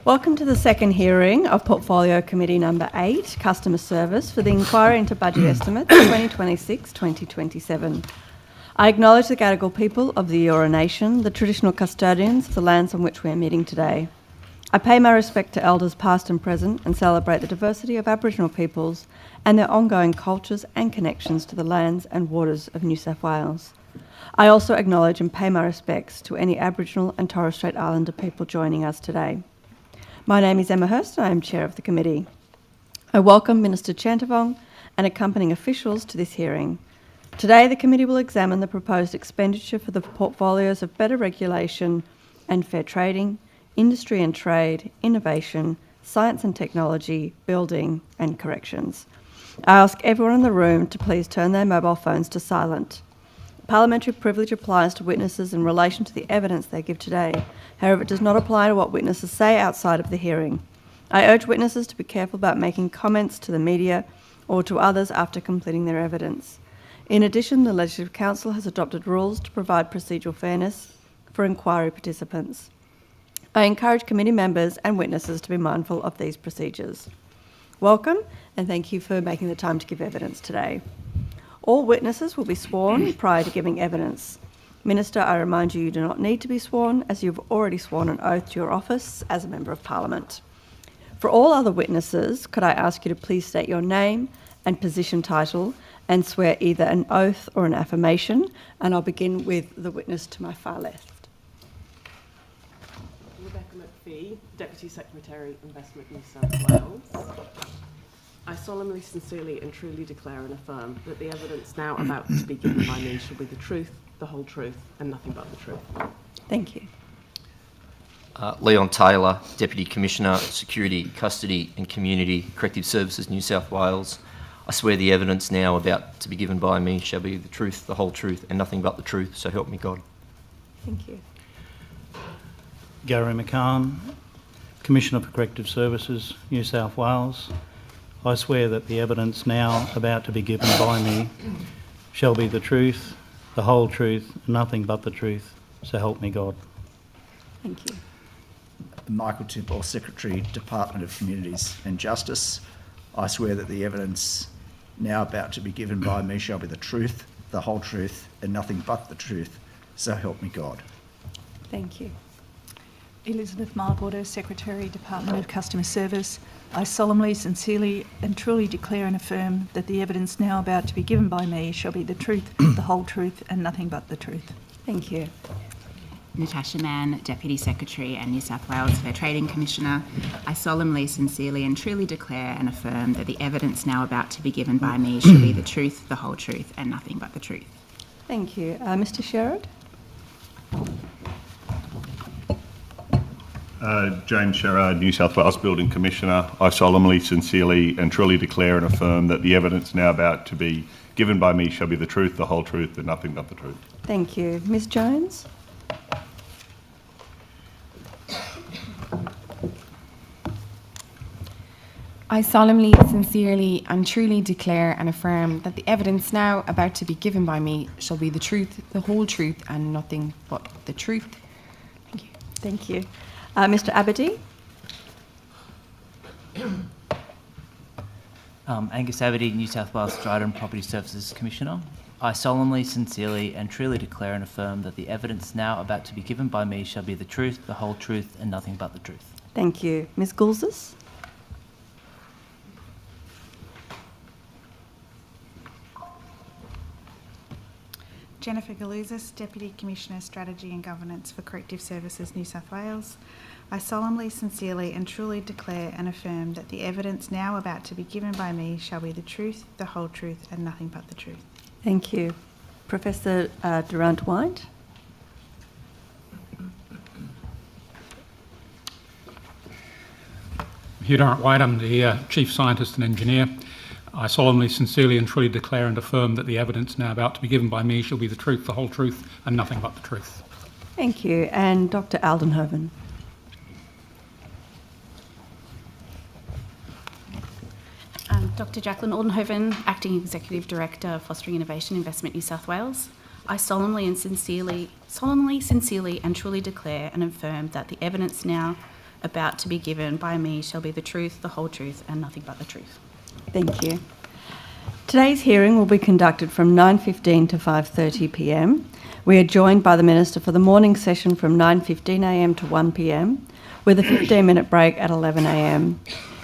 Welcome to the second hearing of Portfolio Committee Number 8, Customer Service, for the inquiry into budget estimates 2026-2027. I acknowledge the Gadigal people of the Eora Nation, the traditional custodians of the lands on which we are meeting today. I pay my respect to elders past and present and celebrate the diversity of Aboriginal peoples and their ongoing cultures and connections to the lands and waters of New South Wales. I also acknowledge and pay my respects to any Aboriginal and Torres Strait Islander people joining us today. My name is Emma Hurst and I am Chair of the committee. I welcome Minister Chanthivong and accompanying officials to this hearing. Today the committee will examine the proposed expenditure for the portfolios of better regulation and fair trading, industry and trade, innovation, science and technology, building and corrections. I ask everyone in the room to please turn their mobile phones to silent. Parliamentary privilege applies to witnesses in relation to the evidence they give today. However, it does not apply to what witnesses say outside of the hearing. I urge witnesses to be careful about making comments to the media or to others after completing their evidence. In addition, the Legislative Council has adopted rules to provide procedural fairness for inquiry participants. I encourage committee members and witnesses to be mindful of these procedures. Welcome, and thank you for making the time to give evidence today. All witnesses will be sworn prior to giving evidence. Minister, I remind you, you do not need to be sworn, as you've already sworn an oath to your office as a Member of Parliament. For all other witnesses, could I ask you to please state your name and position title and swear either an oath or an affirmation? And I'll begin with the witness to my far left. Rebecca McPhee, Deputy Secretary, Investment New South Wales. I solemnly, sincerely and truly declare and affirm that the evidence now about to be given by me shall be the truth, the whole truth and nothing but the truth. Thank you. Leon Taylor, Deputy Commissioner, Security, Custody and Community, Corrective Services, New South Wales. I swear the evidence now about to be given by me shall be the truth, the whole truth and nothing but the truth, so help me God. Thank you. Gary McCann, Commissioner for Corrective Services, New South Wales. I swear that the evidence now about to be given by me shall be the truth, the whole truth, and nothing but the truth, so help me God. Thank you. Michael Tipple, Secretary, Department of Communities and Justice. I swear that the evidence now about to be given by me shall be the truth, the whole truth, and nothing but the truth, so help me God. Thank you. Elizabeth Marborder, Secretary, Department of Customer Service. I solemnly, sincerely and truly declare and affirm that the evidence now about to be given by me shall be the truth, the whole truth and nothing but the truth. Thank you. Natasha Mann, Deputy Secretary and New South Wales Fair Trading Commissioner. I solemnly, sincerely and truly declare and affirm that the evidence now about to be given by me shall be the truth, the whole truth and nothing but the truth. Thank you. Mr. Sherrod? James Sherrard, New South Wales Building Commissioner. I solemnly, sincerely and truly declare and affirm that the evidence now about to be given by me shall be the truth, the whole truth and nothing but the truth. Thank you. Ms. Jones? I solemnly, sincerely and truly declare and affirm that the evidence now about to be given by me shall be the truth, the whole truth and nothing but the truth. Thank you. Thank you. Mr. Aberdeen? Angus Aberdeen, New South Wales Dryden Property Services Commissioner. I solemnly, sincerely and truly declare and affirm that the evidence now about to be given by me shall be the truth, the whole truth and nothing but the truth. Thank you. Ms. Goulzis? Jennifer Galouzis, Deputy Commissioner, Strategy and Governance for Corrective Services, New South Wales. I solemnly, sincerely and truly declare and affirm that the evidence now about to be given by me shall be the truth, the whole truth and nothing but the truth. Thank you. Professor Durant-White? Hugh Durant-White, I'm the Chief Scientist and Engineer. I solemnly, sincerely and truly declare and affirm that the evidence now about to be given by me shall be the truth, the whole truth and nothing but the truth. Thank you. And Dr. Aldenhoven. Dr. Jacqueline Aldenhoven, Acting Executive Director, Fostering Innovation Investment New South Wales. I solemnly, sincerely and truly declare and affirm that the evidence now about to be given by me shall be the truth, the whole truth, and nothing but the truth. Thank you. Today's hearing will be conducted from 9:15 to 5:30 p.m. We are joined by the Minister for the morning session from 9:15 a.m. to 1 p.m, with a 15-minute break at 11 a.m.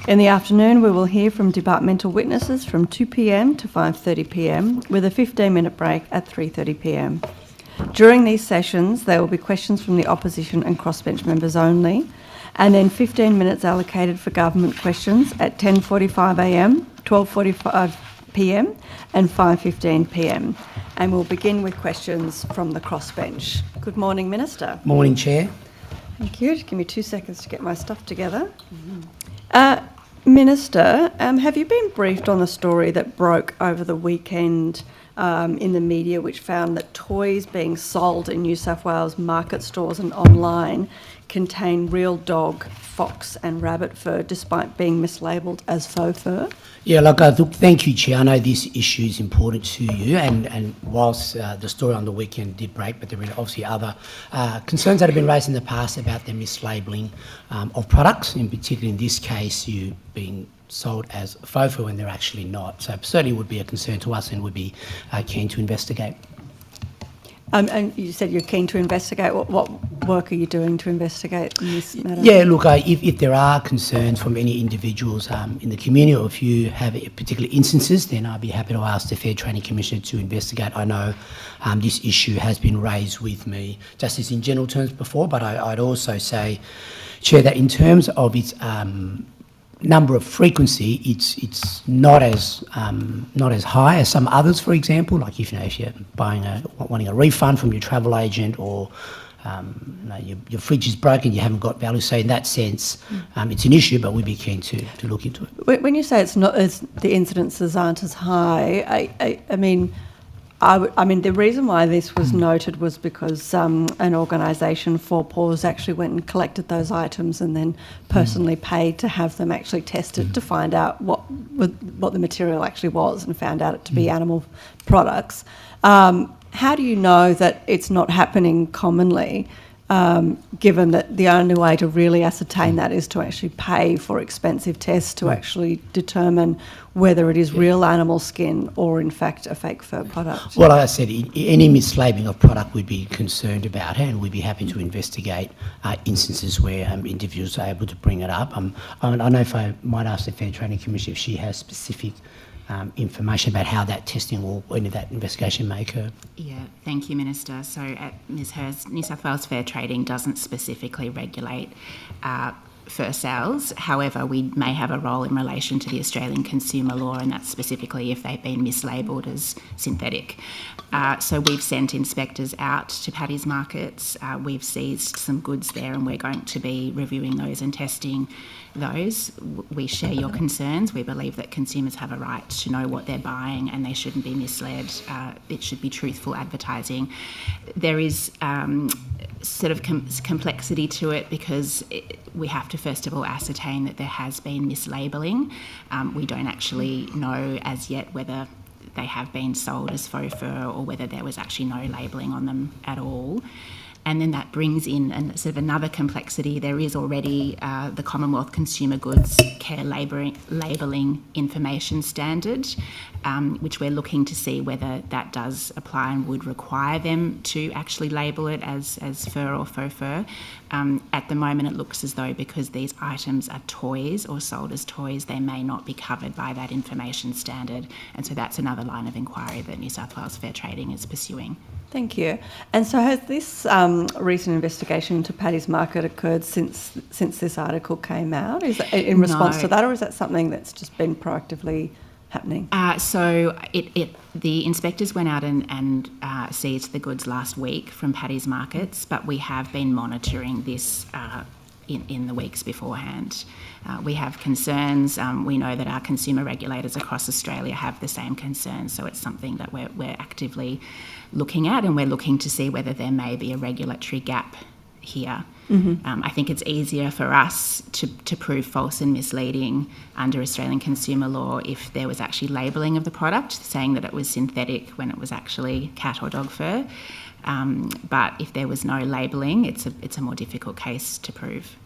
In the afternoon, we will hear from departmental witnesses from 2 p.m. to 5:30 p.m, with a 15-minute break at 3:30 p.m. During these sessions, there will be questions from the opposition and crossbench members only, and then 15 minutes allocated for government questions at 10:45 a.m, 12:45 p.m and 5:15 p.m. And we'll begin with questions from the crossbench. Good morning, Minister. Morning, Chair. Thank you. Just give me 2 seconds to get my stuff together. Minister, have you been briefed on the story that broke over the weekend in the media, which found that toys being sold in New South Wales market stores and online contain real dog, fox and rabbit fur, despite being mislabelled as faux fur? Yeah, look, thank you, Chair. I know this issue is important to you, and whilst the story on the weekend did break, but there were obviously other concerns that have been raised in the past about the mislabelling of products, in particular in this case, you being sold as faux fur when they're actually not. So certainly would be a concern to us and would be keen to investigate. And you said you're keen to investigate. What work are you doing to investigate in this matter? Yeah, look, if there are concerns from any individuals in the community, or if you have particular instances, then I'd be happy to ask the Fair Trading Commissioner to investigate. I know this issue has been raised with me just as in general terms before, but I'd also say, Chair, that in terms of its number of frequency, it's not as high as some others. For example, like if you're wanting a refund from your travel agent, or your fridge is broken, you haven't got value. So in that sense, it's an issue, but we'd be keen to look into it. When you say it's not as the incidences aren't as high, I mean the reason why this was noted was because an organisation, Four Paws, actually went and collected those items and then personally paid to have them actually tested to find out what the material actually was, and found out it to be animal products. How do you know that it's not happening commonly, given that the only way to really ascertain that is to actually pay for expensive tests to actually determine whether it is real animal skin or in fact a fake fur product? Well, like I said, any mislabelling of product we'd be concerned about, and we'd be happy to investigate instances where individuals are able to bring it up. I know if I might ask the Fair Trading Commission if she has specific information about how that testing or any of that investigation may occur. Yeah, thank you, Minister. So, Ms Hurst, New South Wales Fair Trading doesn't specifically regulate fur sales. However, we may have a role in relation to the Australian consumer law, and that's specifically if they've been mislabelled as synthetic. So we've sent inspectors out to Paddy's markets. We've seized some goods there, and we're going to be reviewing those and testing those. We share your concerns. We believe that consumers have a right to know what they're buying, and they shouldn't be misled. It should be truthful advertising. There is sort of complexity to it, because we have to first of all ascertain that there has been mislabelling. We don't actually know as yet whether they have been sold as faux fur or whether there was actually no labelling on them at all. And then that brings in sort of another complexity. There is already the Commonwealth Consumer Goods Care Labelling Information Standard, which we're looking to see whether that does apply and would require them to actually label it as fur or faux fur. At the moment, it looks as though because these items are toys or sold as toys, they may not be covered by that information standard. And so that's another line of inquiry that New South Wales Fair Trading is pursuing. Thank you. And so has this recent investigation into Paddy's Market occurred since this article came out? Is that in response to that, or is that something that's just been proactively happening? So the inspectors went out and seized the goods last week from Paddy's Markets, but we have been monitoring this in the weeks beforehand. We have concerns. We know that our consumer regulators across Australia have the same concerns, so it's something that we're actively looking at, and we're looking to see whether there may be a regulatory gap here. I think it's easier for us to prove false and misleading under Australian consumer law if there was actually labelling of the product saying that it was synthetic when it was actually cat or dog fur. But if there was no labelling, it's a more difficult case to prove.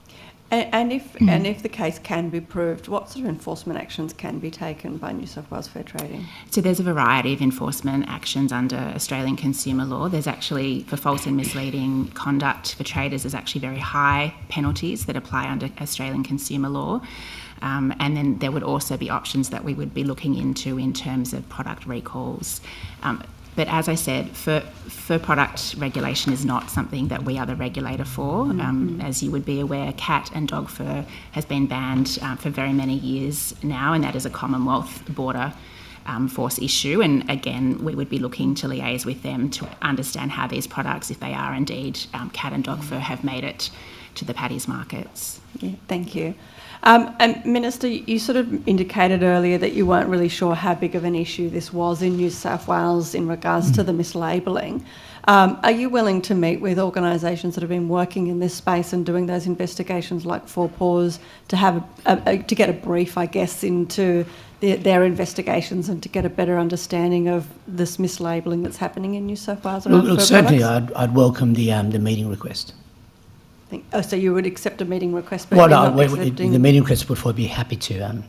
And if the case can be proved, what sort of enforcement actions can be taken by New South Wales Fair Trading? So there's a variety of enforcement actions under Australian consumer law. There's actually, for false and misleading conduct for traders, there's actually very high penalties that apply under Australian consumer law. And then there would also be options that we would be looking into in terms of product recalls. But as I said, fur product regulation is not something that we are the regulator for. As you would be aware, cat and dog fur has been banned for very many years now, and that is a Commonwealth border force issue. And again, we would be looking to liaise with them to understand how these products, if they are indeed cat and dog fur, have made it to the paddies markets. Yeah, thank you. And Minister, you sort of indicated earlier that you weren't really sure how big of an issue this was in New South Wales in regards to the mislabelling. Are you willing to meet with organisations that have been working in this space and doing those investigations like Four Paws to have to get a brief, I guess, into their investigations and to get a better understanding of this mislabelling that's happening in New South Wales? Look, certainly I'd welcome the meeting request. So you would accept a meeting request? Well, no, the meeting request would be happy to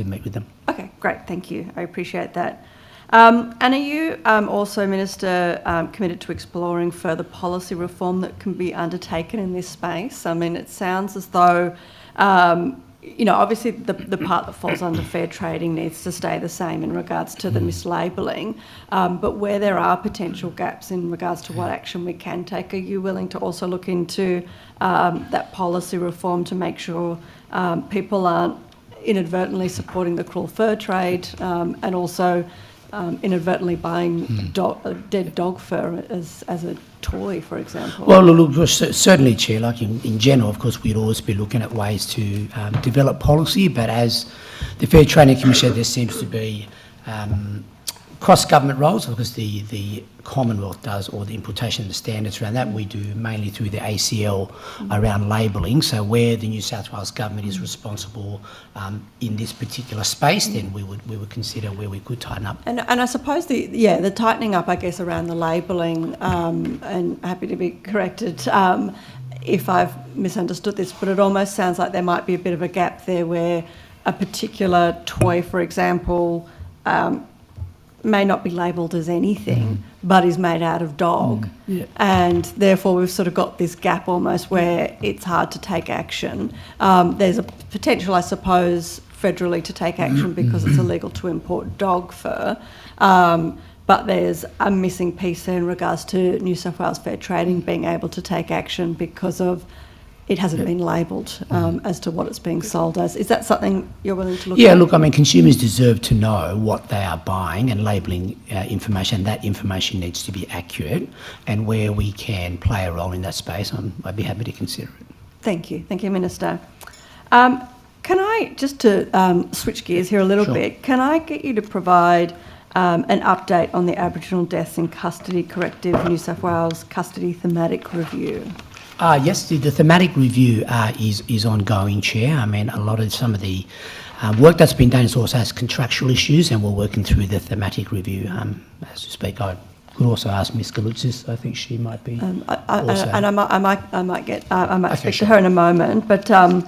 meet with them. Okay, great, thank you. I appreciate that. And are you also, Minister, committed to exploring further policy reform that can be undertaken in this space? I mean, it sounds as though, obviously the part that falls under fair trading needs to stay the same in regards to the mislabelling, but where there are potential gaps in regards to what action we can take, are you willing to also look into that policy reform to make sure people aren't inadvertently supporting the cruel fur trade and also inadvertently buying dead dog fur as a toy, for example? Well, look, certainly, Chair, like in general, of course, we'd always be looking at ways to develop policy, but as the Fair Trading Commissioner, there seems to be cross-government roles, because the Commonwealth does all the implementation of the standards around that. We do mainly through the ACL around labelling. So where the New South Wales government is responsible in this particular space, then we would consider where we could tighten up. And I suppose the tightening up, I guess, around the labelling, and happy to be corrected if I've misunderstood this, but it almost sounds like there might be a bit of a gap there where a particular toy, for example, may not be labelled as anything, but is made out of dog. And therefore we've sort of got this gap almost where it's hard to take action. There's a potential, I suppose, federally to take action because it's illegal to import dog fur. But there's a missing piece there in regards to New South Wales Fair Trading being able to take action because of it hasn't been labelled as to what it's being sold as. Is that something you're willing to look at? Yeah, look, I mean, consumers deserve to know what they are buying, and labelling information, that information needs to be accurate, and where we can play a role in that space, I'd be happy to consider it. Thank you, Minister. Can I, just to switch gears here a little bit, can I get you to provide an update on the Aboriginal Deaths in Custody Corrective New South Wales Custody Thematic Review? Yes, the thematic review is ongoing, Chair. I mean, some of the work that's been done is also has contractual issues, and we're working through the thematic review as we speak. I could also ask Ms. Galoutsis. I think she might be. I might speak to her in a moment, but I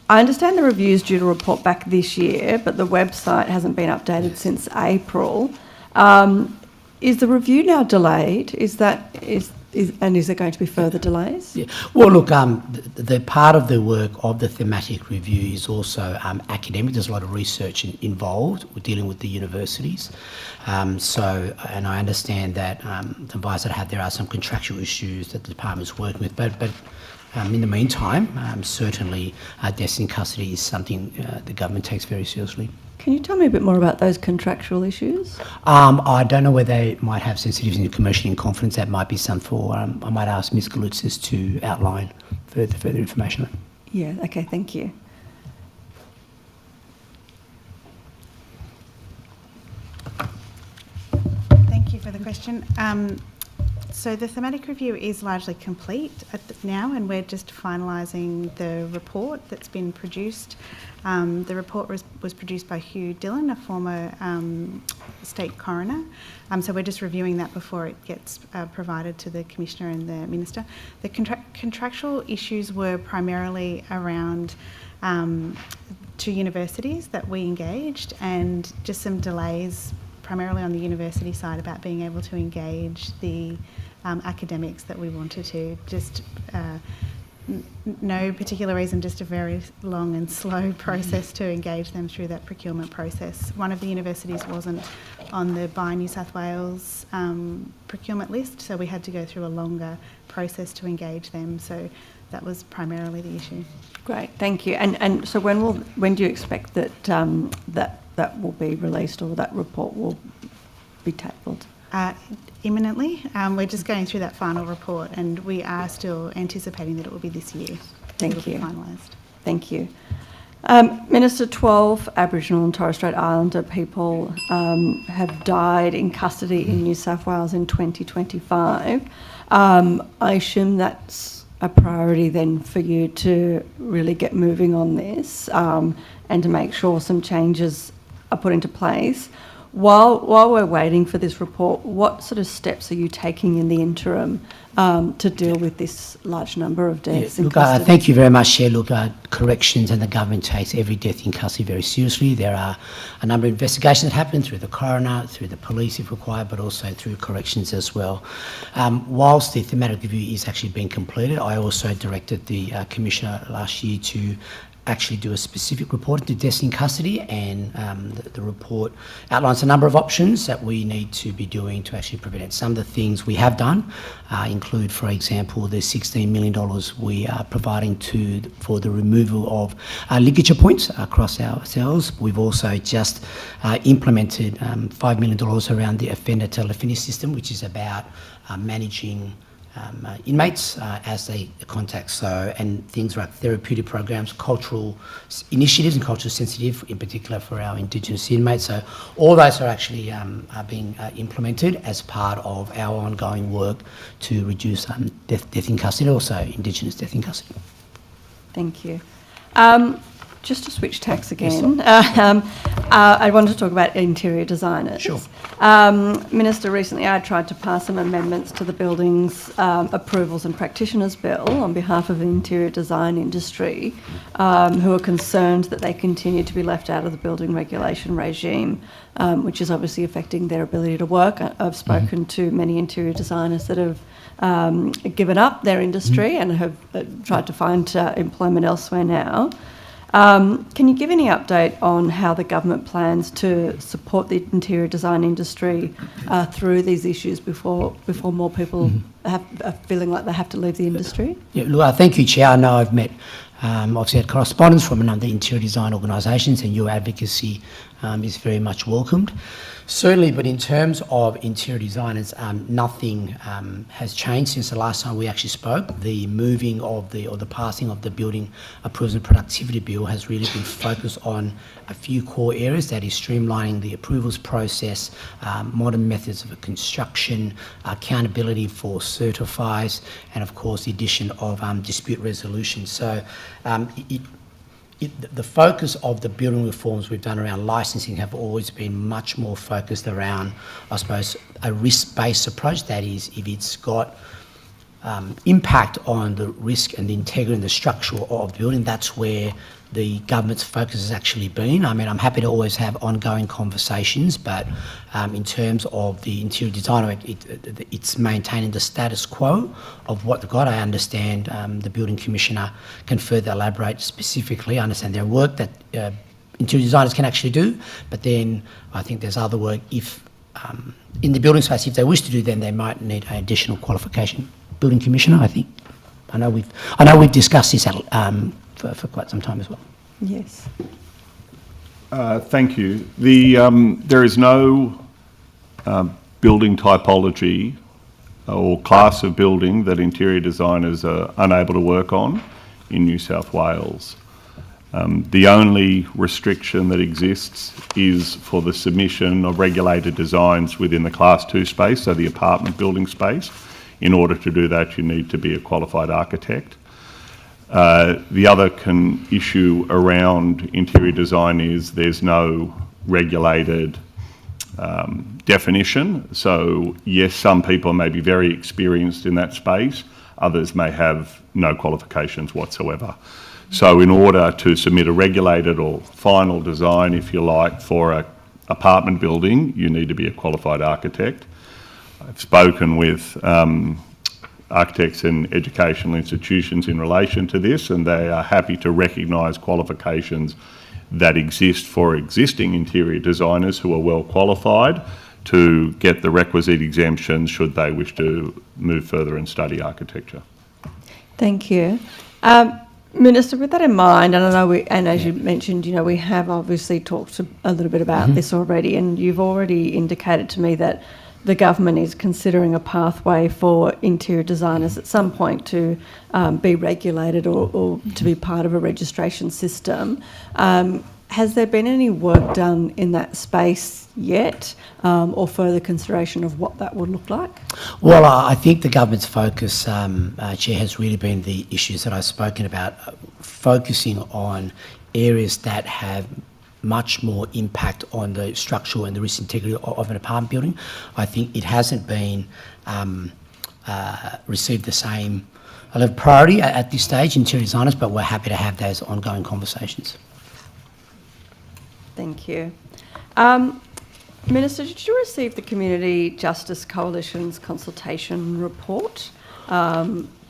understand the review is due to report back this year, but the website hasn't been updated since April. Is the review now delayed? Is there going to be further delays? Yeah. Well, look, the part of the work of the thematic review is also academic. There's a lot of research involved. We're dealing with the universities. And I understand that the advice that I have, there are some contractual issues that the department is working with. But in the meantime, certainly deaths in custody is something the government takes very seriously. Can you tell me a bit more about those contractual issues? I don't know whether they might have sensitivities in commercial in confidence. That might be something for, I might ask Ms. Galoutsis to outline further information. Yeah, okay, thank you. Thank you for the question. So the thematic review is largely complete now, and we're just finalising the report that's been produced. The report was produced by Hugh Dillon, a former state coroner. So we're just reviewing that before it gets provided to the Commissioner and the Minister. The contractual issues were primarily around 2 universities that we engaged, and just some delays primarily on the university side about being able to engage the academics that we wanted to. Just no particular reason, just a very long and slow process to engage them through that procurement process. One of the universities wasn't on the Buy New South Wales procurement list, so we had to go through a longer process to engage them. So that was primarily the issue. Great, thank you. And so when do you expect that that will be released, or that report will be tabled? Imminently. We're just going through that final report, and we are still anticipating that it will be this year. Thank you. Finalised. Thank you. Minister, 12 Aboriginal and Torres Strait Islander people have died in custody in New South Wales in 2025. I assume that's a priority then for you to really get moving on this and to make sure some changes are put into place. While we're waiting for this report, what sort of steps are you taking in the interim to deal with this large number of deaths in custody? Thank you very much, Chair. Corrections and the government takes every death in custody very seriously. There are a number of investigations that happen through the coroner, through the police if required, but also through corrections as well. Whilst the thematic review is actually being completed, I also directed the Commissioner last year to actually do a specific report into deaths in custody, and the report outlines a number of options that we need to be doing to actually prevent it. Some of the things we have done include, for example, the $16 million we are providing for the removal of ligature points across our cells. We've also just implemented $5 million around the offender telephony system, which is about managing inmates as they contact, and things like therapeutic programs, cultural initiatives and cultural sensitive, in particular for our Indigenous inmates. So all those are actually are being implemented as part of our ongoing work to reduce death in custody, also Indigenous death in custody. Thank you. Just to switch tacks again, I wanted to talk about interior designers. Sure. Minister, recently I tried to pass some amendments to the Buildings Approvals and Practitioners Bill on behalf of the interior design industry, who are concerned that they continue to be left out of the building regulation regime, which is obviously affecting their ability to work. I've spoken to many interior designers that have given up their industry and have tried to find employment elsewhere now. Can you give any update on how the government plans to support the interior design industry through these issues before more people are feeling like they have to leave the industry? Yeah, look, thank you, Chair. I know I've met, obviously had correspondence from a number of interior design organisations, and your advocacy is very much welcomed. Certainly, but in terms of interior designers, nothing has changed since the last time we actually spoke. The moving of the passing of the Building Approvals and Productivity Bill has really been focused on a few core areas, that is streamlining the approvals process, modern methods of construction, accountability for certifiers, and of course the addition of dispute resolution. So the focus of the building reforms we've done around licensing have always been much more focused around, I suppose, a risk-based approach. That is, if it's got impact on the risk and the integrity and the structure of the building, that's where the government's focus has actually been. I mean, I'm happy to always have ongoing conversations, but in terms of the interior design, it's maintaining the status quo of what they've got. I understand the Building Commissioner can further elaborate specifically. I understand there are work that interior designers can actually do, but then I think there's other work if in the building space, if they wish to do, then they might need an additional qualification. Building Commissioner, I think. I know we've discussed this for quite some time as well. Yes. Thank you. There is no building typology or class of building that interior designers are unable to work on in New South Wales. The only restriction that exists is for the submission of regulated designs within the Class 2 space, so the apartment building space. In order to do that, you need to be a qualified architect. The other issue around interior design is there's no regulated definition. So yes, some people may be very experienced in that space, others may have no qualifications whatsoever. So in order to submit a regulated or final design, if you like, for an apartment building, you need to be a qualified architect. I've spoken with architects and educational institutions in relation to this, and they are happy to recognise qualifications that exist for existing interior designers who are well qualified to get the requisite exemptions should they wish to move further and study architecture. Thank you. Minister, with that in mind, and I know and as you mentioned, you know, we have obviously talked a little bit about this already, and you've already indicated to me that the government is considering a pathway for interior designers at some point to be regulated or to be part of a registration system. Has there been any work done in that space yet, or further consideration of what that would look like? Well, I think the government's focus, Chair, has really been the issues that I've spoken about, focusing on areas that have much more impact on the structural and the risk integrity of an apartment building. I think it hasn't been received the same level of priority at this stage, interior designers, but we're happy to have those ongoing conversations. Thank you. Minister, did you receive the Community Justice Coalition's consultation report?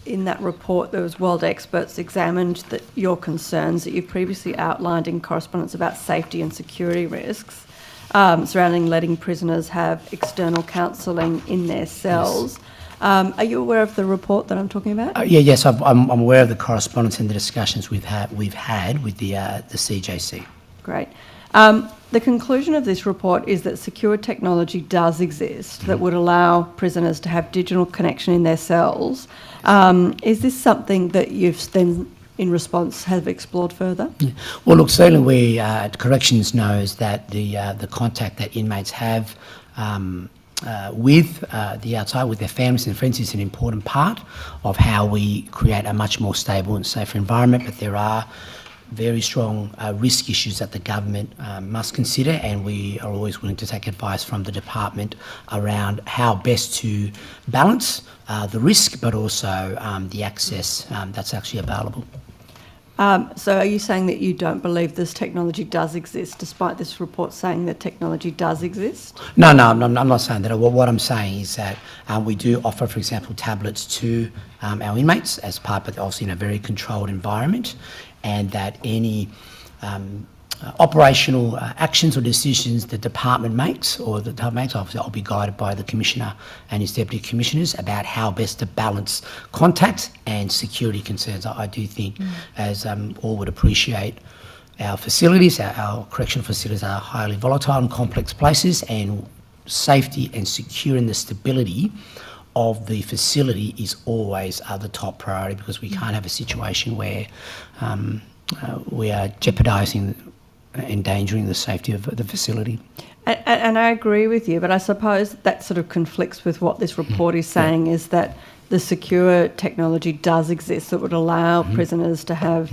In that report, there was world experts examined your concerns that you've previously outlined in correspondence about safety and security risks surrounding letting prisoners have external counselling in their cells. Yes. Are you aware of the report that I'm talking about? Yes, I'm aware of the correspondence and the discussions we've had with the CJC. Great. The conclusion of this report is that secure technology does exist that would allow prisoners to have digital connection in their cells. Is this something that you've then, in response, have explored further? Yeah. Well, look, certainly we, Corrections knows that the contact that inmates have with the outside, with their families and friends, is an important part of how we create a much more stable and safer environment, but there are very strong risk issues that the government must consider, and we are always willing to take advice from the department around how best to balance the risk but also the access that's actually available. So are you saying that you don't believe this technology does exist, despite this report saying that technology does exist? No, I'm not saying that. What I'm saying is that we do offer, for example, tablets to our inmates as part, but obviously in a very controlled environment, and that any operational actions or decisions the department makes, obviously I'll be guided by the Commissioner and his Deputy Commissioners about how best to balance contact and security concerns. I do think, as all would appreciate, our facilities, our correctional facilities are highly volatile and complex places, and safety and securing the stability of the facility is always the top priority, because we can't have a situation where we are jeopardising, endangering the safety of the facility. And I agree with you, but I suppose that sort of conflicts with what this report is saying, is that the secure technology does exist that would allow prisoners to have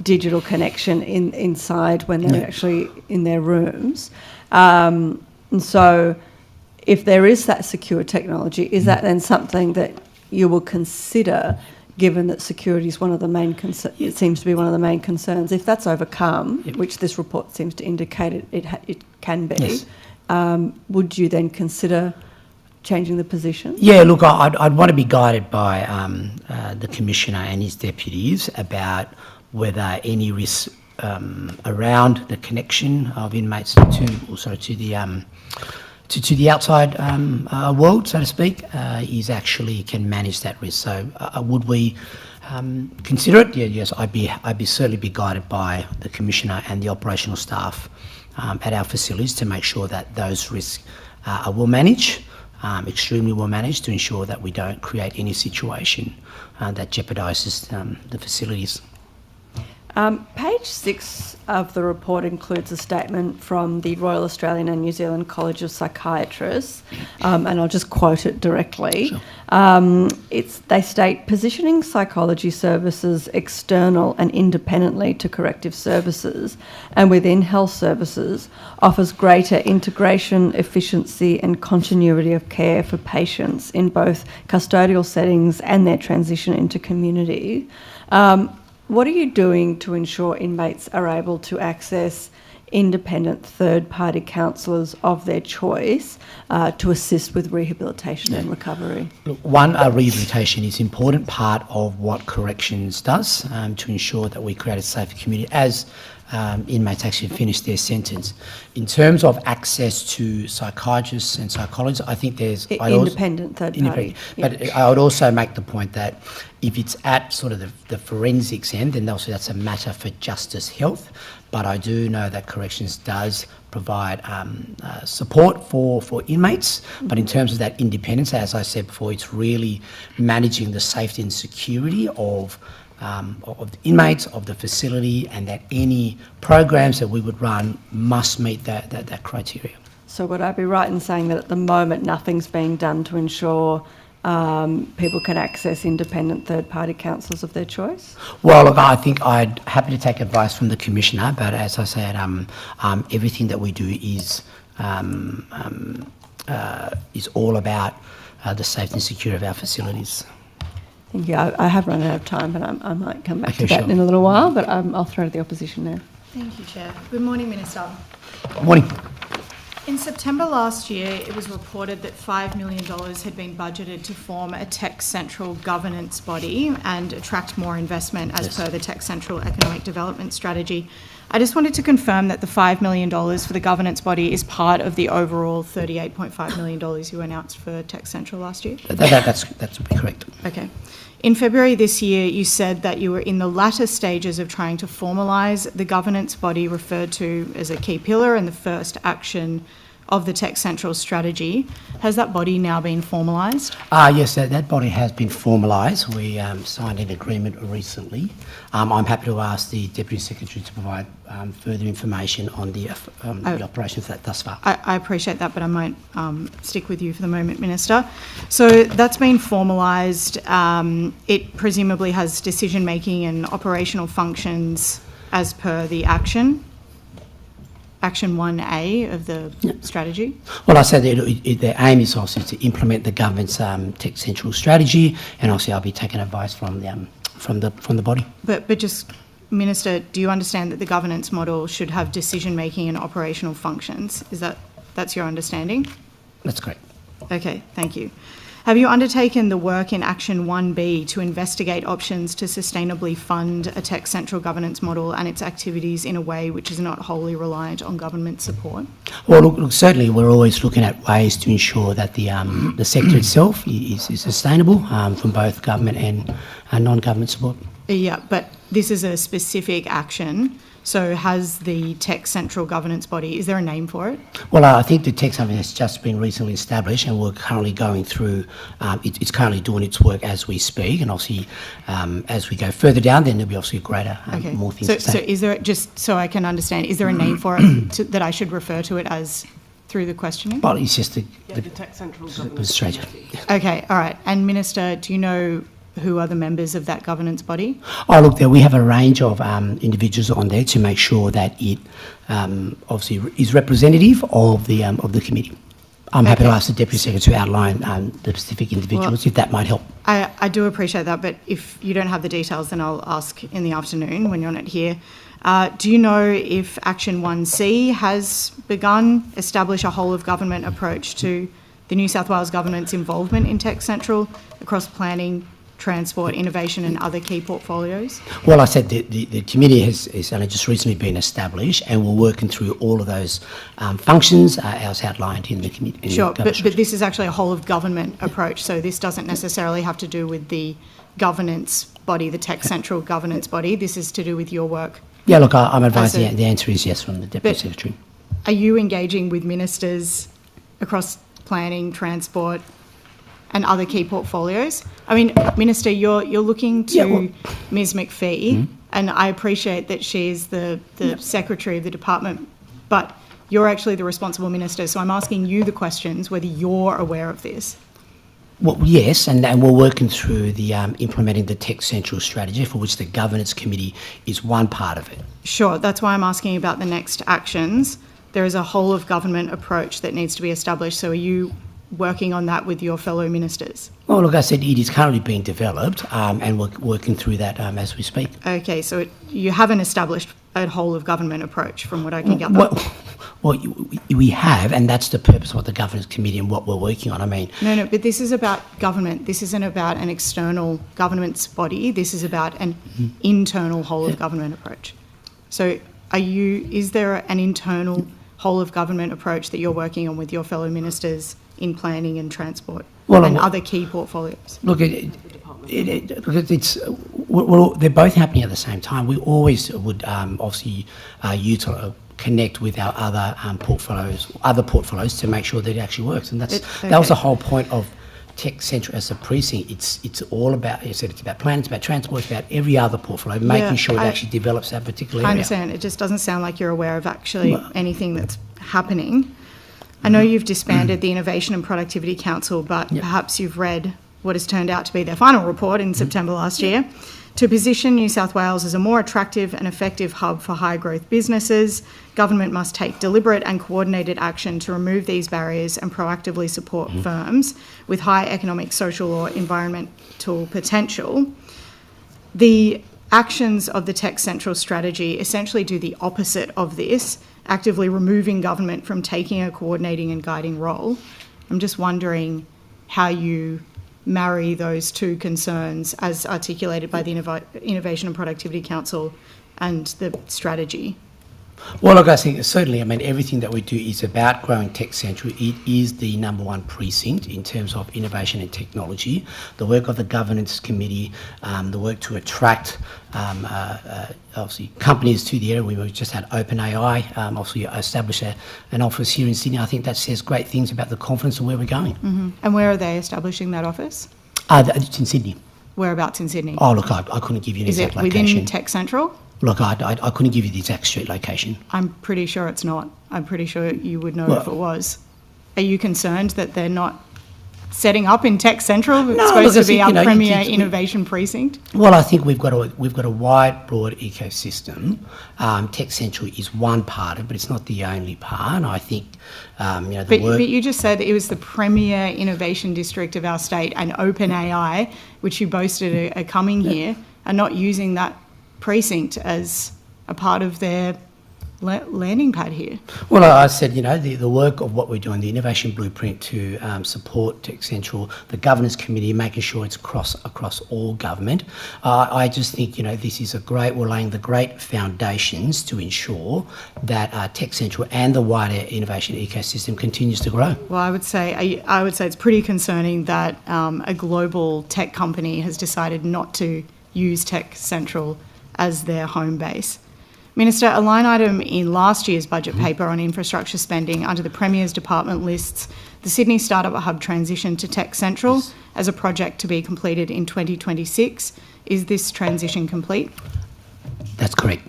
digital connection inside when they're actually in their rooms. And so if there is that secure technology, is that then something that you will consider, given that security is one of the main it seems to be one of the main concerns? If that's overcome, which this report seems to indicate it can be, would you then consider changing the position? Yeah, look, I'd want to be guided by the Commissioner and his deputies about whether any risks around the connection of inmates to the outside world, so to speak, is actually can manage that risk. So would we consider it? Yeah, yes, I'd certainly be guided by the Commissioner and the operational staff at our facilities to make sure that those risks are well managed, extremely well managed, to ensure that we don't create any situation that jeopardises the facilities. Page 6 of the report includes a statement from the Royal Australian and New Zealand College of Psychiatrists, and I'll just quote it directly. Sure. They state, positioning psychology services external and independently to corrective services and within health services offers greater integration, efficiency and continuity of care for patients in both custodial settings and their transition into community. What are you doing to ensure inmates are able to access independent third-party counsellors of their choice to assist with rehabilitation and recovery? Look, one, rehabilitation is an important part of what corrections does to ensure that we create a safer community as inmates actually finish their sentence. In terms of access to psychiatrists and psychologists, I think there's... Independent third party. But I would also make the point that if it's at sort of the forensics end, then also that's a matter for justice health. But I do know that corrections does provide support for inmates. But in terms of that independence, as I said before, it's really managing the safety and security of the inmates, of the facility, and that any programs that we would run must meet that criteria. So would I be right in saying that at the moment nothing's being done to ensure people can access independent third-party counsellors of their choice? Well, look, I think I'd happy to take advice from the Commissioner, but as I said, everything that we do is all about the safety and security of our facilities. Thank you. I have run out of time, but I might come back to that in a little while, but I'll throw to the opposition now. Thank you, Chair. Good morning, Minister. Good morning. In September last year, it was reported that $5 million had been budgeted to form a tech central governance body and attract more investment as per the tech central economic development strategy. I just wanted to confirm that the $5 million for the governance body is part of the overall $38.5 million you announced for tech central last year? That's correct. Okay. In February this year, you said that you were in the latter stages of trying to formalise the governance body referred to as a key pillar and the first action of the Tech Central strategy. Has that body now been formalised? Yes, that body has been formalised. We signed an agreement recently. I'm happy to ask the Deputy Secretary to provide further information on the operations thus far. I appreciate that, but I might stick with you for the moment, Minister. So that's been formalised. It presumably has decision-making and operational functions as per the Action 1A of the strategy? Well, I said that the aim is also to implement the government's Tech Central strategy, and also I'll be taking advice from the body. But just, Minister, do you understand that the governance model should have decision-making and operational functions? That's your understanding? That's correct. Okay, thank you. Have you undertaken the work in Action 1B to investigate options to sustainably fund a Tech Central governance model and its activities in a way which is not wholly reliant on government support? Well, look, certainly we're always looking at ways to ensure that the sector itself is sustainable from both government and non-government support. Yeah, but this is a specific action. So has the Tech Central governance body, is there a name for it? Well, I think the Tech Central has just been recently established and we're currently going through, it's currently doing its work as we speak, and obviously as we go further down then there'll be obviously greater, more things to say. So is there, just so I can understand, is there a name for it that I should refer to it as through the questioning? Well, it's just the Tech Central governance strategy. Okay, all right. And Minister, do you know who are the members of that governance body? Oh, look, we have a range of individuals on there to make sure that it obviously is representative of the committee. I'm happy to ask the Deputy Secretary to outline the specific individuals, if that might help. I do appreciate that, but if you don't have the details, then I'll ask in the afternoon when you're not here. Do you know if Action 1C has begun establish a whole-of-government approach to the New South Wales Government's involvement in Tech Central across planning, transport, innovation and other key portfolios? Well, I said the committee has only just recently been established and we're working through all of those functions as outlined in the committee. Sure, but this is actually a whole-of-government approach, so this doesn't necessarily have to do with the governance body, the Tech Central governance body. This is to do with your work. Yeah, look, I'm advising the answer is yes from the Deputy Secretary. Are you engaging with ministers across planning, transport and other key portfolios? I mean, Minister, you're looking to Ms McPhee And I appreciate that she's the secretary of the department, but you're actually the responsible minister. So I'm asking you the questions, whether you're aware of this. Well, yes, and we're working through the implementing the Tech Central strategy, for which the Governance Committee is one part of it. Sure, that's why I'm asking about the next actions. There is a whole of government approach that needs to be established. So are you working on that with your fellow ministers? Well, look, I said it is currently being developed, and we're working through that as we speak. Okay, so you haven't established a whole of government approach, from what I can gather. Well, we have, and that's the purpose of the Governance Committee and what we're working on. I mean... No, but this is about government. This isn't about an external government's body. This is about an internal whole of government approach. So is there an internal whole of government approach that you're working on with your fellow ministers in planning and transport and other key portfolios? Look, they're both happening at the same time. We always would obviously connect with our other portfolios to make sure that it actually works, and that was the whole point of Tech Central as a precinct. It's all about, you said, it's about planning, it's about transport, it's about every other portfolio, making sure it actually develops that particular area. I understand. It just doesn't sound like you're aware of actually anything that's happening. I know you've disbanded the Innovation and Productivity Council, but perhaps you've read what has turned out to be their final report in September last year. To position New South Wales as a more attractive and effective hub for high-growth businesses, government must take deliberate and coordinated action to remove these barriers and proactively support firms with high economic, social or environmental potential. The actions of the Tech Central strategy essentially do the opposite of this, actively removing government from taking a coordinating and guiding role. I'm just wondering how you marry those two concerns as articulated by the Innovation and Productivity Council and the strategy. Well, look, I think certainly, everything that we do is about growing Tech Central. It is the number one precinct in terms of innovation and technology. The work of the Governance Committee, the work to attract, obviously, companies to the area. We've just had OpenAI, obviously establish an office here in Sydney. I think that says great things about the confidence and where we're going. And where are they establishing that office? It's in Sydney. Whereabouts in Sydney? Oh, look, I couldn't give you an exact location. Is it within Tech Central? Look, I couldn't give you the exact street location. I'm pretty sure it's not. I'm pretty sure you would know if it was. Are you concerned that they're not setting up in Tech Central? It's supposed to be our premier innovation precinct. Well, I think we've got a wide, broad ecosystem. Tech Central is one part of it, but it's not the only part. And I think, But you just said it was the premier innovation district of our state, and OpenAI, which you boasted are coming here, are not using that precinct as a part of their landing pad here. Well, I said, the work of what we're doing, the innovation blueprint to support Tech Central, the Governance Committee, making sure it's across all government. I just think, this is we're laying the great foundations to ensure that Tech Central and the wider innovation ecosystem continues to grow. Well, I would say it's pretty concerning that a global tech company has decided not to use Tech Central as their home base. Minister, a line item in last year's budget paper on infrastructure spending under the Premier's department lists the Sydney Startup Hub transition to Tech Central as a project to be completed in 2026. Is this transition complete? That's correct.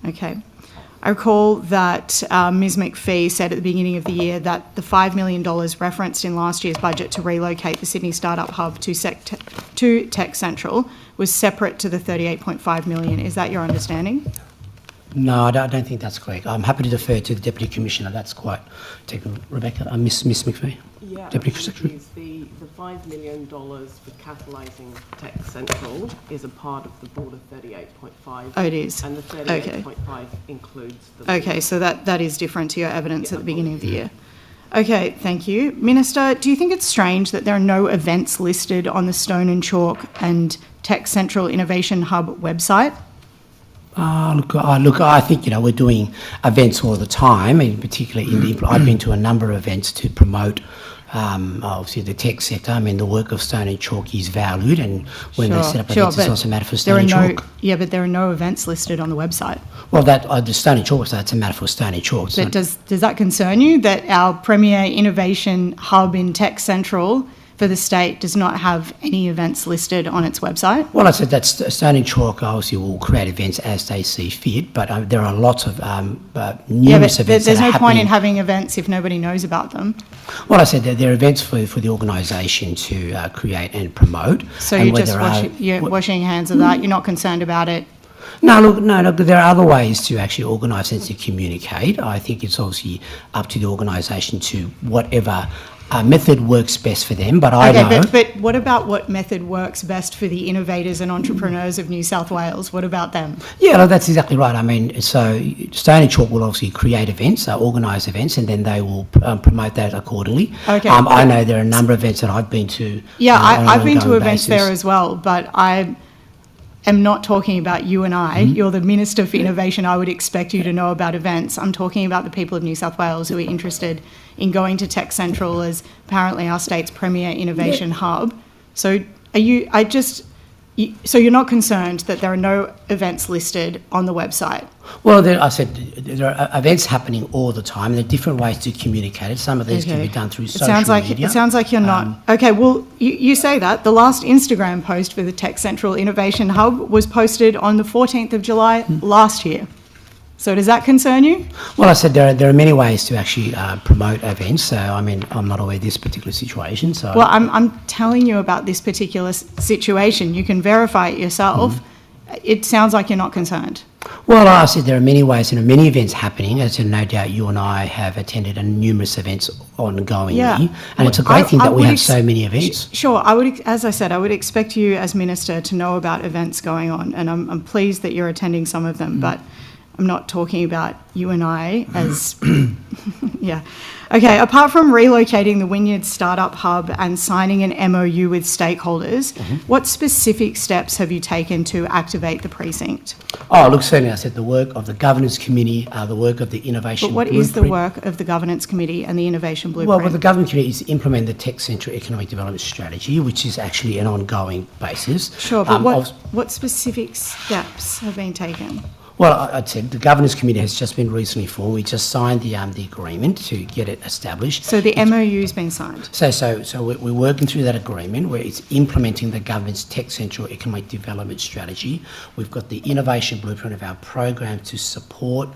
Okay. I recall that Ms McPhee said at the beginning of the year that the $5 million referenced in last year's budget to relocate the Sydney Startup Hub to Tech Central was separate to the $38.5 million. Is that your understanding? No, I don't think that's correct. I'm happy to defer to the Deputy Commissioner. That's quite technical. Rebecca, Miss McPhee? Yeah, Deputy Secretary. The $5 million for catalysing Tech Central is a part of the broader 38.5. Oh, it is? And the 38.5 includes the... Okay, so that is different to your evidence at the beginning of the year. Okay, thank you. Minister, do you think it's strange that there are no events listed on the Stone and Chalk and Tech Central Innovation Hub website? Look, I think, we're doing events all the time, and particularly I've been to a number of events to promote obviously the tech sector. The work of Stone and Chalk is valued, and when they set up events, it's also a matter for Stone and Chalk. Yeah, but there are no events listed on the website. Well, the Stone and Chalk, so that's a matter for Stone and Chalk. But does that concern you, that our premier innovation hub in Tech Central for the state does not have any events listed on its website? Well, I said that Stony Chalk obviously will create events as they see fit, but there are lots of numerous events. There's no point in having events if nobody knows about them. Well, I said that there are events for the organisation to create and promote. So you're just washing your hands of that. You're not concerned about it. No, look, there are other ways to actually organise and to communicate. I think it's obviously up to the organisation to whatever method works best for them, but I know... But what about what method works best for the innovators and entrepreneurs of New South Wales? What about them? Yeah, no, that's exactly right. I mean, so Stony Chalk will obviously create events, organise events, and then they will promote that accordingly. Okay. I know there are a number of events that I've been to. Yeah, I've been to events there as well, but I am not talking about you and I. You're the Minister for Innovation. I would expect you to know about events. I'm talking about the people of New South Wales who are interested in going to Tech Central as apparently our state's premier innovation hub. So so you're not concerned that there are no events listed on the website? Well, I said there are events happening all the time. There are different ways to communicate it. Some of these can be done through social media. It sounds like you're not. Okay, well, you say that. The last Instagram post for the Tech Central Innovation Hub was posted on the 14th of July last year. So does that concern you? Well, I said there are many ways to actually promote events. So, I mean, I'm not aware of this particular situation. So, well, I'm telling you about this particular situation. You can verify it yourself. It sounds like you're not concerned. Well, I said there are many ways and many events happening. As no doubt you and I have attended numerous events ongoingly. And it's a great thing that we have so many events. Sure. As I said, I would expect you as Minister to know about events going on. And I'm pleased that you're attending some of them. But I'm not talking about you and I as... yeah. Okay, apart from relocating the Wynyard Startup Hub and signing an MOU with stakeholders, what specific steps have you taken to activate the precinct? Oh, look, certainly I said the work of the Governance Committee, the work of the Innovation Blueprint. But what is the work of the Governance Committee and the Innovation Blueprint? Well, the Governance Committee is to implement the Tech Central Economic Development Strategy, which is actually an ongoing basis. Sure, but what specific steps have been taken? Well, I'd say the Governance Committee has just been recently formed. We just signed the agreement to get it established. So the MOU's been signed? So we're working through that agreement where it's implementing the government's Tech Central Economic Development Strategy. We've got the Innovation Blueprint of our program to support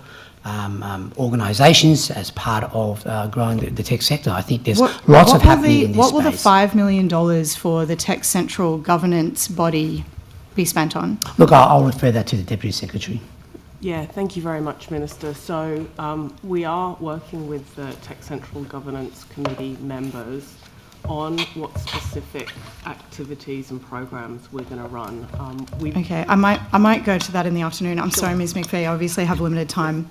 organisations as part of growing the tech sector. I think there's lots of happening in this What will the space. $5 million for the Tech Central governance body be spent on? Look, I'll refer that to the Deputy Secretary. Yeah, thank you very much, Minister. So we are working with the Tech Central Governance Committee members on what specific activities and programs we're going to run. Okay, I might go to that in the afternoon. I'm sorry, Ms McPhee, I obviously have limited time.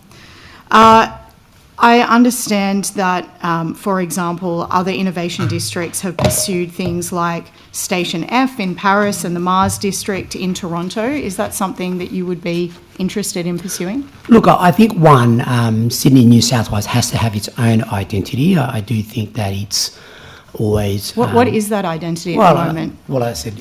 I understand that, for example, other innovation districts have pursued things like Station F in Paris and the Mars district in Toronto. Is that something that you would be interested in pursuing? Look, I think Sydney, New South Wales has to have its own identity. I do think that it's always... What is that identity at the moment? Well, I said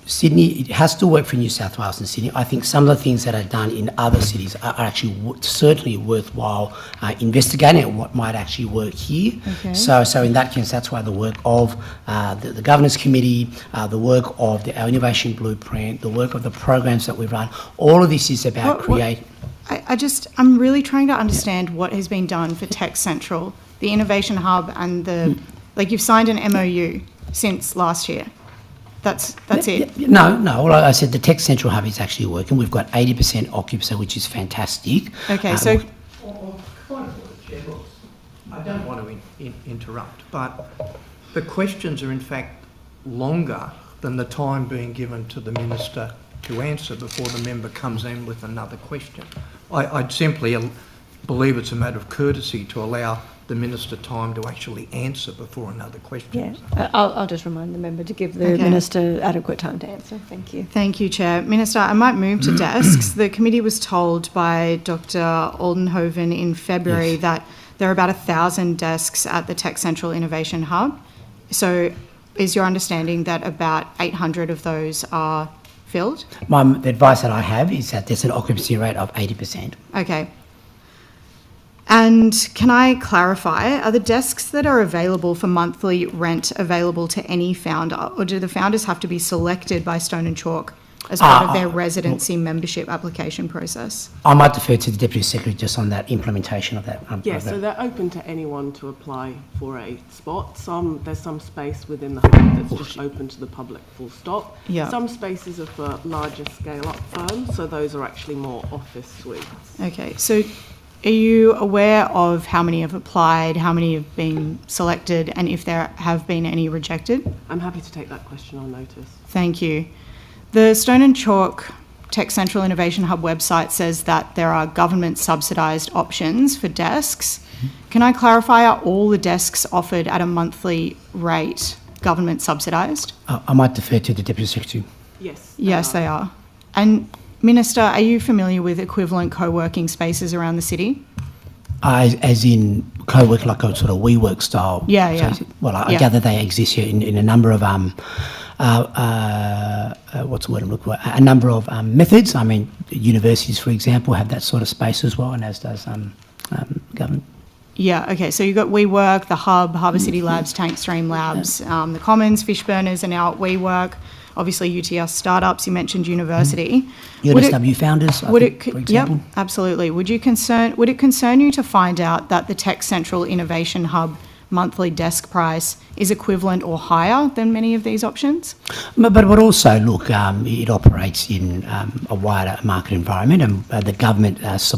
Sydney, it has to work for New South Wales and Sydney. I think some of the things that are done in other cities are actually certainly worthwhile investigating and what might actually work here. Okay. So in that case, that's why the work of the Governance Committee, the work of our Innovation Blueprint, the work of the programs that we run, all of this is about creating... I'm really trying to understand what has been done for Tech Central, the Innovation Hub and the... Like, you've signed an MOU since last year. That's it? No. Well, I said the Tech Central Hub is actually working. We've got 80% occupancy, which is fantastic. Okay, so... I don't want to interrupt, but the questions are in fact longer than the time being given to the Minister to answer before the member comes in with another question. I'd simply believe it's a matter of courtesy to allow the Minister time to actually answer before another question. Yeah, I'll just remind the member to give the Minister adequate time to answer. Thank you. Thank you, Chair. Minister, I might move to desks. The committee was told by Dr Oldenhoven in February that there are about 1,000 desks at the Tech Central Innovation Hub. So is your understanding that about 800 of those are filled? The advice that I have is that there's an occupancy rate of 80%. Okay. And can I clarify, are the desks that are available for monthly rent available to any founder, or do the founders have to be selected by Stone and Chalk as part of their residency membership application process? I might defer to the Deputy Secretary just on that implementation of that. Yes, so they're open to anyone to apply for a spot. There's some space within the hub that's just open to the public, full stop. Yeah. Some spaces are for larger scale-up firms, so those are actually more office suites. Okay, so are you aware of how many have applied, how many have been selected, and if there have been any rejected? I'm happy to take that question on notice. Thank you. The Stone and Chalk Tech Central Innovation Hub website says that there are government subsidised options for desks. Can I clarify, are all the desks offered at a monthly rate government subsidised? I might defer to the Deputy Secretary. Yes. Yes, they are. And Minister, are you familiar with equivalent co-working spaces around the city? As in co-work, like a sort of WeWork style? Yeah, yeah. Well, I gather they exist here in a number of, what's the word I'm looking for? A number of methods. I mean, universities, for example, have that sort of space as well, and as does government. Yeah, okay, so you've got WeWork, the Hub, Harbour City Labs, Tank Stream Labs, the Commons, Fish Burners are now at WeWork. Obviously, UTS startups, you mentioned university. UNSW founders, for example. Yep, absolutely. Would it concern you to find out that the Tech Central Innovation Hub monthly desk price is equivalent or higher than many of these options? But also, look, it operates in a wider market environment, and the government has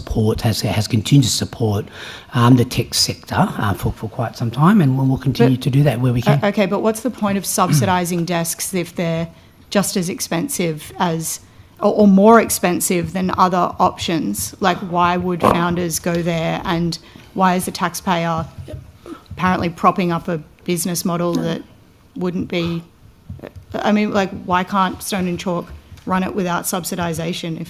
continued to support the tech sector for quite some time, and we'll continue to do that where we can. Okay, but what's the point of subsidising desks if they're just as expensive as, or more expensive than other options? Like, why would founders go there, and why is the taxpayer apparently propping up a business model that wouldn't be, I mean, like, why can't Stone and Chalk run it without subsidisation?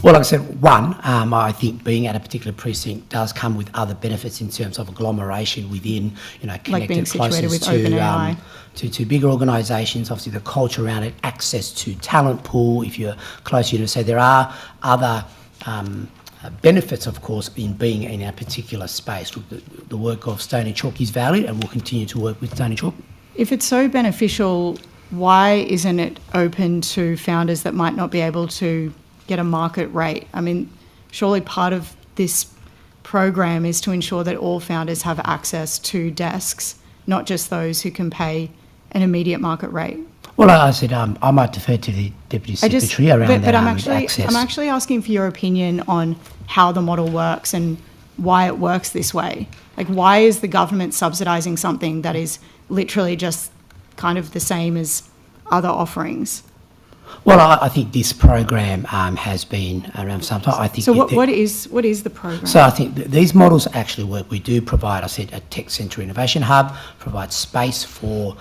Well, like I said, one, I think being at a particular precinct does come with other benefits in terms of agglomeration within, connected like being situated with OpenAI. To bigger organisations, obviously the culture around it, access to talent pool, if you're close, so there are other benefits, of course, in being in a particular space. The work of Stone and Chalk is valued, and we'll continue to work with Stone and Chalk. If it's so beneficial, why isn't it open to founders that might not be able to get a market rate? I mean, surely part of this program is to ensure that all founders have access to desks, not just those who can pay an immediate market rate. Well, I said I might defer to the Deputy Secretary around that but access. I'm actually asking for your opinion on how the model works and why it works this way. Like, why is the government subsidising something that is literally just kind of the same as other offerings? Well, I think this program has been around for some time. I think. So what is the program? So I think these models actually work. We do provide, I said, a tech centre innovation hub, provide space for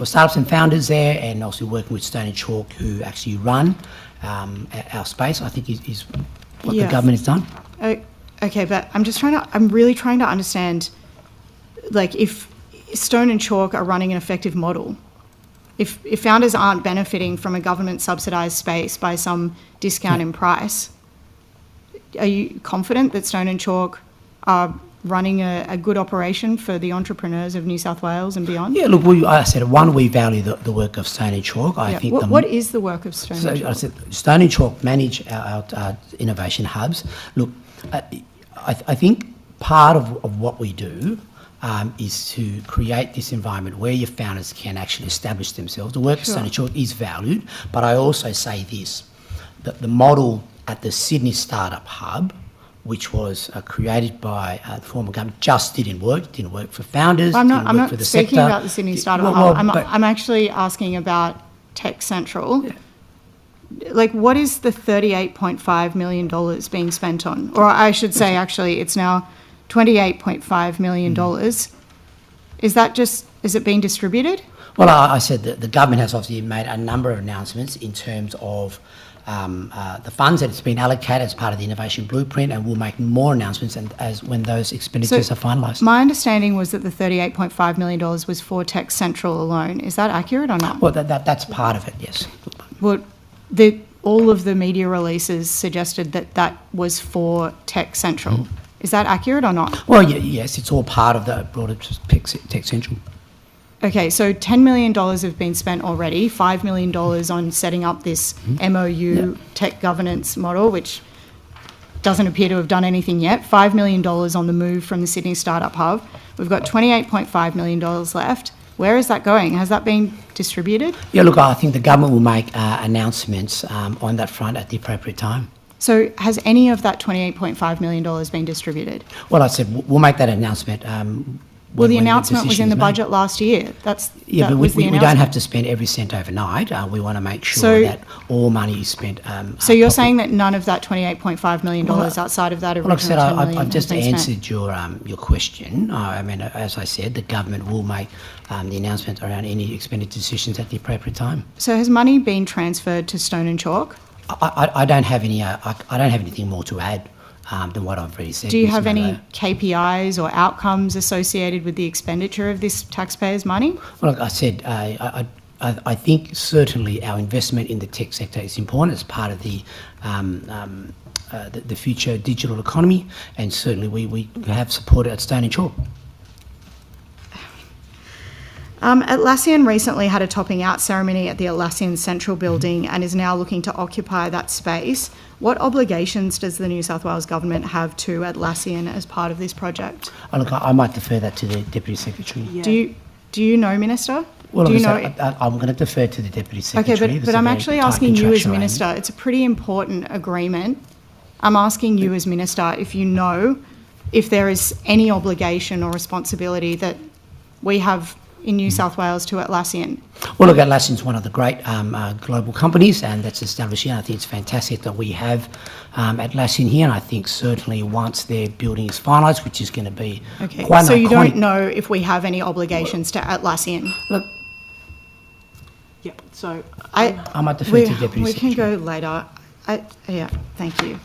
startups and founders there, and also working with Stone and Chalk, who actually run our space. I think is what the government has done. Okay, but I'm really trying to understand, like, if Stone and Chalk are running an effective model. If founders aren't benefiting from a government subsidised space by some discount in price, are you confident that Stone and Chalk are running a good operation for the entrepreneurs of New South Wales and beyond? Yeah, look, I said, one, we value the work of Stone and Chalk. I think what is the work of Stone and Chalk? I said, Stone and Chalk manage our innovation hubs. Look, I think part of what we do is to create this environment where your founders can actually establish themselves. The work of Stone and Chalk is valued, but I also say this, that the model at the Sydney Startup Hub, which was created by the former government, just didn't work. It didn't work for founders, I'm not for the speaking sector. about the Sydney Startup Hub. I'm actually asking about Tech Central. Yeah. Like, what is the $38.5 million being spent on? Or I should say, actually, it's now $28.5 million. Is it being distributed? Well, I said that the government has obviously made a number of announcements in terms of the funds that it's been allocated as part of the innovation blueprint, and we'll make more announcements as when those expenditures are finalised. My understanding was that the $38.5 million was for Tech Central alone. Is that accurate or not? Well, that's part of it, yes. Well, all of the media releases suggested that was for Tech Central. Is that accurate or not? Well, yes, it's all part of the broader Tech Central. Okay, so $10 million have been spent already, $5 million on setting up this MOU tech governance model, which doesn't appear to have done anything yet, $5 million on the move from the Sydney Startup Hub. We've got $28.5 million left. Where is that going? Has that been distributed? Yeah, look, I think the government will make announcements on that front at the appropriate time. So has any of that $28.5 million been distributed? Well, I said we'll make that announcement. Well, the announcement was in the budget last year. But we don't have to spend every cent overnight. We want to make sure that all money is spent. So you're saying that none of that $28.5 million outside of that original like I said, $10 million I've just has been answered spent? your question. I mean, as I said, the government will make the announcement around any expenditure decisions at the appropriate time. So has money been transferred to Stone and Chalk? I don't have any. I don't have anything more to add than what I've already said. Do you have any KPIs or outcomes associated with the expenditure of this taxpayers' money? Well, like I said, I think certainly our investment in the tech sector is important as part of the future digital economy, and certainly we have supported at Stone and Chalk. Atlassian recently had a topping out ceremony at the Atlassian Central building and is now looking to occupy that space. What obligations does the New South Wales Government have to Atlassian as part of this project? Look, I might defer that to the Deputy Secretary. Yeah. Do you know, Minister? Well, I'm going to defer to the Deputy Secretary. Okay, but I'm actually asking you as Minister. It's a pretty important agreement. I'm asking you as Minister if you know if there is any obligation or responsibility that we have in New South Wales to Atlassian. Well, look, Atlassian's one of the great global companies, and that's established here. I think it's fantastic that we have Atlassian here, and I think certainly once their building is finalised, which is going to be quite so you iconic. don't know if we have any obligations to Atlassian? Look, yeah, so I might defer to the Deputy We Secretary. can go later. Yeah, thank you.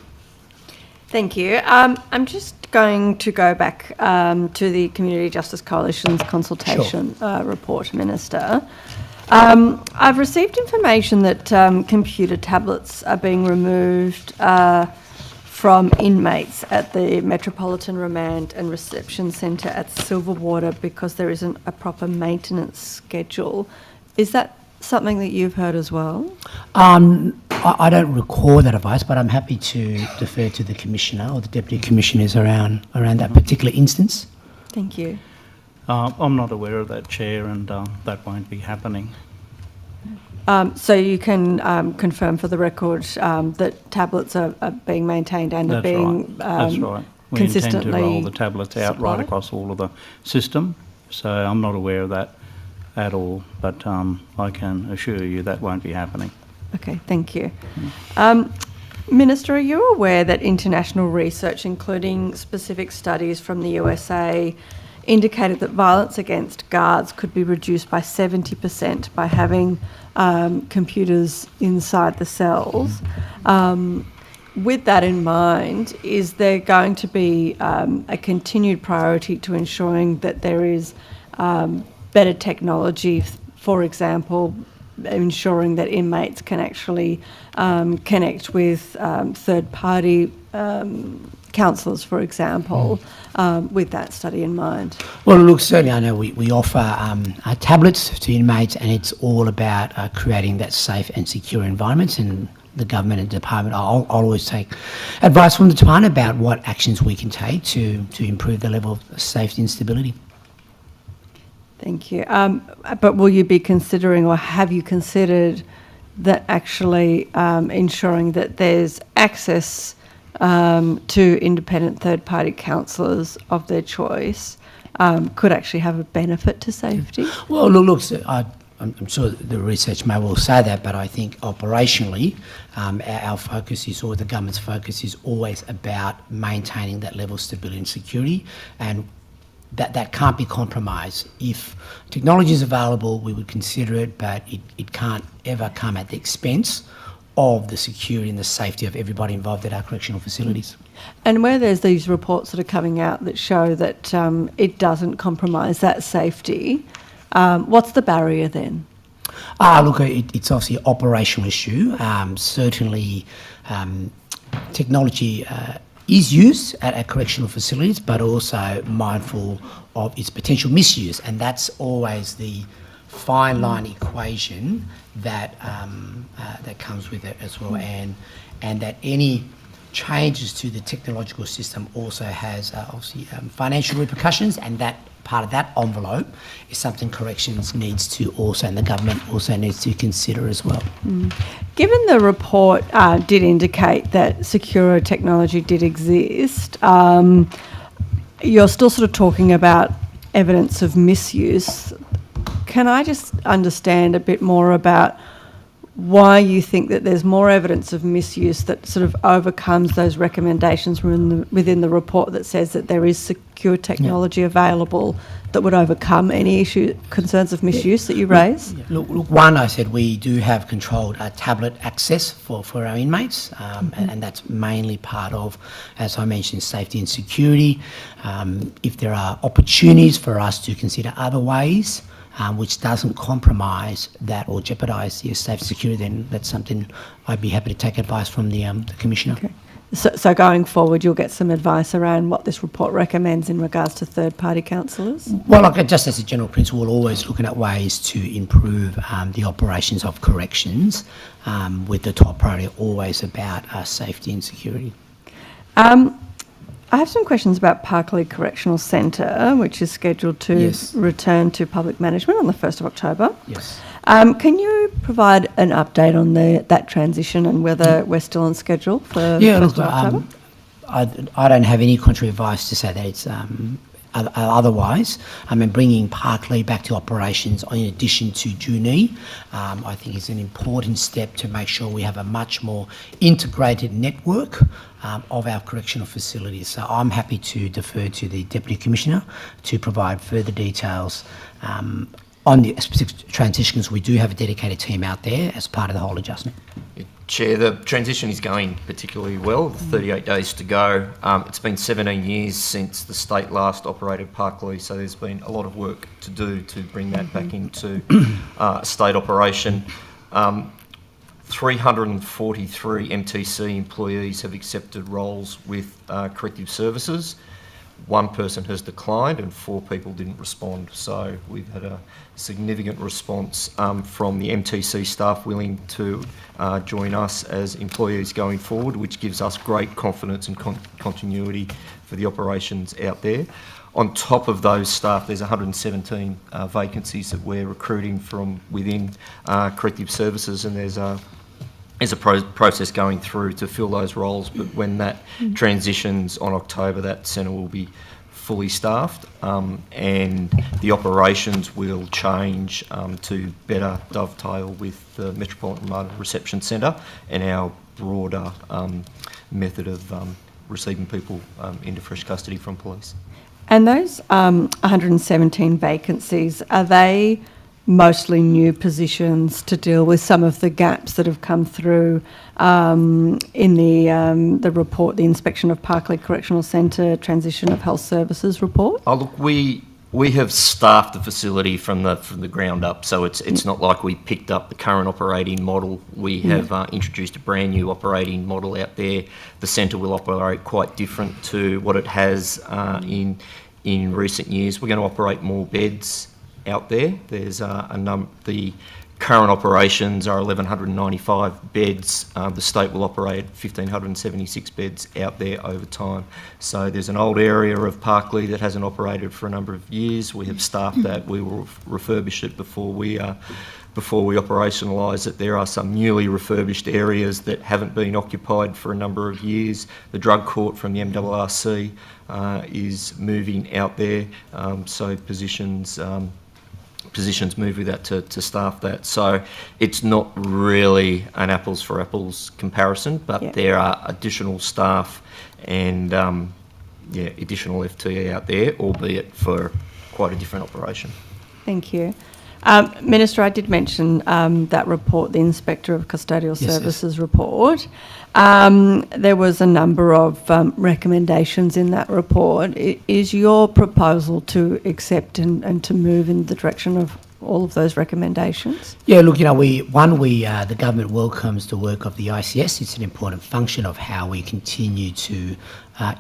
Thank you. I'm just going to go back to the Community Justice Coalition's consultation report, Minister. I've received information that computer tablets are being removed from inmates at the Metropolitan Remand and Reception Centre at Silverwater because there isn't a proper maintenance schedule. Is that something that you've heard as well? I don't recall that advice, but I'm happy to defer to the Commissioner or the Deputy Commissioners around that particular instance. Thank you. I'm not aware of that, Chair, and that won't be happening. So you can confirm for the record that tablets are being maintained and are being That's right. We consistently intend to roll the tablets out supplied? right across all of the system, so I'm not aware of that at all, but I can assure you that won't be happening. Okay, thank you. Minister, are you aware that international research, including specific studies from the USA, indicated that violence against guards could be reduced by 70% by having computers inside the cells? With that in mind, is there going to be a continued priority to ensuring that there is better technology, for example, ensuring that inmates can actually connect with third-party counsellors, for example, with that study in mind? Well, look, certainly I know we offer tablets to inmates, and it's all about creating that safe and secure environments, and the government and department, I'll always take advice from the department about what actions we can take to improve the level of safety and stability. Thank you. But will you be considering, or have you considered, that actually ensuring that there's access to independent third-party counsellors of their choice could actually have a benefit to safety? Well, look, I'm sure the research may well say that, but I think operationally our focus is, or the government's focus is always about maintaining that level of stability and security, and that can't be compromised. If technology is available, we would consider it, but it can't ever come at the expense of the security and the safety of everybody involved at our correctional facilities. And where there's these reports that are coming out that show that it doesn't compromise that safety, what's the barrier then? Look, it's obviously an operational issue. Certainly technology is used at correctional facilities, but also mindful of its potential misuse, and that's always the fine line equation that that comes with it as well, and that any changes to the technological system also has obviously financial repercussions, and that part of that envelope is something corrections needs to also, and the government also needs to consider as well. Given the report did indicate that secure technology did exist, you're still sort of talking about evidence of misuse. Can I just understand a bit more about why you think that there's more evidence of misuse that sort of overcomes those recommendations within the report that says that there is secure technology available that would overcome any concerns of misuse that you raise? Look, one, I said we do have controlled tablet access for our inmates, and that's mainly part of, as I mentioned, safety and security. If there are opportunities for us to consider other ways which doesn't compromise that or jeopardise the safety security, then that's something I'd be happy to take advice from the Commissioner. Okay. So going forward, you'll get some advice around what this report recommends in regards to third-party counsellors? Well, just as a general principle, we're always looking at ways to improve the operations of corrections, with the top priority always about safety and security. I have some questions about Parklea Correctional Centre, which is scheduled to return to public management on the 1st of October. Yes. Can you provide an update on that transition and whether we're still on schedule for 1st of October? I don't have any contrary advice to say that it's otherwise. I mean, bringing Parklea back to operations in addition to Junee, I think is an important step to make sure we have a much more integrated network of our correctional facilities. So I'm happy to defer to the Deputy Commissioner to provide further details on the specific transitions. We do have a dedicated team out there as part of the whole adjustment. Chair, the transition is going particularly well, 38 days to go. It's been 17 years since the state last operated Parklea, so there's been a lot of work to do to bring that back into state operation. 343 MTC employees have accepted roles with corrective services. One person has declined and 4 people didn't respond. So we've had a significant response from the MTC staff willing to join us as employees going forward, which gives us great confidence and continuity for the operations out there. On top of those staff, there's 117 vacancies that we're recruiting from within corrective services, and there's a process going through to fill those roles, but when that transitions on October, that centre will be fully staffed, and the operations will change to better dovetail with the Metropolitan Martyr Reception Centre and our broader method of receiving people into fresh custody from police. And those 117 vacancies, are they mostly new positions to deal with some of the gaps that have come through in the report, the Inspection of Parklea Correctional Centre Transition of Health Services report? Oh, look, we have staffed the facility from the ground up, so it's not like we picked up the current operating model. We have introduced a brand new operating model out there. The centre will operate quite different to what it has in recent years. We're going to operate more beds out there. There's the current operations are 1,195 beds. The state will operate 1,576 beds out there over time. So there's an old area of Parklea that hasn't operated for a number of years. We have staffed that. We will refurbish it before we operationalise it. There are some newly refurbished areas that haven't been occupied for a number of years. The drug court from the MRRC is moving out there, so positions move with that to staff that. So it's not really an apples for apples comparison, but there are additional staff and additional FTE out there, albeit for quite a different operation. Thank you. Minister, I did mention that report, the Inspector of Custodial Services report. There was a number of recommendations in that report. Is your proposal to accept and to move in the direction of all of those recommendations? Yeah, look, the government welcomes the work of the ICS. It's an important function of how we continue to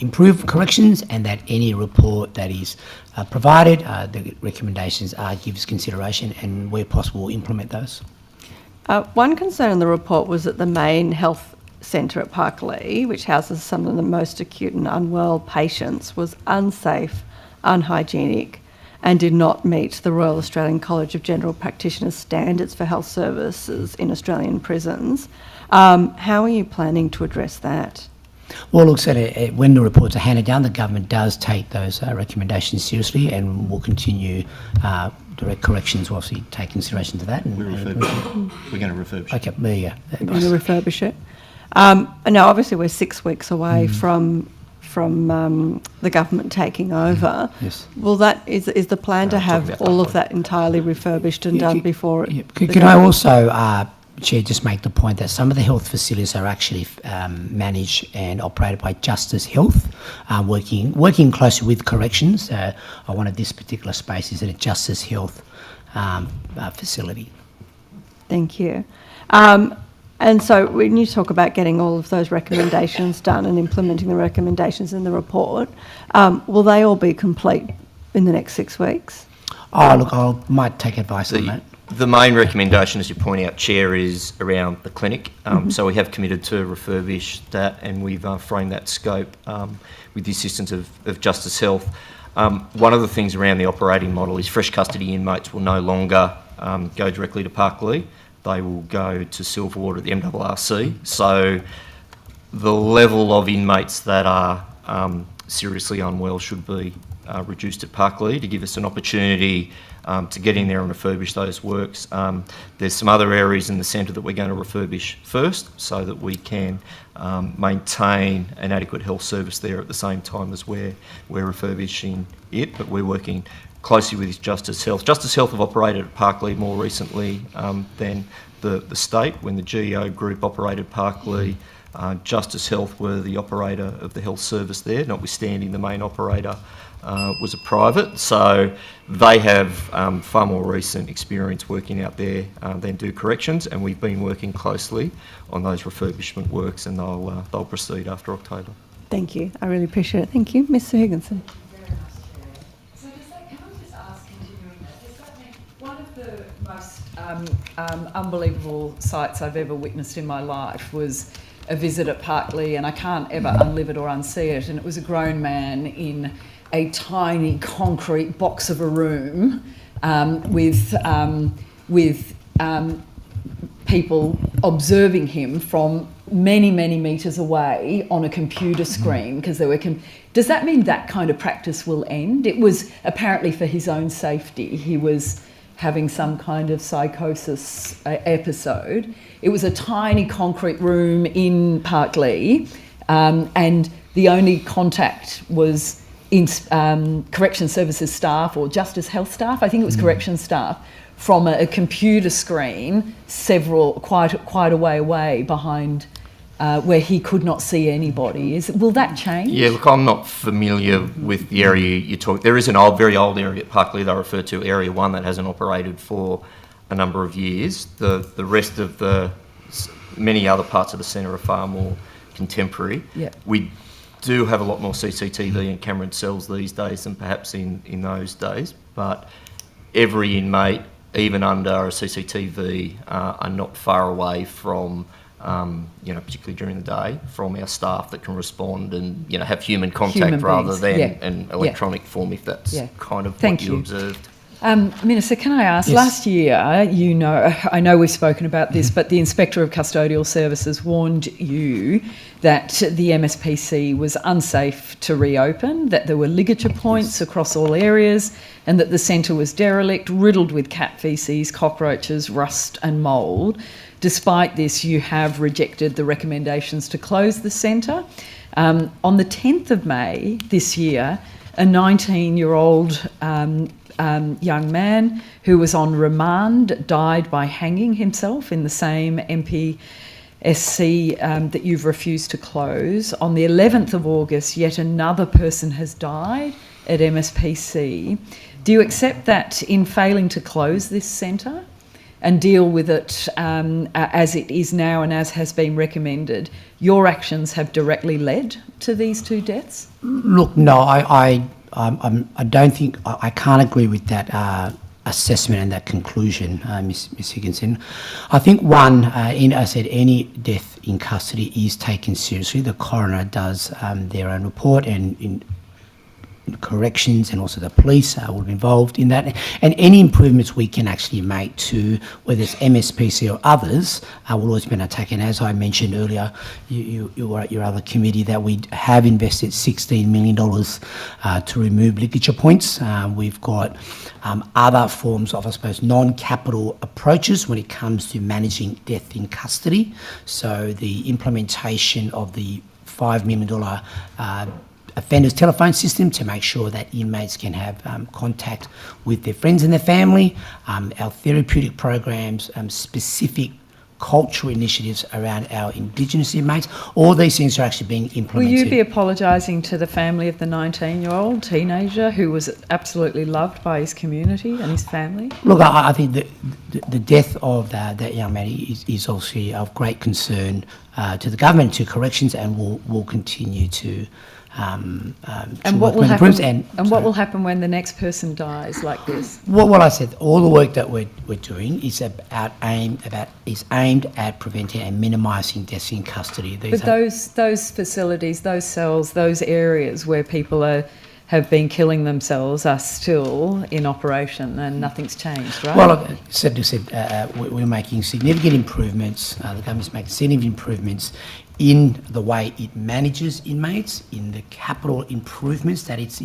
improve corrections, and that any report that is provided, the recommendations gives consideration, and where possible, implement those. One concern in the report was that the main health centre at Parklea, which houses some of the most acute and unwell patients, was unsafe, unhygienic, and did not meet the Royal Australian College of General Practitioners standards for health services in Australian prisons. How are you planning to address that? Well, look, so when the reports are handed down, the government does take those recommendations seriously, and will continue direct corrections will obviously take consideration to that. We're going to refurbish it. Okay, there you go. We're going to refurbish it. Now, obviously, we're 6 weeks away from the government taking over. Yes. Will that is the plan to have all of that entirely refurbished and done before? Can I also, Chair, just make the point that some of the health facilities are actually managed and operated by Justice Health, working closely with corrections. One of this particular space is at a Justice Health facility. Thank you. And so when you talk about getting all of those recommendations done and implementing the recommendations in the report, will they all be complete in the next 6 weeks? Oh, look, I might take advice on that. The main recommendation, as you point out, Chair, is around the clinic. So we have committed to refurbish that, and we've framed that scope with the assistance of Justice Health. One of the things around the operating model is fresh custody inmates will no longer go directly to Parklea. They will go to Silverwater at the MRRC. So the level of inmates that are seriously unwell should be reduced at Parklea to give us an opportunity to get in there and refurbish those works. There's some other areas in the centre that we're going to refurbish first so that we can maintain an adequate health service there at the same time as we're refurbishing it, but we're working closely with Justice Health. Justice Health have operated at Parklea more recently than the state. When the GEO group operated Parklea, Justice Health were the operator of the health service there, notwithstanding the main operator was a private. So they have far more recent experience working out there than do corrections, and we've been working closely on those refurbishment works, and they'll proceed after October. Thank you. I really appreciate it. Thank you. Mr Higginson. Unbelievable sights I've ever witnessed in my life was a visit at Parklea, and I can't ever unlive it or unsee it, and it was a grown man in a tiny concrete box of a room with people observing him from many, many metres away on a computer screen, because there were... Does that mean that kind of practice will end? It was apparently for his own safety. He was having some kind of psychosis episode. It was a tiny concrete room in Parklea, and the only contact was in correction services staff or Justice Health staff. I think it was correction staff from a computer screen quite a way away behind where he could not see anybody. Will that change? Yeah, look, I'm not familiar with the area you talk. There is an very old area at Parklea they refer to, Area 1, that hasn't operated for a number of years. The rest of many other parts of the centre are far more contemporary. Yeah. We do have a lot more CCTV and camera in cells these days than perhaps in those days, but every inmate, even under a CCTV, are not far away from particularly during the day, from our staff that can respond and, have human contact rather than an electronic form, if that's kind of what you observed. Minister, can I ask, last year, I know we've spoken about this, but the Inspector of Custodial Services warned you that the MSPC was unsafe to reopen, that there were ligature points across all areas, and that the centre was derelict, riddled with cat faeces, cockroaches, rust and mould. Despite this, you have rejected the recommendations to close the centre. On the 10th of May this year, a 19-year-old young man who was on remand died by hanging himself in the same MPSC that you've refused to close. On the 11th of August, yet another person has died at MSPC. Do you accept that in failing to close this centre and deal with it as it is now and as has been recommended, your actions have directly led to these 2 deaths? Look, no, I don't think I can't agree with that assessment and that conclusion, Ms. Higginson. I think I said any death in custody is taken seriously. The coroner does their own report, and in corrections and also the police will be involved in that, and any improvements we can actually make to whether it's MSPC or others will always be undertaken. As I mentioned earlier, you were at your other committee that we have invested $16 million to remove ligature points. We've got other forms of, I suppose, non-capital approaches when it comes to managing death in custody. So the implementation of the $5 million offenders telephone system to make sure that inmates can have contact with their friends and their family, our therapeutic programs, specific cultural initiatives around our Indigenous inmates. All these things are actually being implemented. Will you be apologising to the family of the 19-year-old teenager who was absolutely loved by his community and his family? Look, I think the death of that young man is obviously of great concern to the government, to corrections, and will continue to and what will happen? What will happen when the next person dies like this? What I said, all the work that we're doing is aimed at preventing and minimising deaths in custody. But those facilities, those cells, those areas where people have been killing themselves are still in operation, and nothing's changed, right? Well, we're making significant improvements. The government's making significant improvements in the way it manages inmates, in the capital improvements that it's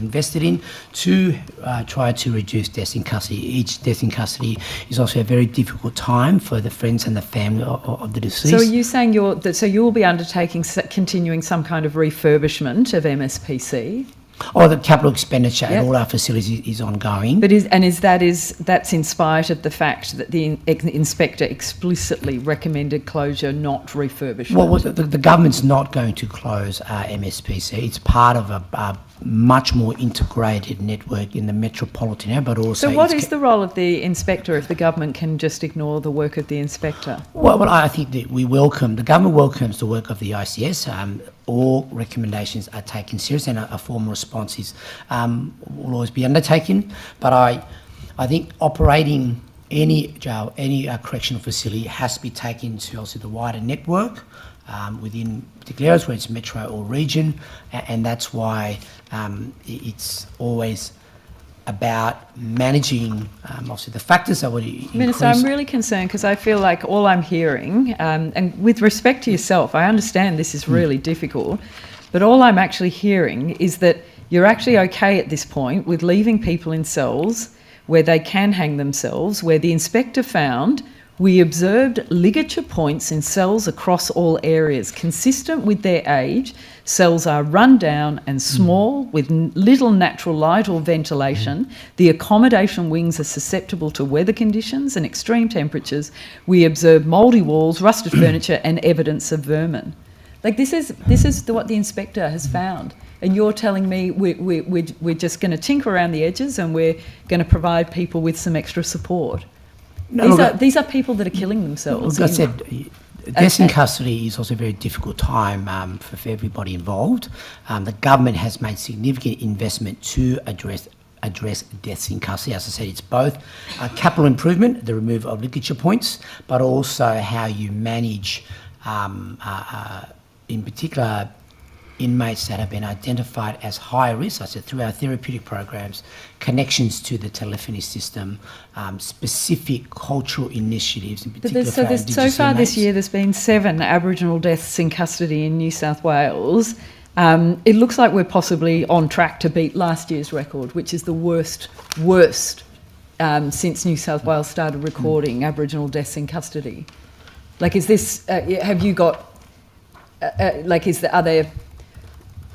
invested in to try to reduce deaths in custody. Each death in custody is also a very difficult time for the friends and the family of the deceased. So are you saying you'll be undertaking, continuing some kind of refurbishment of MSPC? The capital expenditure at all our facilities is ongoing. But that's in spite of the fact that the inspector explicitly recommended closure, not refurbishment? Well, the government's not going to close MSPC. It's part of a much more integrated network in the metropolitan area, but also... So what is the role of the inspector if the government can just ignore the work of the inspector? Well, I think that the government welcomes the work of the ICS. All recommendations are taken seriously, and a formal response will always be undertaken. But I think operating any jail, any correctional facility has to be taken to also the wider network within particular areas, whether it's metro or region, and that's why it's always about managing obviously the factors that would increase. Minister, I'm really concerned because I feel like all I'm hearing, and with respect to yourself, I understand this is really difficult, but all I'm actually hearing is that you're actually okay at this point with leaving people in cells where they can hang themselves, where the inspector found we observed ligature points in cells across all areas. Consistent with their age, cells are run down and small with little natural light or ventilation. The accommodation wings are susceptible to weather conditions and extreme temperatures. We observed mouldy walls, rusted furniture and evidence of vermin. Like this is what the inspector has found. And you're telling me we're just going to tinker around the edges and we're going to provide people with some extra support. No, these are people that are killing themselves. Look, I said, death in custody is also a very difficult time for everybody involved. The government has made significant investment to address deaths in custody. As I said, it's both capital improvement, the removal of ligature points, but also how you manage, in particular, inmates that have been identified as high risk, I said, through our therapeutic programs, connections to the telephony system, specific cultural initiatives, in particular for our Indigenous so far inmates. this year, there's been 7 Aboriginal deaths in custody in New South Wales. It looks like we're possibly on track to beat last year's record, which is the worst since New South Wales started recording Aboriginal deaths in custody. Like, is this? Have you got? Are there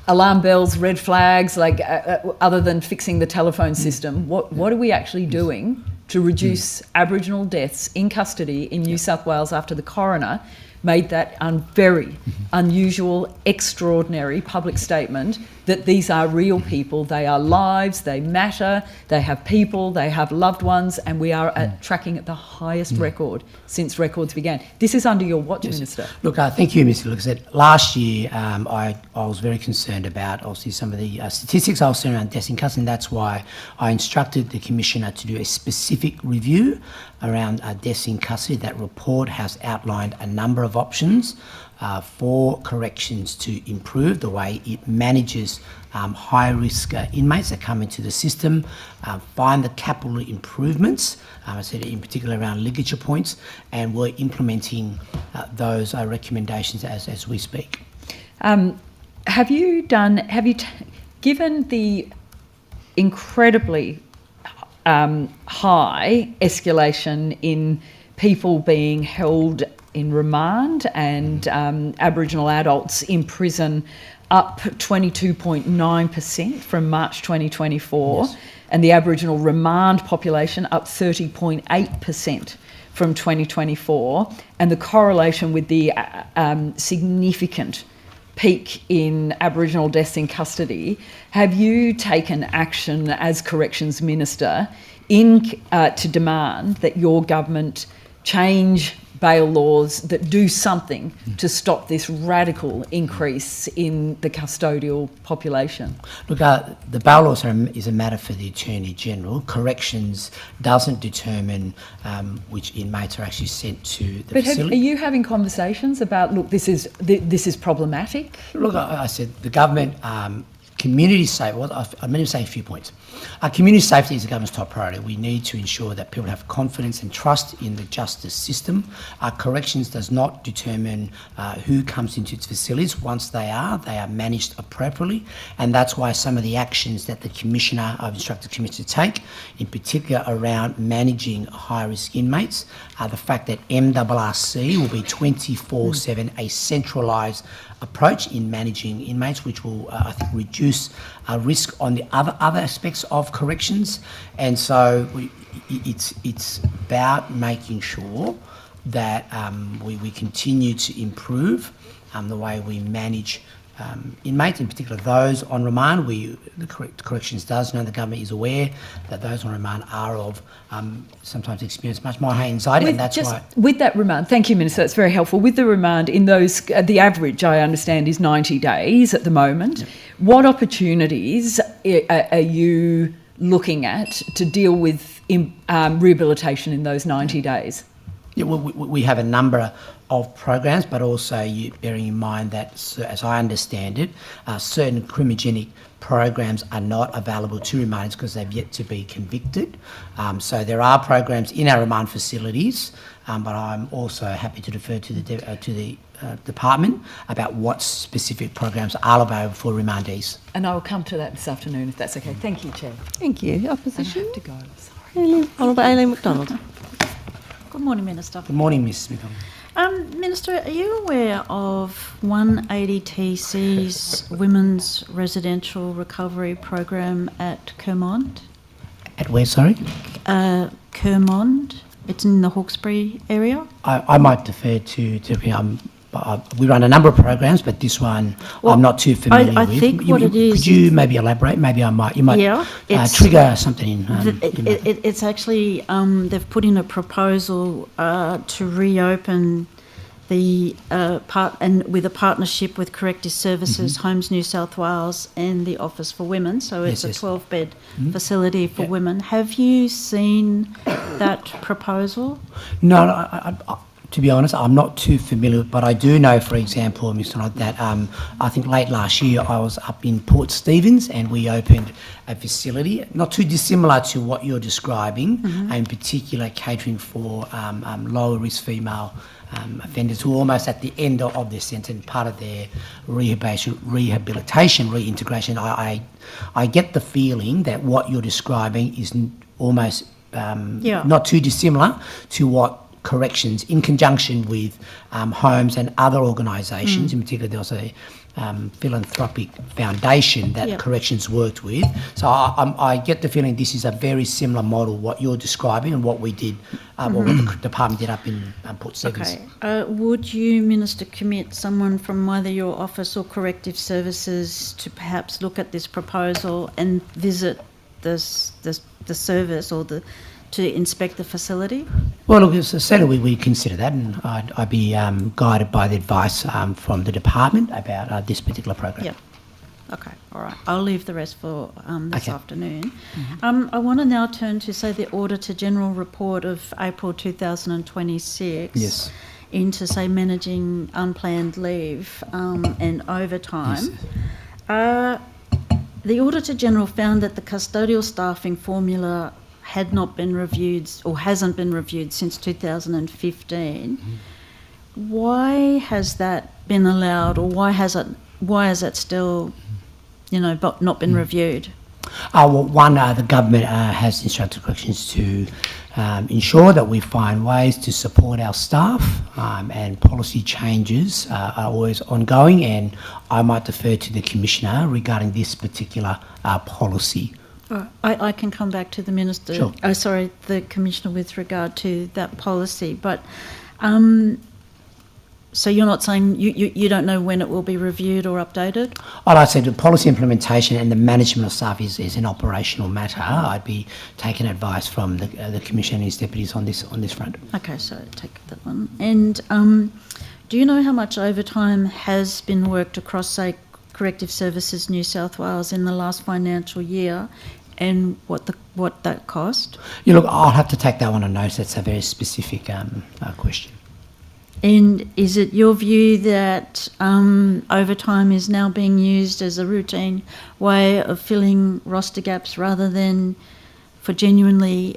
alarm bells, red flags, other than fixing the telephone system? What are we actually doing to reduce Aboriginal deaths in custody in New South Wales after the coroner made that very unusual, extraordinary public statement that these are real people, they are lives, they matter, they have people, they have loved ones, and we are tracking at the highest record since records began. This is under your watch, Minister. Look, thank you, Mr. Lucas. Last year, I was very concerned about, obviously, some of the statistics I was seeing around deaths in custody, and that's why I instructed the Commissioner to do a specific review around deaths in custody. That report has outlined a number of options for corrections to improve the way it manages high-risk inmates that come into the system, find the capital improvements, I said in particular around ligature points, and we're implementing those recommendations as we speak. Given the incredibly high escalation in people being held in remand and Aboriginal adults in prison, up 22.9% from March 2024, yes, and the Aboriginal remand population up 30.8% from 2024, and the correlation with the significant peak in Aboriginal deaths in custody, have you taken action as Corrections Minister to demand that your government change bail laws that do something to stop this radical increase in the custodial population? Look, the bail laws is a matter for the Attorney General. Corrections doesn't determine which inmates are actually sent to the facility. Are you having conversations about, look, this is problematic? Look, I said the government, community safety, well, I'm going to say a few points. Community safety is the government's top priority. We need to ensure that people have confidence and trust in the justice system. Corrections does not determine who comes into its facilities. Once they are managed appropriately, and that's why some of the actions that I've instructed the Commissioner to take, in particular around managing high-risk inmates, the fact that MRRC will be 24/7 a centralised approach in managing inmates, which will, I think, reduce risk on the other aspects of corrections. And so it's about making sure that we continue to improve the way we manage inmates, in particular those on remand. The Corrections does know, the government is aware that those on remand are sometimes experience much more high anxiety, and that's why. With that remand, thank you, Minister, that's very helpful. With the remand, in those, the average, I understand, is 90 days at the moment. Yeah. What opportunities are you looking at to deal with rehabilitation in those 90 days? Yeah, we have a number of programs, but also bearing in mind that, as I understand it, certain crimogenic programs are not available to remanders because they've yet to be convicted. So there are programs in our remand facilities, but I'm also happy to defer to the department about what specific programs are available for remandees. And I will come to that this afternoon, if that's okay. Thank you, Chair. Thank you. Opposition? I have to go, sorry. Honourable Aileen McDonald. Good morning, Minister. Good morning, Ms McDonald. Minister, are you aware of 180TC's Women's Residential Recovery Program at Kermond? At where, sorry? Kermond. It's in the Hawkesbury area. I might defer to we run a number of programs, but this one I'm not too familiar with. I think what it is... Could you maybe elaborate? Maybe you might trigger something in... It's actually, they've put in a proposal to reopen the with a partnership with Corrective Services, Homes New South Wales and the Office for Women. So it's a 12-bed facility for women. Have you seen that proposal? No, to be honest, I'm not too familiar, but I do know, for example, Mr. Nod, that I think late last year I was up in Port Stephens and we opened a facility, not too dissimilar to what you're describing, in particular catering for lower risk female offenders who are almost at the end of their sentence, part of their rehabilitation, reintegration. I get the feeling that what you're describing is almost not too dissimilar to what corrections in conjunction with homes and other organisations. In particular, there was a philanthropic foundation that corrections worked with. So I get the feeling this is a very similar model, what you're describing and what we did, or what the department did up in Port Stephens. Okay. Would you, Minister, commit someone from either your office or corrective services to perhaps look at this proposal and visit the service or to inspect the facility? Well, look, certainly we consider that, and I'd be guided by the advice from the department about this particular program. Yep. Okay, all right. I'll leave the rest for this afternoon. I want to now turn to, say, the Auditor General report of April 2026. Yes. Into, say, managing unplanned leave and overtime. Yes. The Auditor General found that the custodial staffing formula had not been reviewed or hasn't been reviewed since 2015. Why has that been allowed, or why has it still, but not been reviewed? Well, one, the government has instructed corrections to ensure that we find ways to support our staff, and policy changes are always ongoing, and I might defer to the Commissioner regarding this particular policy. I can come back to the Minister. Sure. Oh, sorry, the Commissioner with regard to that policy. But so you're not saying you don't know when it will be reviewed or updated? Like I said, the policy implementation and the management of staff is an operational matter. I'd be taking advice from the Commissioner and his deputies on this front. Okay, so take that one. And do you know how much overtime has been worked across, say, Corrective Services New South Wales in the last financial year, and what that cost? Yeah, look, I'll have to take that one on notice. That's a very specific question. And is it your view that overtime is now being used as a routine way of filling roster gaps rather than for genuinely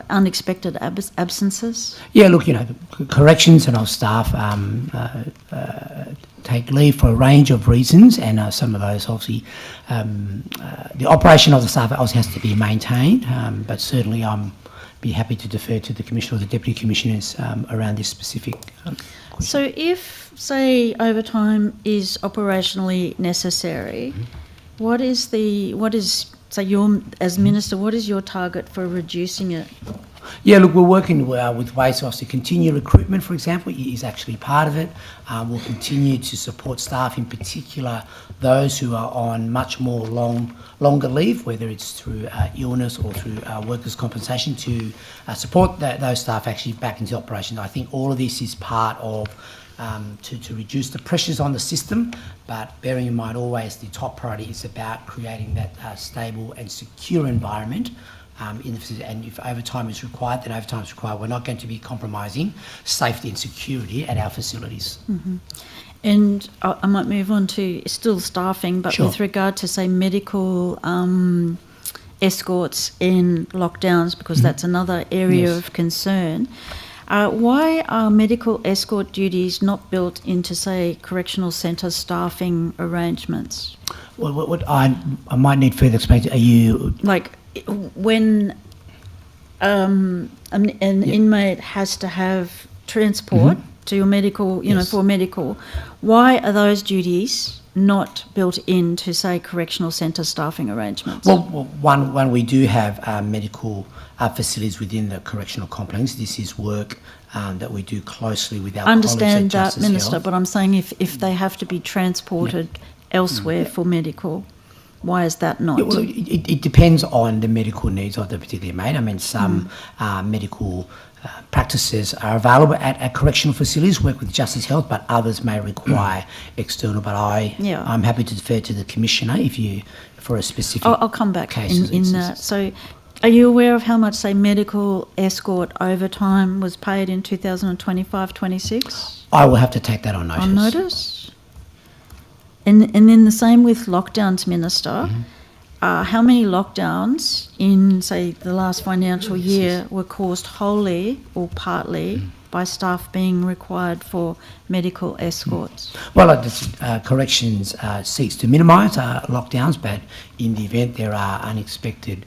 unexpected absences? Yeah, look, corrections and our staff take leave for a range of reasons, and some of those obviously, the operation of the staff obviously has to be maintained, but certainly I'm be happy to defer to the Commissioner or the Deputy Commissioners around this specific question. So if, say, overtime is operationally necessary, what is, so as Minister, what is your target for reducing it? Yeah, look, we're working with ways to obviously continue recruitment, for example, is actually part of it. We'll continue to support staff, in particular those who are on much more longer leave, whether it's through illness or through workers' compensation, to support those staff actually back into operation. I think all of this is part of to reduce the pressures on the system, but bearing in mind always the top priority is about creating that stable and secure environment in the facility. And if overtime is required, then overtime is required. We're not going to be compromising safety and security at our facilities. Mm-hmm. And I might move on to still staffing, but Sure. with regard to, say, medical escorts in lockdowns, because that's another area Yes. of concern. Why are medical escort duties not built into, say, correctional centre staffing arrangements? Well, what I might need further explanation. Are you... Like, when an inmate has to have transport to your medical, Yes. for medical, why are those duties not built into, say, correctional centre staffing arrangements? Well, one, we do have medical facilities within the correctional complex. This is work that we do closely with our I understand colleagues at that, Justice Minister, Health. but I'm saying if they have to be transported elsewhere for medical, why is that not? Yeah, well, it depends on the medical needs of the particular inmate. I mean, some medical practices are available at correctional facilities, work with Justice Health, but others may require external. But I'm happy to defer to the Commissioner for a specific I'll come back case in that. So are you aware of how much, say, medical escort overtime was paid in 2025-26? I will have to take that on notice. On notice? And then the same with lockdowns, Minister. How many lockdowns in, say, the last financial year were caused wholly or partly by staff being required for medical escorts? Well, corrections seeks to minimise lockdowns, but in the event there are unexpected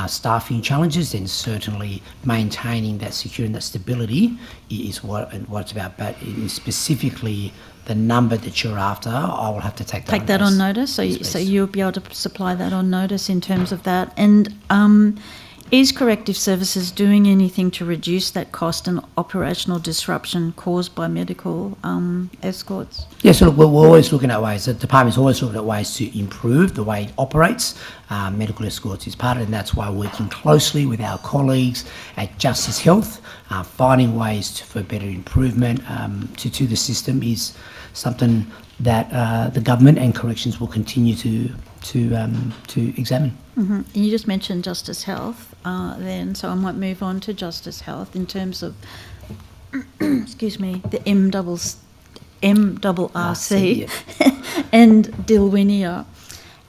staffing challenges, then certainly maintaining that security and that stability is what it's about. But specifically the number that you're after, I will have to take that on notice. So you'll be able to supply that on notice in terms of that. And is Corrective Services doing anything to reduce that cost and operational disruption caused by medical escorts? Yes, so look, we're always looking at ways. The department's always looking at ways to improve the way it operates. Medical escorts is part of it, and that's why working closely with our colleagues at Justice Health, finding ways for better improvement to the system is something that the government and corrections will continue to examine. Mm-hmm. You just mentioned Justice Health then, so I might move on to Justice Health in terms of, excuse me, the MRRC and Dilwinia.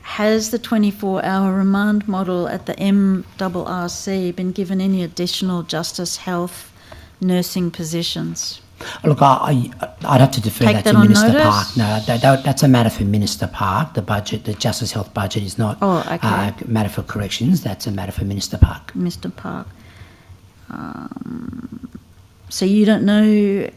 Has the 24-hour remand model at the MRRC been given any additional Justice Health nursing positions? Look, I'd have to defer that to Minister Park. No, that's a matter for Minister Park. The budget, the Justice Health budget is not a matter for corrections. That's a matter for Minister Park. Mr. Park. So you don't know,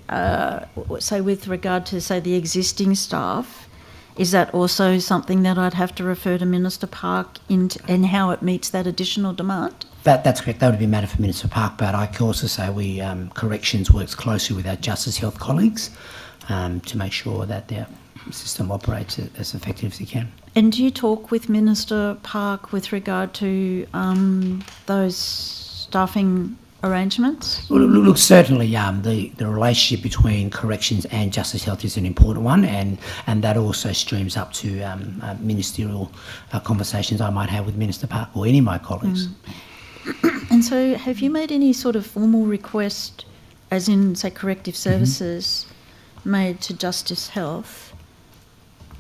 say with regard to, say, the existing staff, is that also something that I'd have to refer to Minister Park and how it meets that additional demand? That's correct. That would be a matter for Minister Park, but I can also say we corrections works closely with our Justice Health colleagues to make sure that their system operates as effectively as it can. And do you talk with Minister Park with regard to those staffing arrangements? Well, look, certainly the relationship between corrections and Justice Health is an important one, and that also streams up to ministerial conversations I might have with Minister Park or any of my colleagues. And so have you made any sort of formal request, as in, say, Corrective Services, made to Justice Health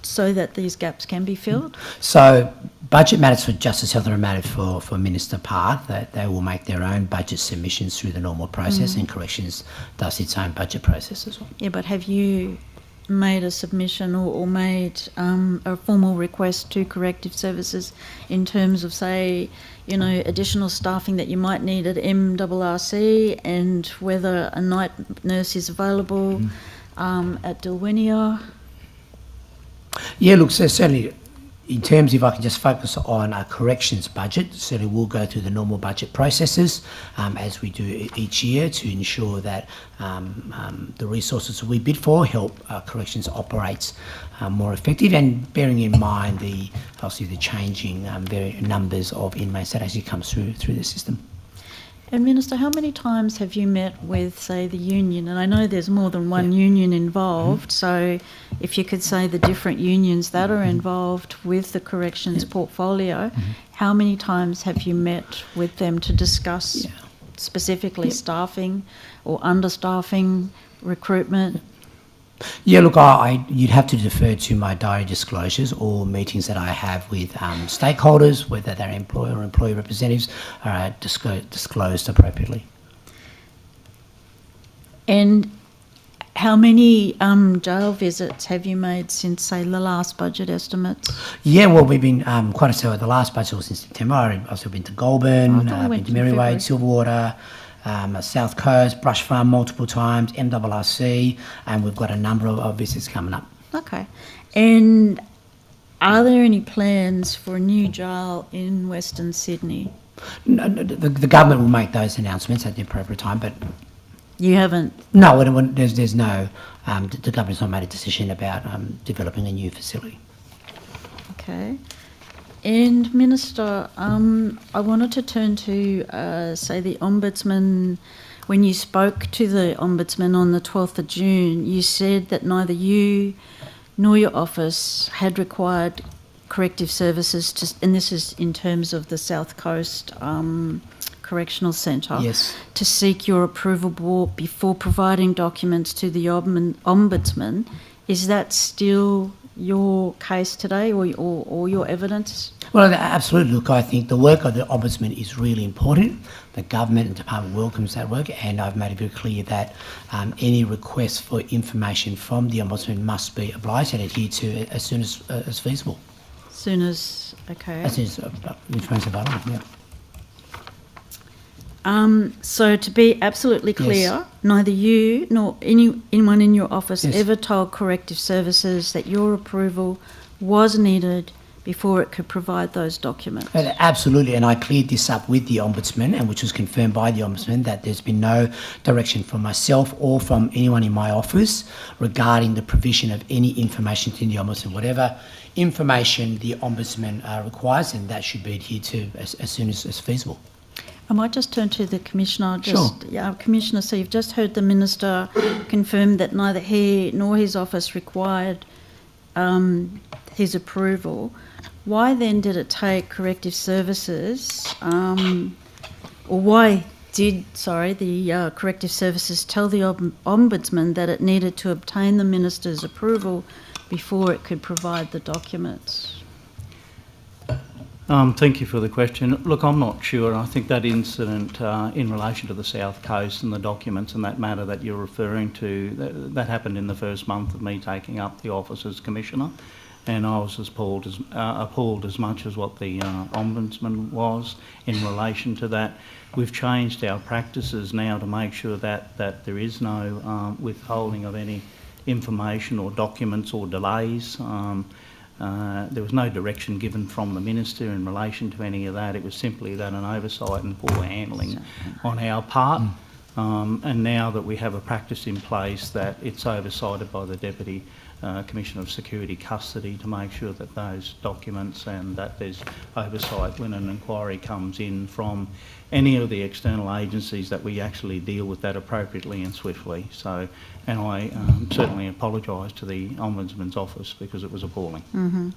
so that these gaps can be filled? So budget matters for Justice Health are a matter for Minister Park. That they will make their own budget submissions through the normal process, and Corrections does its own budget process as well. Yeah, but have you made a submission or made a formal request to Corrective Services in terms of, say, you know, additional staffing that you might need at MRRC and whether a night nurse is available at Dilwinia? Yeah, look, so certainly in terms, if I can just focus on our corrections budget, certainly we'll go through the normal budget processes as we do each year to ensure that the resources we bid for help corrections operate more effective, and bearing in mind obviously the changing numbers of inmates that actually comes through the system. And Minister, how many times have you met with, say, the union? And I know there's more than one union involved, so if you could say the different unions that are involved with the corrections portfolio, how many times have you met with them to discuss specifically staffing or understaffing, recruitment? Yeah, look, you'd have to defer to my diary disclosures or meetings that I have with stakeholders, whether they're employer or employee representatives, are disclosed appropriately. And how many jail visits have you made since, say, the last budget estimates? Yeah, well, we've been quite a few. The last budget was in September. I've also been to Goulburn, been to Merriwade, Silverwater, South Coast, Brush Farm multiple times, MRRC, and we've got a number of visits coming up. Okay. And are there any plans for a new jail in Western Sydney? No, the government will make those announcements at the appropriate time, but... You haven't? No, there's no... the government's not made a decision about developing a new facility. Okay. And Minister, I wanted to turn to, say, the Ombudsman. When you spoke to the Ombudsman on the 12th of June, you said that neither you nor your office had required Corrective Services to, and this is in terms of the South Coast Correctional Centre, to seek your approval before providing documents to the Ombudsman. Is that still your case today or your evidence? Well, absolutely. Look, I think the work of the Ombudsman is really important. The government and department welcomes that work, and I've made it very clear that any request for information from the Ombudsman must be obliged and adhered to as soon as feasible. As soon as, okay. As soon as information available, yeah. So to be absolutely clear, Yes. neither you nor anyone in your office Yes. ever told Corrective Services that your approval was needed before it could provide those documents. Absolutely, and I cleared this up with the Ombudsman, and which was confirmed by the Ombudsman, that there's been no direction from myself or from anyone in my office regarding the provision of any information to the Ombudsman. Whatever information the Ombudsman requires, and that should be adhered to as soon as feasible. I might just turn to the Commissioner. Sure. Yeah, Commissioner, so you've just heard the Minister confirm that neither he nor his office required his approval. Why then did it take Corrective Services, or why did, the Corrective Services tell the Ombudsman that it needed to obtain the Minister's approval before it could provide the documents? Thank you for the question. Look, I'm not sure. I think that incident in relation to the South Coast and the documents and that matter that you're referring to, that happened in the first month of me taking up the office as Commissioner, and I was as appalled as much as what the Ombudsman was in relation to that. We've changed our practices now to make sure that there is no withholding of any information or documents or delays. There was no direction given from the Minister in relation to any of that. It was simply that an oversight and poor handling on our part. And now that we have a practice in place that it's oversighted by the Deputy Commissioner of Security Custody to make sure that those documents and that there's oversight when an inquiry comes in from any of the external agencies, that we actually deal with that appropriately and swiftly. So, and I certainly apologise to the Ombudsman's office because it was appalling. Mm-hmm.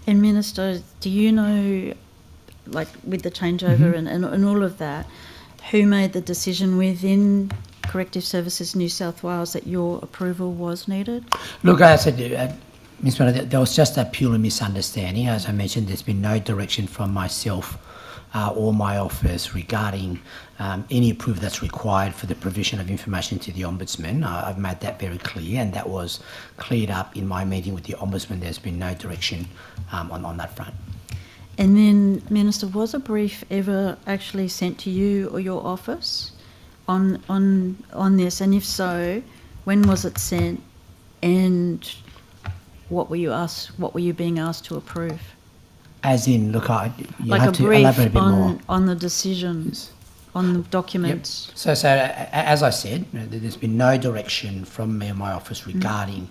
And Minister, do you know, like with the changeover and all of that, who made the decision within Corrective Services New South Wales that your approval was needed? Look, as I said, Ms. Miller, there was just a pure misunderstanding. As I mentioned, there's been no direction from myself or my office regarding any approval that's required for the provision of information to the Ombudsman. I've made that very clear, and that was cleared up in my meeting with the Ombudsman. There's been no direction on that front. And then, Minister, was a brief ever actually sent to you or your office on this? And if so, when was it sent? And what were you being asked to approve? As in, look, you like have a to brief elaborate a bit more. On the decisions, on the documents. Yep. So as I said, there's been no direction from me or my office regarding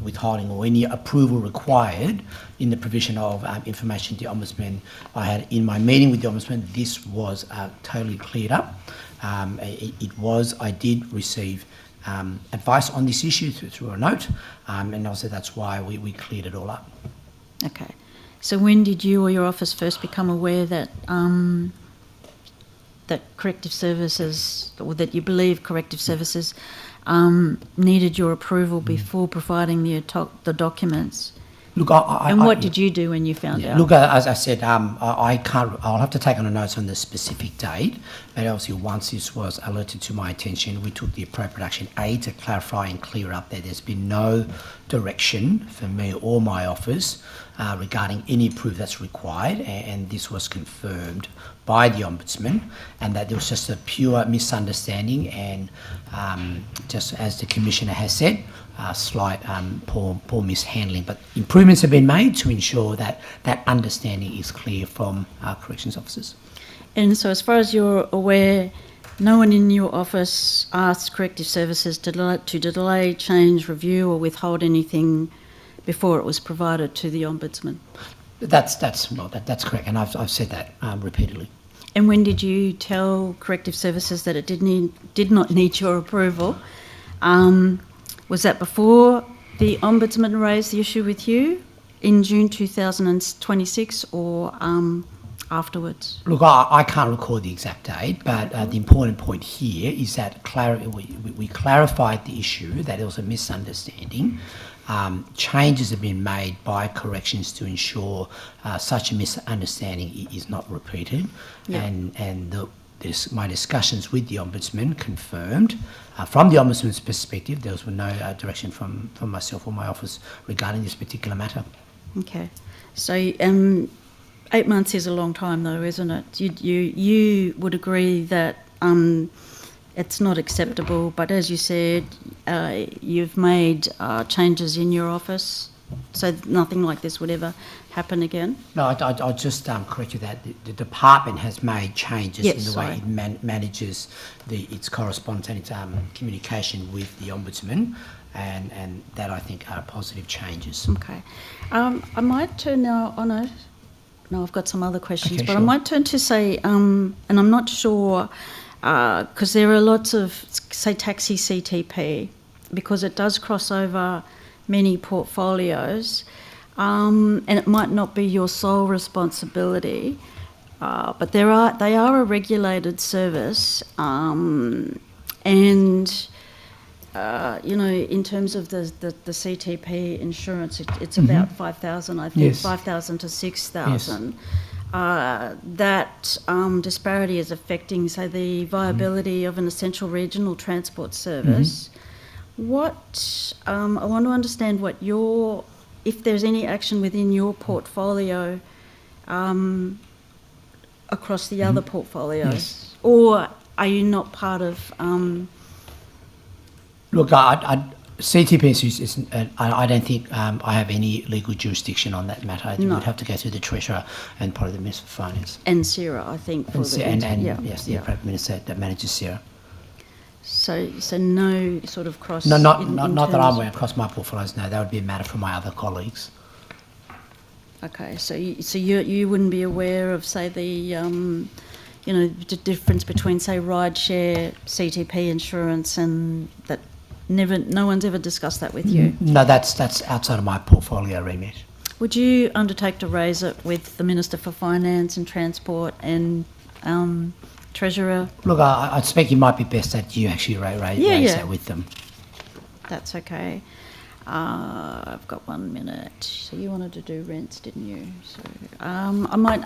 withholding or any approval required in the provision of information to the Ombudsman. I had in my meeting with the Ombudsman, this was totally cleared up. I did receive advice on this issue through a note, and also that's why we cleared it all up. Okay. So when did you or your office first become aware that that Corrective Services, or that you believe Corrective Services needed your approval before providing the documents? Look, what did you do when you found out? Look, as I said, I can't. I'll have to take on a note on the specific date. But obviously, once this was alerted to my attention, we took the appropriate action to clarify and clear up that there's been no direction from me or my office regarding any proof that's required, and this was confirmed by the Ombudsman, and that there was just a pure misunderstanding, and just as the Commissioner has said, slight poor mishandling. But improvements have been made to ensure that that understanding is clear from our corrections officers. And so as far as you're aware, no one in your office asked Corrective Services to delay, change, review or withhold anything before it was provided to the Ombudsman? That's correct, and I've said that repeatedly. And when did you tell Corrective Services that it did not need your approval? Was that before the Ombudsman raised the issue with you in June 2026, or afterwards? Look, I can't recall the exact date, but the important point here is that we clarified the issue, that there was a misunderstanding. Changes have been made by corrections to ensure such a misunderstanding is not repeated. Yeah. And my discussions with the Ombudsman confirmed, from the Ombudsman's perspective, there was no direction from myself or my office regarding this particular matter. Okay. So 8 months is a long time, though, isn't it? You would agree that it's not acceptable, but as you said, you've made changes in your office, so nothing like this would ever happen again? No, I'll just correct you that the department has made changes in the way it manages its correspondence and its communication with the Ombudsman, and that I think are positive changes. Okay. I might turn now on a... No, I've got some other questions, Okay, but sure. I might turn to say, and I'm not sure, because there are lots of, say, taxi CTP, because it does cross over many portfolios, and it might not be your sole responsibility, but they are a regulated service, and you know, in terms of the CTP insurance, it's about 5,000, I think, Yes. 5,000 to 6,000. That disparity is affecting, say, the viability of an essential regional transport service. What I want to understand what if there's any action within your portfolio across the other portfolios, Yes. or are you not part of? Look, CTP is I don't think I have any legal jurisdiction on that matter. I think No. we'd have to go through the Treasurer and probably the Minister for Finance. And Sarah, I think. For Yes, the appropriate Minister that manages Sarah. So no sort of cross. No, not in that I'm terms- aware across my portfolios. No, that would be a matter for my other colleagues. Okay, so you wouldn't be aware of, say, the you know, the difference between, say, rideshare CTP insurance, and that no one's ever discussed that with you. No, that's outside of my portfolio remit. Would you undertake to raise it with the Minister for Finance and Transport and Treasurer? Look, I suspect it might be best that you actually raise that with them. That's okay. I've got 1 minute. So you wanted to do rents, didn't you? So I might...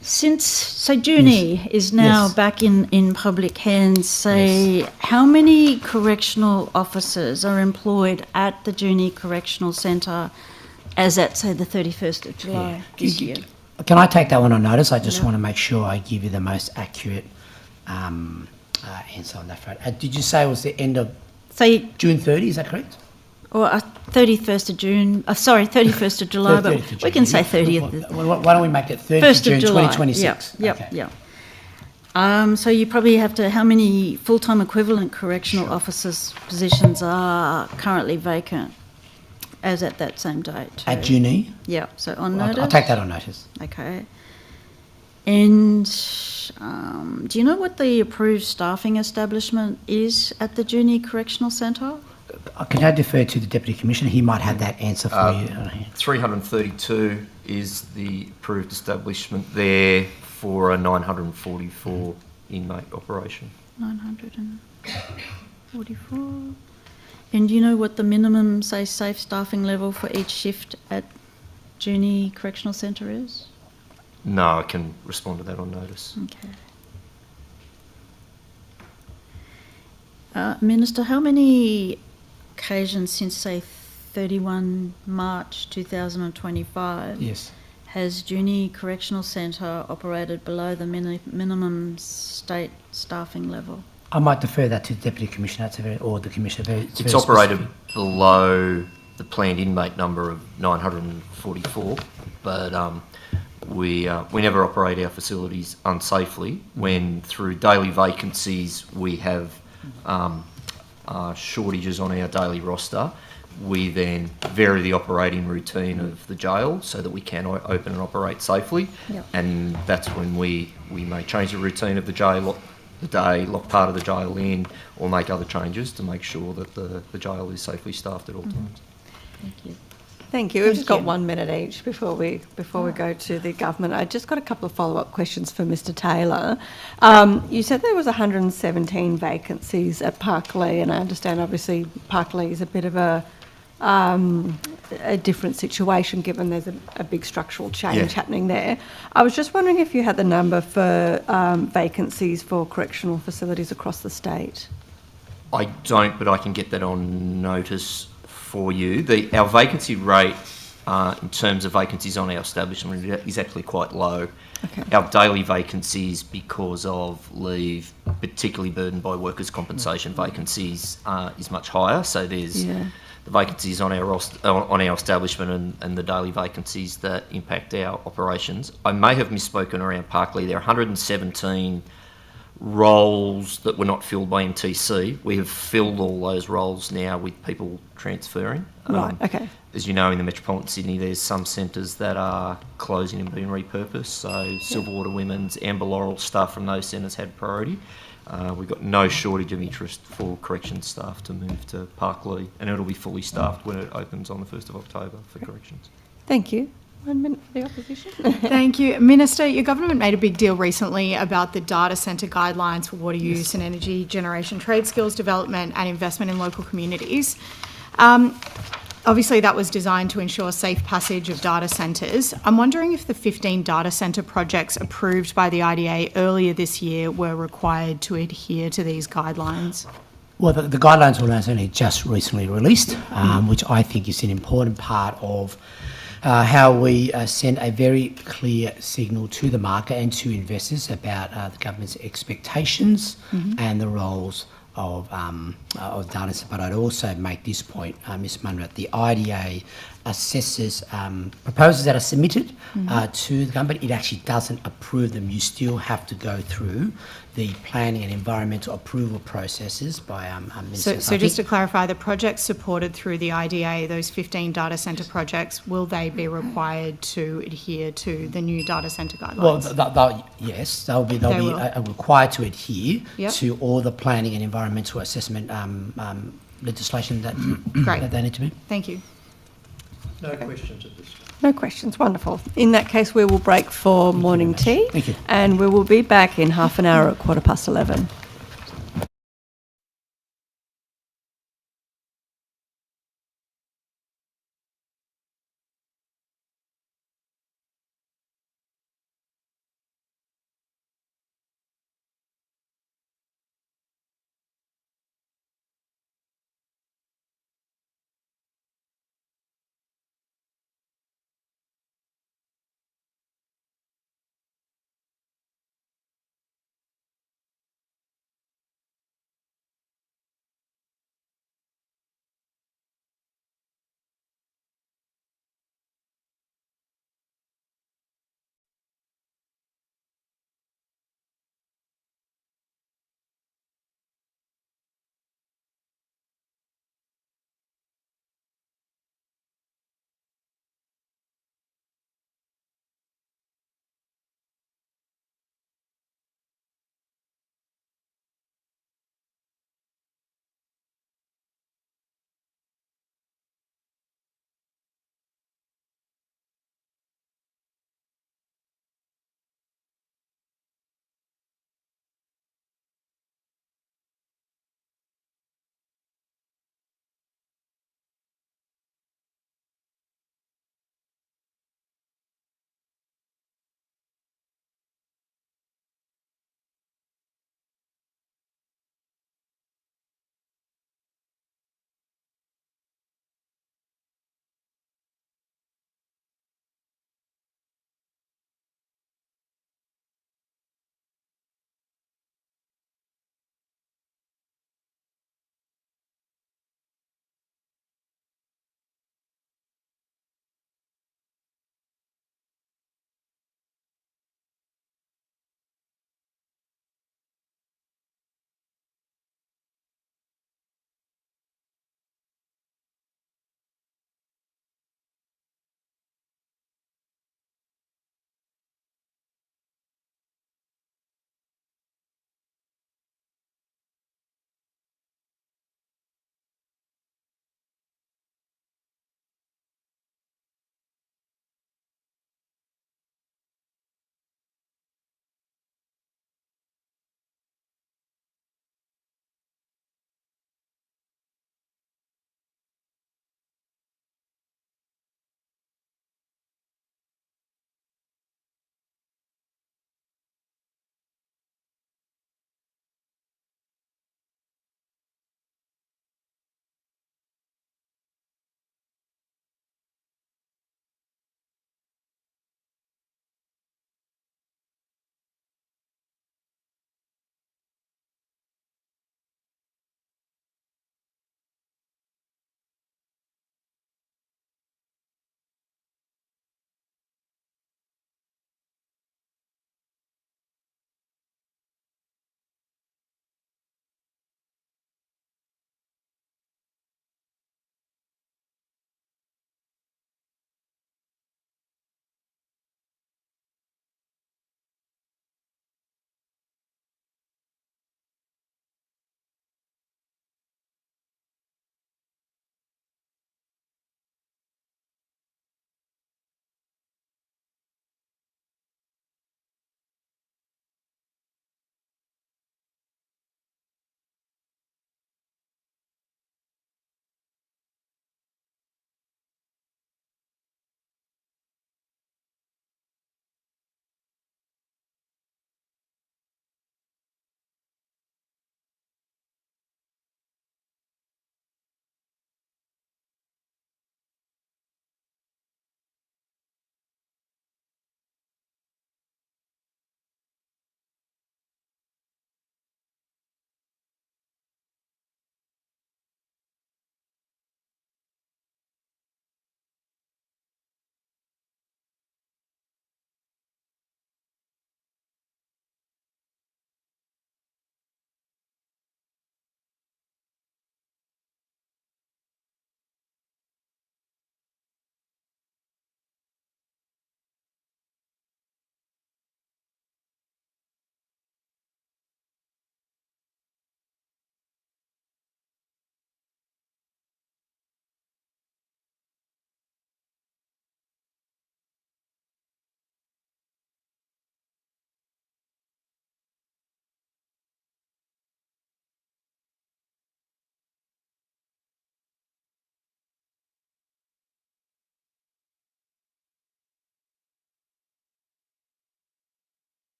Since Junie is now back in public hands, how many correctional officers are employed at the Junie Correctional Centre as at, say, the 31st of July this year? Can I take that one on notice? I just want to make sure I give you the most accurate answer on that front. Did you say it was the end of June 30, is that correct? Or 31st of June, 31st of July, but we can say 30th. Why don't we make it 30th of June 2026? Yeah. So you probably have to, how many full-time equivalent correctional officers positions are currently vacant as at that same date? At Junie? Yeah, so on notice? I'll take that on notice. Okay. And do you know what the approved staffing establishment is at the Junie Correctional Centre? Can I defer to the Deputy Commissioner? He might have that answer for you. 332 is the approved establishment there for a 944 inmate operation. 944. And do you know what the minimum, say, safe staffing level for each shift at Junie Correctional Centre is? No, I can respond to that on notice. Okay. Minister, how many occasions since, say, 31 March 2025 has Junie Correctional Centre operated below the minimum state staffing level? I might defer that to the Deputy Commissioner or the Commissioner. It's operated below the planned inmate number of 944, but we never operate our facilities unsafely. When through daily vacancies we have shortages on our daily roster, we then vary the operating routine of the jail so that we can open and operate safely. And that's when we may change the routine of the jail, lock part of the jail in, or make other changes to make sure that the jail is safely staffed at all times. Thank you. Thank you. We've just got 1 minute each before we go to the government. I just got a couple of follow-up questions for Mr. Taylor. You said there was 117 vacancies at Parklea, and I understand obviously Parklea is a bit of a different situation given there's a big structural change happening there. I was just wondering if you had the number for vacancies for correctional facilities across the state. I don't, but I can get that on notice for you. Our vacancy rate in terms of vacancies on our establishment is actually quite low. Okay. Our daily vacancies, because of leave, particularly burdened by workers' compensation vacancies, is much higher. So there's the vacancies on our establishment and the daily vacancies that impact our operations. I may have misspoken around Parklea. There are 117 roles that were not filled by MTC. We have filled all those roles now with people transferring. Right, okay. As you know, in the Metropolitan Sydney, there's some centres that are closing and being repurposed. So Silverwater Women's, Amber Laurel staff from those centres had priority. We've got no shortage of interest for corrections staff to move to Parklea, and it'll be fully staffed when it opens on the 1st of October for corrections. Thank you. 1 minute for the opposition. Thank you. Minister, your government made a big deal recently about the data centre guidelines for water use and energy generation, trade skills development and investment in local communities. Obviously, that was designed to ensure safe passage of data centres. I'm wondering if the 15 data centre projects approved by the IDA earlier this year were required to adhere to these guidelines. Well, the guidelines were only just recently released, which I think is an important part of how we send a very clear signal to the market and to investors about the government's expectations and the roles of data centres. But I'd also make this point, Ms Munro, that the IDA assesses proposals that are submitted to the government. It actually doesn't approve them. You still have to go through the planning and environmental approval processes by Minister. So just to clarify, the projects supported through the IDA, those 15 data centre projects, will they be required to adhere to the new data centre guidelines? Well, yes, they'll be required to adhere to all the planning and environmental assessment legislation that they need to be. Thank you. No questions at this time. No questions. Wonderful. In that case, we will break for morning tea. Thank you. And we will be back in half an hour at 11:15.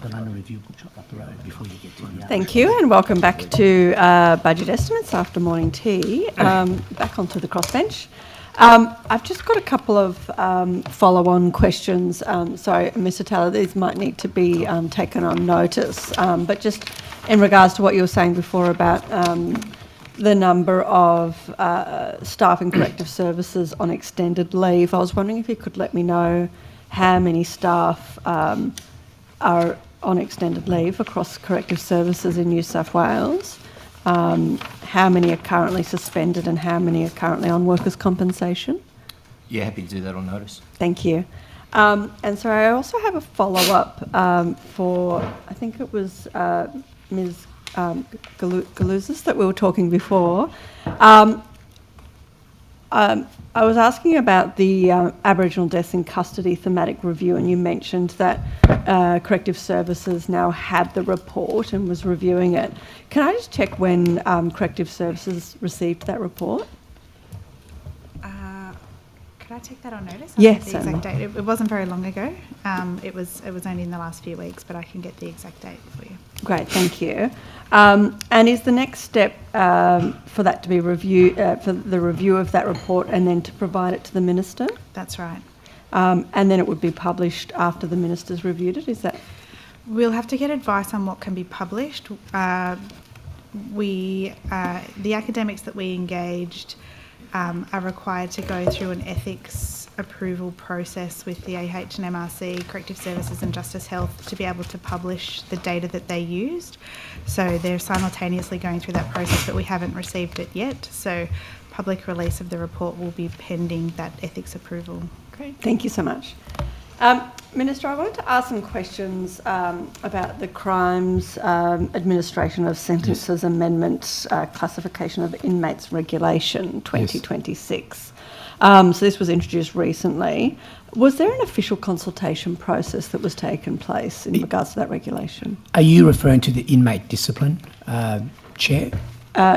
the London Review bookshop up the road before you get to the... Thank you, and welcome back to Budget Estimates after morning tea. Back onto the crossbench. I've just got a couple of follow-on questions. Sorry, Mr Taylor, these might need to be taken on notice, but just in regards to what you were saying before about the number of staff in corrective services on extended leave, I was wondering if you could let me know how many staff are on extended leave across corrective services in New South Wales, how many are currently suspended and how many are currently on workers' compensation? Yeah, happy to do that on notice. Thank you. And so I also have a follow-up for, I think it was Ms. Galouzis that we were talking before. I was asking about the Aboriginal Deaths in Custody thematic review, and you mentioned that Corrective Services now had the report and was reviewing it. Can I just check when Corrective Services received that report? Could I take that on notice? Yes, the exact date. It wasn't very long ago. It was only in the last few weeks, but I can get the exact date for you. Great, thank you. And is the next step for that to be reviewed, for the review of that report and then to provide it to the Minister? That's right. And then it would be published after the Minister's reviewed it, is that? We'll have to get advice on what can be published. The academics that we engaged are required to go through an ethics approval process with the AH&MRC, Corrective Services and Justice Health to be able to publish the data that they used. So they're simultaneously going through that process, but we haven't received it yet. So public release of the report will be pending that ethics approval. Great, thank you so much. Minister, I wanted to ask some questions about the Crimes Administration of Sentences Amendment Classification of Inmates Regulation 2026. So this was introduced recently. Was there an official consultation process that was taken place in regards to that regulation? Are you referring to the inmate discipline, Chair?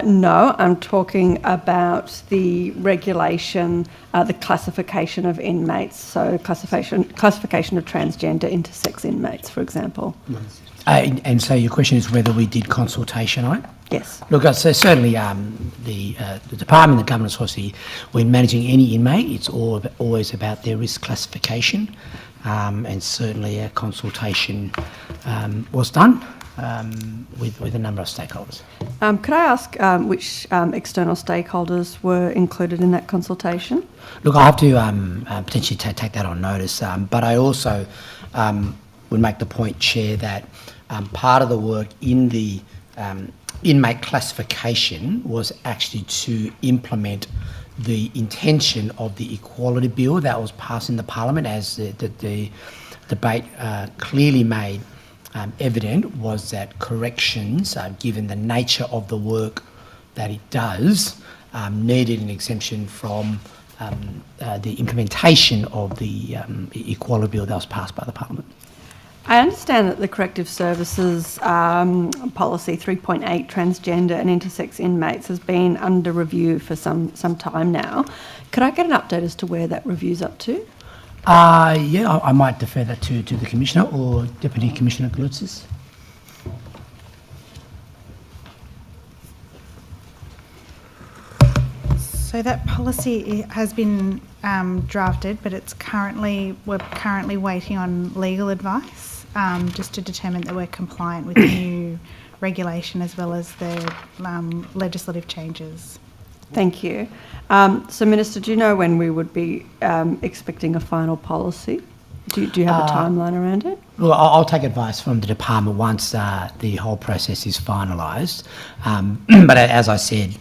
No, I'm talking about the regulation, the classification of inmates, so classification of transgender intersex inmates, for example. And so your question is whether we did consultation on it? Yes. Look, so certainly the Department of Governance, obviously, when managing any inmate, it's always about their risk classification, and certainly a consultation was done with a number of stakeholders. Could I ask which external stakeholders were included in that consultation? Look, I have to potentially take that on notice, but I also would make the point, Chair, that part of the work in the inmate classification was actually to implement the intention of the Equality Bill that was passed in the Parliament, as the debate clearly made evident, was that corrections, given the nature of the work that it does, needed an exemption from the implementation of the Equality Bill that was passed by the Parliament. I understand that the Corrective Services Policy 3.8, transgender and intersex inmates, has been under review for some time now. Could I get an update as to where that review's up to? Yeah, I might defer that to the Commissioner or Deputy Commissioner Galouzis. So that policy has been drafted, but we're currently waiting on legal advice just to determine that we're compliant with the new regulation as well as the legislative changes. Thank you. So, Minister, do you know when we would be expecting a final policy? Do you have a timeline around it? Well, I'll take advice from the department once the whole process is finalised. But as I said,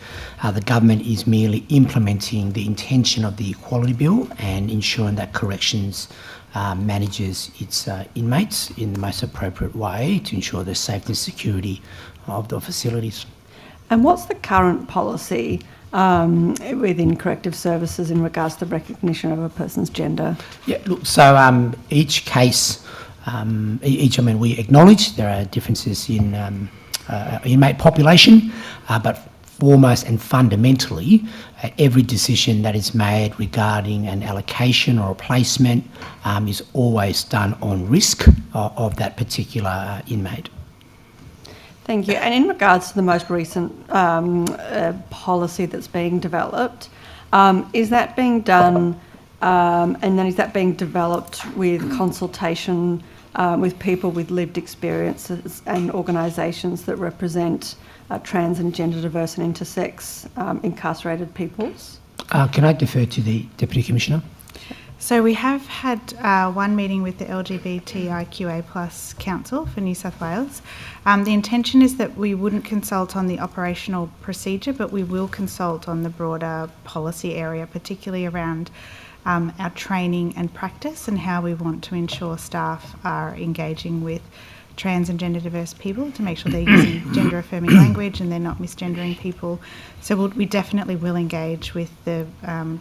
the government is merely implementing the intention of the Equality Bill and ensuring that corrections manages its inmates in the most appropriate way to ensure the safety and security of the facilities. And what's the current policy within corrective services in regards to the recognition of a person's gender? Yeah, look, so each case, we acknowledge there are differences in inmate population, but foremost and fundamentally, every decision that is made regarding an allocation or a placement is always done on risk of that particular inmate. Thank you. And in regards to the most recent policy that's being developed, is that being done, and then is that being developed with consultation with people with lived experiences and organisations that represent trans and gender diverse and intersex incarcerated peoples? Can I defer to the Deputy Commissioner? So we have had one meeting with the LGBTIQA+ Council for New South Wales. The intention is that we wouldn't consult on the operational procedure, but we will consult on the broader policy area, particularly around our training and practice and how we want to ensure staff are engaging with trans and gender diverse people to make sure they're using gender affirming language and they're not misgendering people. So we definitely will engage with the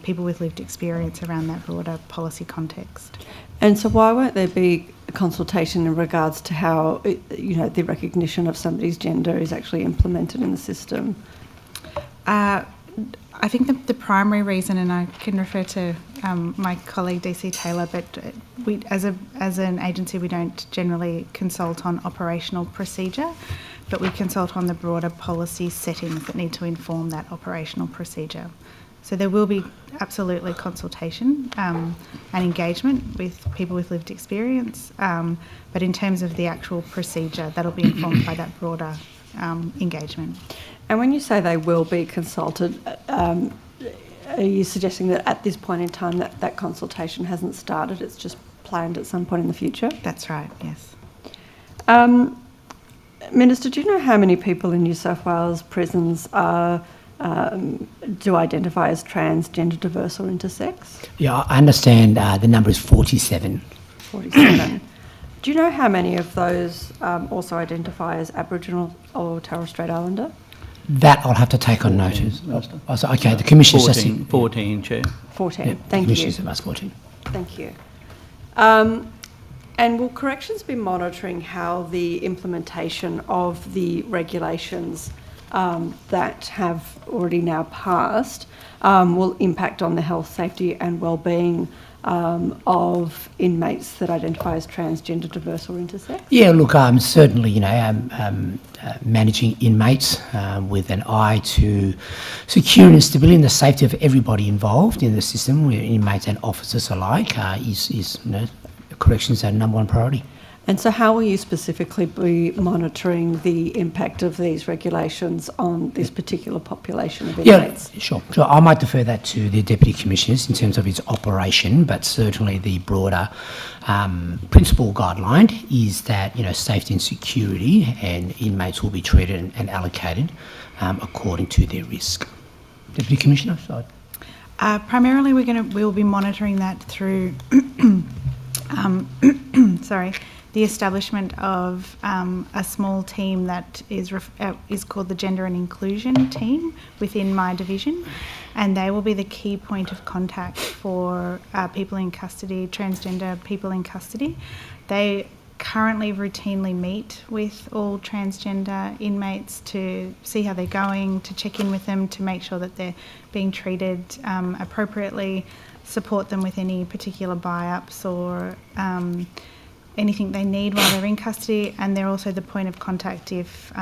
people with lived experience around that broader policy context. And so why won't there be a consultation in regards to how, the recognition of somebody's gender is actually implemented in the system? I think the primary reason, and I can refer to my colleague DC Taylor, but we, as an agency, we don't generally consult on operational procedure, but we consult on the broader policy settings that need to inform that operational procedure. So there will be absolutely consultation and engagement with people with lived experience, but in terms of the actual procedure, that'll be informed by that broader engagement. And when you say they will be consulted, are you suggesting that at this point in time that consultation hasn't started, it's just planned at some point in the future? That's right, yes. Minister, do you know how many people in New South Wales prisons do identify as trans, gender diverse or intersex? Yeah, I understand the number is 47. 47. Do you know how many of those also identify as Aboriginal or Torres Strait Islander? That I'll have to take on notice. Okay, the Commissioner's 14, Chair. 14, yeah, thank you. Commissioner's asked 14. Thank you. And will corrections be monitoring how the implementation of the regulations that have already now passed will impact on the health, safety and well-being of inmates that identify as transgender, diverse or intersex? Yeah, look, certainly, managing inmates with an eye to security and stability and the safety of everybody involved in the system, inmates and officers alike, is corrections our number one priority. And so how will you specifically be monitoring the impact of these regulations on this particular population of inmates? Yeah, sure. So I might defer that to the Deputy Commissioners in terms of its operation, but certainly the broader principal guideline is that, safety and security and inmates will be treated and allocated according to their risk. Deputy Commissioner, sorry. Primarily we'll be monitoring that through the establishment of a small team that is called the Gender and Inclusion Team within my division, and they will be the key point of contact for people in custody, transgender people in custody. They currently routinely meet with all transgender inmates to see how they're going, to check in with them, to make sure that they're being treated appropriately, support them with any particular buy-ups or anything they need while they're in custody, and they're also the point of contact if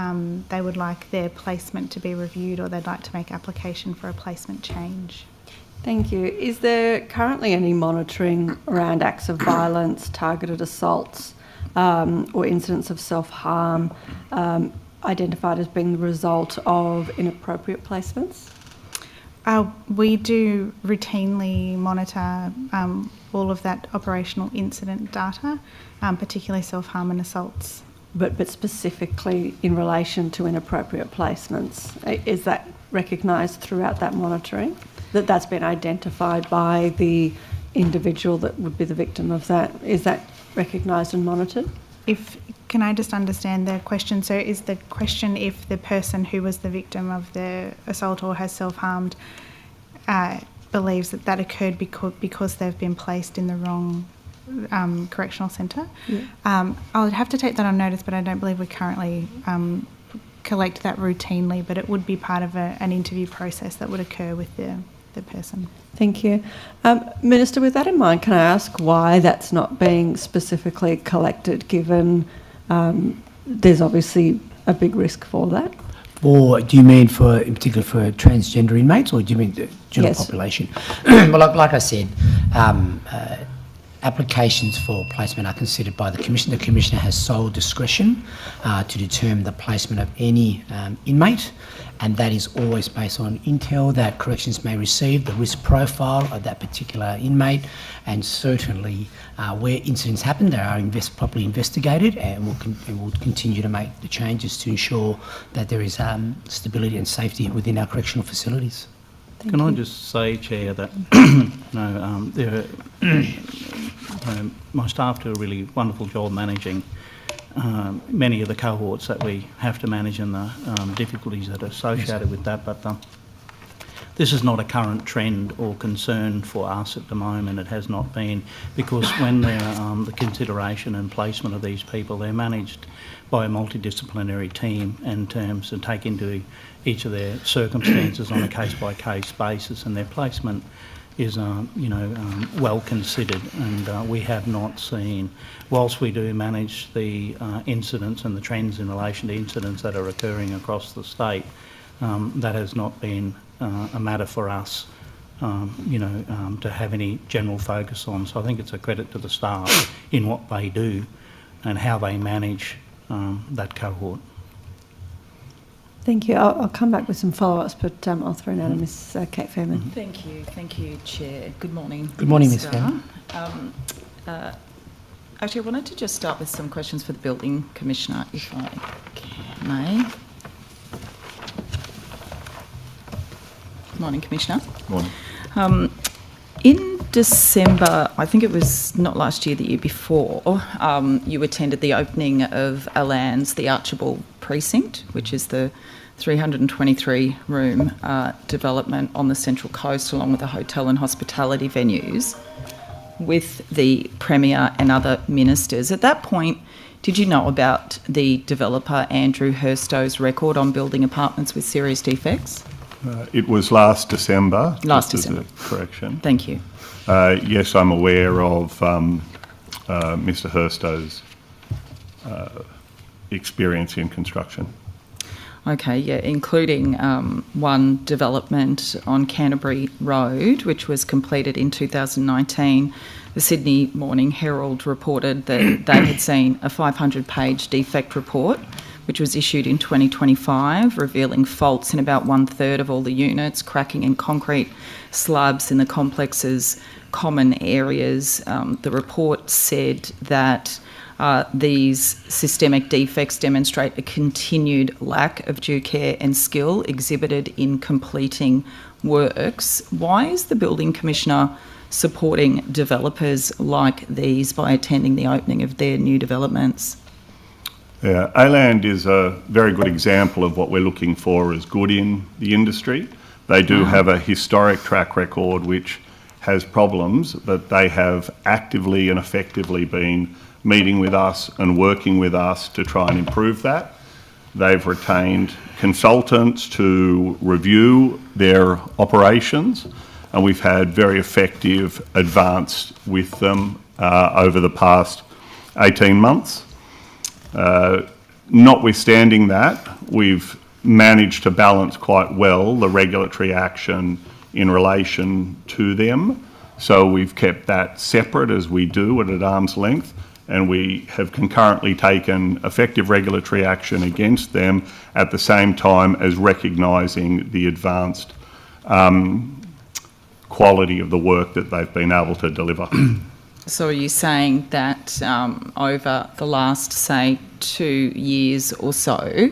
they would like their placement to be reviewed or they'd like to make application for a placement change. Thank you. Is there currently any monitoring around acts of violence, targeted assaults or incidents of self-harm identified as being the result of inappropriate placements? We do routinely monitor all of that operational incident data, particularly self-harm and assaults. But specifically in relation to inappropriate placements, is that recognised throughout that monitoring, that that's been identified by the individual that would be the victim of that? Is that recognised and monitored? Can I just understand the question? So is the question if the person who was the victim of the assault or has self-harmed believes that occurred because they've been placed in the wrong correctional centre? Yeah. I'll have to take that on notice, but I don't believe we're currently collect that routinely, but it would be part of an interview process that would occur with the person. Thank you. Minister, with that in mind, can I ask why that's not being specifically collected, given there's obviously a big risk for that? Or do you mean in particular for transgender inmates, or do you mean the general population? Well, like I said, applications for placement are considered by the Commission. The Commissioner has sole discretion to determine the placement of any inmate, and that is always based on intel that corrections may receive, the risk profile of that particular inmate, and certainly where incidents happen, they are properly investigated, and we'll continue to make the changes to ensure that there is stability and safety within our correctional facilities. Can I just say, Chair, that my staff do a really wonderful job managing many of the cohorts that we have to manage and the difficulties that are associated with that, but this is not a current trend or concern for us at the moment. It has not been, because when they're the consideration and placement of these people, they're managed by a multidisciplinary team in terms of take into each of their circumstances on a case-by-case basis, and their placement is well considered, and we have not seen, whilst we do manage the incidents and the trends in relation to incidents that are occurring across the state, that has not been a matter for us to have any general focus on. So I think it's a credit to the staff in what they do and how they manage that cohort. Thank you. I'll come back with some follow-ups, but I'll throw now to Ms. Kate Fairman. Thank you, Chair. Good morning. Good morning, Ms. Fairman. Actually, I wanted to just start with some questions for the Building Commissioner, if I may. Good morning, Commissioner. Morning. In December, I think it was not last year, the year before, you attended the opening of Alan's, the Archibald Precinct, which is the 323-room development on the Central Coast, along with the hotel and hospitality venues, with the Premier and other ministers. At that point, did you know about the developer Andrew Hurstow's record on building apartments with serious defects? It was last December. Last December. Correction. Thank you. Yes, I'm aware of Mr. Hurstow's experience in construction. Okay, yeah, including one development on Canterbury Road, which was completed in 2019. The Sydney Morning Herald reported that they had seen a 500-page defect report, which was issued in 2025, revealing faults in about 1/3 of all the units, cracking in concrete slabs in the complex's common areas. The report said that these systemic defects demonstrate a continued lack of due care and skill exhibited in completing works. Why is the Building Commissioner supporting developers like these by attending the opening of their new developments? Yeah, Aland is a very good example of what we're looking for as good in the industry. They do have a historic track record which has problems, but they have actively and effectively been meeting with us and working with us to try and improve that. They've retained consultants to review their operations, and we've had very effective advance with them over the past 18 months. Notwithstanding that, we've managed to balance quite well the regulatory action in relation to them. So we've kept that separate as we do at arm's length, and we have concurrently taken effective regulatory action against them at the same time as recognising the advanced quality of the work that they've been able to deliver. So are you saying that over the last, say, 2 years or so,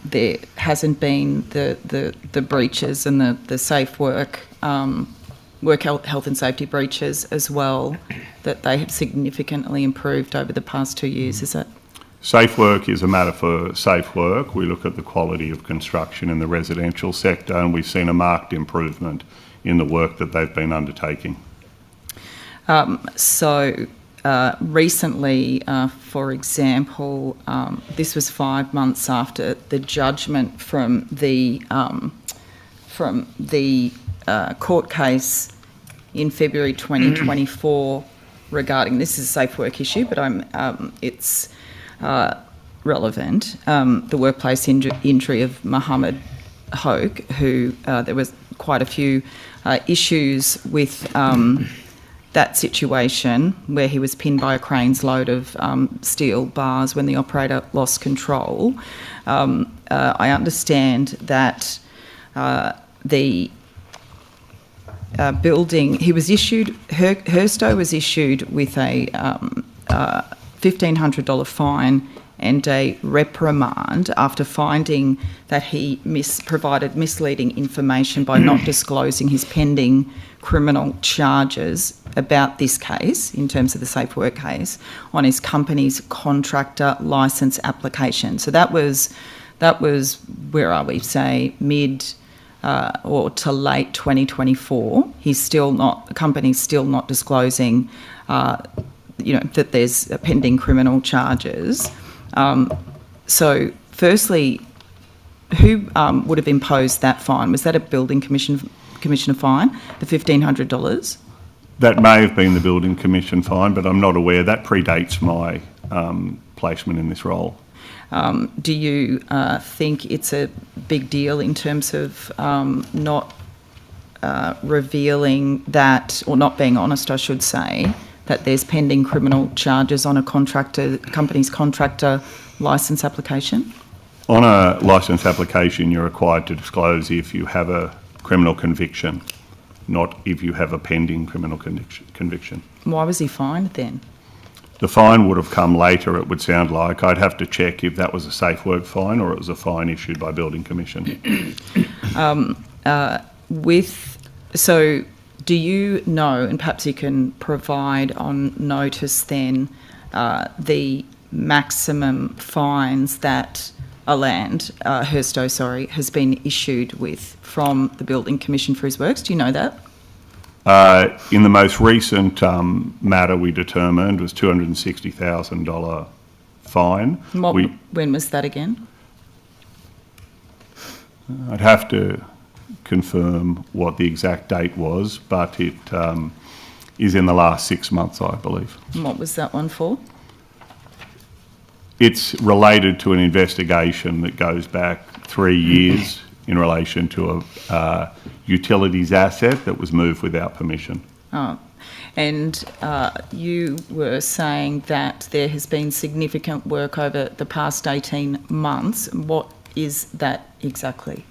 there hasn't been the breaches and the safe work health and safety breaches as well, that they have significantly improved over the past 2 years, is it? Safe work is a matter for safe work. We look at the quality of construction in the residential sector, and we've seen a marked improvement in the work that they've been undertaking. So recently, for example, this was 5 months after the judgment from the court case in February 2024 regarding, this is a safe work issue, but it's relevant, the workplace injury of Mohammed Hoke, who there was quite a few issues with that situation where he was pinned by a crane's load of steel bars when the operator lost control. I understand that the building, he was issued, Herstow was issued with a $1,500 fine and a reprimand after finding that he provided misleading information by not disclosing his pending criminal charges about this case, in terms of the safe work case, on his company's contractor licence application. So that was, where are we, say mid or to late 2024. The company's still not disclosing, that there's pending criminal charges. So firstly, who would have imposed that fine? Was that a building commissioner fine, the $1,500? That may have been the building commission fine, but I'm not aware. That predates my placement in this role. Do you think it's a big deal in terms of not revealing that, or not being honest, I should say, that there's pending criminal charges on a company's contractor licence application? On a licence application, you're required to disclose if you have a criminal conviction, not if you have a pending criminal conviction. Why was he fined then? The fine would have come later, it would sound like. I'd have to check if that was a safe work fine or it was a fine issued by Building Commission. So do you know, and perhaps you can provide on notice then, the maximum fines that Herstow, has been issued with from the Building Commission for his works? Do you know that? In the most recent matter we determined was $260,000 fine. When was that again? I'd have to confirm what the exact date was, but it is in the last 6 months, I believe. And what was that one for? It's related to an investigation that goes back 3 years in relation to a utilities asset that was moved without permission. Oh. And you were saying that there has been significant work over the past 18 months. What is that exactly?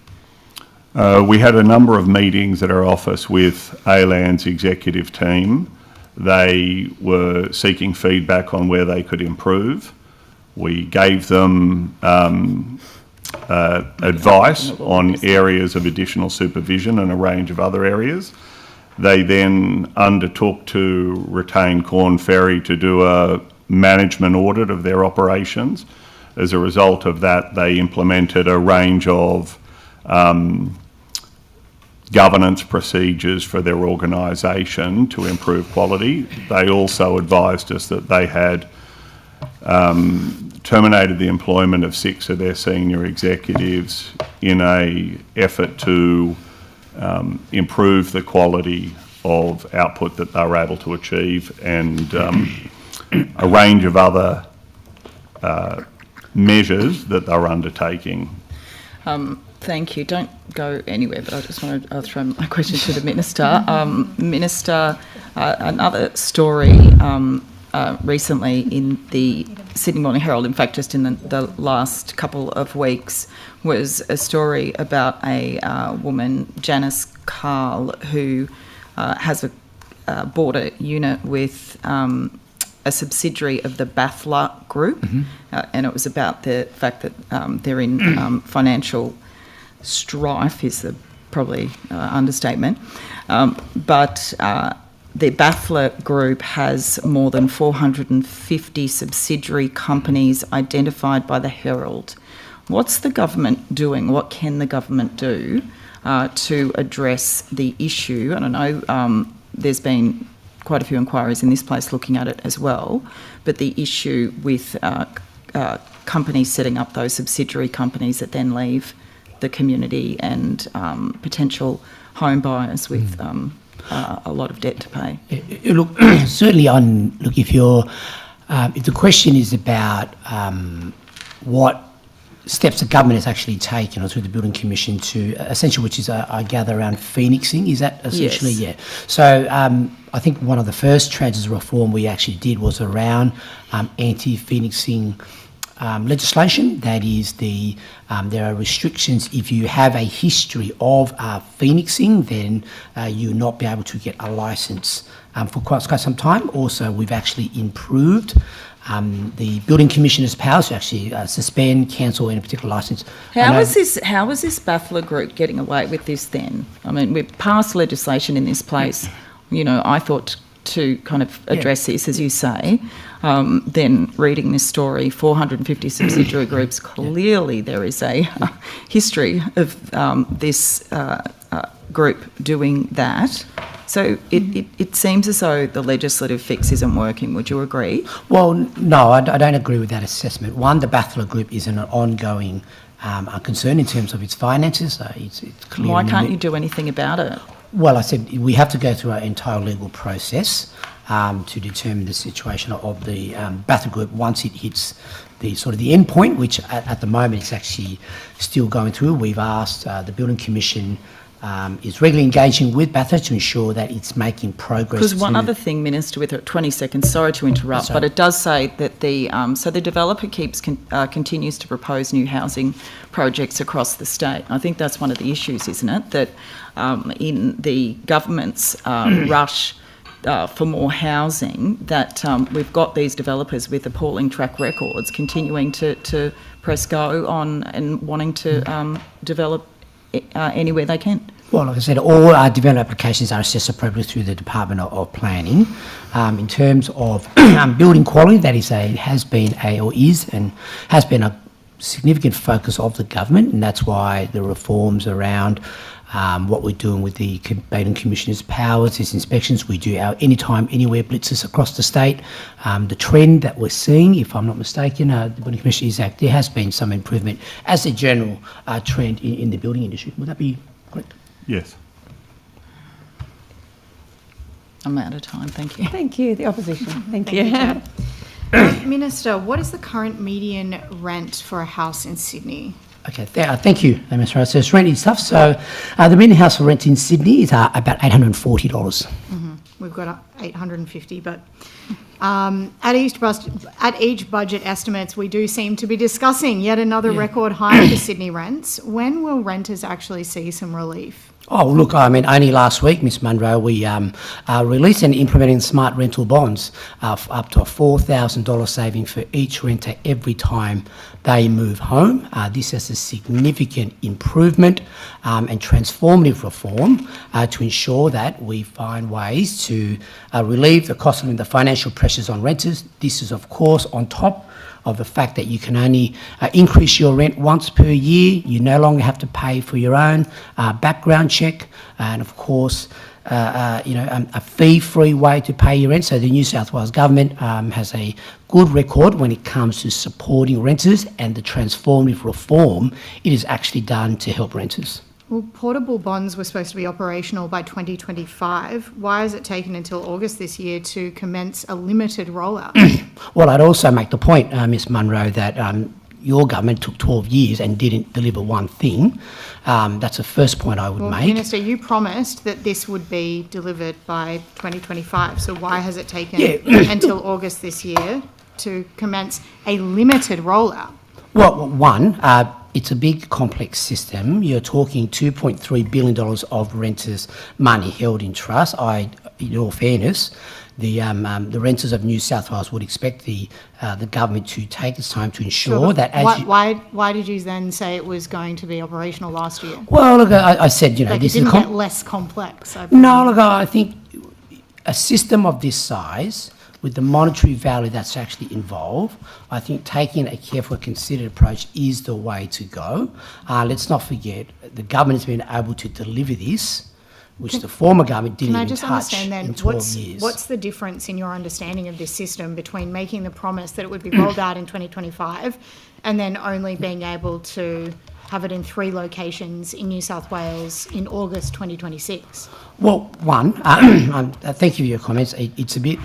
We had a number of meetings at our office with ALAN's executive team. They were seeking feedback on where they could improve. We gave them advice on areas of additional supervision and a range of other areas. They then undertook to retain Corn Ferry to do a management audit of their operations. As a result of that, they implemented a range of governance procedures for their organisation to improve quality. They also advised us that they had terminated the employment of 6 of their senior executives in an effort to improve the quality of output that they were able to achieve, and a range of other measures that they were undertaking. Thank you. Don't go anywhere, but I just want to throw my question to the Minister. Minister, another story recently in the Sydney Morning Herald, in fact just in the last couple of weeks, was a story about a woman, Janice Carl, who has bought a unit with a subsidiary of the Bathler Group, and it was about the fact that they're in financial strife, is probably understatement, but the Bathler Group has more than 450 subsidiary companies identified by the Herald. What's the government doing? What can the government do to address the issue? I don't know, there's been quite a few inquiries in this place looking at it as well. But the issue with companies setting up those subsidiary companies that then leave the community and potential home buyers with a lot of debt to pay. Look, certainly if the question is about what steps the government has actually taken, or through the Building Commission to essentially, which is I gather around phoenixing, is that essentially? Yes. Yeah. So I think one of the first tranches of reform we actually did was around anti-phoenixing legislation. That is, there are restrictions. If you have a history of phoenixing, then you'll not be able to get a licence for quite some time. Also, we've actually improved the Building Commissioner's powers to actually suspend, cancel any particular licence. How was this Baffler group getting away with this then? I mean, we've passed legislation in this place, I thought to kind of address this, as you say. Then reading this story, 450 subsidiary groups, clearly there is a history of this group doing that. So it seems as though the legislative fix isn't working. Would you agree? Well, no, I don't agree with that assessment. One, the Baffler Group is an ongoing concern in terms of its finances. It's clear. Why can't you do anything about it? Well, I said we have to go through our entire legal process to determine the situation of the Baffler Group once it hits the sort of the end point, which at the moment is actually still going through. We've asked the Building Commission is regularly engaging with Bathurst to ensure that it's making progress. Because one other thing, Minister, with 20 seconds, sorry to interrupt, but it does say that the developer continues to propose new housing projects across the state. I think that's one of the issues, isn't it? That in the government's rush for more housing, that we've got these developers with appalling track records continuing to press go on and wanting to develop anywhere they can. Well, like I said, all our development applications are assessed appropriately through the Department of Planning. In terms of building quality, that is has been a significant focus of the government, and that's why the reforms around what we're doing with the Building Commissioner's powers, his inspections. We do our anytime, anywhere blitzes across the state. The trend that we're seeing, if I'm not mistaken, the Building Commissioner is that there has been some improvement as a general trend in the building industry. Would that be correct? Yes. I'm out of time, thank you. Thank you, the opposition. Thank you. Minister, what is the current median rent for a house in Sydney? Okay, thank you, Ms. Rose. So it's rent is tough. So the median household rent in Sydney is about $840. Mm-hmm. We've got $850, but at each budget estimates, we do seem to be discussing yet another record high for Sydney rents. When will renters actually see some relief? Oh, look, I mean, only last week, Ms Munro, we released and implementing smart rental bonds up to a $4,000 saving for each renter every time they move home. This is a significant improvement and transformative reform to ensure that we find ways to relieve the cost of the financial pressures on renters. This is, of course, on top of the fact that you can only increase your rent once per year. You no longer have to pay for your own background check, and of course, a fee-free way to pay your rent. So the New South Wales government has a good record when it comes to supporting renters, and the transformative reform it is actually done to help renters. Well, portable bonds were supposed to be operational by 2025. Why has it taken until August this year to commence a limited rollout? Well, I'd also make the point, Ms Munro, that your government took 12 years and didn't deliver one thing. That's the first point I would make. Minister, you promised that this would be delivered by 2025. So why has it taken until August this year to commence a limited rollout? Well, one, it's a big, complex system. You're talking $2.3 billion of renters' money held in trust. In all fairness, the renters of New South Wales would expect the government to take its time to ensure that. Why did you then say it was going to be operational last year? Well, look, I said, this didn't get less complex. No, look, I think a system of this size, with the monetary value that's actually involved, I think taking a careful, considered approach is the way to go. Let's not forget, the government has been able to deliver this which the former government didn't Can I even just touch understand then, in 12 years. what's the difference in your understanding of this system between making the promise that it would be rolled out in 2025 and then only being able to have it in 3 locations in New South Wales in August 2026? Well, one, thank you for your comments. It's a bit,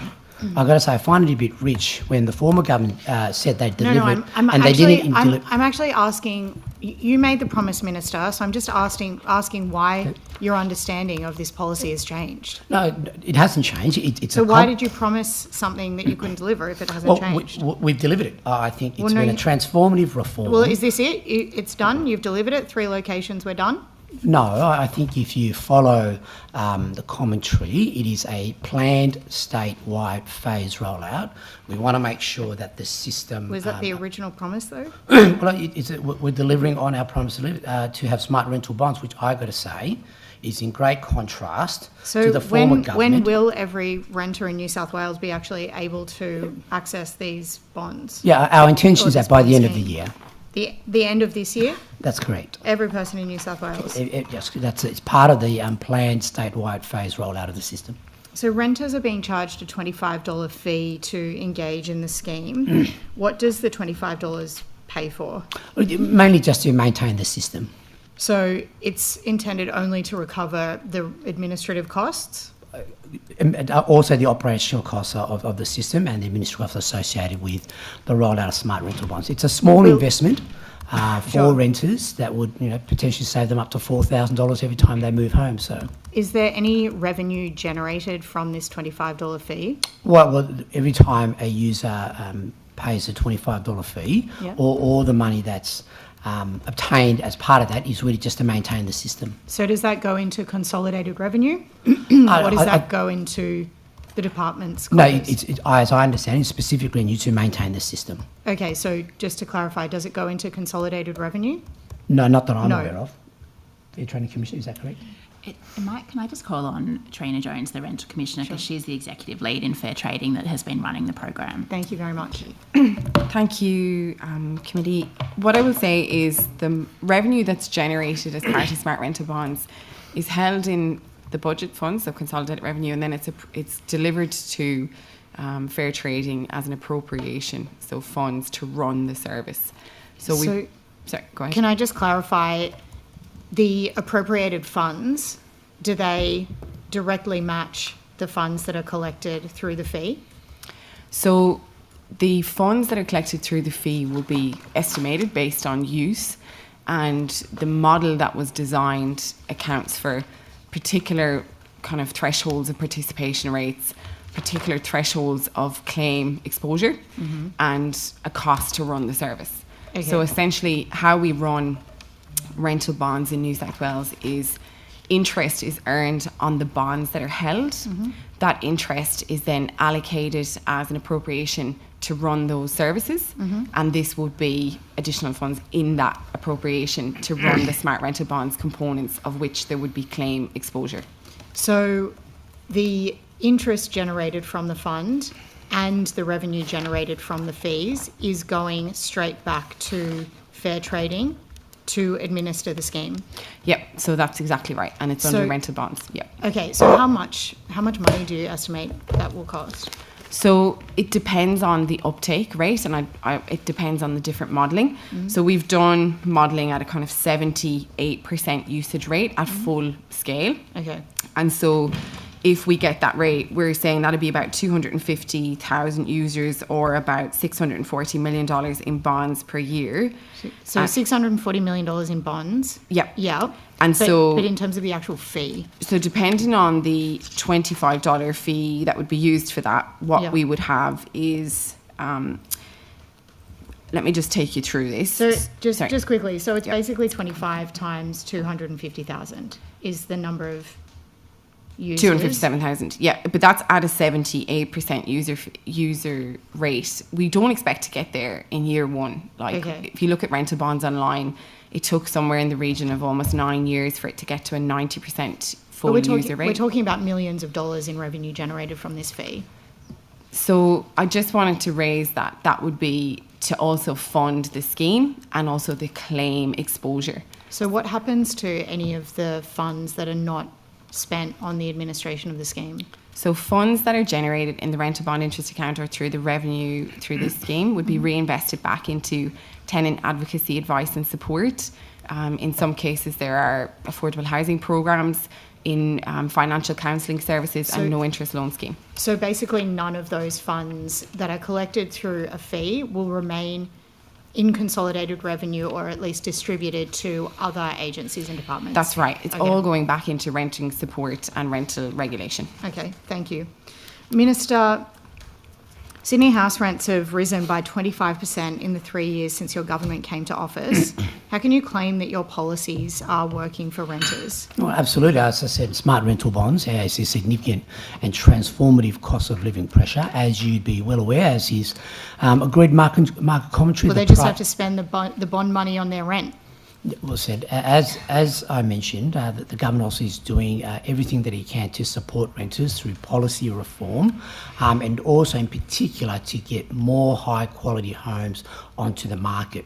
I've got to say, I find it a bit rich when the former government said they'd deliver it and they didn't deliver. I'm actually asking, you made the promise, Minister, so I'm just asking why your understanding of this policy has changed. No, it hasn't changed. So why did you promise something that you couldn't deliver if it hasn't changed? We've delivered it. I think it's been a transformative reform. Well, is this it? It's done? You've delivered it? 3 locations, we're done? No, I think if you follow the commentary, it is a planned statewide phase rollout. We want to make sure that the system... Was that the original promise, though? Well, we're delivering on our promise to have smart rental bonds, which I've got to say is in great contrast to the former government. When will every renter in New South Wales be actually able to access these bonds? Yeah, our intention is that by the end of the year. The end of this year? That's correct. Every person in New South Wales? Yes, it's part of the planned statewide phase rollout of the system. So renters are being charged a $25 fee to engage in the scheme. What does the $25 pay for? Mainly just to maintain the system. So it's intended only to recover the administrative costs? Also the operational costs of the system and the administrative costs associated with the rollout of smart rental bonds. It's a small investment for renters that would potentially save them up to $4,000 every time they move home. So, is there any revenue generated from this $25 fee? Well, every time a user pays a $25 fee, or the money that's obtained as part of that is really just to maintain the system. So does that go into consolidated revenue? Or does that go into the department's coffers? No, as I understand, it's specifically used to maintain the system. Okay, so just to clarify, does it go into consolidated revenue? No, not that I'm aware of. Fair Trading Commissioner, is that correct? Can I just call on Trina Jones, the Rental Commissioner, because she's the executive lead in Fair Trading that has been running the program. Thank you very much. Thank you, committee. What I will say is the revenue that's generated as part of smart rental bonds is held in the budget funds, so consolidated revenue, and then it's delivered to Fair Trading as an appropriation, so funds to run the service. Sorry, go ahead. Can I just clarify? The appropriated funds, do they directly match the funds that are collected through the fee? So the funds that are collected through the fee will be estimated based on use, and the model that was designed accounts for particular kind of thresholds of participation rates, particular thresholds of claim exposure, and a cost to run the service. Okay. So essentially how we run rental bonds in New South Wales is interest is earned on the bonds that are held. That interest is then allocated as an appropriation to run those services, and this would be additional funds in that appropriation to run the smart rental bonds components, of which there would be claim exposure. So the interest generated from the fund and the revenue generated from the fees is going straight back to Fair Trading to administer the scheme? Yep, so that's exactly right, and it's under rental bonds. Yep. Okay, so how much money do you estimate that will cost? So it depends on the uptake rate, and it depends on the different modelling. So we've done modelling at a kind of 78% usage rate at full scale. Okay. And so if we get that rate, we're saying that'd be about 250,000 users, or about $640 million in bonds per year. So $640 million in bonds? Yep. Yeah. And but in terms of the actual fee? So depending on the $25 fee that would be used for that, what we would have is, let me just take you through this. So just quickly, so it's basically 25 times 250,000 is the number of users. 257,000, yeah, but that's at a 78% user rate. We don't expect to get there in year one. If you look at rental bonds online, it took somewhere in the region of almost 9 years for it to get to a 90% full user rate. We're talking about millions of dollars in revenue generated from this fee. So I just wanted to raise that would be to also fund the scheme and also the claim exposure. So what happens to any of the funds that are not spent on the administration of the scheme? So funds that are generated in the rental bond interest account or through the revenue through this scheme would be reinvested back into tenant advocacy, advice and support. In some cases, there are affordable housing programs, in financial counselling services and no interest loan scheme. So basically none of those funds that are collected through a fee will remain in consolidated revenue or at least distributed to other agencies and departments? That's right. It's all going back into renting support and rental regulation. Okay, thank you. Minister, Sydney house rents have risen by 25% in the 3 years since your government came to office. How can you claim that your policies are working for renters? Well, absolutely. As I said, smart rental bonds has a significant and transformative cost of living pressure, as you'd be well aware, as is agreed market commentary. Well, they just have to spend the bond money on their rent. Well said. As I mentioned, the government also is doing everything that he can to support renters through policy reform, and also in particular to get more high quality homes onto the market.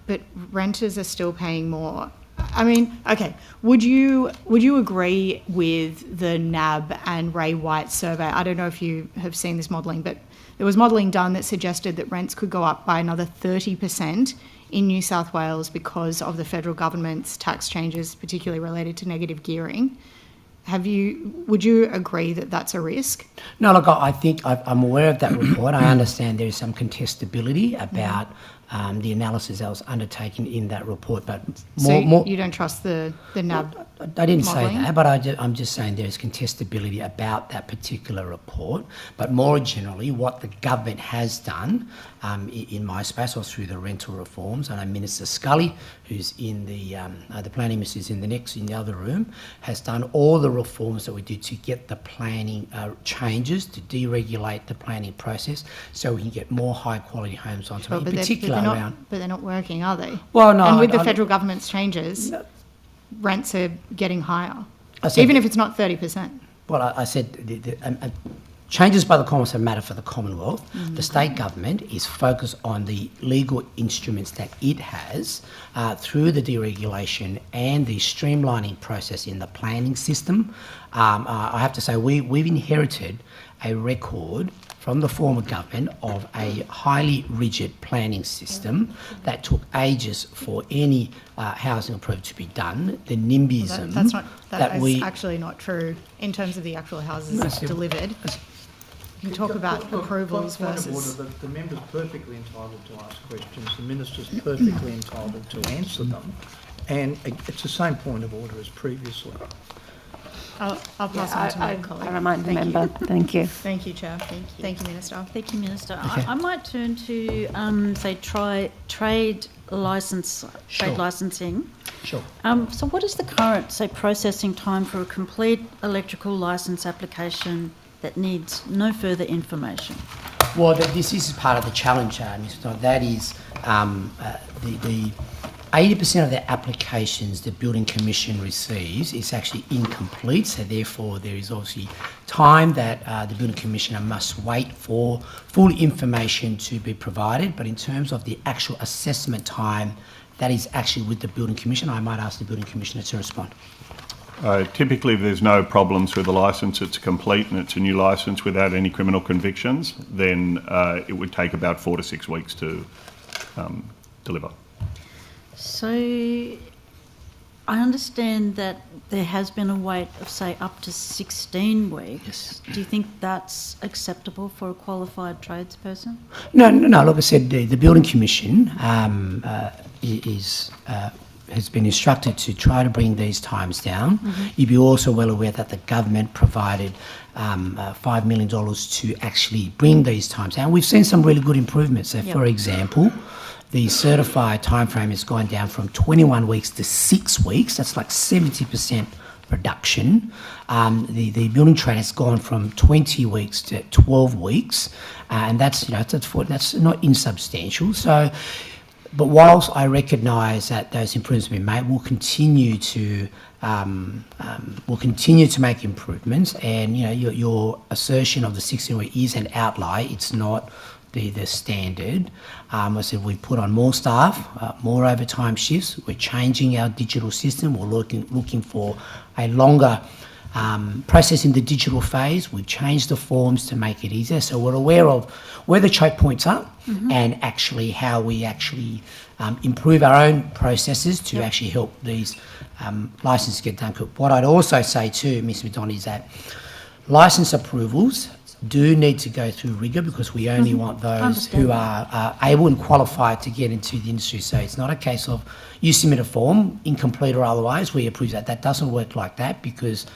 But renters are still paying more. I mean, okay, would you agree with the NAB and Ray White's survey? I don't know if you have seen this modelling, but there was modelling done that suggested that rents could go up by another 30% in New South Wales because of the federal government's tax changes, particularly related to negative gearing. Would you agree that that's a risk? No, look, I think I'm aware of that report. I understand there is some contestability about the analysis that was undertaken in that report, but you don't trust the NAB? I didn't say that, but I'm just saying there is contestability about that particular report. But more generally, what the government has done in my space or through the rental reforms, and Minister Scully, who's in the planning minister is in the other room, has done all the reforms that we did to get the planning changes to deregulate the planning process, so we can get more high quality homes onto it. In particular, but they're not working, are they? Well, no. And with the federal government's changes, rents are getting higher, even if it's not 30%. Well, I said the changes by the Commonwealth matter for the Commonwealth. Mm-hmm. The state government is focused on the legal instruments that it has through the deregulation and the streamlining process in the planning system. I have to say we've inherited a record from the former government of a highly rigid planning system that took ages for any housing approval to be done. The NIMBYism. That's actually not true in terms of the actual houses delivered. You can talk about approvals versus... The member's perfectly entitled to ask questions. The minister's perfectly entitled to answer them. And it's the same point of order as previously. I'll pass on to my colleague. I remind the member. Thank you. Thank you, Chair. Thank you, Minister. Thank you, Minister. Okay. I might turn to, trade licensing. Sure. So what is the current, processing time for a complete electrical licence application that needs no further information? Well, this is part of the challenge, Mr. That is the 80% of the applications the Building Commission receives is actually incomplete, so therefore there is obviously time that the Building Commissioner must wait for full information to be provided. But in terms of the actual assessment time, that is actually with the Building Commission. I might ask the Building Commissioner to respond. Typically, if there's no problems with the licence, it's complete and it's a new licence without any criminal convictions, then it would take about 4 to 6 weeks to deliver. So I understand that there has been a wait of, say, up to 16 weeks. Yes. Do you think that's acceptable for a qualified tradesperson? No. Like I said, the Building Commission has been instructed to try to bring these times down. Mm-hmm. You'd be also well aware that the government provided $5 million to actually bring these times down. We've seen some really good improvements. So, for example, the certified timeframe has gone down from 21 weeks to 6 weeks. That's like 70% reduction. The building trade has gone from 20 weeks to 12 weeks, and that's not insubstantial. So, but whilst I recognise that those improvements have been made, we'll continue to make improvements. And your assertion of the 16 week is an outlier. It's not the standard. I said we've put on more staff, more overtime shifts. We're changing our digital system. We're looking for a longer processing the digital phase. We've changed the forms to make it easier. So we're aware of where the choke points are and actually how we actually improve our own processes to actually help these licenses get done. What I'd also say too, Ms McDonald, is that licence approvals do need to go through rigour because we only want those who are able and qualified to get into the industry. So it's not a case of you submit a form, incomplete or otherwise, we approve that. That doesn't work like that because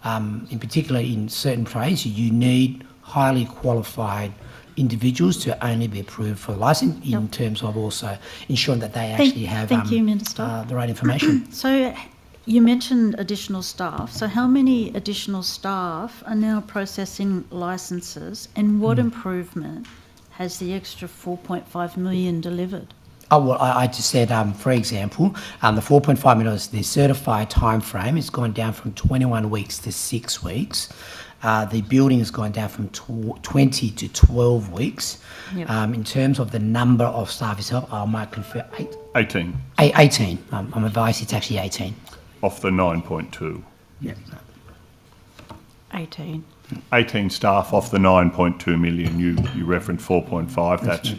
in particular in certain trades you need highly qualified individuals to only be approved for a licence in terms of also ensuring that they actually have the right information. So you mentioned additional staff. So how many additional staff are now processing licences and what improvement has the extra 4.5 million delivered? Oh, well, I just said, for example, the 4.5 million, the certified time frame has gone down from 21 weeks to 6 weeks. The building has gone down from 20 to 12 weeks. Yep. In terms of the number of staff itself, I might confirm 18. 18. I'm advised it's actually 18. Off the 9.2. Yeah. 18. 18 staff off the 9.2 million. You referenced 4.5. That's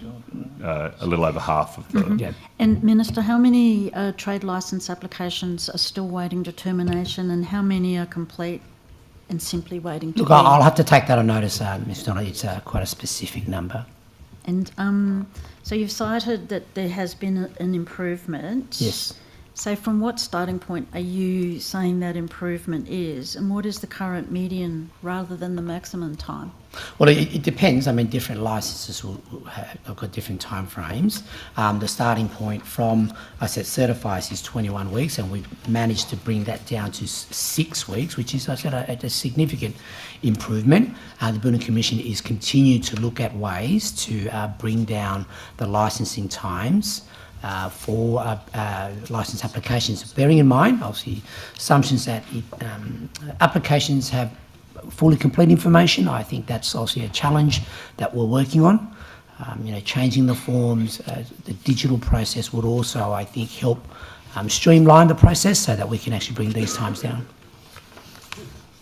a little over half of the... And Minister, how many trade licence applications are still waiting determination and how many are complete and simply waiting to Look, be... I'll have to take that on notice, Ms Donnelly. It's quite a specific number. And so you've cited that there has been an improvement. Yes. So from what starting point are you saying that improvement is, and what is the current median rather than the maximum time? Well, it depends. I mean, different licences have got different time frames. The starting point from, I said, certifies is 21 weeks, and we've managed to bring that down to 6 weeks, which is, I said, a significant improvement. The Building Commission is continuing to look at ways to bring down the licensing times for licence applications, bearing in mind, obviously, assumptions that applications have fully complete information. I think that's also a challenge that we're working on. Changing the forms, the digital process would also, I think, help streamline the process so that we can actually bring these times down.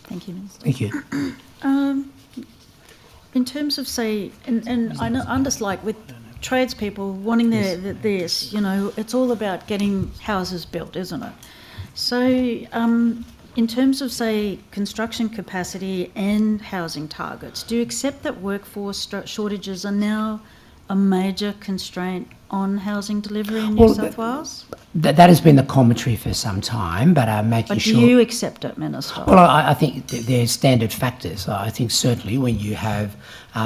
Thank you, Minister. Thank you. In terms of, say, and I know, I'm just like with tradespeople wanting this, it's all about getting houses built, isn't it? So in terms of, say, construction capacity and housing targets, do you accept that workforce shortages are now a major constraint on housing delivery in New South Wales? That has been the commentary for some time, but making sure... But do you accept it, Minister? Well, I think there's standard factors. I think certainly when you have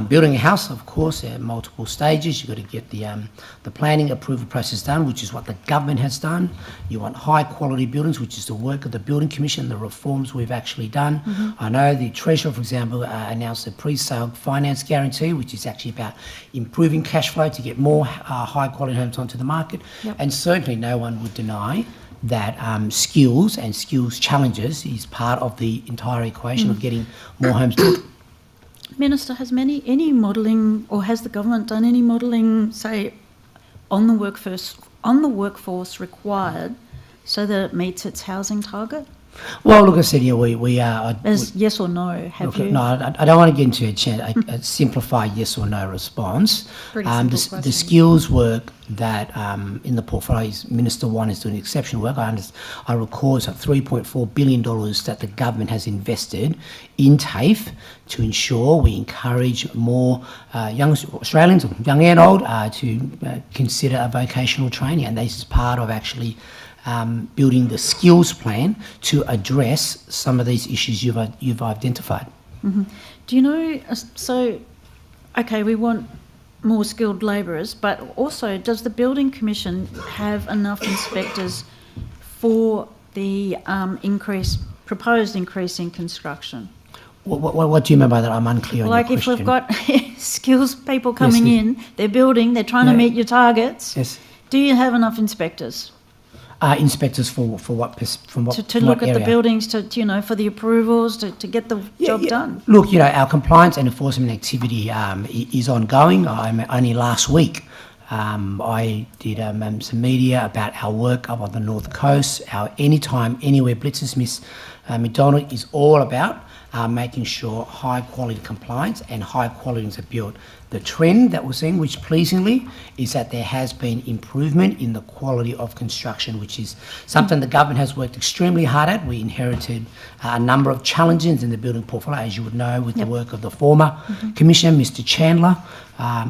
building a house, of course, there are multiple stages. You've got to get the planning approval process done, which is what the government has done. You want high quality buildings, which is the work of the Building Commission, the reforms we've actually done. I know the Treasurer, for example, announced a pre-sale finance guarantee, which is actually about improving cash flow to get more high quality homes onto the market. And certainly no one would deny that skills and skills challenges is part of the entire equation of getting more homes built. Minister, has any modelling, or has the government done any modelling, say, on the workforce required so that it meets its housing target? Well, look, I said, we are... yes or no, have you? No, I don't want to get into a simplified yes or no response. The skills work that in the portfolio, Minister Wan is doing exceptional work. I recall it's $3.4 billion that the government has invested in TAFE to ensure we encourage more young Australians, young and old, to consider a vocational training. And this is part of actually building the skills plan to address some of these issues you've identified. Do you know, so, okay, we want more skilled labourers, but also does the Building Commission have enough inspectors for the proposed increase in construction? What do you mean by that? I'm unclear on your question. Like if we've got skills people coming in, they're building, they're trying to meet your targets. Yes. Do you have enough inspectors? Inspectors for what? From what? To look at the buildings, for the approvals, to get the job done. Look, our compliance and enforcement activity is ongoing. Only last week, I did some media about our work up on the North Coast. Our Anytime, Anywhere Blitzes, Miss McDonald, is all about making sure high quality compliance and high qualities are built. The trend that we're seeing, which pleasingly, is that there has been improvement in the quality of construction, which is something the government has worked extremely hard at. We inherited a number of challenges in the building portfolio, as you would know, with the work of the former Commissioner, Mr. Chandler,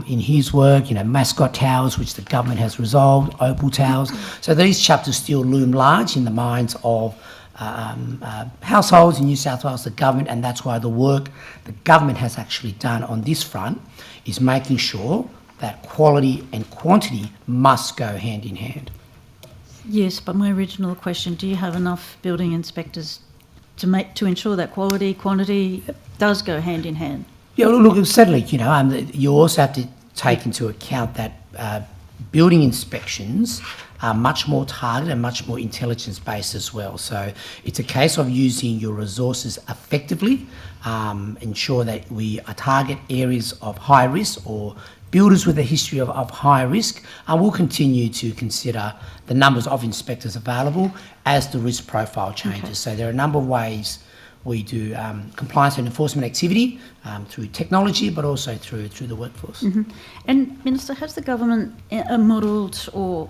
in his work, Mascot Towers, which the government has resolved, Opal Towers. So these chapters still loom large in the minds of households in New South Wales, the government, and that's why the work the government has actually done on this front is making sure that quality and quantity must go hand in hand. Yes, but my original question, do you have enough building inspectors to ensure that quality, quantity does go hand in hand? Yeah, look, certainly, you also have to take into account that building inspections are much more targeted and much more intelligence-based as well. So it's a case of using your resources effectively, ensure that we target areas of high risk or builders with a history of high risk, and we'll continue to consider the numbers of inspectors available as the risk profile changes. Okay. So there are a number of ways we do compliance and enforcement activity through technology, but also through the workforce. And Minister, has the government modelled or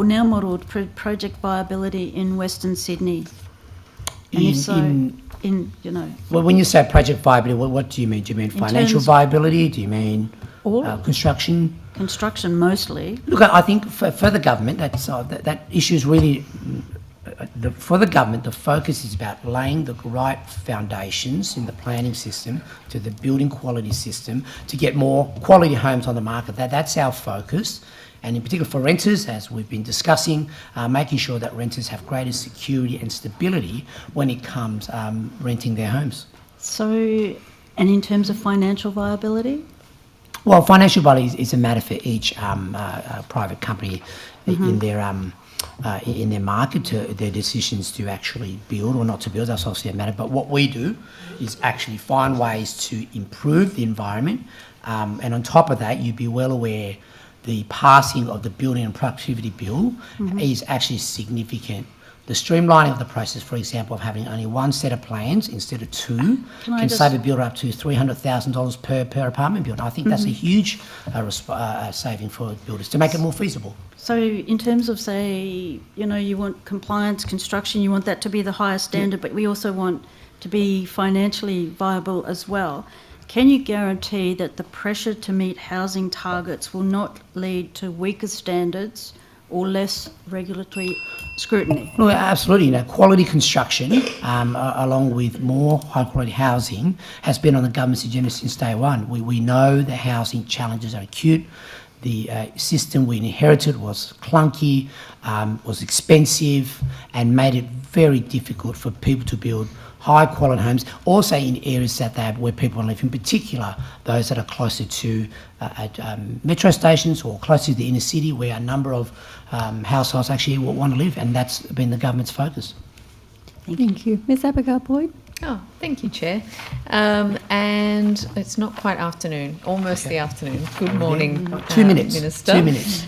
now modelled project viability in Western Sydney? And if so, Well, when you say project viability, what do you mean? Do you mean financial viability? Do you mean construction? Construction mostly. Look, I think for the government, that issue is really. For the government, the focus is about laying the right foundations in the planning system to the building quality system to get more quality homes on the market. That's our focus. And in particular for renters, as we've been discussing, making sure that renters have greater security and stability when it comes renting their homes. So, and in terms of financial viability? Well, financial viability is a matter for each private company in their market, their decisions to actually build or not to build. That's obviously a matter. But what we do is actually find ways to improve the environment. And on top of that, you'd be well aware the passing of the Building and Productivity Bill is actually significant. The streamlining of the process, for example, of having only one set of plans instead of two, can save a builder up to $300,000 per apartment building. I think that's a huge saving for builders to make it more feasible. So in terms of, say, you want compliance, construction, you want that to be the highest standard, but we also want to be financially viable as well. Can you guarantee that the pressure to meet housing targets will not lead to weaker standards or less regulatory scrutiny? Well, absolutely. Quality construction, along with more high-quality housing, has been on the government's agenda since day one. We know the housing challenges are acute. The system we inherited was clunky, was expensive, and made it very difficult for people to build high-quality homes, also in areas where people live, in particular those that are closer to metro stations or closer to the inner city, where a number of households actually want to live, and that's been the government's focus. Thank you. Ms Abigail Boyd. Oh, thank you, Chair. And it's not quite afternoon, almost the afternoon. Good morning, 2 minutes. Minister. 2 minutes.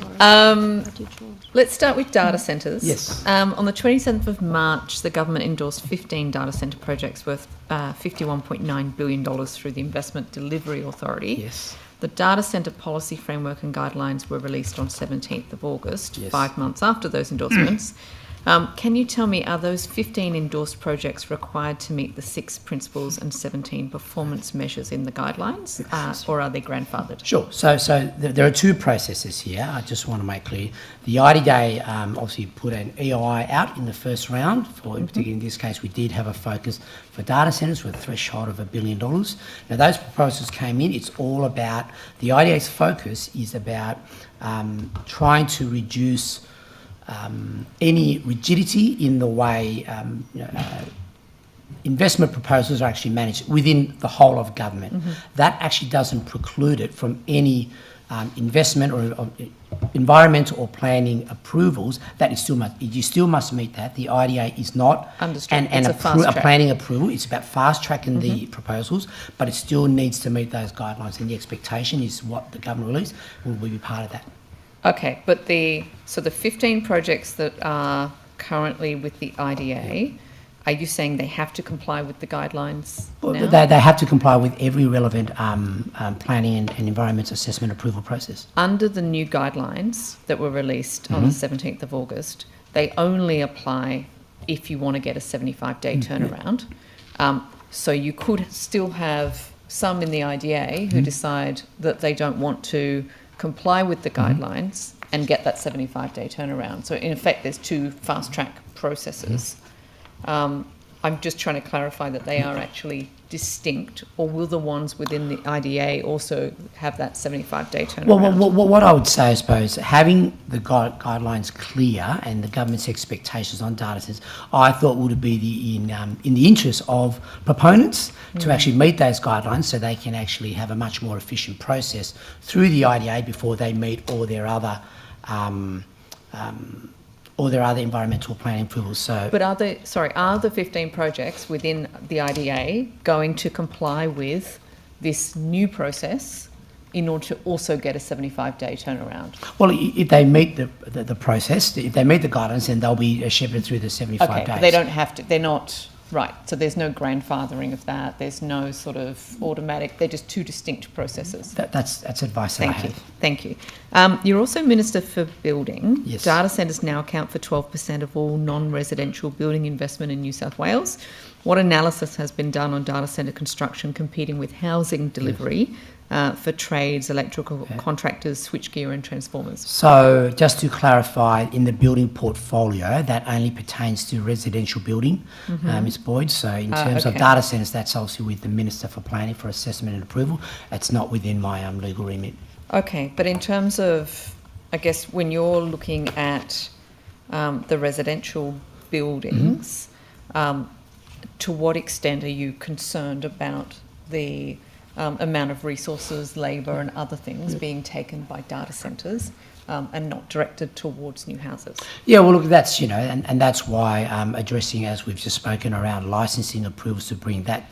Let's start with data centres. Yes. On the 27th of March, the government endorsed 15 data centre projects worth $51.9 billion through the Investment Delivery Authority. Yes. The data centre policy framework and guidelines were released on 17th of August, 5 months after those endorsements. Can you tell me, are those 15 endorsed projects required to meet the 6 principles and 17 performance measures in the guidelines, or are they grandfathered? Sure. So there are 2 processes here. I just want to make clear. The IDA obviously put an EOI out in the first round. In particular, in this case, we did have a focus for data centres with a threshold of $1 billion. Now, those proposals came in. It's all about, the IDA's focus is about trying to reduce any rigidity in the way investment proposals are actually managed within the whole of government. That actually doesn't preclude it from any investment or environmental or planning approvals, that you still must meet that. The IDA is not a planning approval. It's about fast-tracking the proposals, but it still needs to meet those guidelines, and the expectation is what the government release will be part of that. Okay, but the 15 projects that are currently with the IDA, are you saying they have to comply with the guidelines now? They have to comply with every relevant planning and environmental assessment approval process. Under the new guidelines that were released on the 17th of August, they only apply if you want to get a 75-day turnaround. So you could still have some in the IDA who decide that they don't want to comply with the guidelines and get that 75-day turnaround. So in effect, there's two fast-track processes. I'm just trying to clarify that they are actually distinct, or will the ones within the IDA also have that 75-day turnaround? Well, what I would say, I suppose, having the guidelines clear and the government's expectations on data centres, I thought would be in the interest of proponents to actually meet those guidelines, so they can actually have a much more efficient process through the IDA before they meet all their other environmental planning approvals. But are the 15 projects within the IDA going to comply with this new process in order to also get a 75-day turnaround? Well, if they meet the process, if they meet the guidance, then they'll be shepherded through the 75 days. But they don't have to. They're not. Right, so there's no grandfathering of that. There's no sort of automatic. They're just two distinct processes. That's advice that I have. Thank you. You're also Minister for Building. Yes. Data centres now account for 12% of all non-residential building investment in New South Wales. What analysis has been done on data centre construction competing with housing delivery for trades, electrical contractors, switchgear and transformers? So just to clarify, in the building portfolio, that only pertains to residential building, Ms Boyd. So in terms of data centres, that's obviously with the Minister for Planning for assessment and approval. It's not within my legal remit. Okay, but in terms of, I guess, when you're looking at the residential buildings, to what extent are you concerned about the amount of resources, labour and other things being taken by data centres and not directed towards new houses? Yeah, well, look, that's, and that's why addressing, as we've just spoken, around licensing approvals to bring that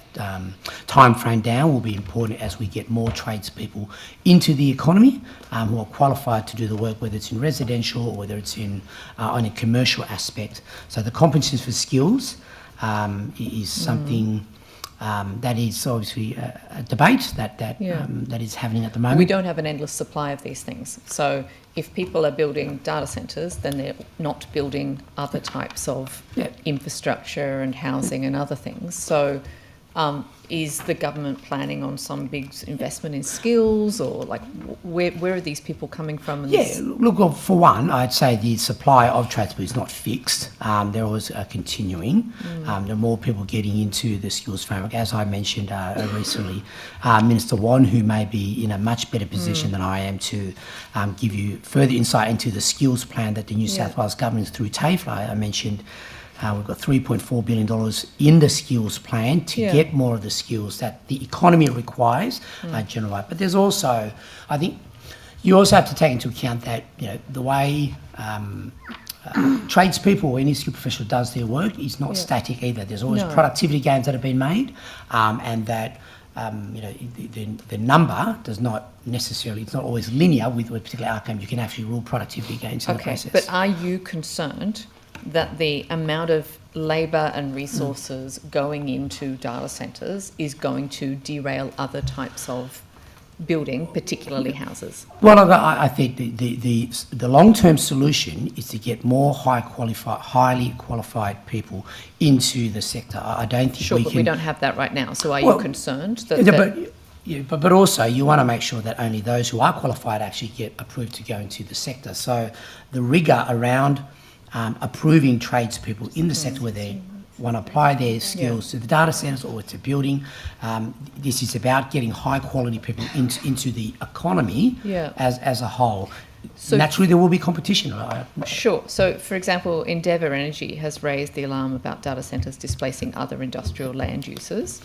time frame down will be important as we get more tradespeople into the economy who are qualified to do the work, whether it's in residential or whether it's in on a commercial aspect. So the competencies for skills is something that is obviously a debate that is happening at the moment. We don't have an endless supply of these things. So if people are building data centres, then they're not building other types of infrastructure and housing and other things. So is the government planning on some big investment in skills, or like where are these people coming from? Look, well, for one, I'd say the supply of tradespeople is not fixed. They're always continuing. There are more people getting into the skills framework. As I mentioned recently, Minister Wan, who may be in a much better position than I am to give you further insight into the skills plan that the New South Wales government through TAFE, I mentioned. We've got $3.4 billion in the skills plan to get more of the skills that the economy requires generate. But there's also, I think, you also have to take into account that the way tradespeople or any skilled professional does their work is not static either. There's always productivity gains that have been made, and that the number does not necessarily, it's not always linear with a particular outcome. You can actually rule productivity gains in the process. But are you concerned that the amount of labour and resources going into data centres is going to derail other types of building, particularly houses? Well, I think the long-term solution is to get more highly qualified people into the sector. I don't think we don't have that right now. So are you concerned that? But also you want to make sure that only those who are qualified actually get approved to go into the sector. So the rigour around approving tradespeople in the sector where they want to apply their skills to the data centres or to building. This is about getting high quality people into the economy as a whole. naturally there will be competition. Sure. So, for example, Endeavour Energy has raised the alarm about data centres displacing other industrial land uses,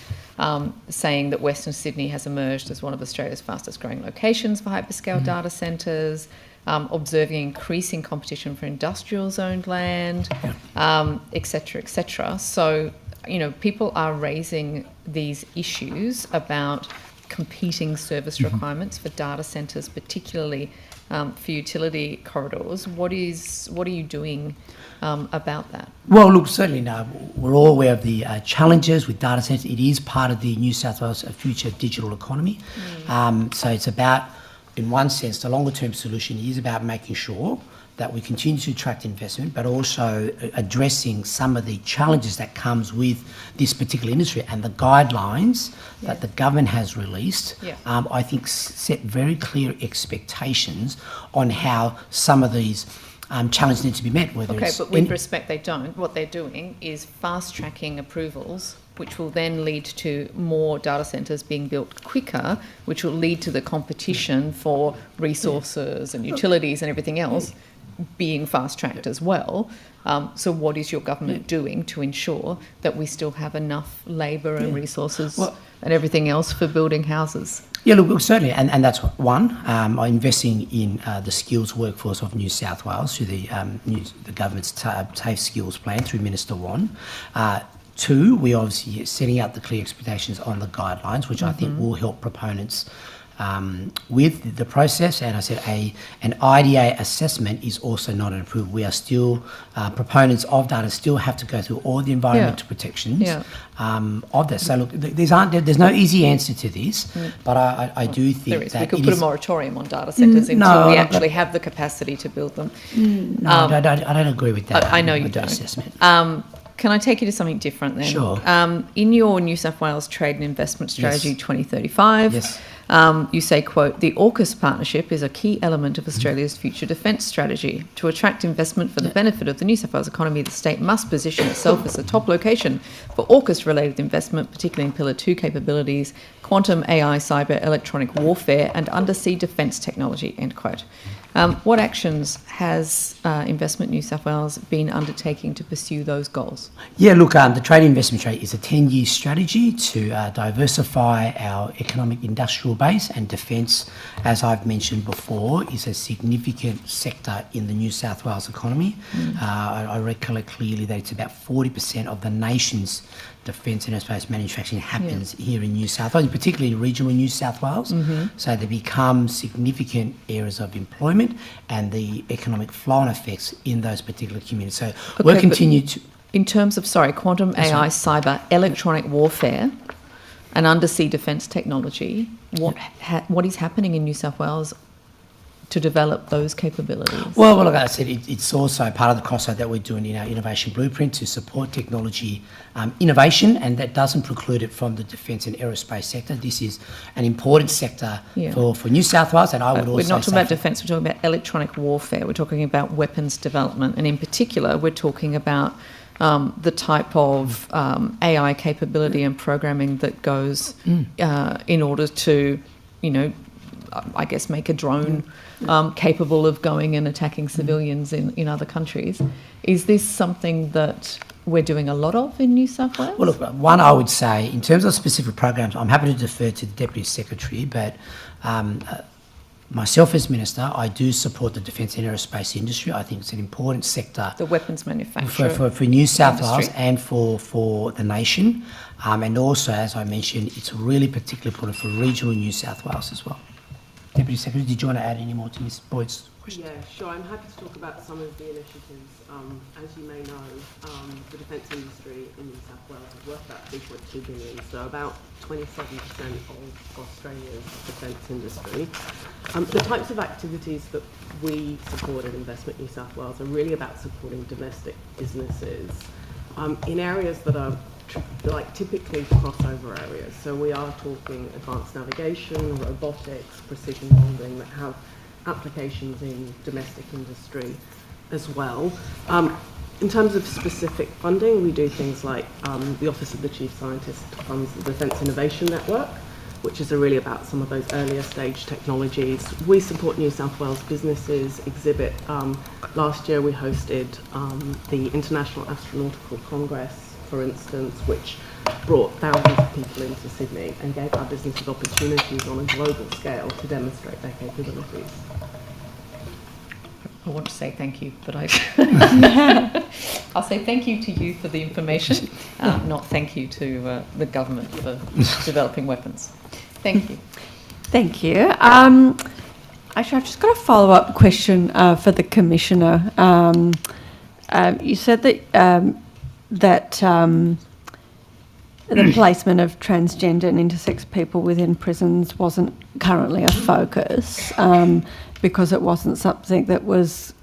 saying that Western Sydney has emerged as one of Australia's fastest growing locations for hyperscale data centres, observing increasing competition for industrial zoned land, et cetera, et cetera. So, you know, people are raising these issues about competing service requirements for data centres, particularly for utility corridors. What are you doing about that? Well, look, certainly now we're all aware of the challenges with data centres. It is part of the New South Wales future digital economy. So it's about, in one sense, the longer term solution is about making sure that we continue to attract investment, but also addressing some of the challenges that comes with this particular industry. And the guidelines that the government has released, I think, set very clear expectations on how some of these challenges need to be met. But with respect, they don't. What they're doing is fast-tracking approvals, which will then lead to more data centres being built quicker, which will lead to the competition for resources and utilities and everything else being fast-tracked as well. So what is your government doing to ensure that we still have enough labour and resources and everything else for building houses? Yeah, look, certainly, and that's one. Investing in the skills workforce of New South Wales through the government's TAFE skills plan through Minister Wan. Two, we obviously setting out the clear expectations on the guidelines, which I think will help proponents with the process. And I said an IDA assessment is also not an approval. We are still, proponents of data still have to go through all the environmental protections of this. So look, there's no easy answer to this, but I do think there is. that we could put a moratorium on data centres until we actually have the capacity to build them. I don't agree with that. I know you don't. Assessment. Can I take you to something different then? Sure. In your New South Wales Trade and Investment Strategy 2035, you say, quote, the AUKUS partnership is a key element of Australia's future defence strategy. To attract investment for the benefit of the New South Wales economy, the state must position itself as a top location for AUKUS-related investment, particularly in Pillar 2 capabilities, quantum AI, cyber, electronic warfare and undersea defence technology, end quote. What actions has Investment New South Wales been undertaking to pursue those goals? Yeah, look, the Trade Investment Strategy is a 10-year strategy to diversify our economic industrial base, and defence, as I've mentioned before, is a significant sector in the New South Wales economy. I recollect clearly that it's about 40% of the nation's defence and aerospace manufacturing happens here in New South Wales, particularly in regional New South Wales. So they become significant areas of employment and the economic flow-on effects in those particular communities. So we'll continue to... In terms of, quantum AI, cyber, electronic warfare and undersea defence technology, what is happening in New South Wales to develop those capabilities? Well, like I said, it's also part of the crossover that we're doing in our innovation blueprint to support technology innovation, and that doesn't preclude it from the defence and aerospace sector. This is an important sector for New South Wales, and I would also say... We're not talking about defence, we're talking about electronic warfare, we're talking about weapons development, and in particular, we're talking about the type of AI capability and programming that goes in order to, I guess, make a drone capable of going and attacking civilians in other countries. Is this something that we're doing a lot of in New South Wales? Well, look, one, I would say, in terms of specific programs, I'm happy to defer to the Deputy Secretary, but myself as Minister, I do support the defence and aerospace industry. I think it's an important sector. The weapons manufacturer. For New South Wales and for the nation. And also, as I mentioned, it's really particularly important for regional New South Wales as well. Deputy Secretary, did you want to add any more to Ms Boyd's question? Yeah, sure. I'm happy to talk about some of the initiatives. As you may know, the defence industry in New South Wales is worth about 3.2 billion, so about 27% of Australia's defence industry. The types of activities that we support at Investment New South Wales are really about supporting domestic businesses in areas that are typically crossover areas. So we are talking advanced navigation, robotics, precision modelling that have applications in domestic industry as well. In terms of specific funding, we do things like the Office of the Chief Scientist funds the Defence Innovation Network, which is really about some of those earlier stage technologies. We support New South Wales businesses exhibit. Last year we hosted the International Astronautical Congress, for instance, which brought thousands of people into Sydney and gave our businesses opportunities on a global scale to demonstrate their capabilities. I want to say thank you, but I'll say thank you to you for the information, not thank you to the government for developing weapons. Thank you. Thank you. Actually, I've just got a follow-up question for the Commissioner. You said that the placement of transgender and intersex people within prisons wasn't currently a focus because it wasn't something that was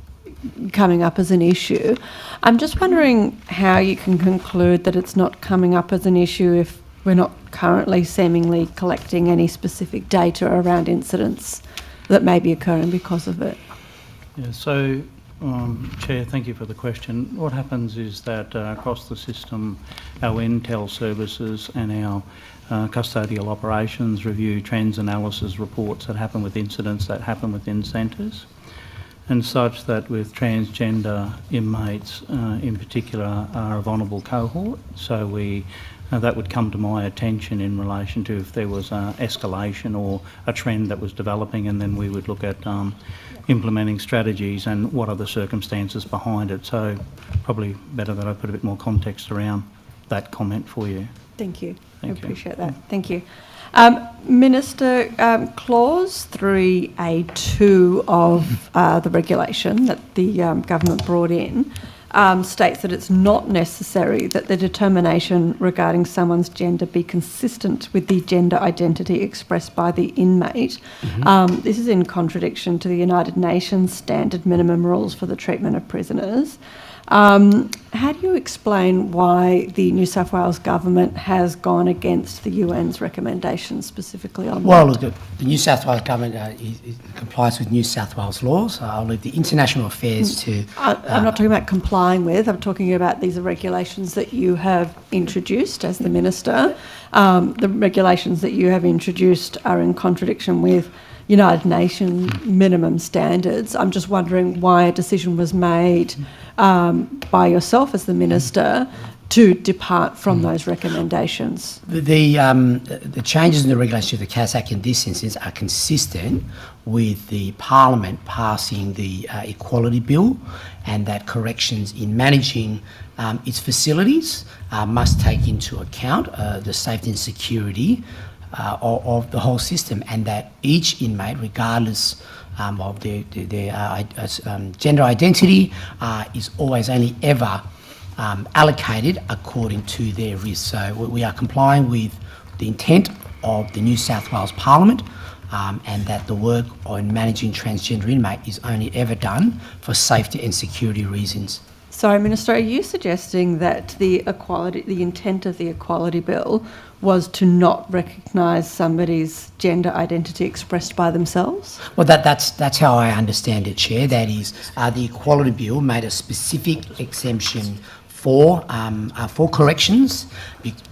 coming up as an issue. I'm just wondering how you can conclude that it's not coming up as an issue if we're not currently seemingly collecting any specific data around incidents that may be occurring because of it. Yeah, so, Chair, thank you for the question. What happens is that across the system, our intel services and our custodial operations review trends analysis reports that happen with incidents that happen within centres, and such that with transgender inmates in particular are a vulnerable cohort. So that would come to my attention in relation to if there was escalation or a trend that was developing, and then we would look at implementing strategies and what are the circumstances behind it. So probably better that I put a bit more context around that comment for you. Thank you. Thank I you. appreciate that. Thank you. Minister, Clause 3A2 of the regulation that the government brought in states that it's not necessary that the determination regarding someone's gender be consistent with the gender identity expressed by the inmate. This is in contradiction to the United Nations standard minimum rules for the treatment of prisoners. How do you explain why the New South Wales government has gone against the UN's recommendations specifically on Well, that? look, the New South Wales government complies with New South Wales laws. I'll leave the international affairs to... I'm not talking about complying with, I'm talking about these are regulations that you have introduced as the Minister. The regulations that you have introduced are in contradiction with United Nations minimum standards. I'm just wondering why a decision was made by yourself as the Minister to depart from those recommendations. The changes in the regulation of the CAS Act in this instance are consistent with the Parliament passing the Equality Bill, and that corrections in managing its facilities must take into account the safety and security of the whole system, and that each inmate, regardless of their gender identity, is always only ever allocated according to their risk. So we are complying with the intent of the New South Wales Parliament, and that the work on managing transgender inmate is only ever done for safety and security reasons. Sorry, Minister, are you suggesting that the intent of the Equality Bill was to not recognise somebody's gender identity expressed by themselves? Well, that's how I understand it, Chair. That is, the Equality Bill made a specific exemption for corrections,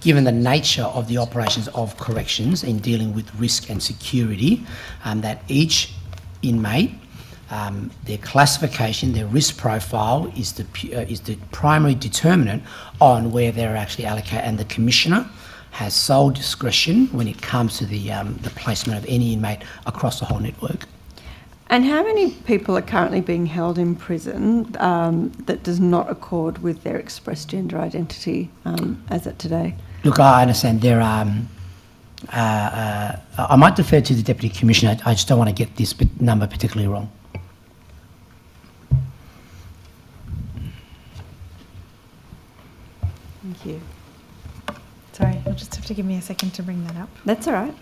given the nature of the operations of corrections in dealing with risk and security, that each inmate, their classification, their risk profile is the primary determinant on where they're actually allocated, and the Commissioner has sole discretion when it comes to the placement of any inmate across the whole network. And how many people are currently being held in prison that does not accord with their expressed gender identity as at today? Look, I understand there are... I might defer to the Deputy Commissioner. I just don't want to get this number particularly wrong. Thank you. Sorry, you'll just have to give me a second to bring that up. That's all right.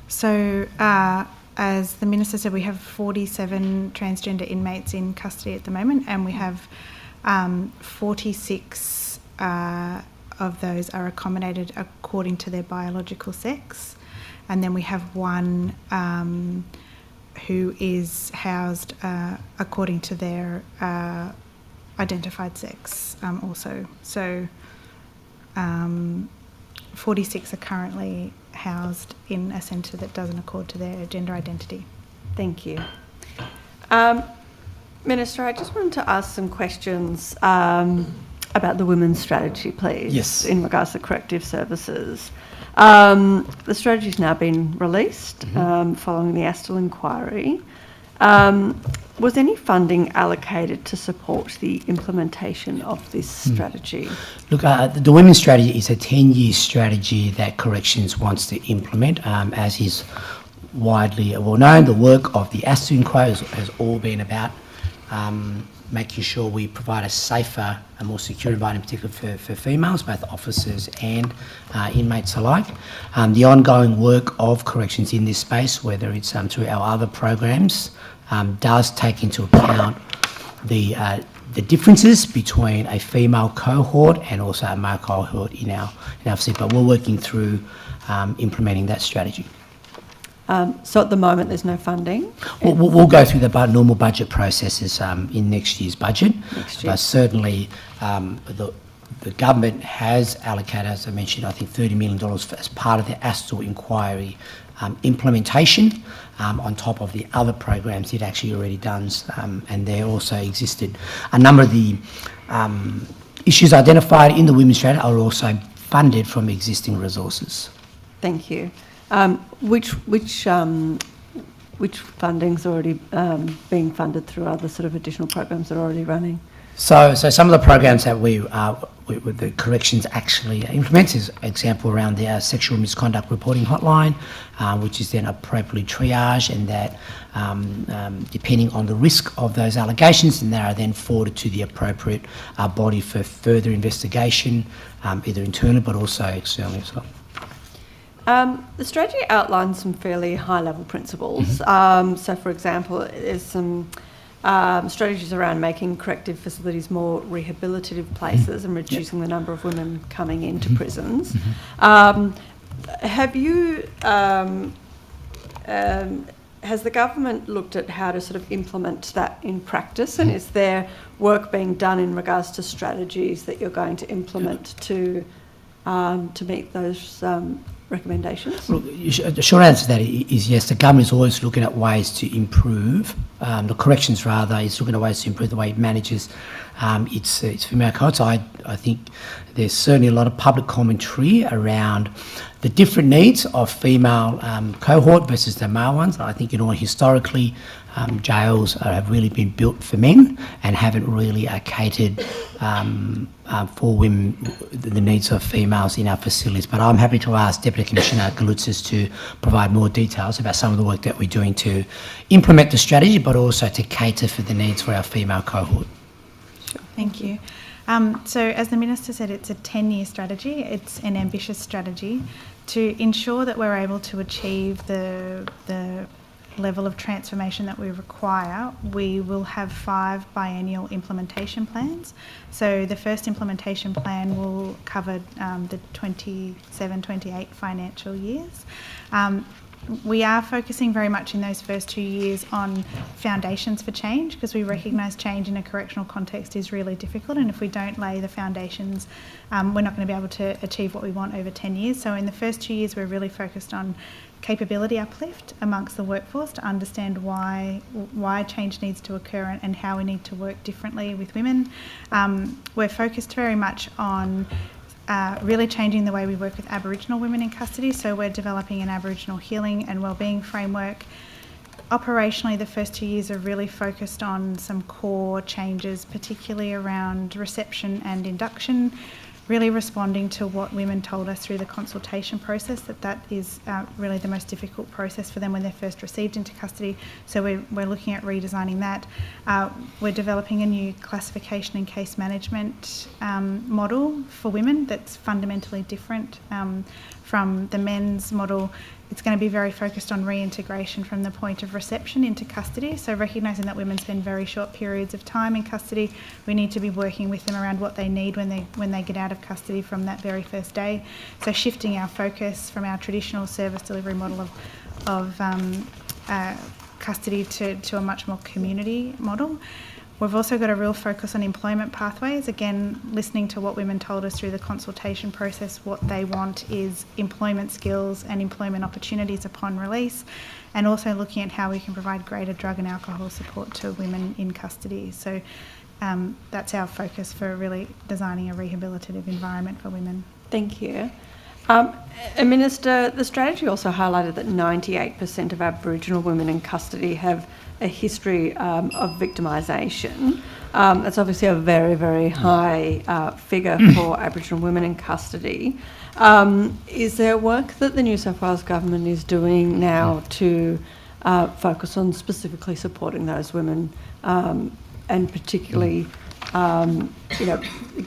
So, as the Minister said, we have 47 transgender inmates in custody at the moment, and we have 46 of those are accommodated according to their biological sex. and then we have one who is housed according to their identified sex also. So 46 are currently housed in a centre that doesn't accord to their gender identity. Thank you. Minister, I just wanted to ask some questions about the women's strategy, please. Yes. In regards to corrective services. The strategy's now been released following the Astle inquiry. Was any funding allocated to support the implementation of this strategy? Look, the women's strategy is a 10-year strategy that Corrections wants to implement, as is widely well known. The work of the Astle inquiry has all been about making sure we provide a safer and more secure environment, particularly for females, both officers and inmates alike. The ongoing work of Corrections in this space, whether it's through our other programs, does take into account the differences between a female cohort and also a male cohort in our facility. But we're working through implementing that strategy. So at the moment there's no funding? We'll go through the normal budget processes in next year's budget. But certainly the government has allocated, as I mentioned, I think $30 million as part of the Astle inquiry implementation, on top of the other programs it actually already does, and there also existed a number of the issues identified in the women's strategy are also funded from existing resources. Thank you. Which funding's already being funded through other sort of additional programs that are already running? So some of the programs that with the Corrections actually implements is example around the sexual misconduct reporting hotline, which is then appropriately triaged, and that depending on the risk of those allegations, and they are then forwarded to the appropriate body for further investigation, either internally but also externally as well. The strategy outlines some fairly high-level principles. So, for example, there's some strategies around making corrective facilities more rehabilitative places and reducing the number of women coming into prisons. Have you, has the government looked at how to sort of implement that in practice, and is there work being done in regards to strategies that you're going to implement to meet those recommendations? Look, the short answer to that is yes. The government is always looking at ways to improve. The Corrections, rather, is looking at ways to improve the way it manages its female cohorts. I think there's certainly a lot of public commentary around the different needs of female cohort versus the male ones. I think, historically, jails have really been built for men and haven't really catered for women, the needs of females in our facilities. But I'm happy to ask Deputy Commissioner Galutzis to provide more details about some of the work that we're doing to implement the strategy, but also to cater for the needs for our female cohort. Thank you. So as the Minister said, it's a 10-year strategy. It's an ambitious strategy to ensure that we're able to achieve the level of transformation that we require. We will have 5 biennial implementation plans. So the first implementation plan will cover the 27-28 financial years. We are focusing very much in those first 2 years on foundations for change, because we recognise change in a correctional context is really difficult, and if we don't lay the foundations, we're not going to be able to achieve what we want over 10 years. So in the first 2 years, we're really focused on capability uplift amongst the workforce to understand why change needs to occur and how we need to work differently with women. We're focused very much on really changing the way we work with Aboriginal women in custody. So we're developing an Aboriginal healing and wellbeing framework. Operationally, the first 2 years are really focused on some core changes, particularly around reception and induction, really responding to what women told us through the consultation process, that is really the most difficult process for them when they're first received into custody. So we're looking at redesigning that. We're developing a new classification and case management model for women that's fundamentally different from the men's model. It's going to be very focused on reintegration from the point of reception into custody. So recognising that women spend very short periods of time in custody, we need to be working with them around what they need when they get out of custody from that very first day. So shifting our focus from our traditional service delivery model of custody to a much more community model. We've also got a real focus on employment pathways. Again, listening to what women told us through the consultation process, what they want is employment skills and employment opportunities upon release, and also looking at how we can provide greater drug and alcohol support to women in custody. So that's our focus for really designing a rehabilitative environment for women. Thank you. Minister, the strategy also highlighted that 98% of Aboriginal women in custody have a history of victimisation. That's obviously a very, very high figure for Aboriginal women in custody. Is there work that the New South Wales Government is doing now to focus on specifically supporting those women, and particularly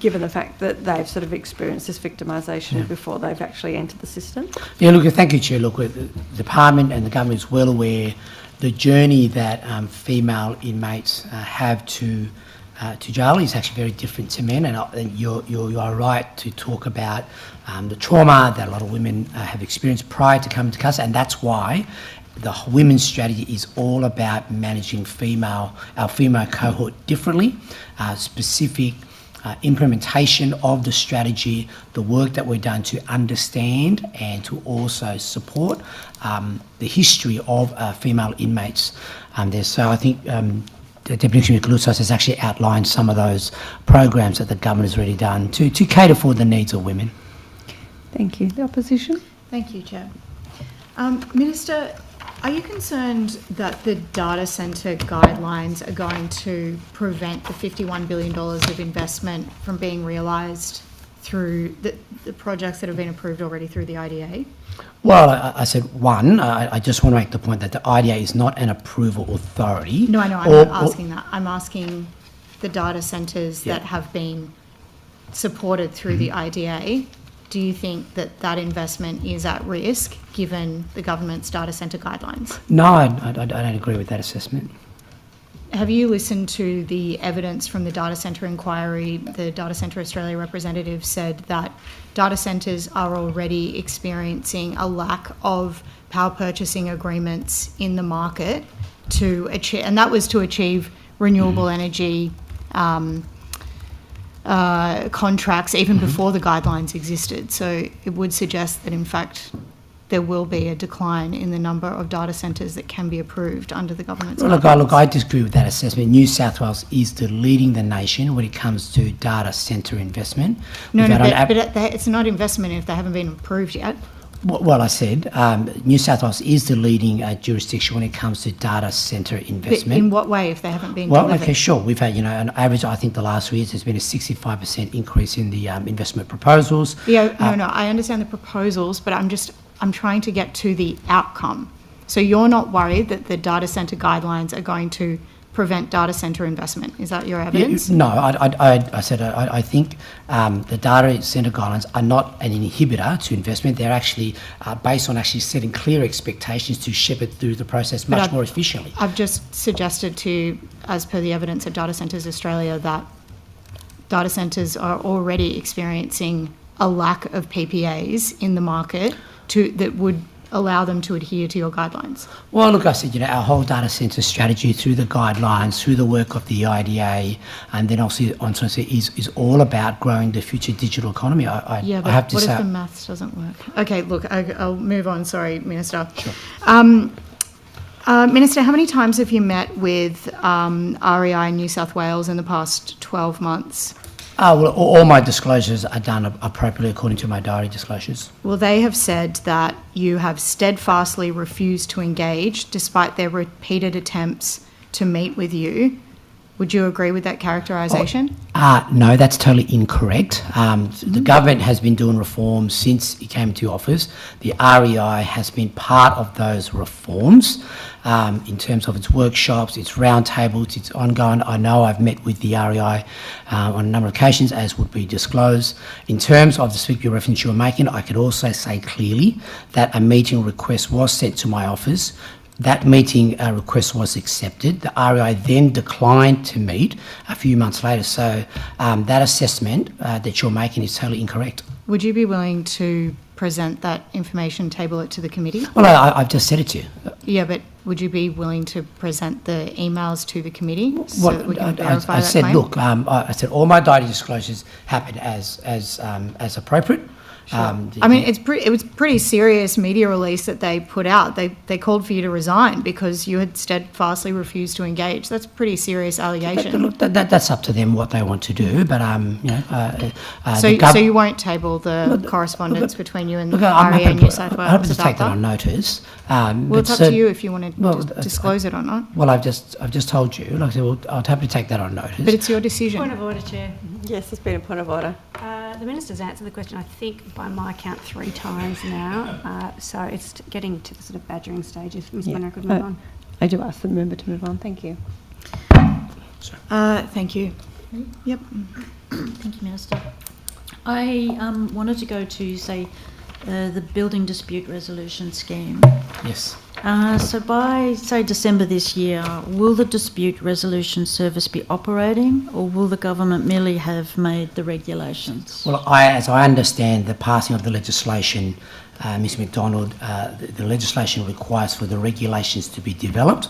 given the fact that they've sort of experienced this victimisation before they've actually entered the system? Yeah, look, thank you, Chair. Look, the Department and the Government is well aware the journey that female inmates have to jail is actually very different to men, and you are right to talk about the trauma that a lot of women have experienced prior to coming to custody, and that's why the women's strategy is all about managing our female cohort differently, specific implementation of the strategy, the work that we've done to understand and to also support the history of female inmates there. So I think the Deputy Commissioner Kaloutzos has actually outlined some of those programs that the government has already done to cater for the needs of women. Thank you. The opposition? Thank you, Chair. Minister, are you concerned that the data centre guidelines are going to prevent the $51 billion of investment from being realised through the projects that have been approved already through the IDA? Well, I said one. I just want to make the point that the IDA is not an approval authority. No, I know. I'm not asking that. I'm asking the data centres that have been supported through the IDA. Do you think that that investment is at risk given the government's data centre guidelines? No, I don't agree with that assessment. Have you listened to the evidence from the data centre inquiry? The Data Centre Australia representative said that data centres are already experiencing a lack of power purchasing agreements in the market to achieve, and that was to achieve renewable energy contracts even before the guidelines existed. So it would suggest that in fact there will be a decline in the number of data centres that can be approved under the government's guidelines. Look, I disagree with that assessment. New South Wales is leading the nation when it comes to data centre investment. But it's not investment if they haven't been approved yet. Well, I said New South Wales is the leading jurisdiction when it comes to data centre investment. But in what way if they haven't been delivered? Okay, sure. We've had, on average, I think the last 3 years there's been a 65% increase in the investment proposals. Yeah, no, I understand the proposals, but I'm trying to get to the outcome. So you're not worried that the data centre guidelines are going to prevent data centre investment? Is that your evidence? No, I said I think the data centre guidelines are not an inhibitor to investment. They're actually based on actually setting clear expectations to shepherd through the process much more efficiently. I've just suggested to you, as per the evidence of Data Centres Australia, that data centres are already experiencing a lack of PPAs in the market that would allow them to adhere to your guidelines? Well, look, I said, our whole data centre strategy through the guidelines, through the work of the IDA, and then also is all about growing the future digital economy. I have to what say, if the maths doesn't work? Okay, look, I'll move on. Sorry, Minister. Sure. Minister, how many times have you met with REI in New South Wales in the past 12 months? Well, all my disclosures are done appropriately according to my diary disclosures. Well, they have said that you have steadfastly refused to engage despite their repeated attempts to meet with you Would you agree with that characterisation? No, that's totally incorrect. The government has been doing reforms since it came into office. The REI has been part of those reforms in terms of its workshops, its roundtables, its ongoing. I know I've met with the REI on a number of occasions, as would be disclosed. In terms of the specific reference you were making, I could also say clearly that a meeting request was sent to my office. That meeting request was accepted. The REI then declined to meet a few months later. So that assessment that you're making is totally incorrect. Would you be willing to present that information, table it to the committee? Well, I've just said it to you. Yeah, but would you be willing to present the emails to the committee so that we can verify I that said, claim? look, I said all my data disclosures happen as appropriate. Sure. I mean, it was pretty serious media release that they put out. They called for you to resign because you had steadfastly refused to engage. That's a pretty serious allegation. Look, that's up to them what they want to do. But so you won't table the correspondence between you and the REA and New South Wales? I'm happy to take that on notice. Well, it's up to you if you want to disclose it or not. Well, I've just told you. Like I said, well, I'll happy to take that on notice. But it's your decision. Point of order, Chair. Yes, there's been a point of order. The Minister's answered the question, I think, by my count 3 times now. So it's getting to the sort of badgering stage. If Ms. Munro could move on. I do ask the member to move on. Thank you. Thank you. Yep. Thank you, Minister. I wanted to go to, say, the building dispute resolution scheme. Yes. So by, say, December this year, will the dispute resolution service be operating, or will the government merely have made the regulations? Well, as I understand the passing of the legislation, Ms McDonald, the legislation requires for the regulations to be developed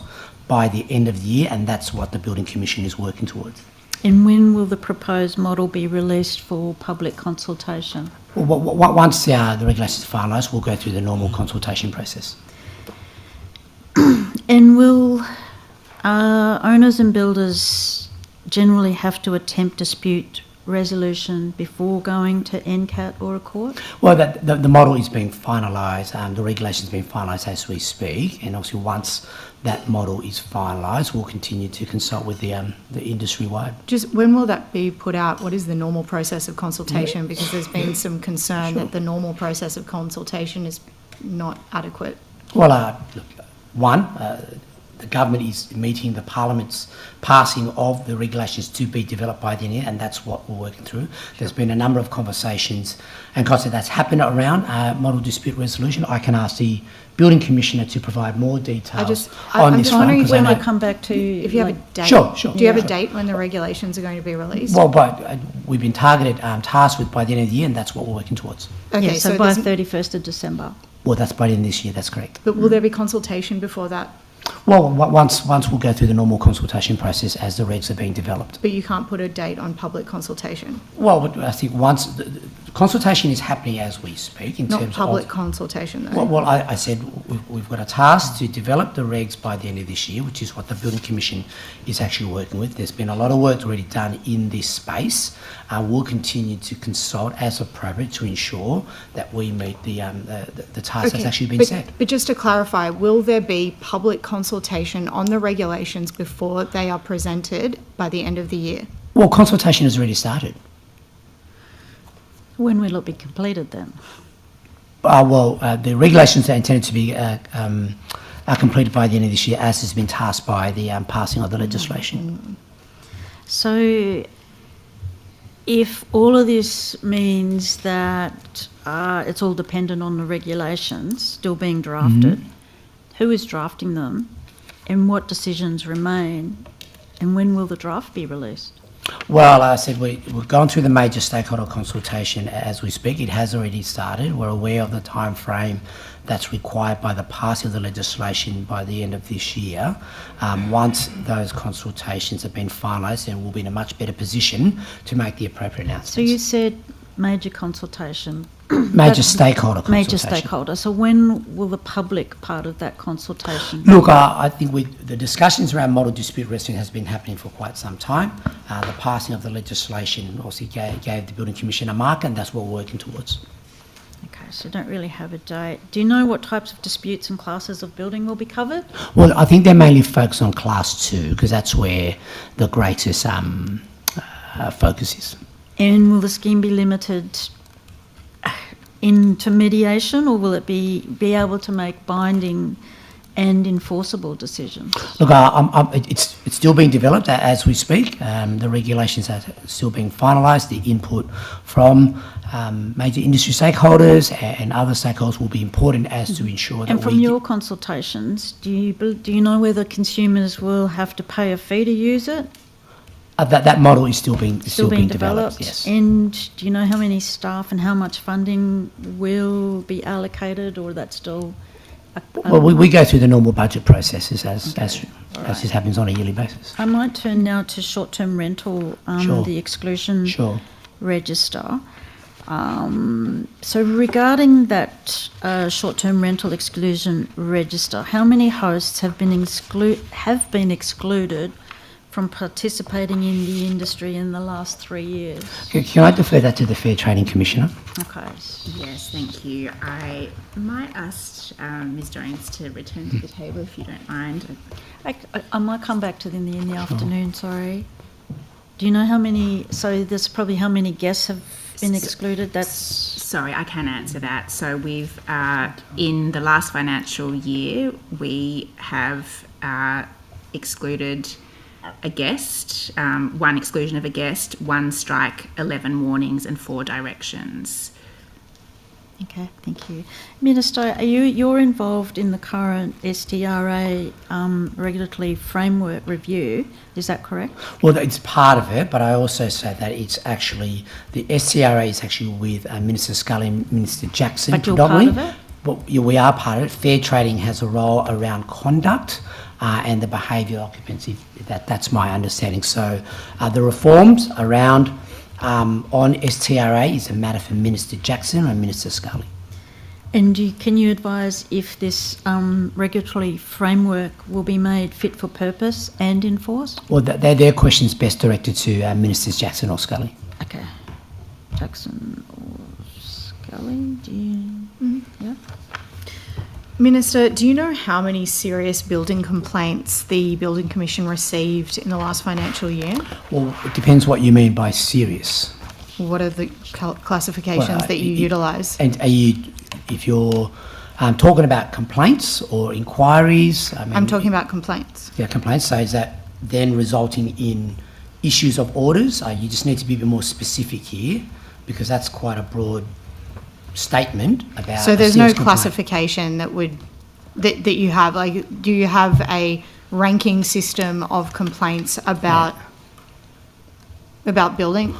by the end of the year, and that's what the Building Commission is working towards. And when will the proposed model be released for public consultation? Well, once the regulations are finalised, we'll go through the normal consultation process. And will owners and builders generally have to attempt dispute resolution before going to NCAT or a court? Well, the model is being finalised, the regulations being finalised as we speak, and obviously once that model is finalised, we'll continue to consult with the industry-wide. Just when will that be put out? What is the normal process of consultation? Because there's been some concern that the normal process of consultation is not adequate. Well, look, the government is meeting the Parliament's passing of the regulations to be developed by the end, and that's what we're working through. There's been a number of conversations and concepts that's happened around model dispute resolution. I can ask the Building Commissioner to provide more details on I'm this just wondering one. when I come back to... If you have a date. Sure. Do you have a date when the regulations are going to be released? Well, but we've been tasked with by the end of the year, and that's what we're working towards. Okay, yeah, so by 31st of December. Well, that's by the end of this year, that's correct. But will there be consultation before that? Well, once we'll go through the normal consultation process as the regs are being developed. But you can't put a date on public consultation? Well, I think once the consultation is happening as we speak in terms of... Not public consultation, though. Well, I said we've got a task to develop the regs by the end of this year, which is what the Building Commission is actually working with. There's been a lot of work already done in this space. We'll continue to consult as appropriate to ensure that we meet the task that's actually been set. But just to clarify, will there be public consultation on the regulations before they are presented by the end of the year? Well, consultation has already started. When will it be completed then? The regulations are intended to be are completed by the end of this year, as has been tasked by the passing of the legislation. So if all of this means that it's all dependent on the regulations still being drafted, who is drafting them and what decisions remain, and when will the draft be released? Well, I said we've gone through the major stakeholder consultation as we speak. It has already started. We're aware of the time frame that's required by the passing of the legislation by the end of this year. Once those consultations have been finalised, then we'll be in a much better position to make the appropriate announcements. So you said major consultation. Major stakeholder consultation. Major stakeholder. So when will the public part of that consultation? Look, I think the discussions around model dispute resolution has been happening for quite some time. The passing of the legislation obviously gave the Building Commission a mark, and that's what we're working towards. Okay. so don't really have a date. Do you know what types of disputes and classes of building will be covered? Well, I think they're mainly focused on Class 2 because that's where the greatest focus is. And will the scheme be limited into mediation, or will it be able to make binding and enforceable decisions? Look, it's still being developed as we speak. The regulations are still being finalised. The input from major industry stakeholders and other stakeholders will be important as to ensure that. And from your consultations, do you know whether consumers will have to pay a fee to use it? That model is still being developed. Yes. And do you know how many staff and how much funding will be allocated, or that's still? Well, we go through the normal budget processes as this happens on a yearly basis. I might turn now to short-term rental, the exclusion register. So regarding that short-term rental exclusion register, how many hosts have been excluded from participating in the industry in the last 3 years? Can I defer that to the Fair Trading Commissioner? Okay. Yes, thank you. I might ask Ms Jones to return to the table if you don't mind. I might come back to them in the afternoon, sorry. Do you know how many, so there's probably how many guests have been excluded? Sorry, I can answer that. So we've, in the last financial year, we have excluded a guest, one exclusion of a guest, 1 strike, 11 warnings and 4 directions. Okay, thank you. Minister, you're involved in the current STRA regulatory framework review, is that correct? Well, it's part of it, but I also say that it's actually, the STRA is actually with Minister Scully and Minister Jackson. But you're part of it? Well, we are part of it. Fair trading has a role around conduct and the behaviour occupancy. That's my understanding. So the reforms around on STRA is a matter for Minister Jackson and Minister Scully. And can you advise if this regulatory framework will be made fit for purpose and enforced? Well, they're questions best directed to Ministers Jackson or Scully. Okay. Jackson or Scully, do you... Yeah. Minister, do you know how many serious building complaints the Building Commission received in the last financial year? Well, it depends what you mean by serious. What are the classifications that you utilise? And if you're talking about complaints or inquiries? I'm talking about complaints. Yeah, complaints. So is that then resulting in issues of orders? You just need to be a bit more specific here because that's quite a broad statement about. So there's no classification that you have. Like, do you have a ranking system of complaints about building,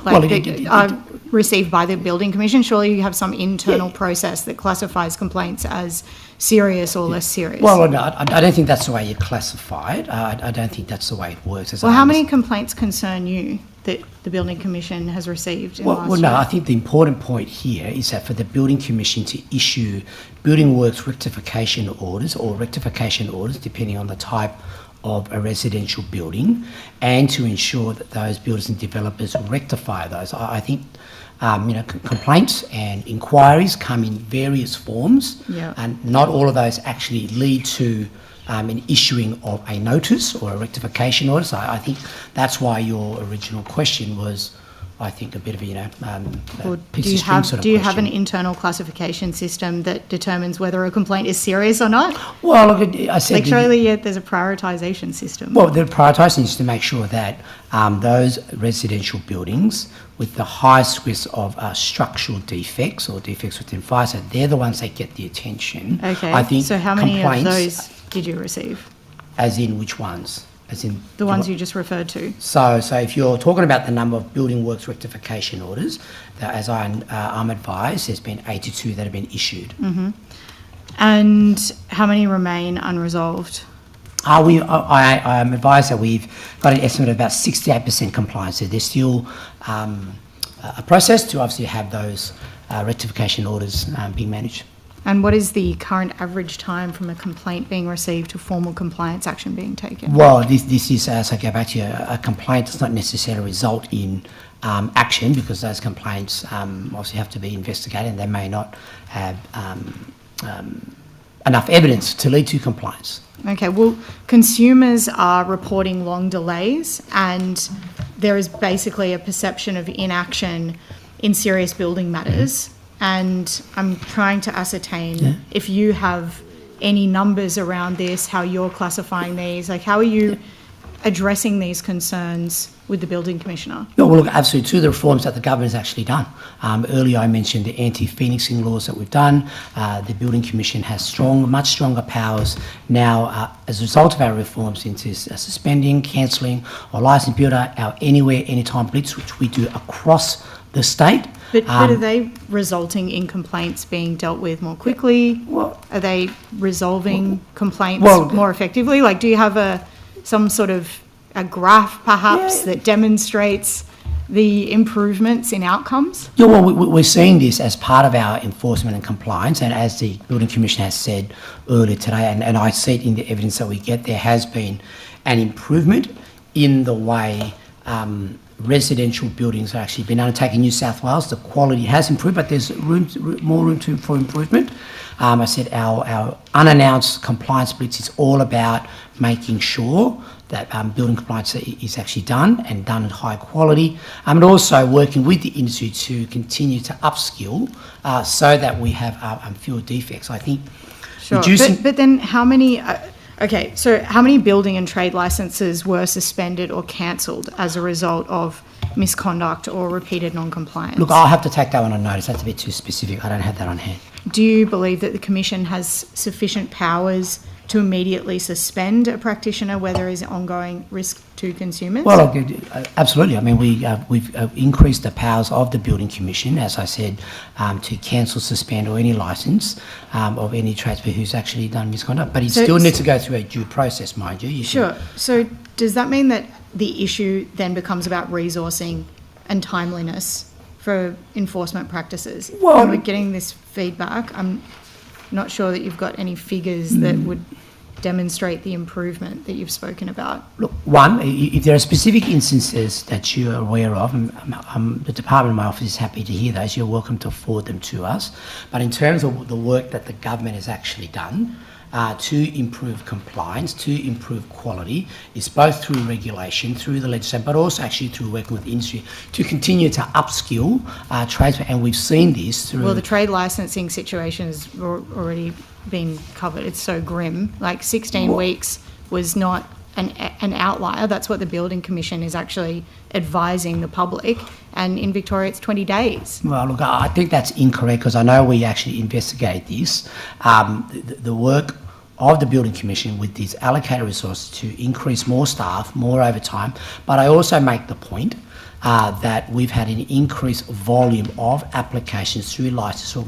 received by the Building Commission? Surely you have some internal process that classifies complaints as serious or less serious. Well, no, I don't think that's the way you classify it. I don't think that's the way it works. Well, how many complaints concern you that the Building Commission has received in the last year? I think the important point here is that for the Building Commission to issue building works rectification orders or rectification orders, depending on the type of a residential building, and to ensure that those builders and developers rectify those. I think complaints and inquiries come in various forms, and not all of those actually lead to an issuing of a notice or a rectification order. So I think that's why your original question was, I think, a bit of a piece of string sort of do you have an internal classification system that determines whether a complaint is serious or not? Well, look, I said... surely there's a prioritisation system. Well, the prioritisation is to make sure that those residential buildings with the highest risk of structural defects or defects within fire, so they're the ones that get the attention. Okay, I think so how many of those did you receive? As in which ones? As in the ones you just referred to. So if you're talking about the number of building works rectification orders, as I'm advised, there's been 82 that have been issued. Mm-hmm. And how many remain unresolved? I'm advised that we've got an estimate of about 68% compliance. So there's still a process to obviously have those rectification orders being managed. And what is the current average time from a complaint being received to formal compliance action being taken? Well, this is, as I go back to you, a complaint does not necessarily result in action, because those complaints obviously have to be investigated, and they may not have enough evidence to lead to compliance. Okay, well, consumers are reporting long delays, and there is basically a perception of inaction in serious building matters. And I'm trying to ascertain if you have any numbers around this, how you're classifying these, like how are you addressing these concerns with the Building Commissioner? No, well, look, absolutely, two of the reforms that the government has actually done. Earlier I mentioned the anti-phoenixing laws that we've done. The Building Commission has much stronger powers now as a result of our reforms into suspending, cancelling or licensed builder, our anywhere, anytime blitz, which we do across the state. But are they resulting in complaints being dealt with more quickly? Are they resolving complaints more effectively? Like, do you have some sort of a graph, perhaps, that demonstrates the improvements in outcomes? Yeah, well, we're seeing this as part of our enforcement and compliance, and as the Building Commission has said earlier today, and I see it in the evidence that we get, there has been an improvement in the way residential buildings have actually been undertaken in New South Wales. The quality has improved, but there's more room for improvement. I said our unannounced compliance blitz is all about making sure that building compliance is actually done and done at high quality, and also working with the industry to continue to upskill so that we have fewer defects. I think reducing... But then how many... Okay, so how many building and trade licences were suspended or cancelled as a result of misconduct or repeated non-compliance? Look, I'll have to take that one on notice. That's a bit too specific. I don't have that on hand. Do you believe that the Commission has sufficient powers to immediately suspend a practitioner where there is ongoing risk to consumers? Well, absolutely. I mean, we've increased the powers of the Building Commission, as I said, to cancel, suspend or any licence of any tradesman who's actually done misconduct. But he still needs to go through a due process, mind you. Sure. So does that mean that the issue then becomes about resourcing and timeliness for enforcement practices? Well, when we're getting this feedback, I'm not sure that you've got any figures that would demonstrate the improvement that you've spoken about. Look, one, if there are specific instances that you're aware of, the department in my office is happy to hear those. You're welcome to forward them to us. But in terms of the work that the government has actually done to improve compliance, to improve quality, is both through regulation, through the legislation, but also actually through working with the industry to continue to upskill tradesmen. And we've seen this through... Well, the trade licensing situation has already been covered. It's so grim. Like 16 weeks was not an outlier. That's what the Building Commission is actually advising the public. And in Victoria, it's 20 days. Well, look, I think that's incorrect, because I know we actually investigate this. The work of the Building Commission with these allocated resources to increase more staff, more overtime. But I also make the point that we've had an increased volume of applications through licence. So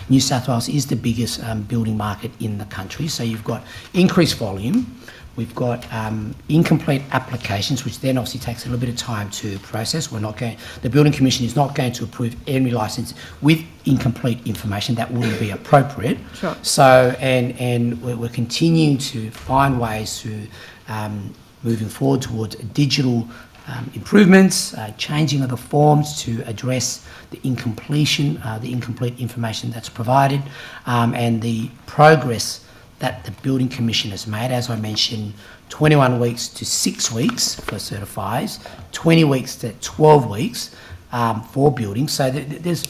New South Wales is the biggest building market in the country. So you've got increased volume. We've got incomplete applications, which then obviously takes a little bit of time to process. The Building Commission is not going to approve every licence with incomplete information. That wouldn't be appropriate. Sure. So, and we're continuing to find ways to moving forward towards digital improvements, changing of the forms to address the incomplete information that's provided, and the progress that the Building Commission has made. As I mentioned, 21 weeks to 6 weeks for certifiers, 20 weeks to 12 weeks for buildings. So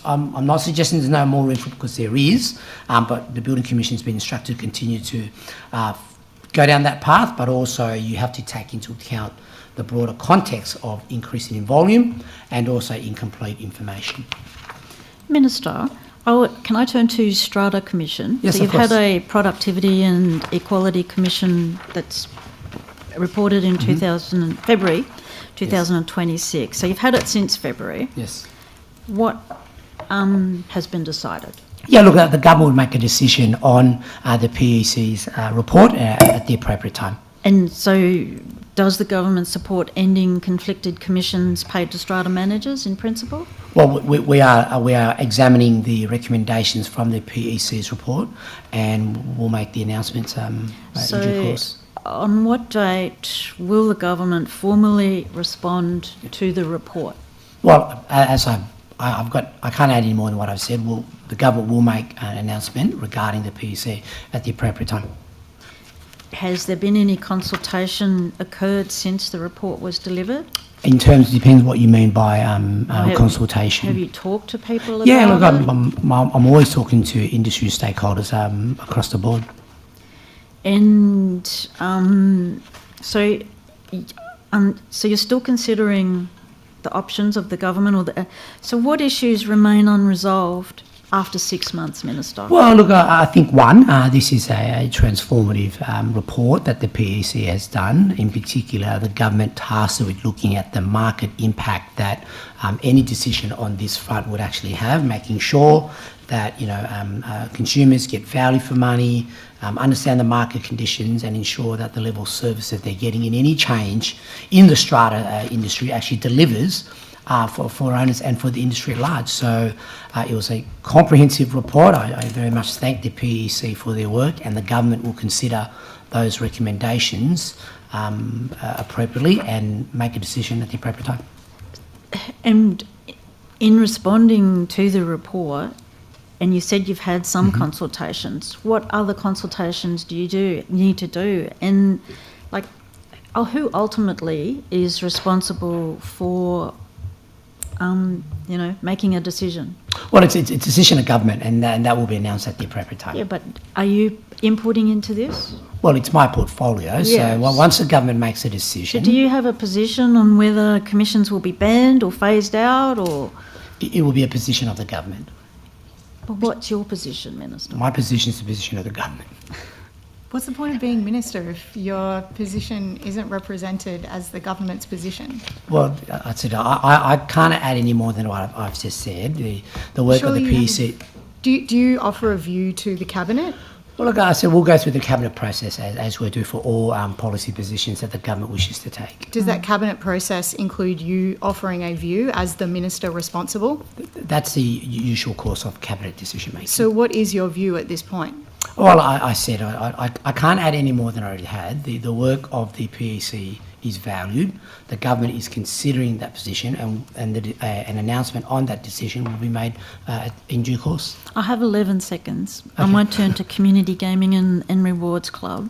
I'm not suggesting there's no more room for, because there is, but the Building Commission has been instructed to continue to go down that path, but also you have to take into account the broader context of increasing in volume and also incomplete information. Minister, can I turn to Strata Commission? Yes, so you've had a Productivity and Equality Commission that's reported in February 2026. Yes. So you've had it since February. Yes. What has been decided? Yeah, look, the government will make a decision on the PEC's report at the appropriate time. And so does the government support ending conflicted commissions paid to strata managers in principle? Well, we are examining the recommendations from the PEC's report, and we'll make the announcements in due course. On what date will the government formally respond to the report? Well, as I can't add any more than what I've said. The government will make an announcement regarding the PEC at the appropriate time. Has there been any consultation occurred since the report was delivered? In terms, depends what you mean by consultation. Have you talked to people about Yeah, look, it? I'm always talking to industry stakeholders across the board. And so you're still considering the options of the government, so what issues remain unresolved after 6 months, Minister? Well, look, I think this is a transformative report that the PEC has done. In particular, the government tasked with looking at the market impact that any decision on this front would actually have, making sure that consumers get value for money, understand the market conditions, and ensure that the level of service that they're getting in any change in the strata industry actually delivers for owners and for the industry at large. So it was a comprehensive report. I very much thank the PEC for their work, and the government will consider those recommendations appropriately and make a decision at the appropriate time. And in responding to the report, and you said you've had some consultations, what other consultations do you need to do? And who ultimately is responsible for making a decision? Well, it's a decision of government, and that will be announced at the appropriate time. Yeah, but are you inputting into this? Well, it's my portfolio, so once the government makes a decision... So do you have a position on whether commissions will be banned or phased out, or...? It will be a position of the government. But what's your position, Minister? My position is the position of the government. What's the point of being minister if your position isn't represented as the government's position? Well, I said I can't add any more than what I've just said. The work of the PEC... Do you offer a view to the cabinet? Well, look, I said we'll go through the cabinet process as we do for all policy positions that the government wishes to take. Does that cabinet process include you offering a view as the minister responsible? That's the usual course of cabinet decision making. So what is your view at this point? Well, I said I can't add any more than I already had. The work of the PEC is valued. The government is considering that position, and an announcement on that decision will be made in due course. I have 11 seconds. Okay. I might turn to Community Gaming and Rewards Club.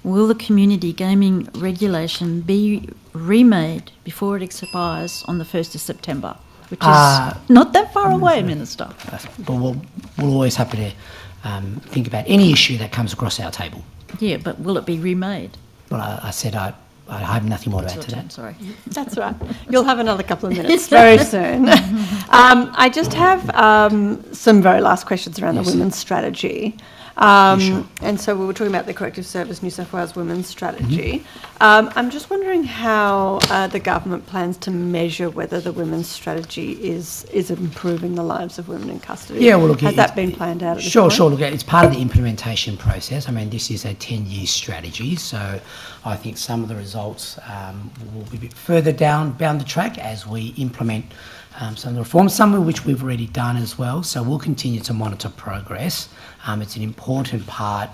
Will the community gaming regulation be remade before it expires on the 1st of September, which is not that far away, Minister? But we're always happy to think about any issue that comes across our table. Yeah, but will it be remade? Well, I said I have nothing more to add to that. Sorry. That's right. You'll have another couple of minutes very soon. I just have some very last questions around the women's strategy. Sure. And so we were talking about the Corrective Service New South Wales Women's Strategy. I'm just wondering how the government plans to measure whether the women's strategy is improving the lives of women in custody. Yeah, well, look, has that been planned out at this Sure. point? Look, it's part of the implementation process. I mean, this is a 10-year strategy, so I think some of the results will be a bit further down the track as we implement some of the reforms, some of which we've already done as well. So we'll continue to monitor progress. It's an important part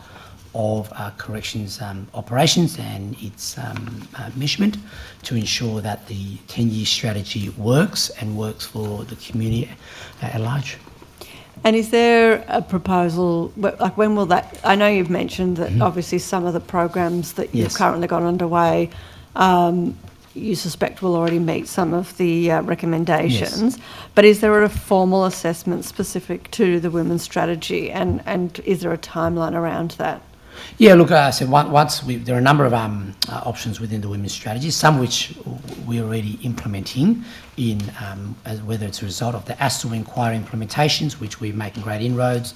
of corrections operations and its measurement to ensure that the 10-year strategy works and works for the community at large. And is there a proposal, like when will that, I know you've mentioned that obviously some of the programs that you've currently got underway you suspect will already meet some of the recommendations, but is there a formal assessment specific to the women's strategy, and is there a timeline around that? Yeah, look, so there are a number of options within the women's strategy, some which we're already implementing in whether it's a result of the ASTL inquiry implementations, which we're making great inroads,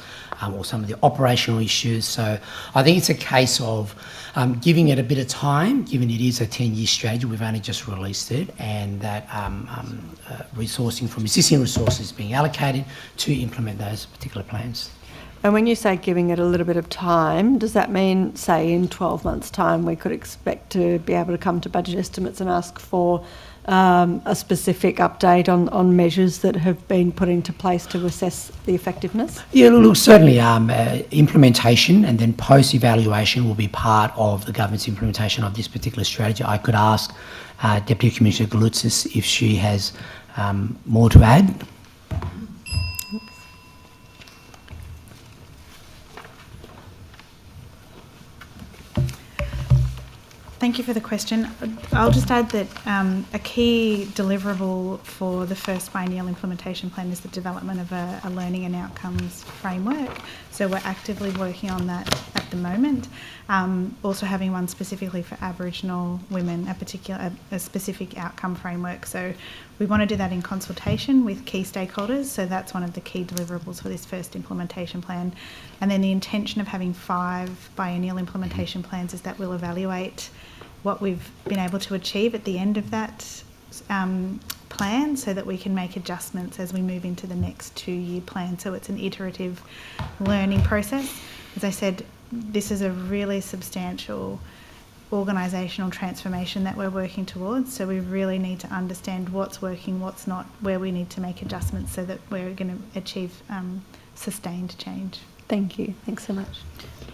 or some of the operational issues. So I think it's a case of giving it a bit of time, given it is a 10-year strategy, we've only just released it, and that resourcing from existing resources being allocated to implement those particular plans. And when you say giving it a little bit of time, does that mean, say, in 12 months' time, we could expect to be able to come to budget estimates and ask for a specific update on measures that have been put into place to assess the effectiveness? Yeah, look, certainly implementation and then post-evaluation will be part of the government's implementation of this particular strategy. I could ask Deputy Commissioner Galutzis if she has more to add. Thank you for the question. I'll just add that a key deliverable for the first biennial implementation plan is the development of a learning and outcomes framework. So we're actively working on that at the moment. Also having one specifically for Aboriginal women, a specific outcome framework. So we want to do that in consultation with key stakeholders. So that's one of the key deliverables for this first implementation plan. And then the intention of having 5 biennial implementation plans is that we'll evaluate what we've been able to achieve at the end of that plan so that we can make adjustments as we move into the next 2-year plan. So it's an iterative learning process. As I said, this is a really substantial organisational transformation that we're working towards. So we really need to understand what's working, what's not, where we need to make adjustments so that we're going to achieve sustained change. Thank you. Thanks so much.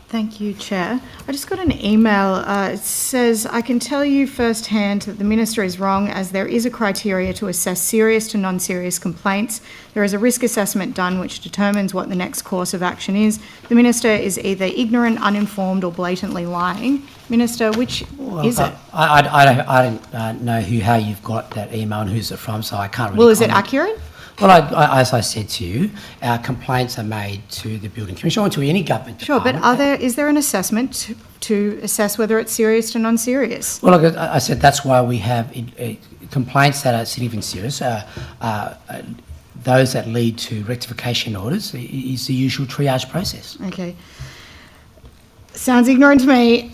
Thank you, Chair. I just got an email. It says, I can tell you firsthand that the Minister is wrong as there is a criteria to assess serious to non-serious complaints. There is a risk assessment done which determines what the next course of action is. The Minister is either ignorant, uninformed or blatantly lying. Minister, which is it? I don't know how you've got that email and who's it from, so I can't really Well, is it comment. accurate? Well, as I said to you, our complaints are made to the Building Commission or to any government department. Sure, but is there an assessment to assess whether it's serious to non-serious? Well, look, I said that's why we have complaints that are significantly serious. Those that lead to rectification orders is the usual triage process. Okay. Sounds ignorant to me.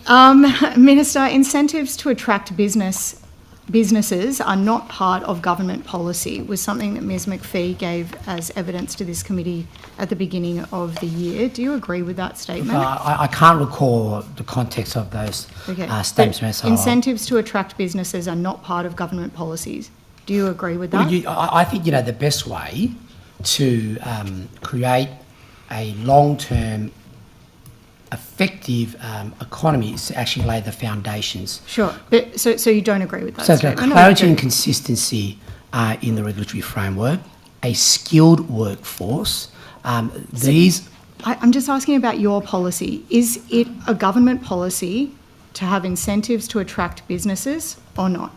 Minister, incentives to attract businesses are not part of government policy was something that Ms McPhee gave as evidence to this committee at the beginning of the year. Do you agree with that statement? I can't recall the context of those statements. Incentives to attract businesses are not part of government policies. Do you agree with that? I think, the best way to create a long-term effective economy is to actually lay the foundations. Sure, but so you don't agree with that? So clarity and consistency in the regulatory framework, a skilled workforce. I'm just asking about your policy. Is it a government policy to have incentives to attract businesses or not?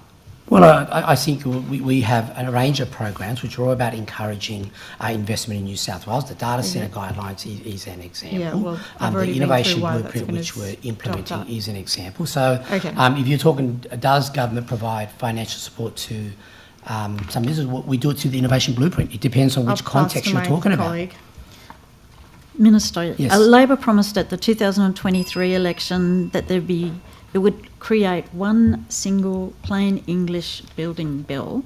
Well, I think we have a range of programs which are all about encouraging investment in New South Wales. The data centre guidelines is an example. Yeah, well, I've the already innovation been through blueprint which we're implementing is an example. So okay. If you're talking, does government provide financial support to some business? We do it through the innovation blueprint. It depends on which context you're talking about. Minister, yes. Labor promised at the 2023 election that it would create one single plain English building bill.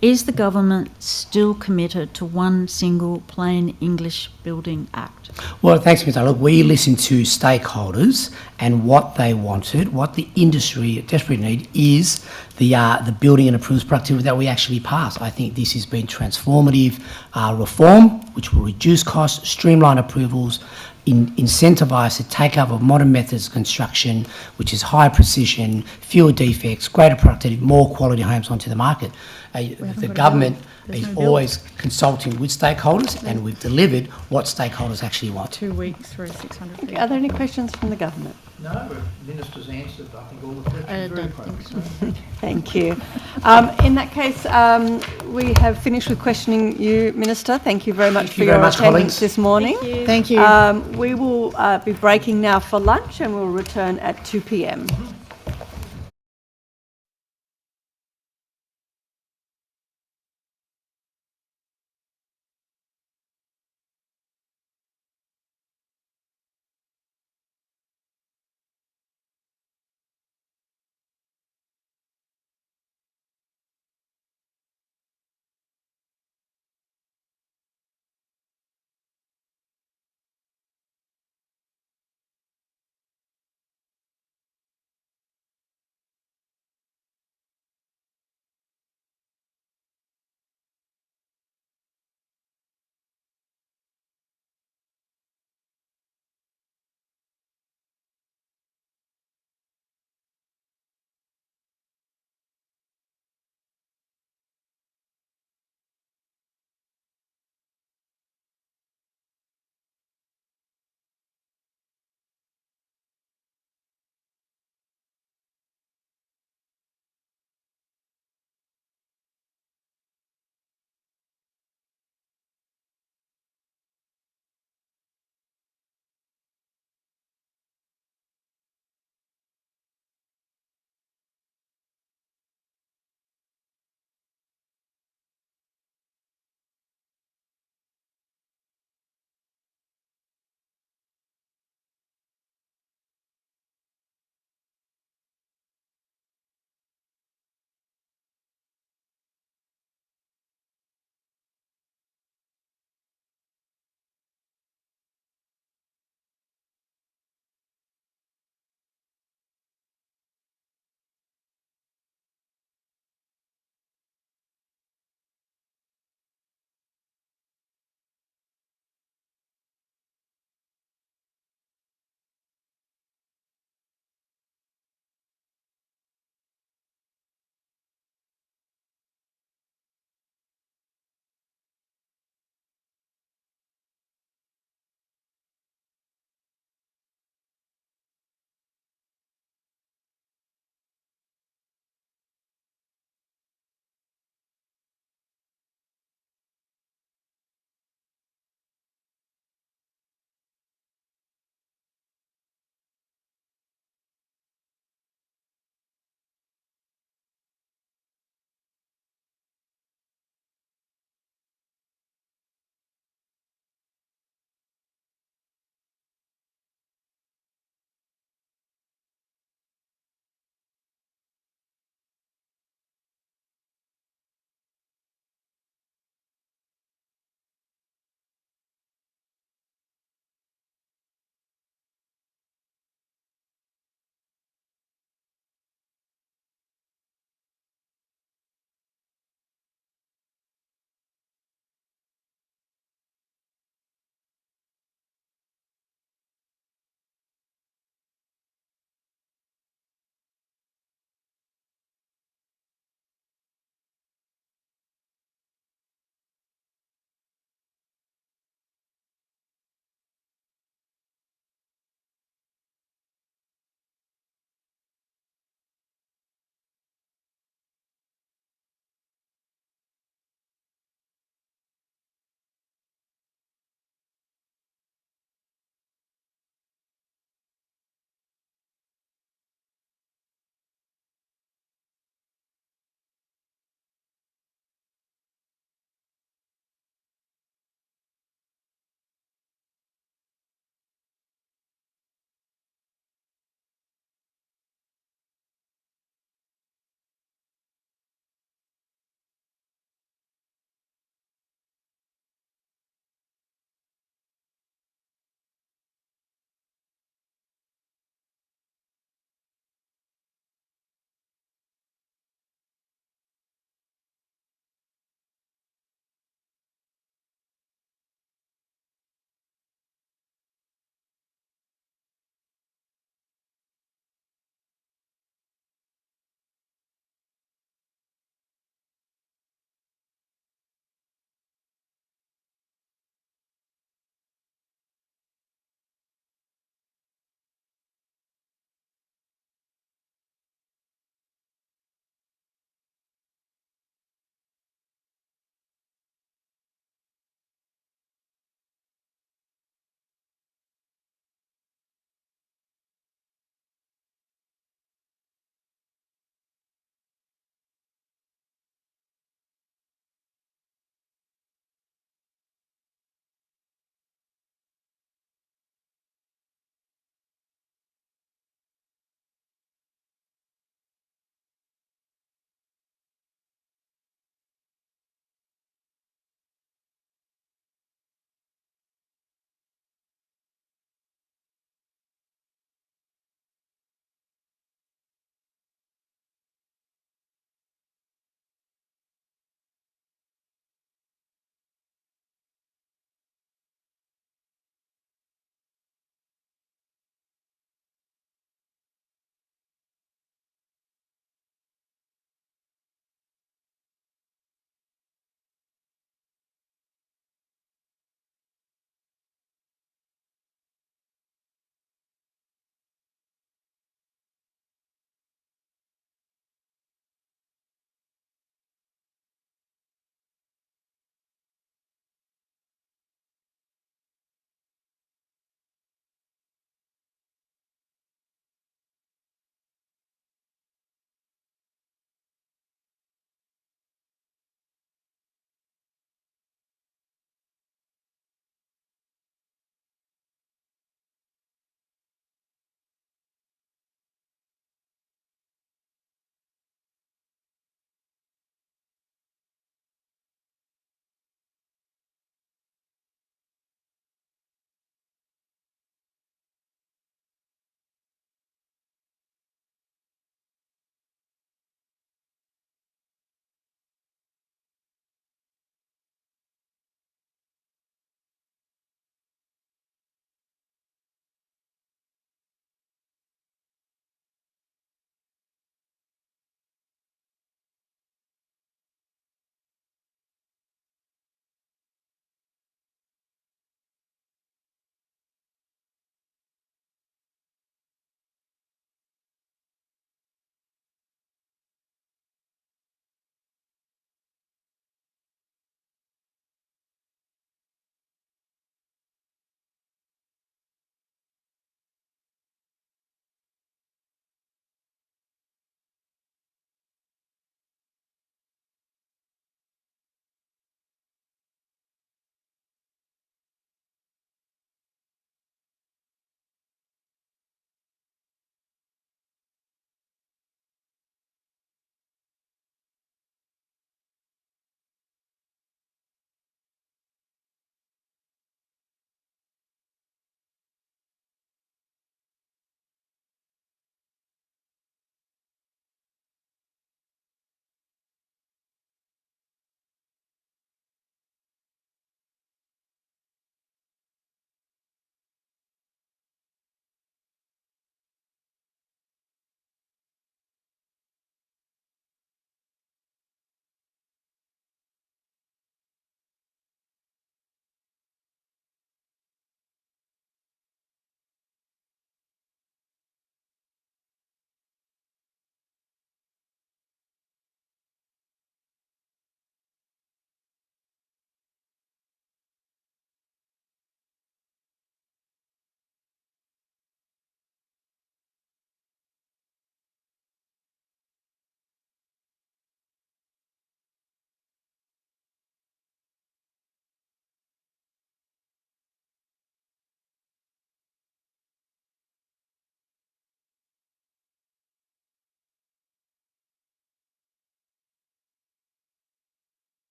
Is the government still committed to one single plain English building act? Well, thanks, Mr. Look, we listened to stakeholders and what they wanted, what the industry desperately need is the building and approvals productivity that we actually pass. I think this has been transformative reform, which will reduce costs, streamline approvals, incentivise the take-up of modern methods of construction, which is higher precision, fewer defects, greater productivity, more quality homes onto the market. The government is always consulting with stakeholders, and we've delivered what stakeholders actually want. 2 weeks for 600 people. Are there any questions from the government? No, the Minister's answered, I think, all the questions very appropriately. Thank you. In that case, we have finished with questioning you, Minister. Thank you very much for your attendance this morning. Thank you. We will be breaking now for lunch and we'll return at 2 p.m.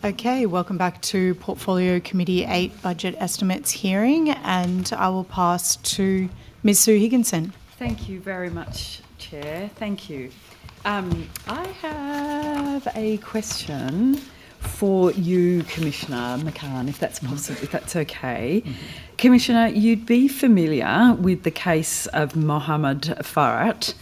Okay, welcome back to Portfolio Committee 8 Budget Estimates hearing, and I will pass to Ms Sue Higginson. Thank you very much, Chair. Thank you. I have a question for you, Commissioner McCann, if that's possible, if that's okay. Commissioner, you'd be familiar with the case of Mohammed Farhat,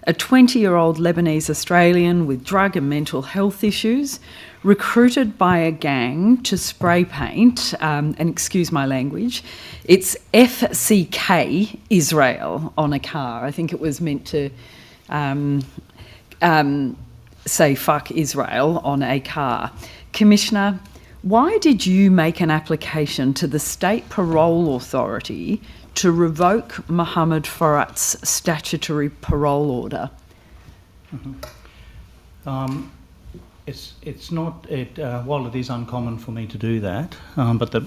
a 20-year-old Lebanese Australian with drug and mental health issues, recruited by a gang to spray paint, and excuse my language, it's FCK Israel on a car. I think it was meant to say fuck Israel on a car. Commissioner, why did you make an application to the State Parole Authority to revoke Mohammed Farhat's statutory parole order? It's not. While it is uncommon for me to do that, but the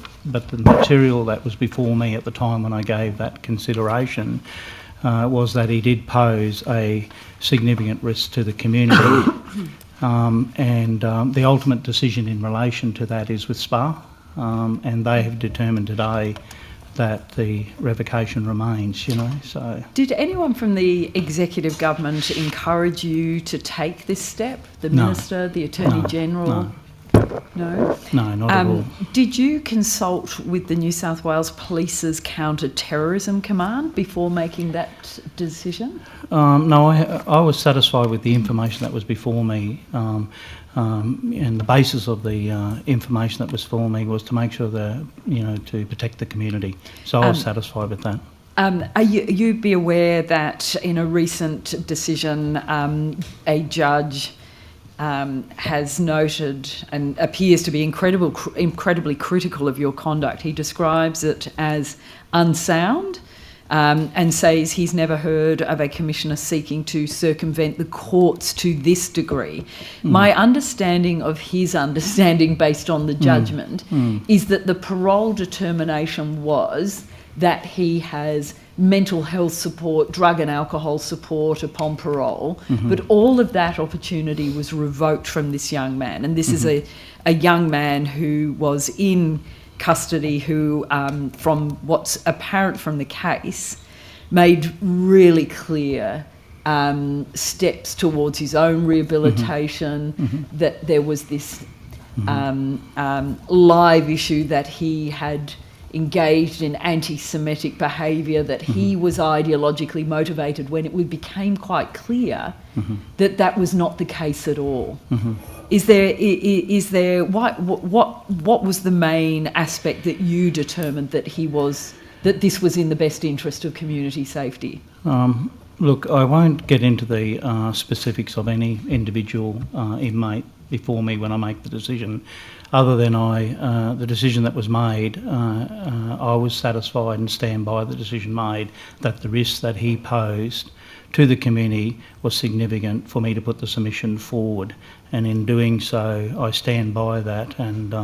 material that was before me at the time when I gave that consideration was that he did pose a significant risk to the community, and the ultimate decision in relation to that is with SPA, and they have determined today that the revocation remains, so... Did anyone from the executive government encourage you to take this step? The Minister, the Attorney General? No? No, not at all. Did you consult with the New South Wales Police's Counter-Terrorism Command before making that decision? No, I was satisfied with the information that was before me, and the basis of the information that was for me was to make sure that, to protect the community. So I was satisfied with that. You'd be aware that in a recent decision, a judge has noted and appears to be incredibly critical of your conduct. He describes it as unsound, and says he's never heard of a commissioner seeking to circumvent the courts to this degree. My understanding of his understanding based on the judgment is that the parole determination was that he has mental health support, drug and alcohol support upon parole, but all of that opportunity was revoked from this young man. And this is a young man who was in custody who, from what's apparent from the case, made really clear steps towards his own rehabilitation, that there was this live issue that he had engaged in anti-Semitic behaviour, that he was ideologically motivated, when it became quite clear that that was not the case at all. Is there what was the main aspect that you determined that that this was in the best interest of community safety? Look, I won't get into the specifics of any individual inmate before me when I make the decision, other than the decision that was made, I was satisfied and stand by the decision made that the risk that he posed to the community was significant for me to put the submission forward, and in doing so I stand by that, and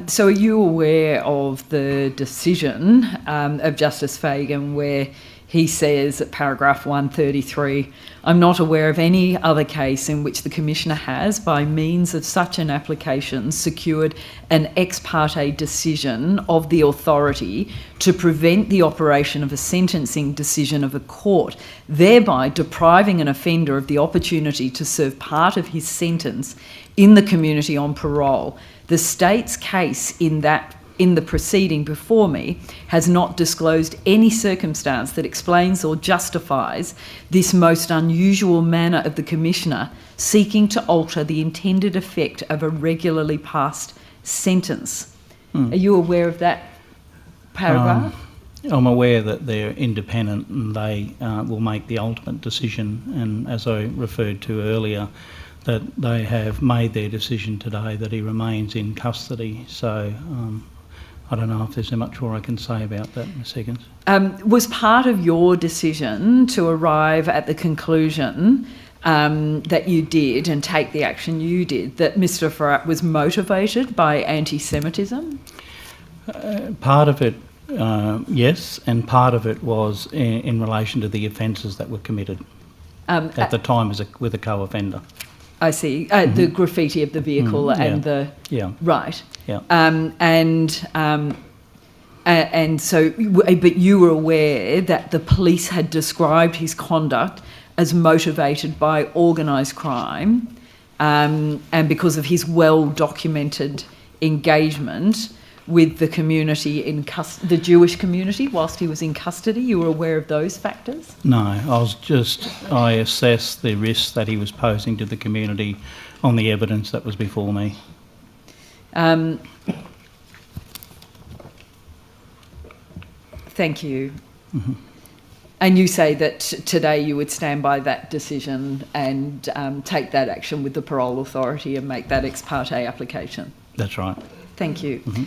so are you aware of the decision of Justice Fagan where he says at paragraph 133, I'm not aware of any other case in which the Commissioner has, by means of such an application, secured an ex parte decision of the authority to prevent the operation of a sentencing decision of a court, thereby depriving an offender of the opportunity to serve part of his sentence in the community on parole. The state's case in the proceeding before me has not disclosed any circumstance that explains or justifies this most unusual manner of the Commissioner seeking to alter the intended effect of a regularly passed sentence. Are you aware of that paragraph? I'm aware that they're independent and they will make the ultimate decision, and as I referred to earlier, that they have made their decision today that he remains in custody. So I don't know if there's much more I can say about that, Ms Higgins. Was part of your decision to arrive at the conclusion that you did and take the action you did, that Mr Farhat was motivated by anti-Semitism? Part of it, yes, and part of it was in relation to the offences that were committed at the time with a co-offender. I see. The graffiti of the vehicle and the... Yeah. Right. Yeah. And so, but you were aware that the police had described his conduct as motivated by organised crime, and because of his well-documented engagement with the community the Jewish community whilst he was in custody. You were aware of those factors? No, I assessed the risks that he was posing to the community on the evidence that was before me. Thank you. Mm-hmm. And you say that today you would stand by that decision and take that action with the parole authority and make that ex parte application? That's right. Thank you. Mm-hmm.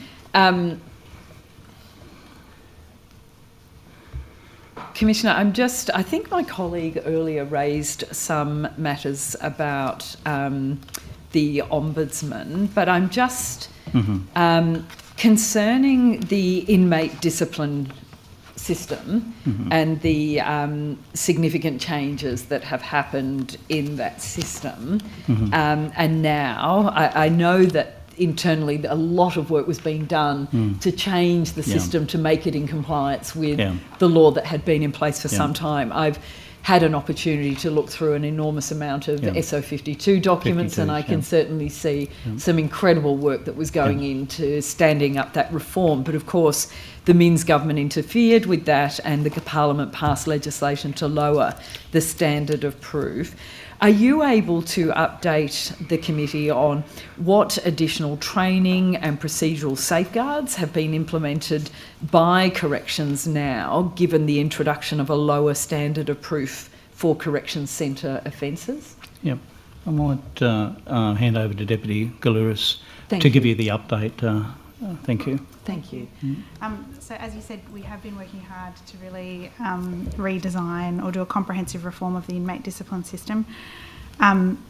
Commissioner, I think my colleague earlier raised some matters about the Ombudsman, but I'm just concerning the inmate discipline system and the significant changes that have happened in that system. And now I know that internally a lot of work was being done to change the system to make it in compliance with the law that had been in place for some time. I've had an opportunity to look through an enormous amount of SO52 documents, and I can certainly see some incredible work that was going into standing up that reform. But of course, the Minns government interfered with that, and the Parliament passed legislation to lower the standard of proof. Are you able to update the committee on what additional training and procedural safeguards have been implemented by corrections now, given the introduction of a lower standard of proof for corrections centre offences? Yep. I might hand over to Deputy Galouris to give you the update. Thank you. Thank you. So as you said, we have been working hard to really redesign or do a comprehensive reform of the inmate discipline system.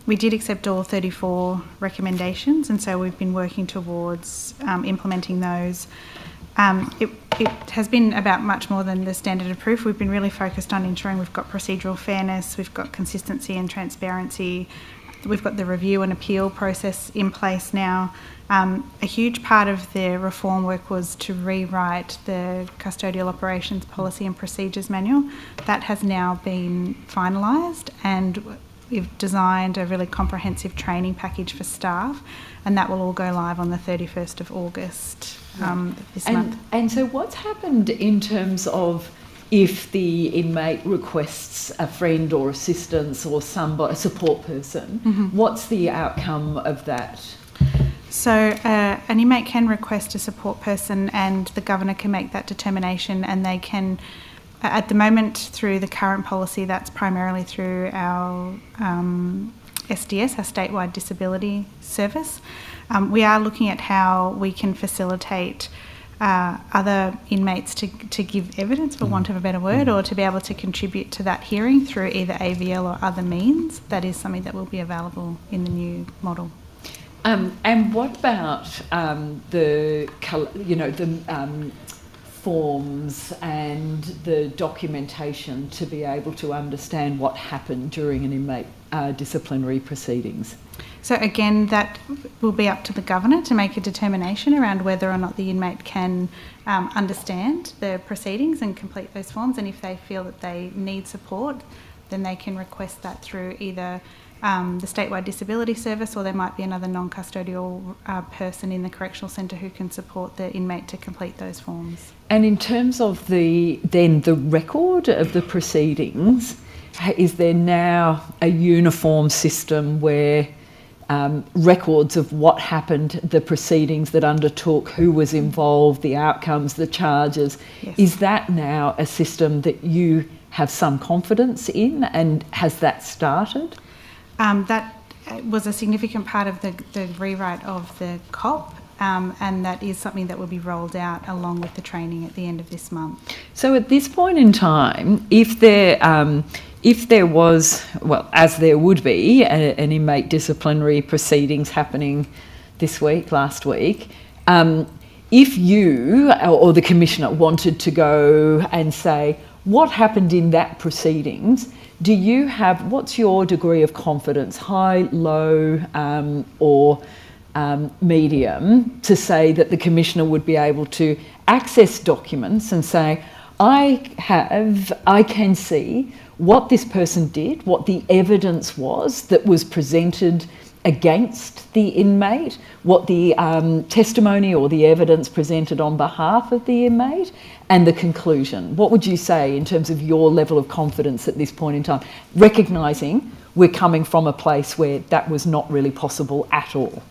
We did accept all 34 recommendations, and so we've been working towards implementing those. It has been about much more than the standard of proof. We've been really focused on ensuring we've got procedural fairness, we've got consistency and transparency, we've got the review and appeal process in place now. A huge part of the reform work was to rewrite the Custodial Operations Policy and Procedures Manual. That has now been finalised, and we've designed a really comprehensive training package for staff, and that will all go live on the 31st of August this month. And so what's happened in terms of if the inmate requests a friend or assistance or a support person, what's the outcome of that? So an inmate can request a support person, and the Governor can make that determination, and they can, at the moment through the current policy, that's primarily through our SDS, our statewide disability service. We are looking at how we can facilitate other inmates to give evidence, for want of a better word, or to be able to contribute to that hearing through either AVL or other means. That is something that will be available in the new model. And what about the forms and the documentation to be able to understand what happened during an inmate disciplinary proceedings? So again, that will be up to the Governor to make a determination around whether or not the inmate can understand the proceedings and complete those forms, and if they feel that they need support, then they can request that through either the statewide disability service, or there might be another non-custodial person in the correctional centre who can support the inmate to complete those forms. And in terms of the record of the proceedings, is there now a uniform system where records of what happened, the proceedings that undertook, who was involved, the outcomes, the charges, is that now a system that you have some confidence in, and has that started? That was a significant part of the rewrite of the COP, and that is something that will be rolled out along with the training at the end of this month. So at this point in time, if there was, well, as there would be, an inmate disciplinary proceedings happening this week, last week, if you or the Commissioner wanted to go and say, what happened in that proceedings, do you have, what's your degree of confidence, high, low, or medium, to say that the Commissioner would be able to access documents and say, I can see what this person did, what the evidence was that was presented against the inmate, what the testimony or the evidence presented on behalf of the inmate, and the conclusion? What would you say in terms of your level of confidence at this point in time, recognising we're coming from a place where that was not really possible at all?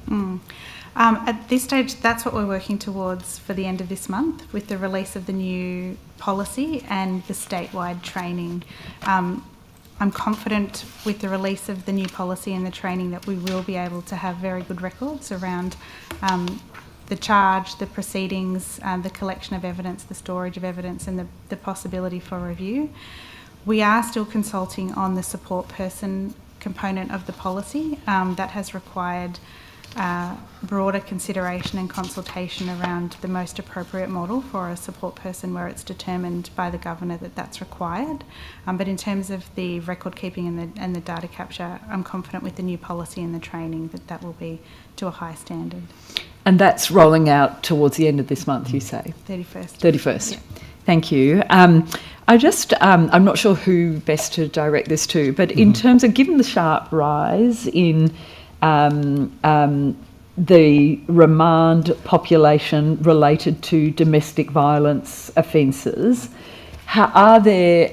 At this stage, that's what we're working towards for the end of this month with the release of the new policy and the statewide training. I'm confident with the release of the new policy and the training that we will be able to have very good records around the charge, the proceedings, the collection of evidence, the storage of evidence, and the possibility for review. We are still consulting on the support person component of the policy. That has required broader consideration and consultation around the most appropriate model for a support person where it's determined by the Governor that that's required. But in terms of the record keeping and the data capture, I'm confident with the new policy and the training that will be to a high standard. And that's rolling out towards the end of this month, you say? 31st. 31st. Yeah. Thank you. I'm not sure who best to direct this to, but in terms of, given the sharp rise in the remand population related to domestic violence offences, are there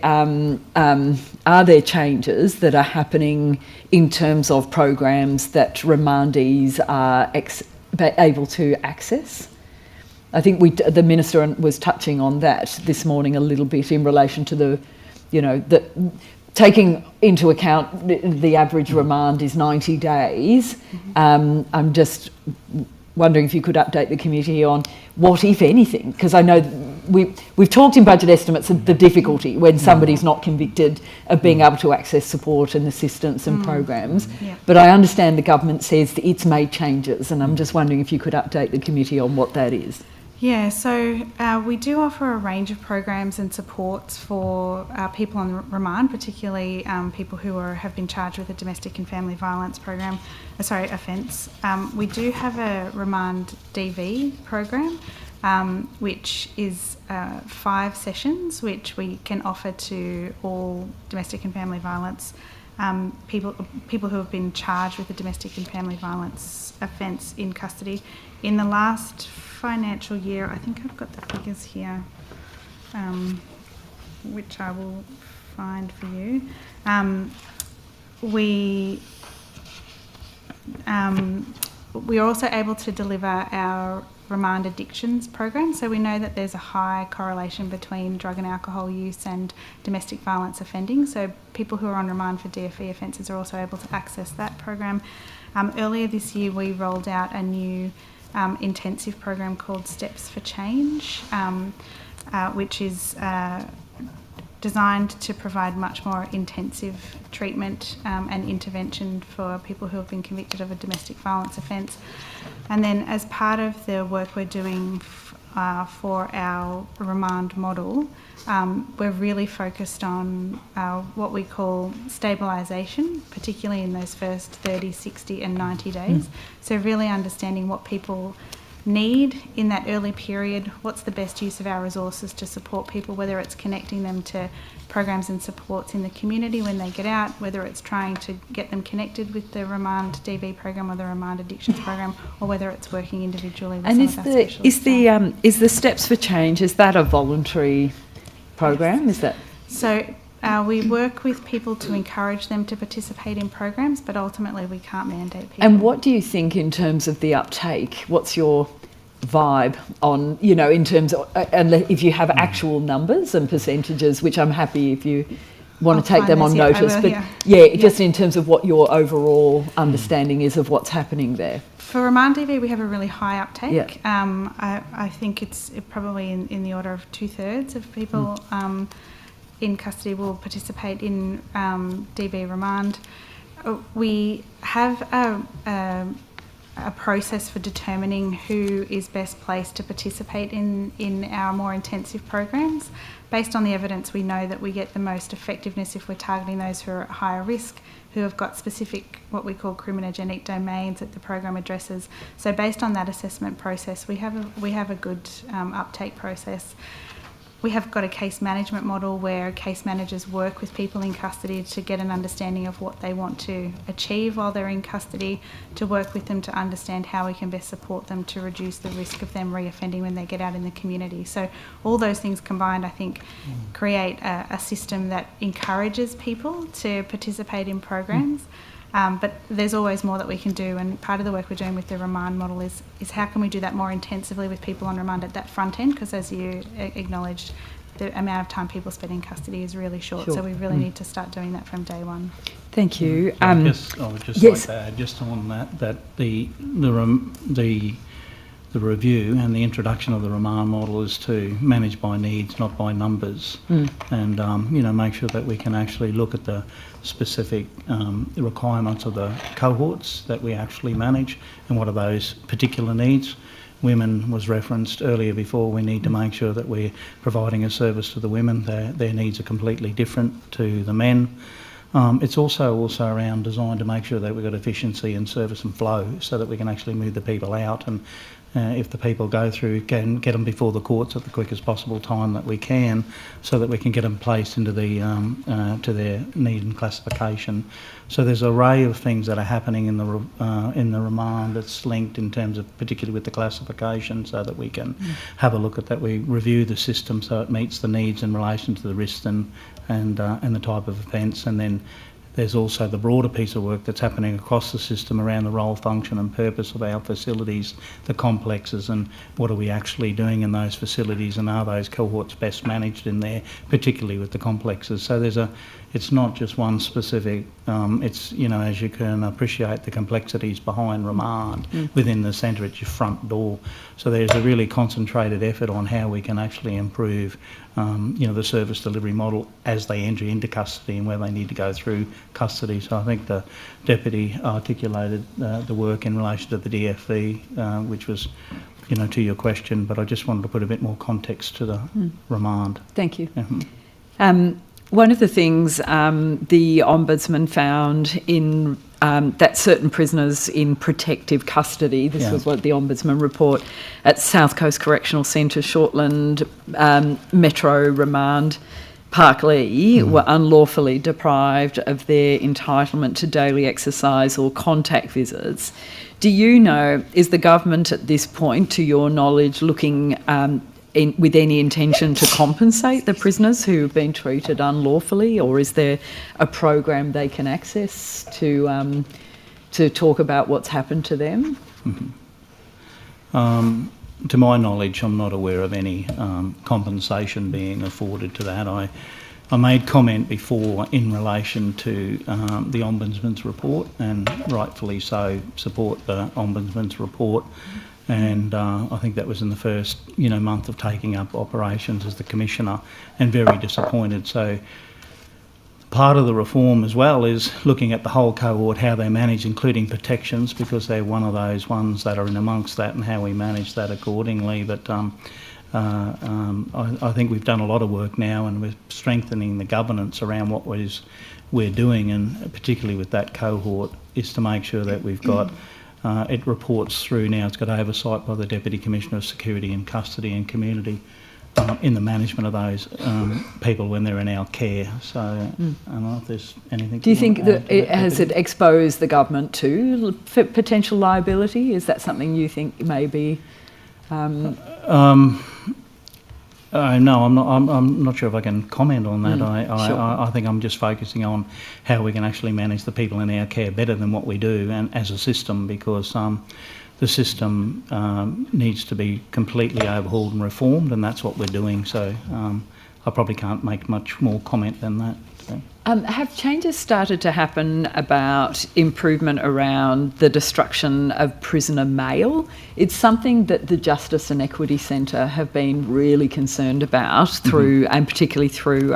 changes that are happening in terms of programs that remandees are able to access? I think the Minister was touching on that this morning a little bit in relation to the taking into account the average remand is 90 days. I'm just wondering if you could update the committee on what, if anything, because I know we've talked in budget estimates of the difficulty when somebody's not convicted of being able to access support and assistance and programs. But I understand the government says that it's made changes, and I'm just wondering if you could update the committee on what that is. Yeah, so we do offer a range of programs and supports for people on remand, particularly people who have been charged with a domestic and family violence offence. We do have a remand DV program, which is 5 sessions, which we can offer to all domestic and family violence people who have been charged with a domestic and family violence offence in custody. In the last financial year, I think I've got the figures here, which I will find for you. We are also able to deliver our remand addictions program. So we know that there's a high correlation between drug and alcohol use and domestic violence offending. So people who are on remand for DFE offences are also able to access that program. Earlier this year, we rolled out a new intensive program called Steps for Change, which is designed to provide much more intensive treatment and intervention for people who have been convicted of a domestic violence offence. And then as part of the work we're doing for our remand model, we're really focused on what we call stabilisation, particularly in those first 30, 60 and 90 days. So really understanding what people need in that early period, what's the best use of our resources to support people, whether it's connecting them to programs and supports in the community when they get out, whether it's trying to get them connected with the remand DV program or the remand addictions program, or whether it's working individually with some of our specialists. Is the Steps for Change, is that a voluntary program? Yes. Is that? So we work with people to encourage them to participate in programs, but ultimately we can't mandate people. And what do you think in terms of the uptake? What's your vibe on, in terms of, and if you have actual numbers and percentages, which I'm happy if you want to take them on notice, but just in terms of what your overall understanding is of what's happening there. For remand DV, we have a really high uptake. I think it's probably in the order of 2/3 of people in custody will participate in DV remand. We have a process for determining who is best placed to participate in our more intensive programs. Based on the evidence, we know that we get the most effectiveness if we're targeting those who are at higher risk, who have got specific, what we call criminogenic domains that the program addresses. So based on that assessment process, we have a good uptake process. We have got a case management model where case managers work with people in custody to get an understanding of what they want to achieve while they're in custody, to work with them to understand how we can best support them to reduce the risk of them reoffending when they get out in the community. So all those things combined, I think, create a system that encourages people to participate in programs. But there's always more that we can do, and part of the work we're doing with the remand model is how can we do that more intensively with people on remand at that front end, because as you acknowledged, the amount of time people spend in custody is really short. So we really need to start doing that from day one. Thank you. I would just like to add, just on that the review and the introduction of the remand model is to manage by needs, not by numbers, and make sure that we can actually look at the specific requirements of the cohorts that we actually manage and what are those particular needs. Women was referenced earlier before. We need to make sure that we're providing a service to the women. Their needs are completely different to the men. It's also around design to make sure that we've got efficiency in service and flow so that we can actually move the people out, and if the people go through, can get them before the courts at the quickest possible time that we can, so that we can get them placed into the to their need and classification. So there's an array of things that are happening in the remand that's linked in terms of particularly with the classification, so that we can have a look at that. We review the system so it meets the needs in relation to the risks and the type of offence, and then there's also the broader piece of work that's happening across the system around the role, function and purpose of our facilities, the complexes, and what are we actually doing in those facilities, and are those cohorts best managed in there, particularly with the complexes. So it's not just one specific, it's, as you can appreciate the complexities behind remand within the centre at your front door. So there's a really concentrated effort on how we can actually improve the service delivery model as they enter into custody and where they need to go through custody. So I think the Deputy articulated the work in relation to the DFV, which was, to your question, but I just wanted to put a bit more context to the remand. Thank you. One of the things the Ombudsman found in that certain prisoners in protective custody, this was what the Ombudsman report at South Coast Correctional Centre, Shortland Metro Remand, Parklea, were unlawfully deprived of their entitlement to daily exercise or contact visits. Do you know, is the government at this point, to your knowledge, looking with any intention to compensate the prisoners who have been treated unlawfully, or is there a program they can access to talk about what's happened to them? To my knowledge, I'm not aware of any compensation being afforded to that. I made comment before in relation to the Ombudsman's report, and rightfully so support the Ombudsman's report. And I think that was in the first month of taking up operations as the Commissioner, and very disappointed. So part of the reform as well is looking at the whole cohort, how they manage, including protections, because they're one of those ones that are in amongst that, and how we manage that accordingly. But I think we've done a lot of work now, and we're strengthening the governance around what we're doing, and particularly with that cohort, is to make sure that we've got it reports through now. It's got oversight by the Deputy Commissioner of Security and Custody and Community in the management of those people when they're in our care. So I don't know if there's anything. Do you think that has it exposed the government to potential liability? Is that something you think may be? No, I'm not sure if I can comment on that. I think I'm just focusing on how we can actually manage the people in our care better than what we do, and as a system, because the system needs to be completely overhauled and reformed, and that's what we're doing. So I probably can't make much more comment than that. So. Have changes started to happen about improvement around the destruction of prisoner mail? It's something that the Justice and Equity Centre have been really concerned about through, and particularly through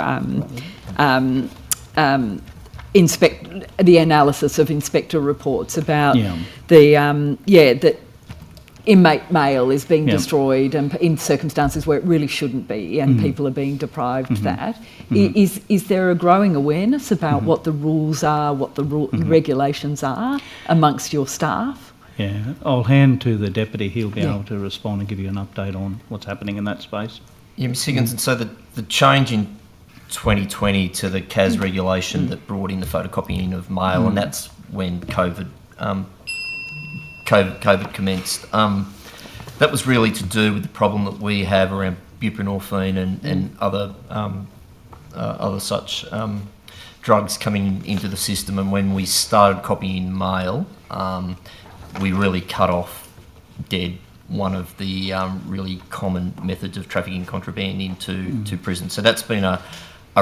the analysis of inspector reports about that inmate mail is being destroyed and in circumstances where it really shouldn't be, and people are being deprived that. Is there a growing awareness about what the rules are, what the regulations are amongst your staff? Yeah, I'll hand to the Deputy. He'll be able to respond and give you an update on what's happening in that space. Yeah, Ms Higgins, so the change in 2020 to the CAS regulation that brought in the photocopying of mail, and that's when COVID commenced. That was really to do with the problem that we have around buprenorphine and other such drugs coming into the system. And when we started copying mail, we really cut off dead one of the really common methods of trafficking contraband into prison. So that's been a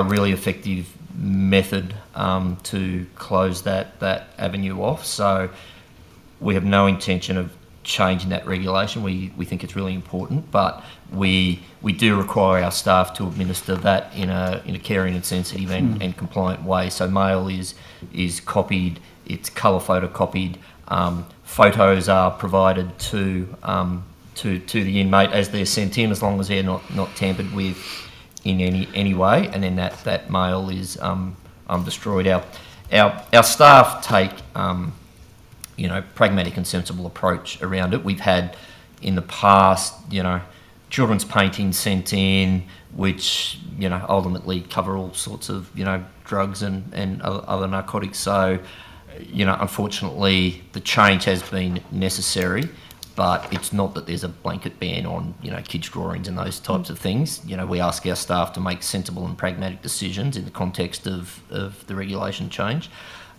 really effective method to close that avenue off. So we have no intention of changing that regulation. We think it's really important, but we do require our staff to administer that in a caring and sensitive and compliant way. So mail is copied, it's colour photocopied. Photos are provided to the inmate as they're sent in, as long as they're not tampered with in any way, and then that mail is destroyed. Our staff take pragmatic and sensible approach around it. We've had in the past, children's paintings sent in, which ultimately cover all sorts of drugs and other narcotics. So unfortunately, the change has been necessary, but it's not that there's a blanket ban on, kids' drawings and those types of things. We ask our staff to make sensible and pragmatic decisions in the context of the regulation change.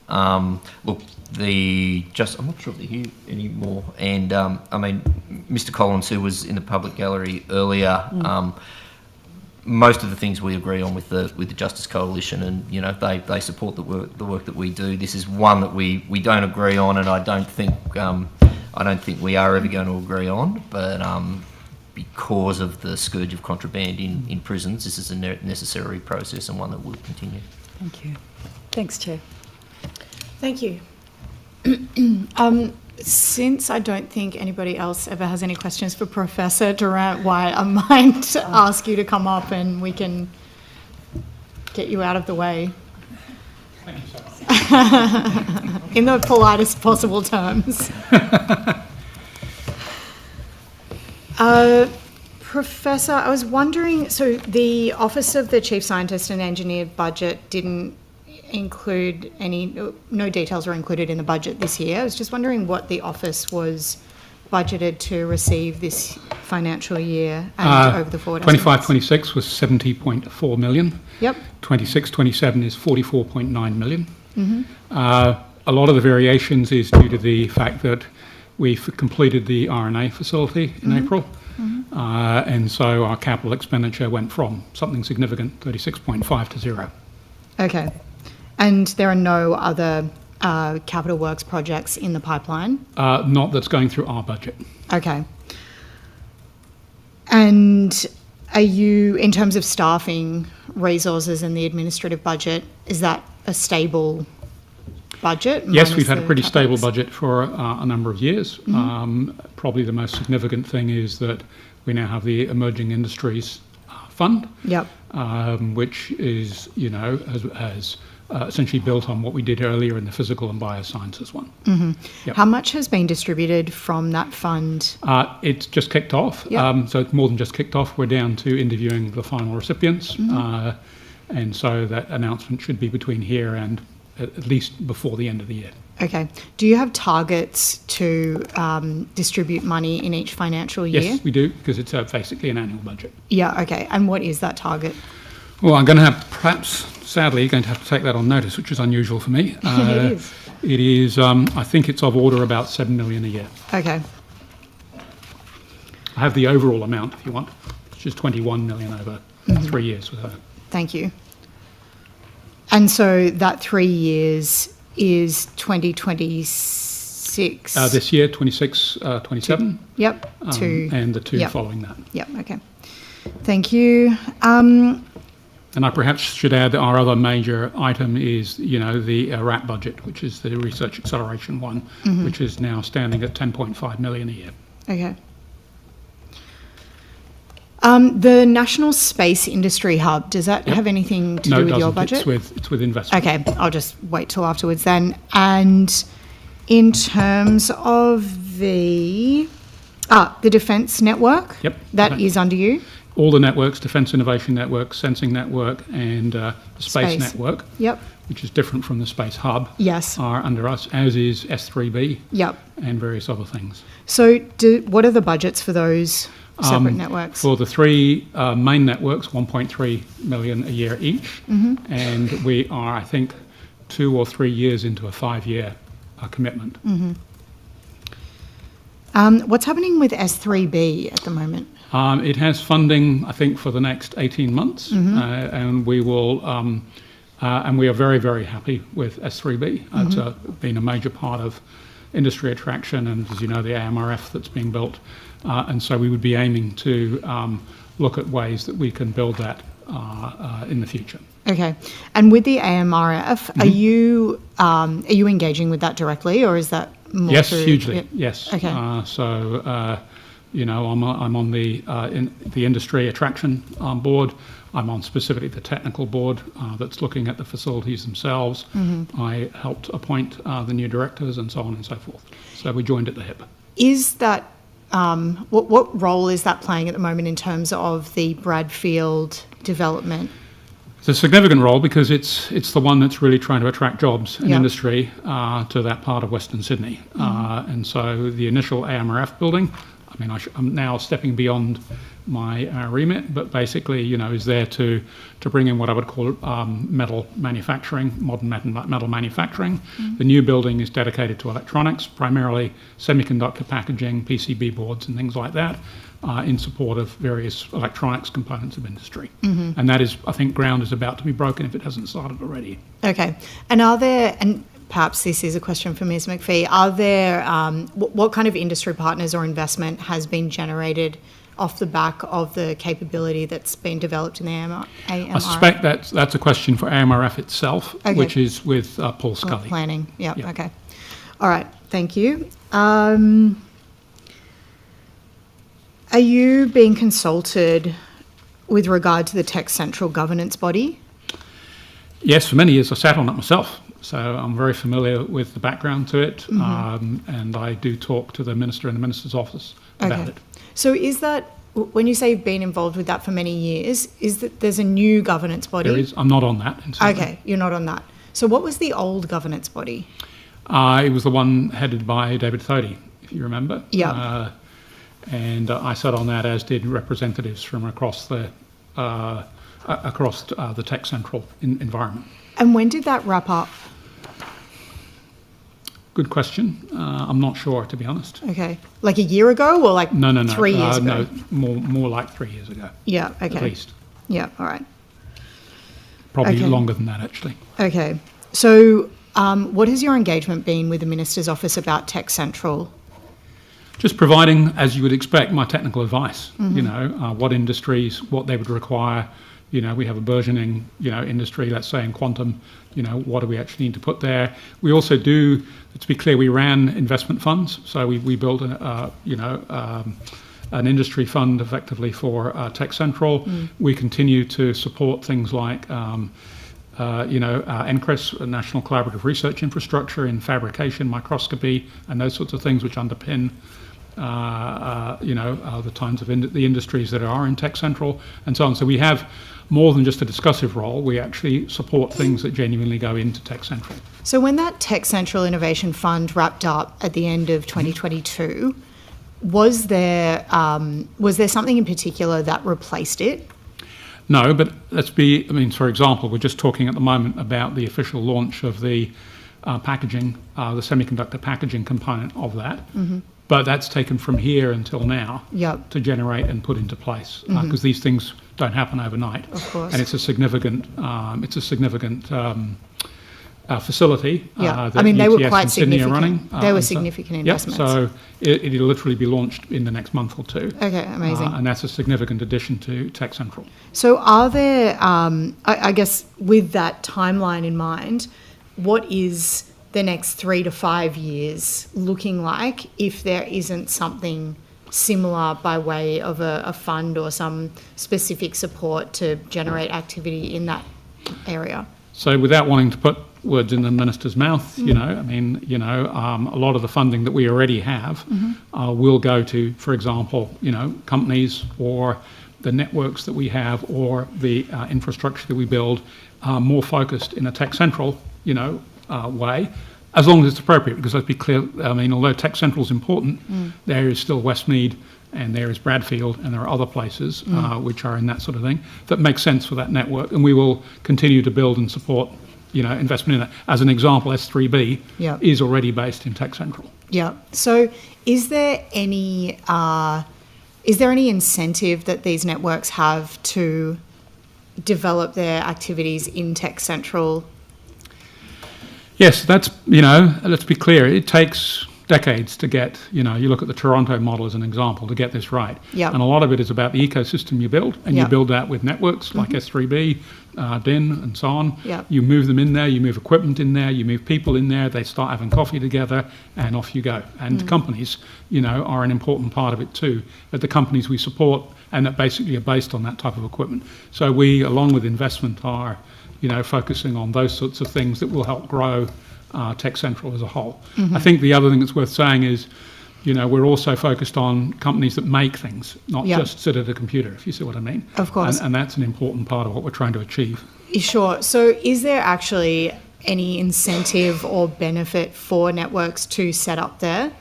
Look, I'm not sure if they're here anymore, and Mr. Collins, who was in the public gallery earlier, most of the things we agree on with the Justice Coalition, and they support the work that we do. This is one that we don't agree on, and I don't think we are ever going to agree on. But because of the scourge of contraband in prisons, this is a necessary process and one that will continue. Thank you. Thanks, Chair. Thank you. Since I don't think anybody else ever has any questions for Professor Durant White, I might ask you to come up and we can get you out of the way. Thank you so much. In the politest possible terms. Professor, I was wondering, so the Office of the Chief Scientist and Engineer budget didn't include no details were included in the budget this year. I was just wondering what the office was budgeted to receive this financial year and over the forward. 25-26 was 70.4 million. Yep. 26-27 is 44.9 million. A lot of the variations is due to the fact that we've completed the RNA facility in April. And so our capital expenditure went from something significant, 36.5 to 0. Okay. And there are no other capital works projects in the pipeline? Not that's going through our budget. Okay. And are you, in terms of staffing resources and the administrative budget, is that a stable budget? Yes, we've had a pretty stable budget for a number of years. Probably the most significant thing is that we now have the Emerging Industries Fund, which is, has essentially built on what we did earlier in the physical and biosciences one. How much has been distributed from that fund? It's just kicked off. So it's more than just kicked off. We're down to interviewing the final recipients. And so that announcement should be between here and at least before the end of the year. Okay. Do you have targets to distribute money in each financial year? Yes, we do, because it's basically an annual budget. Yeah, okay. And what is that target? Well, I'm going to have, perhaps, sadly, going to have to take that on notice, which is unusual for me. It is. It is, I think it's of order about 7 million a year. Okay. I have the overall amount, if you want, which is 21 million over 3 years. Thank you. And so that 3 years is 2026? This year, 26, 27. Yep. And the two following that. Yep, okay. Thank you. And I perhaps should add that our other major item is, the RAP budget, which is the research acceleration one, which is now standing at 10.5 million a year. Okay. The National Space Industry Hub, does that have anything to do with your budget? No, it doesn't. It's with investment. Okay, I'll just wait till afterwards then. And in terms of the Defence Network, that is under you? All the networks, Defence Innovation Network, Sensing Network, and the Space Network, which is different from the Space Hub, are under us, as is S3B and various other things. So what are the budgets for those separate networks? For the three main networks, 1.3 million a year each, and we are, I think, 2 or 3 years into a 5-year commitment. What's happening with S3B at the moment? It has funding, I think, for the next 18 months, and we will, and we are very, very happy with S3B. It's been a major part of industry attraction, and as you know, the AMRF that's being built, and so we would be aiming to look at ways that we can build that in the future. Okay, and with the AMRF, are you engaging with that directly, or is that more Yes, through, hugely. Yes. Okay. I'm on the industry attraction board. I'm on specifically the technical board that's looking at the facilities themselves. I helped appoint the new directors and so on and so forth. So we joined at the hip. Is that what role is that playing at the moment in terms of the Bradfield development? It's a significant role because it's the one that's really trying to attract jobs and industry to that part of Western Sydney. And so the initial AMRF building, I mean, I'm now stepping beyond my remit, but basically, is there to bring in what I would call metal manufacturing, modern metal manufacturing. The new building is dedicated to electronics, primarily semiconductor packaging, PCB boards and things like that, in support of various electronics components of industry. And that is, I think, ground is about to be broken if it hasn't started already. Okay. And are there, and perhaps this is a question for Ms McPhee, are there, what kind of industry partners or investment has been generated off the back of the capability that's been developed in the AMR? I suspect that's a question for AMRF itself, which is with Paul Scully. Planning, okay. All right, thank you. Are you being consulted with regard to the Tech Central governance body? Yes, for many years I sat on it myself, so I'm very familiar with the background to it, and I do talk to the Minister in the Minister's office about it. So is that, when you say you've been involved with that for many years, is that there's a new governance body? There is. I'm not on that. Okay, you're not on that. So what was the old governance body? It was the one headed by David Thodey, if you remember. Yeah. And I sat on that, as did representatives from across the Tech Central environment. And when did that wrap up? Good question. I'm not sure, to be honest. Okay. Like a year ago or like no. 3 years ago? No, more like 3 years ago. Yeah, okay. At least. Yeah, all right. Probably longer than that, actually. Okay. So what has your engagement been with the Minister's office about Tech Central? Just providing, as you would expect, my technical advice, what industries, what they would require. We have a burgeoning, industry, let's say in quantum, what do we actually need to put there? We also do, to be clear, we ran investment funds. So we built, an industry fund effectively for Tech Central. We continue to support things like, NCRIS, National Collaborative Research Infrastructure in fabrication, microscopy, and those sorts of things which underpin the kinds of the industries that are in Tech Central and so on. So we have more than just a discussive role. We actually support things that genuinely go into Tech Central. So when that Tech Central Innovation Fund wrapped up at the end of 2022, was there something in particular that replaced it? No, but for example, we're just talking at the moment about the official launch of the packaging, the semiconductor packaging component of that. But that's taken from here until now to generate and put into place because these things don't happen overnight. Of course. And it's a significant facility. Yeah, That I mean, they were UTS quite and Sydney are significant. running. They were and significant Yep, investments. so it'll literally be launched in the next month or two. Okay, amazing. And that's a significant addition to Tech Central. So are there, I guess with that timeline in mind, what is the next 3 to 5 years looking like if there isn't something similar by way of a fund or some specific support to generate activity in that area? So without wanting to put words in the minister's mouth, you know, I mean, you know, a lot of the funding that we already have will go to, for example, you know, companies or the networks that we have or the infrastructure that we build more focused in a Tech Central, you know, way, as long as it's appropriate, because let's be clear, I mean, although Tech Central is important, there is still Westmead and there is Bradfield and there are other places which are in that sort of thing that make sense for that network, and we will continue to build and support, you know, investment in it. As an example, S3B is already based in Tech Central. Yeah. So is there any incentive that these networks have to develop their activities in Tech Central? Yes, that's, you know, let's be clear, it takes decades to get, you know, you look at the Toronto model as an example, to get this right. Yep. And a lot of it is about the ecosystem you build, and you build that with networks like S3B, DIN, and so on. Yep. You move them in there, you move equipment in there, you move people in there, they start having coffee together, and off you go. And companies, you know, are an important part of it too. But the companies we support, and that basically are based on that type of equipment. So we, along with investment, are, you know, focusing on those sorts of things that will help grow Tech Central as a whole. I think the other thing that's worth saying is, you know, we're also focused on companies that make things, not just sit at a computer, if you see what I mean. Of course. And that's an important part of what we're trying to achieve. Sure. So is there actually any incentive or benefit for networks to set up there?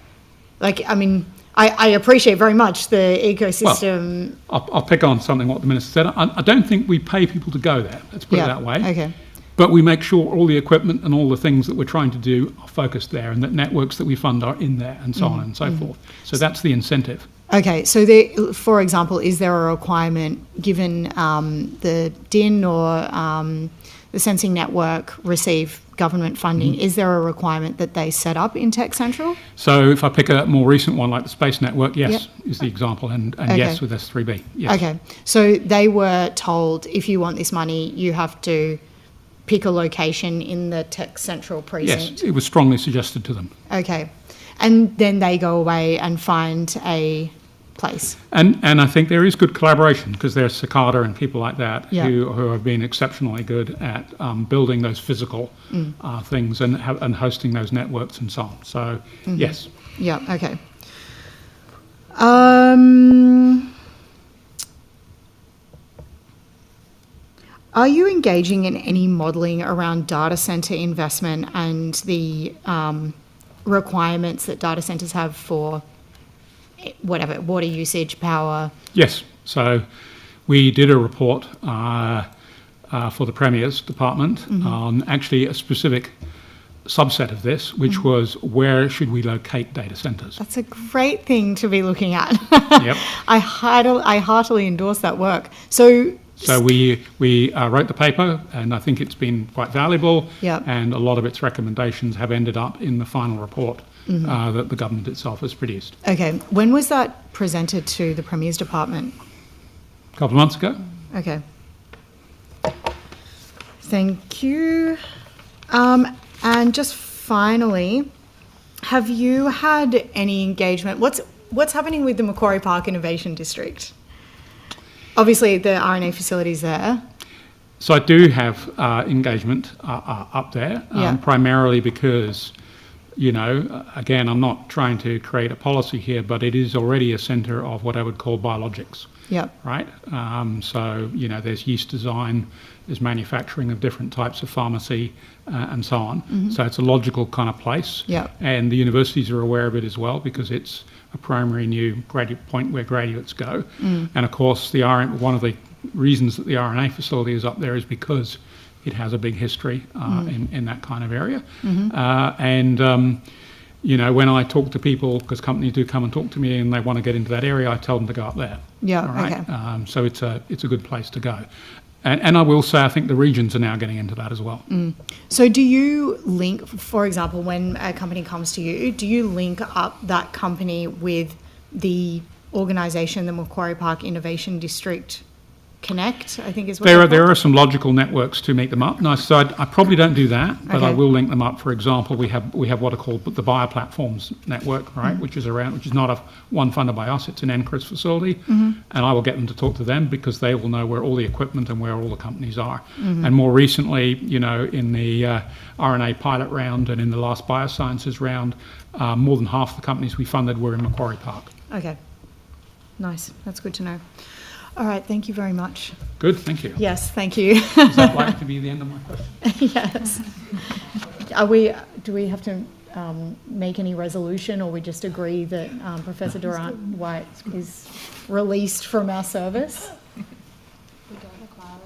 Like, I mean, I appreciate very much the ecosystem. Well, I'll pick on something what the minister said. I don't think we pay people to go there, let's put it that way. Okay. But we make sure all the equipment and all the things that we're trying to do are focused there, and that networks that we fund are in there, and so on and so forth. So that's the incentive. Okay, so there, for example, is there a requirement given the DIN or the Sensing Network receive government funding, is there a requirement that they set up in Tech Central? So if I pick a more recent one like the Space Network, yes, is the example, and yes with S3B, yes. Okay, so they were told if you want this money, you have to pick a location in the Tech Central precinct? Yes, it was strongly suggested to them. Okay, and then they go away and find a place. And I think there is good collaboration, because there's Cicada and people like that who have been exceptionally good at building those physical things and hosting those networks and so on. So, yes. Yeah, okay. Are you engaging in any modelling around data centre investment and the requirements that data centres have for whatever, water usage, power? Yes. So we did a report for the Premier's Department on actually a specific subset of this, which was where should we locate data centres? That's a great thing to be looking at. Yep. I heartily endorse that work. So we wrote the paper, and I think it's been quite valuable. Yep. And a lot of its recommendations have ended up in the final report that the government itself has produced. Okay. When was that presented to the Premier's Department? A couple of months ago. Okay. Thank you. And just finally, have you had any engagement? What's happening with the Macquarie Park Innovation District? Obviously, the RNA facility's there. So I do have engagement up there, primarily because, you know, again, I'm not trying to create a policy here, but it is already a centre of what I would call biologics. Yep. Right? So, you know, there's yeast design, there's manufacturing of different types of pharmacy and so on. So it's a logical kind of place. Yep. And the universities are aware of it as well, because it's a primary new graduate point where graduates go. And of course, one of the reasons that the RNA facility is up there is because it has a big history in that kind of area. You know, when I talk to people, because companies do come and talk to me and they want to get into that area, I tell them to go up there. Yeah, all right? okay. So it's a good place to go. And I will say, I think the regions are now getting into that as well. So do you link, for example, when a company comes to you, do you link up that company with the organisation, the Macquarie Park Innovation District Connect, I think is what There are some logical networks to meet them up. No, so I probably don't do that, but I will link them up. For example, we have what are called the Bioplatforms Network, right, which is not one funded by us, it's an NCRIS facility, and I will get them to talk to them because they will know where all the equipment and where all the companies are. And more recently, in the RNA pilot round and in the last biosciences round, more than half the companies we funded were in Macquarie Park. Okay, nice, that's good to know. All right, thank you very much. Good, thank you. Yes, thank you. Is that like to be the end of my question? Yes. Do we have to make any resolution, or we just agree that Professor Durant-White is released from our service? We don't require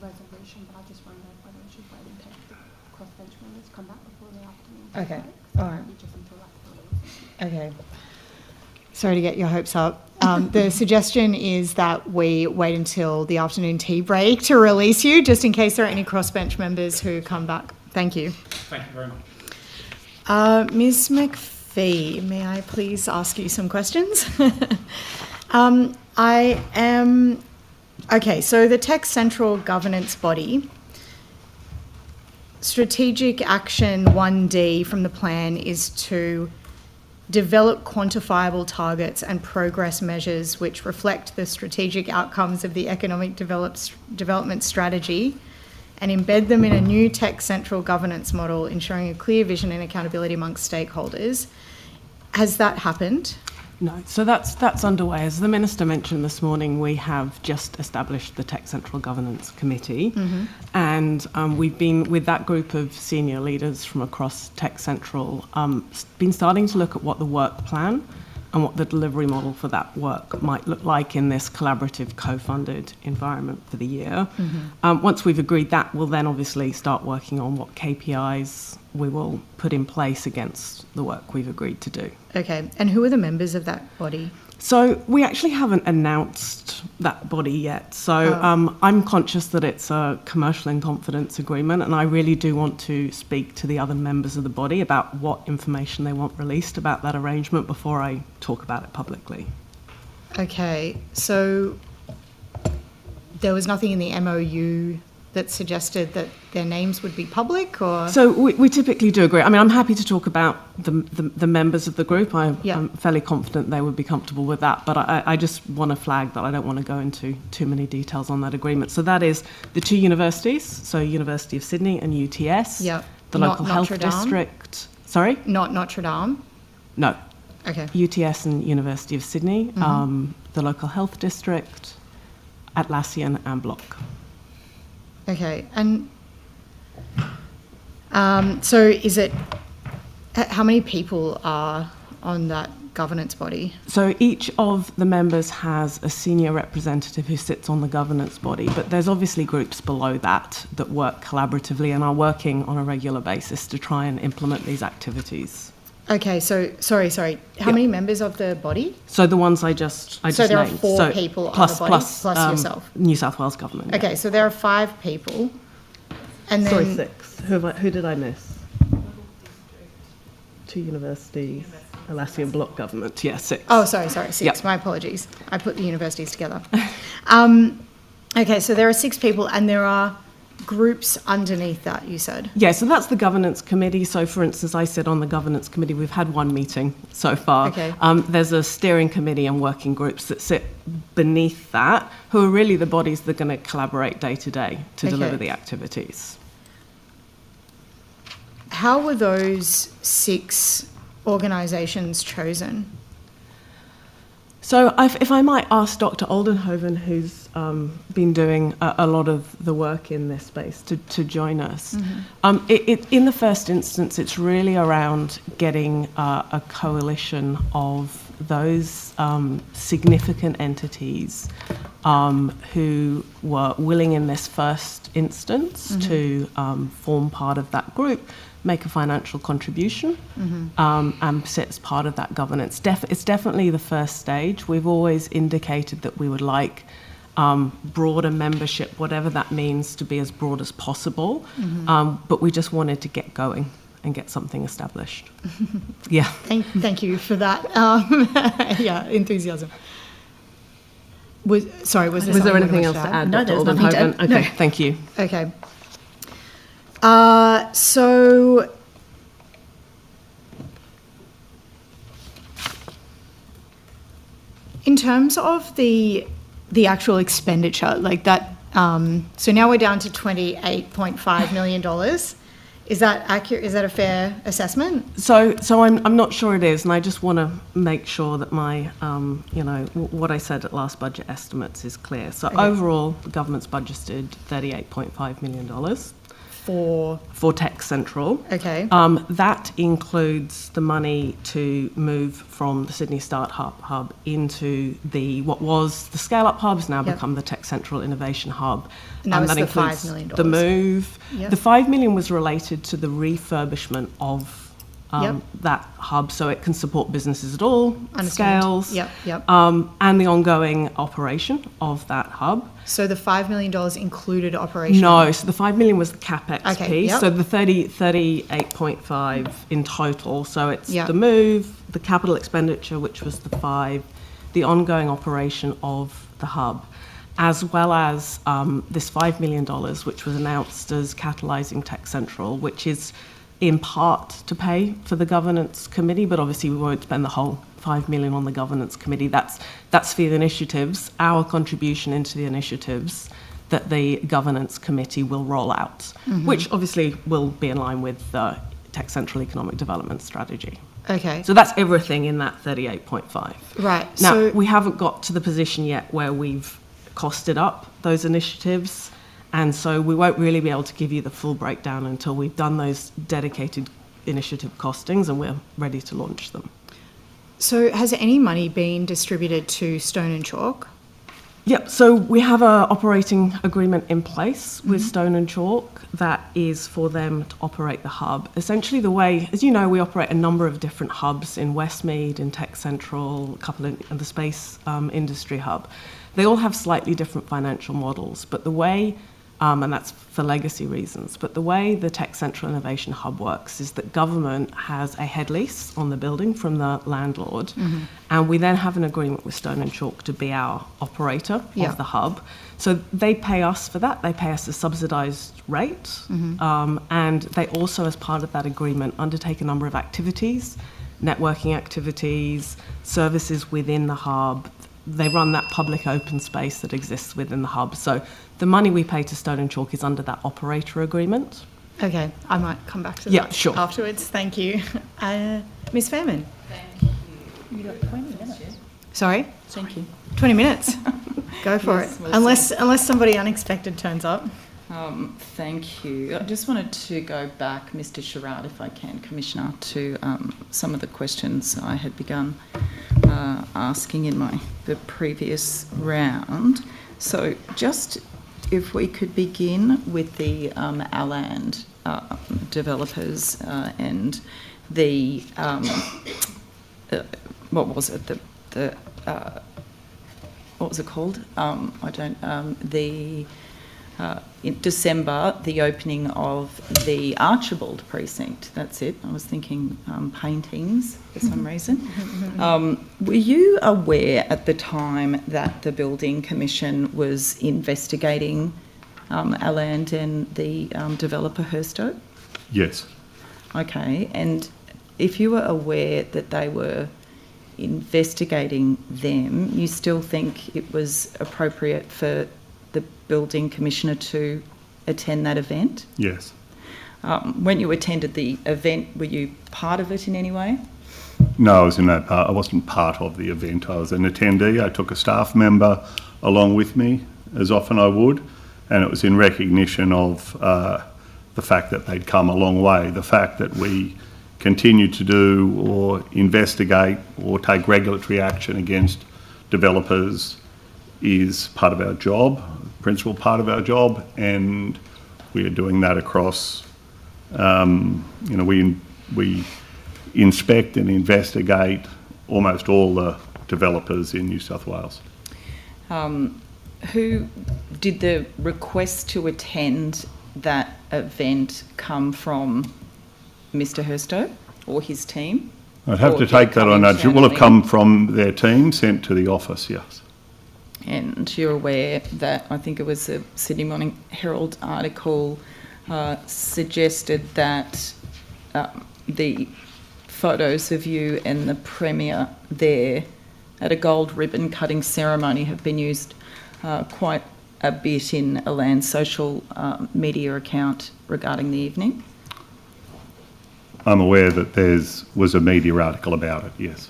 a resolution, but I just wondered whether we should wait and take the crossbench members come back before the afternoon. Okay, all right. Okay. Sorry to get your hopes up. The suggestion is that we wait until the afternoon tea break to release you, just in case there are any crossbench members who come back. Thank you. Thank you very much. Ms. McPhee, may I please ask you some questions? Okay, so the Tech Central governance body, strategic action 1D from the plan is to develop quantifiable targets and progress measures which reflect the strategic outcomes of the economic development strategy and embed them in a new Tech Central governance model, ensuring a clear vision and accountability amongst stakeholders. Has that happened? No, so that's underway. As the Minister mentioned this morning, we have just established the Tech Central Governance Committee, and we've been, with that group of senior leaders from across Tech Central, been starting to look at what the work plan and what the delivery model for that work might look like in this collaborative, co-funded environment for the year. Once we've agreed that, we'll then obviously start working on what KPIs we will put in place against the work we've agreed to do. Okay, and who are the members of that body? So we actually haven't announced that body yet. So I'm conscious that it's a commercial in confidence agreement, and I really do want to speak to the other members of the body about what information they want released about that arrangement before I talk about it publicly. Okay, so there was nothing in the MOU that suggested that their names would be public, or? So we typically do agree. I mean, I'm happy to talk about the members of the group. I'm fairly confident they would be comfortable with that, but I just want to flag that I don't want to go into too many details on that agreement. So that is the two universities, so University of Sydney and UTS, the local health district. Sorry? Not Notre Dame? No. Okay. UTS and University of Sydney, the local health district, Atlassian and Block. Okay, and so is it, how many people are on that governance body? So each of the members has a senior representative who sits on the governance body, but there's obviously groups below that work collaboratively and are working on a regular basis to try and implement these activities. Okay, so sorry. How many members of the body? So the ones I just named. So there are four people on the body, plus yourself. New South Wales government. Okay, so there are 5 people, and then. Sorry, 6. Who did I miss? 2 universities, Atlassian Block government. Yeah, 6. Oh, sorry, 6. Yep. My apologies. I put the universities together. Okay, so there are 6 people, and there are groups underneath that, you said? Yeah, so that's the governance committee. So, for instance, I sit on the governance committee. We've had 1 meeting so far. Okay. There's a steering committee and working groups that sit beneath that, who are really the bodies that are going to collaborate day to day to deliver the activities. How were those 6 organisations chosen? So if I might ask Dr. Oldenhoven, who's been doing a lot of the work in this space, to join us. In the first instance, it's really around getting a coalition of those significant entities who were willing in this first instance to form part of that group, make a financial contribution, and sit as part of that governance. It's definitely the first stage. We've always indicated that we would like broader membership, whatever that means, to be as broad as possible. Mhm. But we just wanted to get going and get something established. Yeah. Thank you for that. Enthusiasm. Was there anything else to add? No, Dr. there's Alden nothing to Hogan? add. Okay, No. thank you. Okay. So in terms of the actual expenditure, like that, so now we're down to $28.5 million. Is that accurate? Is that a fair assessment? So I'm not sure it is, and I just want to make sure that my, what I said at last budget estimates is clear. So Okay. overall, the government's budgeted $38.5 million for Tech Central. Okay. That includes the money to move from the Sydney Start Hub into what was the Scale Up Hub has now Yep. become the Tech Central Innovation Hub. And that was the includes $5 million. the move. Yep. The $5 million was related to the refurbishment of Yep. that hub, so it can support businesses at all Understand. scales. Yep. And the ongoing operation of that hub. So the $5 million included operation? No, so the $5 million was the capex Okay, piece. yep. So the 38.5 in total. So it's Yep. the move, the capital expenditure, which was the 5, the ongoing operation of the hub, as well as this $5 million, which was announced as catalysing Tech Central, which is in part to pay for the governance committee, but obviously we won't spend the whole $5 million on the governance committee. That's for the initiatives, our contribution into the initiatives that the governance committee will roll out, Mhm. which obviously will be in line with the Tech Central Economic Development Strategy. Okay. So that's everything in that 38.5. Right. Now, So we haven't got to the position yet where we've costed up those initiatives, and so we won't really be able to give you the full breakdown until we've done those dedicated initiative costings and we're ready to launch them. So has any money been distributed to Stone and Chalk? Yep, so we have an operating agreement in place with Mhm. Stone and Chalk that is for them to operate the hub. Essentially the way, as you know, we operate a number of different hubs in Westmead, in Tech Central, a couple in the Space Industry Hub. They all have slightly different financial models, but the way, and that's for legacy reasons, but the way the Tech Central Innovation Hub works is that government has a head lease on the building from the landlord, Mhm. and we then have an agreement with Stone and Chalk to be our operator Yeah. of the hub. So they pay us for that. They pay us a subsidised rate, Mhm. and they also, as part of that agreement, undertake a number of activities, networking activities, services within the hub. They run that public open space that exists within the hub. So the money we pay to Stone and Chalk is under that operator agreement. Okay, I might come back to Yeah, that sure. afterwards. Thank you. Ms. Fairman? You got 20 minutes. Sorry? Thank you. 20 minutes? Go for Yes, it. well, Unless somebody unexpected turns up. Thank you. I just wanted to go back, Mr. Sherrard, if I can, Commissioner, to some of the questions I had begun asking in the previous round. So just if we could begin with the Aland developers and the what was it? What was it called? In December, the opening of the Archibald precinct. That's it. I was thinking paintings for some reason. Were you aware at the time that the Building Commission was investigating Aland and the developer Herstow? Yes. Okay, and if you were aware that they were investigating them, you still think it was appropriate for the Building Commissioner to attend that event? Yes. When you attended the event, were you part of it in any way? No, I was in that part. I wasn't part of the event. I was an attendee. I took a staff member along with me, as often I would, and it was in recognition of the fact that they'd come a long way, the fact that we continue to do or investigate or take regulatory action against developers is part of our job, principal part of our job, and we are doing that across, we inspect and investigate almost all the developers in New South Wales. Who did the request to attend that event come from? Mr. Herstow or his team? I'd have to take that on notice. It will have come from their team, sent to the office, yes. And you're aware that I think it was a Sydney Morning Herald article suggested that the photos of you and the Premier there at a gold ribbon cutting ceremony have been used quite a bit in Alan's social media account regarding the evening? I'm aware that was a media article about it, yes.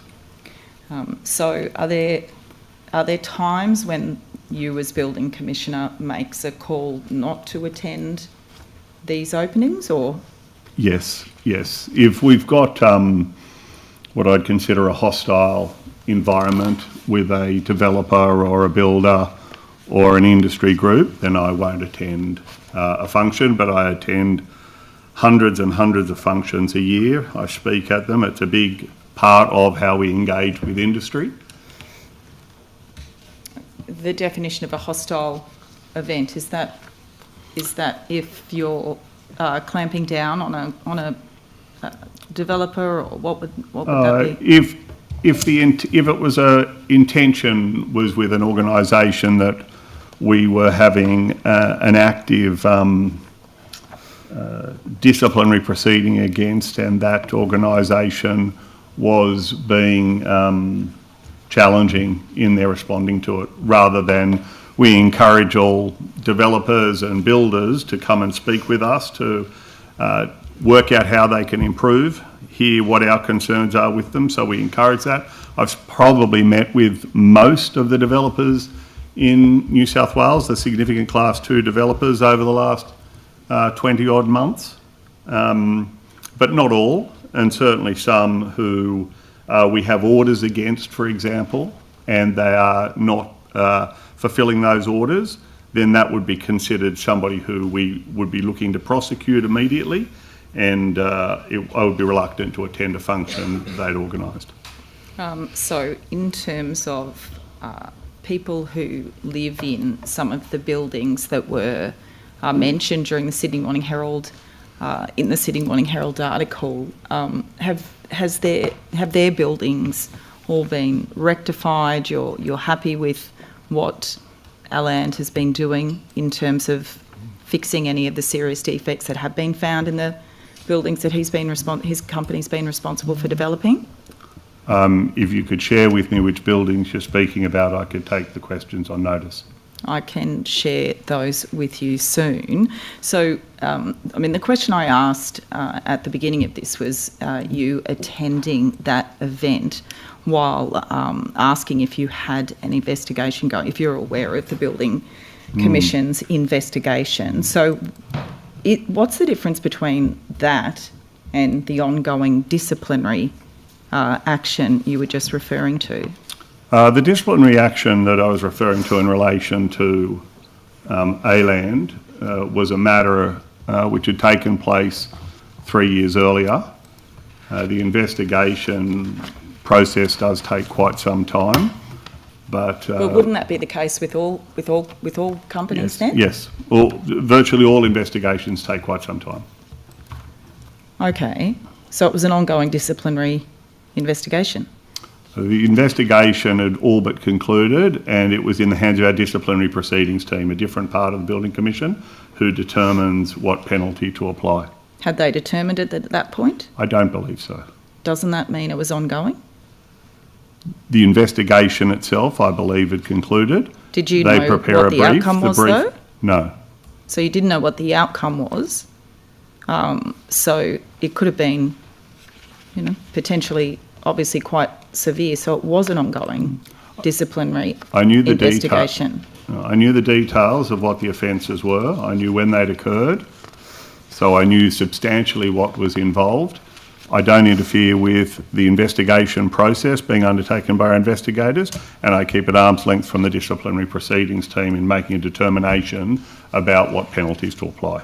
So are there times when you as Building Commissioner makes a call not to attend these openings, or? Yes. If we've got what I'd consider a hostile environment with a developer or a builder or an industry group, then I won't attend a function, but I attend hundreds and hundreds of functions a year. I speak at them. It's a big part of how we engage with industry. The definition of a hostile event, is that if you're clamping down on a developer, or what would that be? If it was intention was with an organisation that we were having an active disciplinary proceeding against, and that organisation was being challenging in their responding to it, rather than we encourage all developers and builders to come and speak with us to work out how they can improve, hear what our concerns are with them, so we encourage that. I've probably met with most of the developers in New South Wales, the significant Class 2 developers over the last 20 odd months, but not all, and certainly some who we have orders against, for example, and they are not fulfilling those orders, then that would be considered somebody who we would be looking to prosecute immediately, and I would be reluctant to attend a function they'd organised. So in terms of people who live in some of the buildings that were mentioned during the Sydney Morning Herald, in the Sydney Morning Herald article, have their buildings all been rectified? You're happy with what Alan has been doing in terms of fixing any of the serious defects that have been found in the buildings that his company's been responsible for developing? If you could share with me which buildings you're speaking about, I could take the questions on notice. I can share those with you soon. So, the question I asked at the beginning of this was you attending that event while asking if you had an investigation going, if you're aware of the Building Commission's investigation. So what's the difference between that and the ongoing disciplinary action you were just referring to? The disciplinary action that I was referring to in relation to ALAND was a matter which had taken place 3 years earlier. The investigation process does take quite some time, but wouldn't that be the case with all companies then? Yes, virtually all investigations take quite some time. Okay, so it was an ongoing disciplinary investigation. The investigation had all but concluded, and it was in the hands of our disciplinary proceedings team, a different part of the Building Commission, who determines what penalty to apply. Had they determined it at that point? I don't believe so. Doesn't that mean it was ongoing? The investigation itself, I believe, had concluded. Did you know what the outcome was, though? No. So you didn't know what the outcome was. So it could have been, potentially, obviously quite severe. So it was an ongoing disciplinary investigation. I knew the details of what the offences were. I knew when they'd occurred. So I knew substantially what was involved. I don't interfere with the investigation process being undertaken by our investigators, and I keep at arm's length from the disciplinary proceedings team in making a determination about what penalties to apply.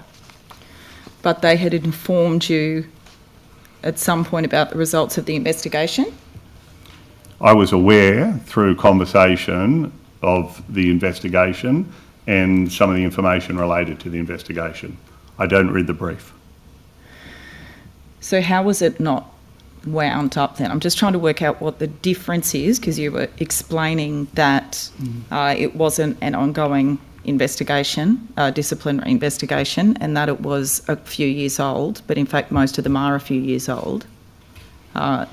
But they had informed you at some point about the results of the investigation? I was aware through conversation of the investigation and some of the information related to the investigation. I don't read the brief. So how was it not wound up then? I'm just trying to work out what the difference is, because you were explaining that it wasn't an ongoing investigation, disciplinary investigation, and that it was a few years old, but in fact most of them are a few years old.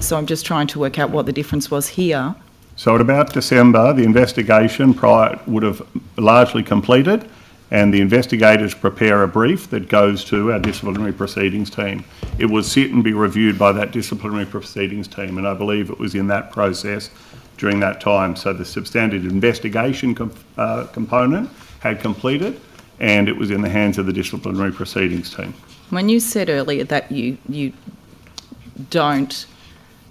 So I'm just trying to work out what the difference was here. So at about December, the investigation would have largely completed, and the investigators prepare a brief that goes to our disciplinary proceedings team. It will sit and be reviewed by that disciplinary proceedings team, and I believe it was in that process during that time. So the substantive investigation component had completed, and it was in the hands of the disciplinary proceedings team. When you said earlier that you don't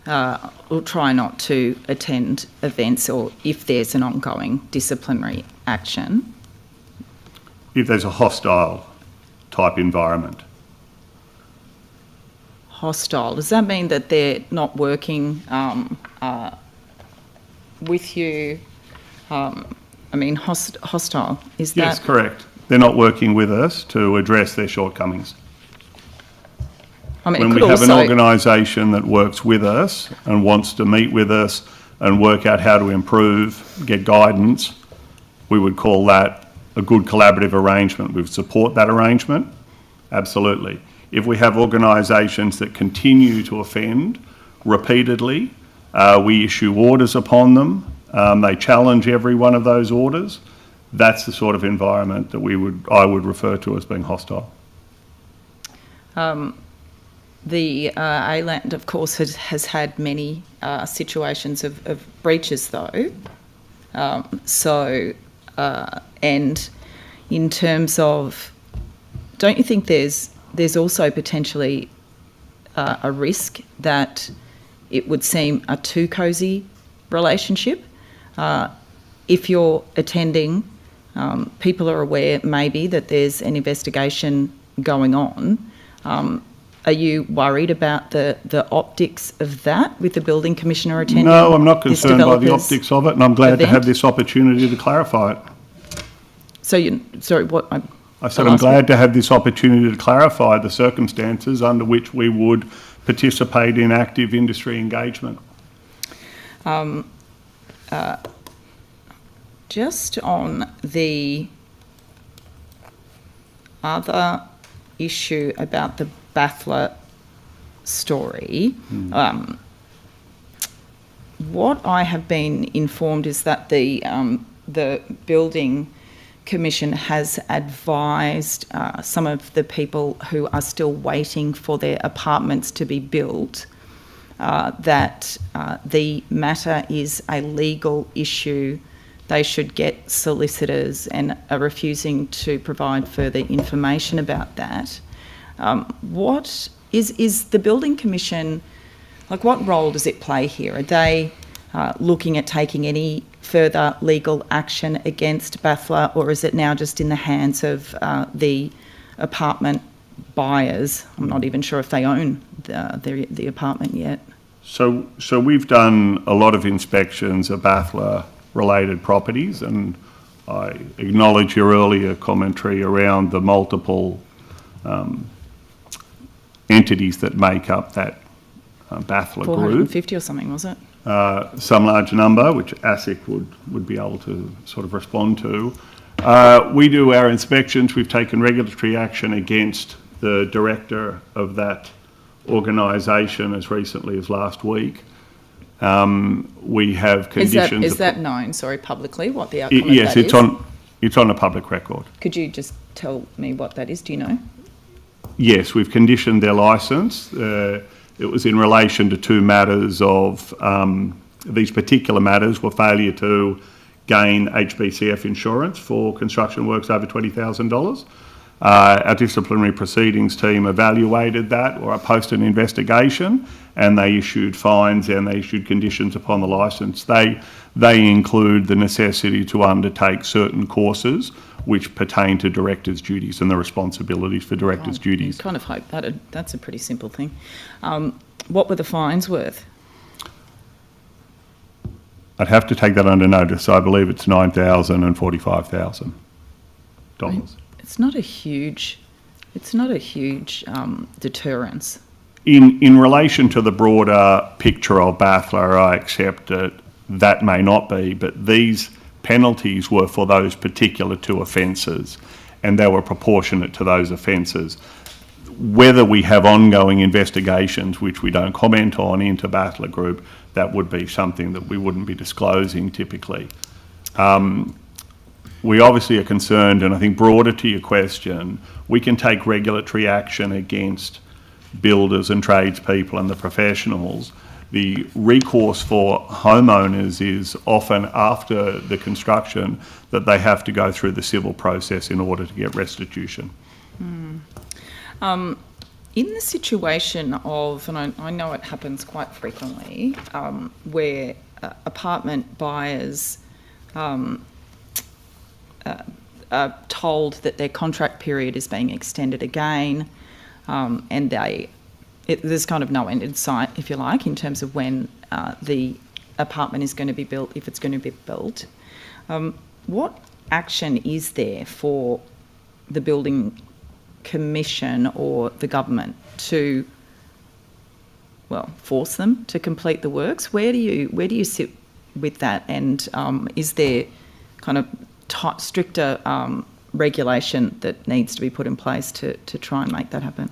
or try not to attend events, or if there's an ongoing disciplinary action, if there's a hostile type environment. Hostile, does that mean that they're not working with you? Hostile, is that? Yes, correct. They're not working with us to address their shortcomings. When we have an organisation that works with us and wants to meet with us and work out how to improve, get guidance, we would call that a good collaborative arrangement. We would support that arrangement, absolutely. If we have organisations that continue to offend repeatedly, we issue orders upon them, they challenge every one of those orders, that's the sort of environment that I would refer to as being hostile. The ALAND, of course, has had many situations of breaches, though. And in terms of, don't you think there's also potentially a risk that it would seem a too cosy relationship? If you're attending, people are aware maybe that there's an investigation going on. Are you worried about the optics of that with the building commissioner attending? No, I'm not concerned by the optics of it, and I'm glad to have this opportunity to clarify it. So, sorry, what? I said I'm glad to have this opportunity to clarify the circumstances under which we would participate in active industry engagement. Just on the other issue about the Baffler story, what I have been informed is that the building commission has advised some of the people who are still waiting for their apartments to be built that the matter is a legal issue. They should get solicitors, and are refusing to provide further information about that. What is the building commission, like, what role does it play here? Are they looking at taking any further legal action against Baffler, or is it now just in the hands of the apartment buyers? I'm not even sure if they own the apartment yet. So we've done a lot of inspections of Baffler related properties, and I acknowledge your earlier commentary around the multiple entities that make up that Baffler group. 450 or something, was it? Some large number, which ASIC would be able to sort of respond to. We do our inspections. We've taken regulatory action against the director of that organisation as recently as last week. We have conditions. Is that known? Sorry, publicly, what the outcome of yes, that is? it's on a public record. Could you just tell me what that is? Do you know? Yes, we've conditioned their licence. It was in relation to two matters of these particular matters were failure to gain HBCF insurance for construction works over $20,000. Our disciplinary proceedings team evaluated that, or posted an investigation, and they issued fines and they issued conditions upon the licence. They include the necessity to undertake certain courses which pertain to directors' duties and the responsibilities for directors' duties. I kind of hope that's a pretty simple thing. What were the fines worth? I'd have to take that under notice. I believe it's $9,000 and $45,000. It's not a huge deterrence. In relation to the broader picture of Bathler, I accept that may not be, but these penalties were for those particular two offences, and they were proportionate to those offences. Whether we have ongoing investigations, which we don't comment on, into Bathler Group, that would be something that we wouldn't be disclosing typically. We obviously are concerned, and I think broader to your question, we can take regulatory action against builders and tradespeople and the professionals. The recourse for homeowners is often after the construction that they have to go through the civil process in order to get restitution. In the situation of, and I know it happens quite frequently, where apartment buyers are told that their contract period is being extended again, and there's kind of no end in sight, if you like, in terms of when the apartment is going to be built, if it's going to be built. What action is there for the building commission or the government to, well, force them to complete the works? Where do you sit with that? And is there kind of stricter regulation that needs to be put in place to try and make that happen?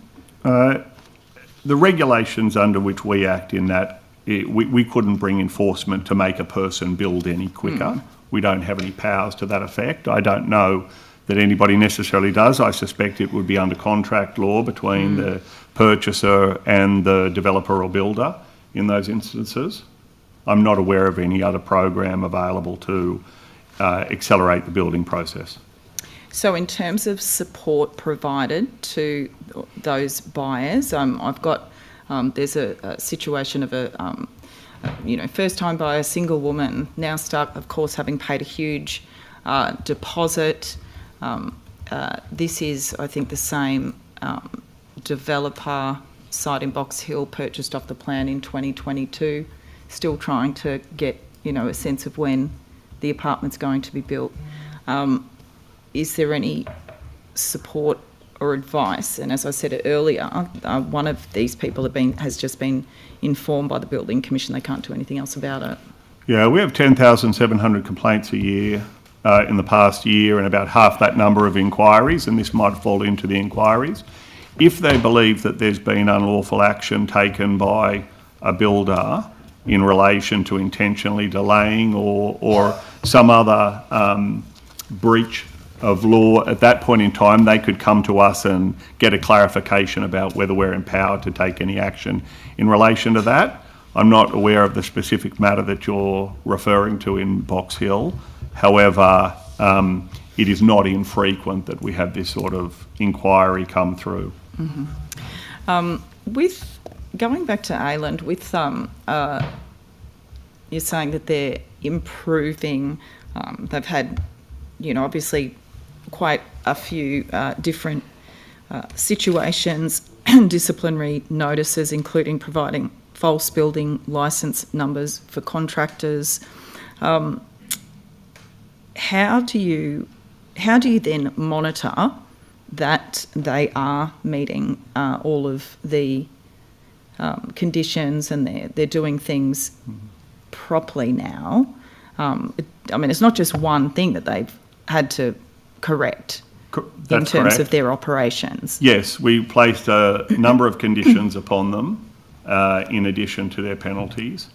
The regulations under which we act in that, we couldn't bring enforcement to make a person build any quicker. We don't have any powers to that effect. I don't know that anybody necessarily does. I suspect it would be under contract law between the purchaser and the developer or builder in those instances. I'm not aware of any other program available to accelerate the building process. So in terms of support provided to those buyers, I've got, there's a situation of a first-time buyer, single woman, now stuck, of course, having paid a huge deposit. This is, I think, the same developer site in Box Hill, purchased off the plan in 2022, still trying to get, a sense of when the apartment's going to be built. Is there any support or advice? And as I said earlier, one of these people has just been informed by the Building Commission they can't do anything else about it. Yeah, we have 10,700 complaints a year in the past year, and about half that number of inquiries, and this might fall into the inquiries. If they believe that there's been unlawful action taken by a builder in relation to intentionally delaying or some other breach of law, at that point in time they could come to us and get a clarification about whether we're empowered to take any action in relation to that. I'm not aware of the specific matter that you're referring to in Box Hill. However, it is not infrequent that we have this sort of inquiry come through. With going back to Ayland, with you're saying that they're improving. They've had, obviously quite a few different situations, disciplinary notices, including providing false building licence numbers for contractors. How do you then monitor that they are meeting all of the conditions and they're doing things properly now? It's not just one thing that they've had to correct in terms of their operations. Yes, we placed a number of conditions upon them in addition to their penalties,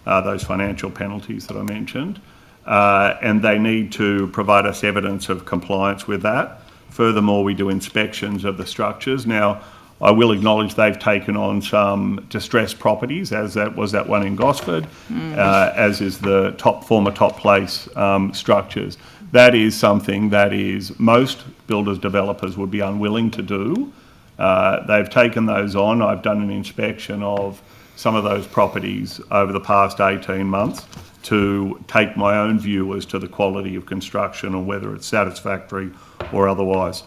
those financial penalties that I mentioned, and they need to provide us evidence of compliance with that. Furthermore, we do inspections of the structures. Now, I will acknowledge they've taken on some distressed properties, as that was that one in Gosford, as is the former Top Place structures. That is something that most builders, developers would be unwilling to do. They've taken those on. I've done an inspection of some of those properties over the past 18 months to take my own view as to the quality of construction and whether it's satisfactory or otherwise.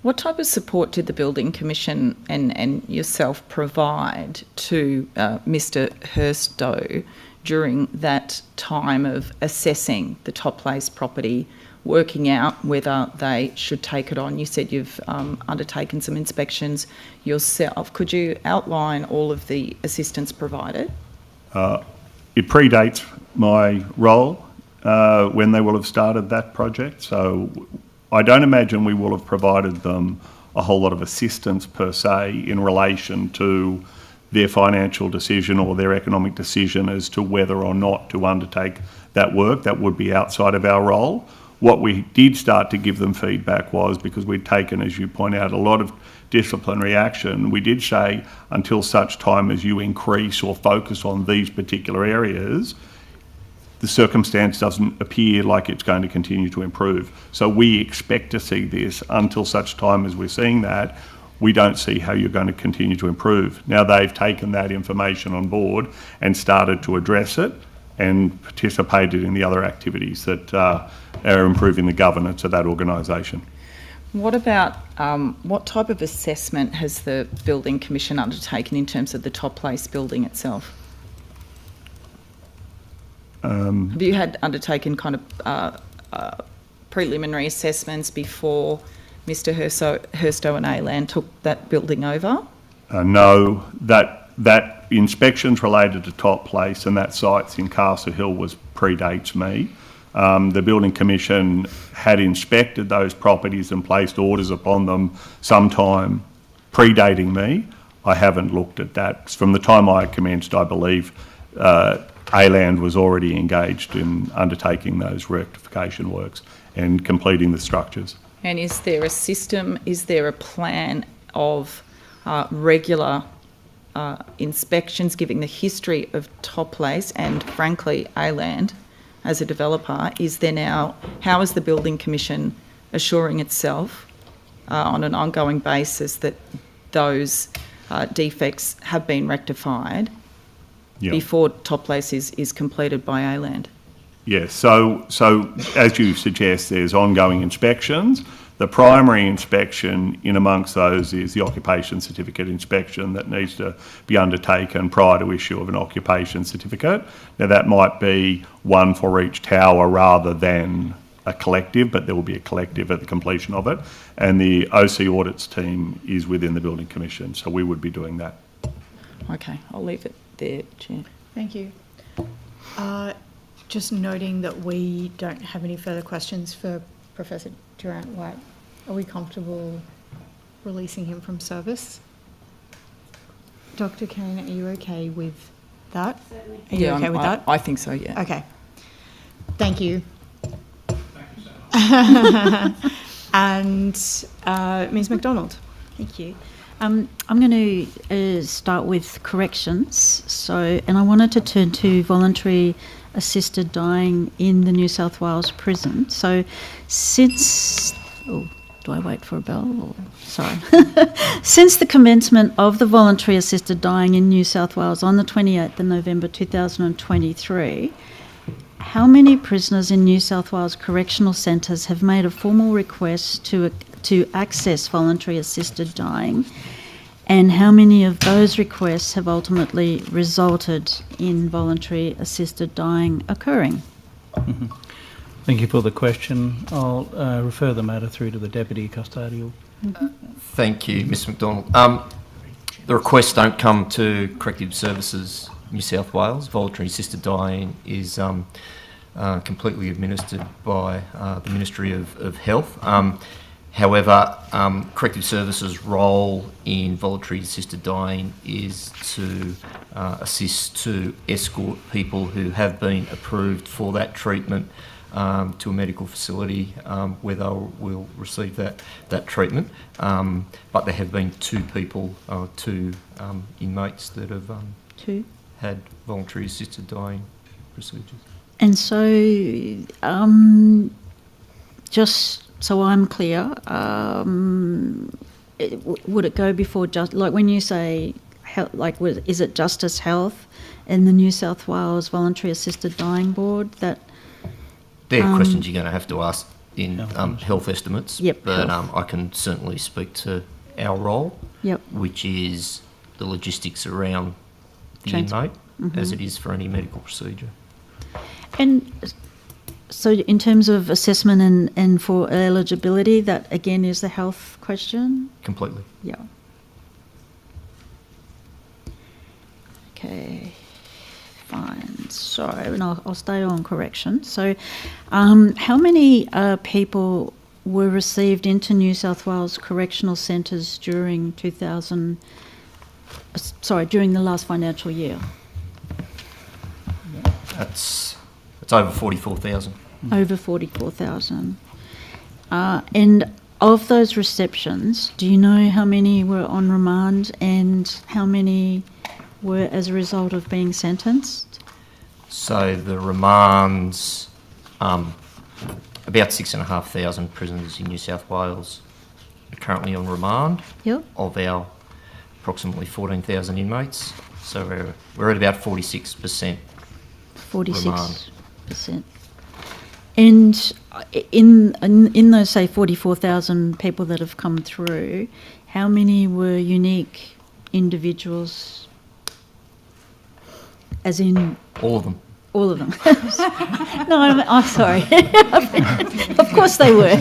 What type of support did the Building Commission and yourself provide to Mr Hursto during that time of assessing the Top Place property, working out whether they should take it on? You said you've undertaken some inspections yourself. Could you outline all of the assistance provided? It predates my role when they will have started that project, so I don't imagine we will have provided them a whole lot of assistance per se in relation to their financial decision or their economic decision as to whether or not to undertake that work. That would be outside of our role. What we did start to give them feedback was, because we'd taken, as you point out, a lot of disciplinary action, we did say until such time as you increase or focus on these particular areas, the circumstance doesn't appear like it's going to continue to improve. So we expect to see this. Until such time as we're seeing that, we don't see how you're going to continue to improve. Now they've taken that information on board and started to address it and participated in the other activities that are improving the governance of that organisation. What about what type of assessment has the Building Commission undertaken in terms of the Top Place building itself? Have you had undertaken kind of preliminary assessments before Mr Hursto and ALAN took that building over? No, that inspections related to Top Place and that site's in Castle Hill predates me. The Building Commission had inspected those properties and placed orders upon them sometime predating me. I haven't looked at that. From the time I commenced, I believe ALAN was already engaged in undertaking those rectification works and completing the structures. And is there a system, is there a plan of regular inspections, giving the history of Top Place and, frankly, ALAN as a developer? Is there now, how is the Building Commission assuring itself on an ongoing basis that those defects have been rectified before Top Place is completed by ALAN? Yes, so as you suggest, there's ongoing inspections. The primary inspection in amongst those is the occupation certificate inspection that needs to be undertaken prior to issue of an occupation certificate. Now that might be one for each tower rather than a collective, but there will be a collective at the completion of it. And the OC audits team is within the Building Commission, so we would be doing that. Okay, I'll leave it there, Chair. Thank you. Just noting that we don't have any further questions for Professor Durant-White. Are we comfortable releasing him from service? Dr. Kane, are you okay with that? Certainly. Are you okay with that? I think so, yeah. Okay. Thank you. Thank you so much. And Ms McDonald. Thank you. I'm going to start with corrections. And I wanted to turn to voluntary assisted dying in the New South Wales prison. So since, do I wait for a bell? Sorry. Since the commencement of the voluntary assisted dying in New South Wales on the 28th of November 2023, how many prisoners in New South Wales correctional centres have made a formal request to access voluntary assisted dying, and how many of those requests have ultimately resulted in voluntary assisted dying occurring? Mm-hmm. Thank you for the question. I'll refer the matter through to the Deputy Custodial. Thank you, Ms McDonald. The requests don't come to Corrective Services New South Wales. Voluntary assisted dying is completely administered by the Ministry of Health. However, Corrective Services' role in voluntary assisted dying is to assist to escort people who have been approved for that treatment to a medical facility where they will receive that treatment. But there have been two inmates that have had voluntary assisted dying procedures. And so, just so I'm clear, would it go before like when you say is it Justice Health and the New South Wales Voluntary Assisted Dying Board that? They're questions you're going to have to ask in health estimates. Yep, But health. I can certainly speak to our role, Yep. which is the logistics around the Transport. inmate, as it is for any medical procedure. And so in terms of assessment and for eligibility, that again is the health question? Completely. Yeah. Okay, fine. So, and I'll stay on correction. So, how many people were received into New South Wales correctional centres during during the last financial year? It's over 44,000. Over 44,000. And of those receptions, do you know how many were on remand and how many were as a result of being sentenced? So the remands, about 6,500 prisoners in New South Wales are currently on remand. Yep. Of our approximately 14,000 inmates. So we're at about 46%. 46%. And in those, say, 44,000 people that have come through, how many were unique individuals? As in... All of them. All of them. No, I'm sorry. Of course they were.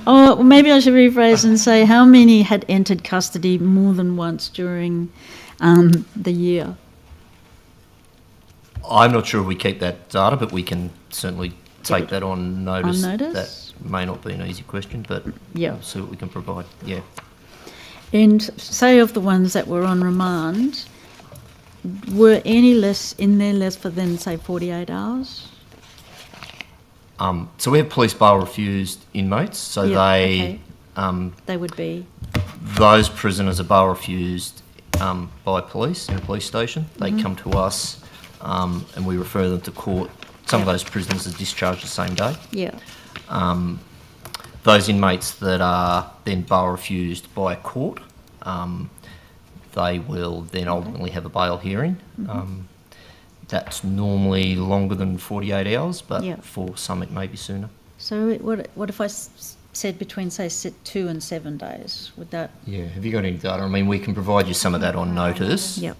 Or maybe I should rephrase and say how many had entered custody more than once during the year? I'm not sure if we keep that data, but we can certainly take that on notice. On notice? That may not be an easy question, but yeah, we'll see what we can provide. Yeah. And say of the ones that were on remand, were any less in there less for than, say, 48 hours? So we have police bail refused inmates, so they would be... Those prisoners are bail refused by police in a police station. They come to us and we refer them to court. Some of those prisoners are discharged the same day. Yeah. Those inmates that are then bail refused by a court, they will then ultimately have a bail hearing. That's normally longer than 48 hours, but for some it may be sooner. So what if I said between, say, 2 and 7 days? Would that... Yeah, have you got any data? I mean, we can provide you some of that on notice. Yep.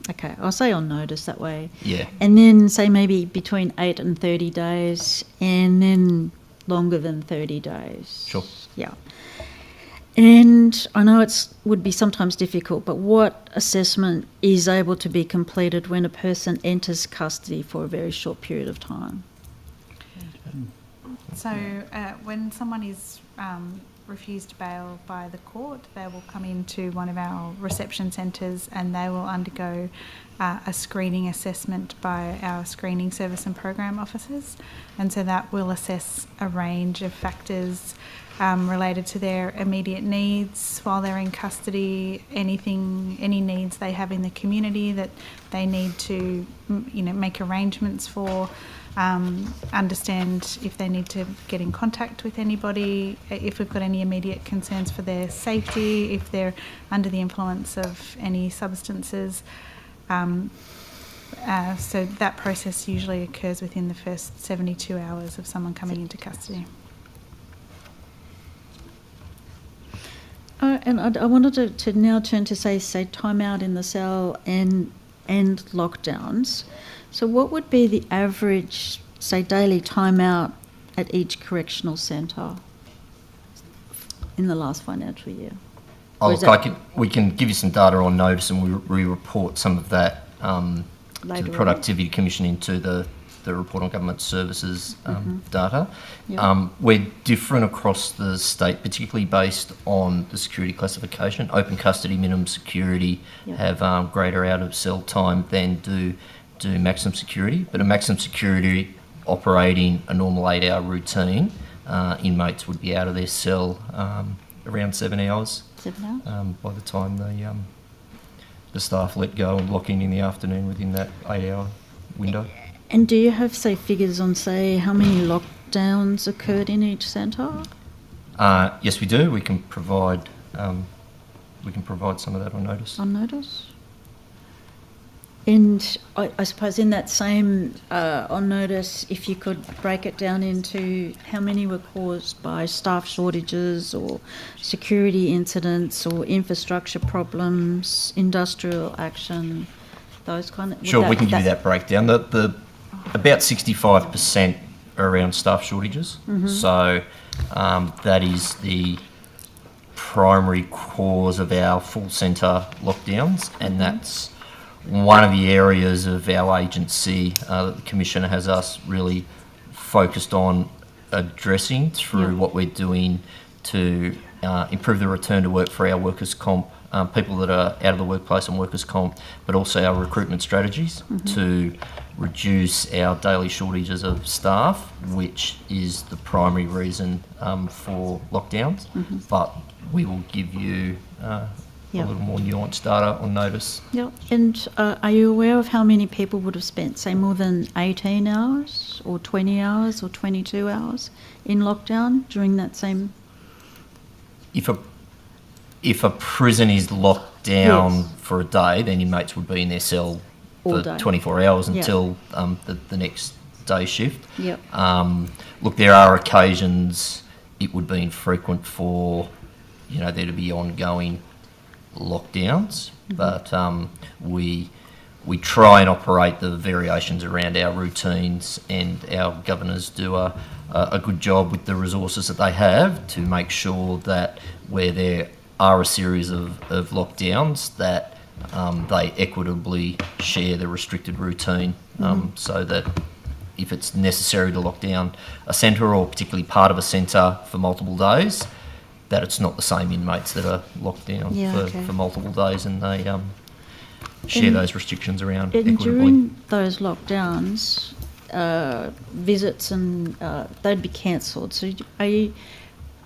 Okay, I'll say on notice that way. Yeah. And then say maybe between 8 and 30 days, and then longer than 30 days. Sure. Yeah. And I know it would be sometimes difficult, but what assessment is able to be completed when a person enters custody for a very short period of time? So when someone is refused bail by the court, they will come into one of our reception centres and they will undergo a screening assessment by our screening service and program officers. And so that will assess a range of factors related to their immediate needs while they're in custody, any needs they have in the community that they need to, make arrangements for, understand if they need to get in contact with anybody, if we've got any immediate concerns for their safety, if they're under the influence of any substances. So that process usually occurs within the first 72 hours of someone coming into custody. And I wanted to now turn to say time out in the cell and lockdowns. So what would be the average, say, daily time out at each correctional centre in the last financial year? We can give you some data on notice, and we report some of that to the Productivity Commission into the report on government services data. Yep. We're different across the state, particularly based on the security classification. Open custody, minimum security have greater out of cell time than do maximum security. But a maximum security operating a normal 8-hour routine, inmates would be out of their cell around 7 hours. 7 hours? By the time the staff let go and lock in the afternoon within that 8-hour window. And do you have, say, figures on, say, how many lockdowns occurred in each centre? Yes, we do. We can provide some of that on notice. On notice? And I suppose in that same on notice, if you could break it down into how many were caused by staff shortages or security incidents or infrastructure problems, industrial action, those kind of... Sure, we can give you that breakdown. The about 65% are around staff shortages. Mhm. So that is the primary cause of our full centre lockdowns, and that's one of the areas of our agency that the Commissioner has us really focused on addressing through what we're doing to improve the return to work for our workers' comp, people that are out of the workplace and workers' comp, but also our recruitment strategies to reduce our daily shortages of staff, which is the primary reason for lockdowns. But we will give you a little more nuanced data on notice. Yep. And are you aware of how many people would have spent, say, more than 18 hours or 20 hours or 22 hours in lockdown during that same... If a prison is locked down for a day, then inmates would be in their cell All for day. 24 hours until the next day shift. Yep. Look, there are occasions it would be infrequent for, there to be ongoing lockdowns, but we try and operate the variations around our routines, and our governors do a good job with the resources that they have to make sure that where there are a series of lockdowns that they equitably share the restricted routine, so that if it's necessary to lock down a centre or particularly part of a centre for multiple days, that it's not the same inmates that are locked down for multiple days, and they share those restrictions around And equitably. during those lockdowns, visits and they'd be cancelled. So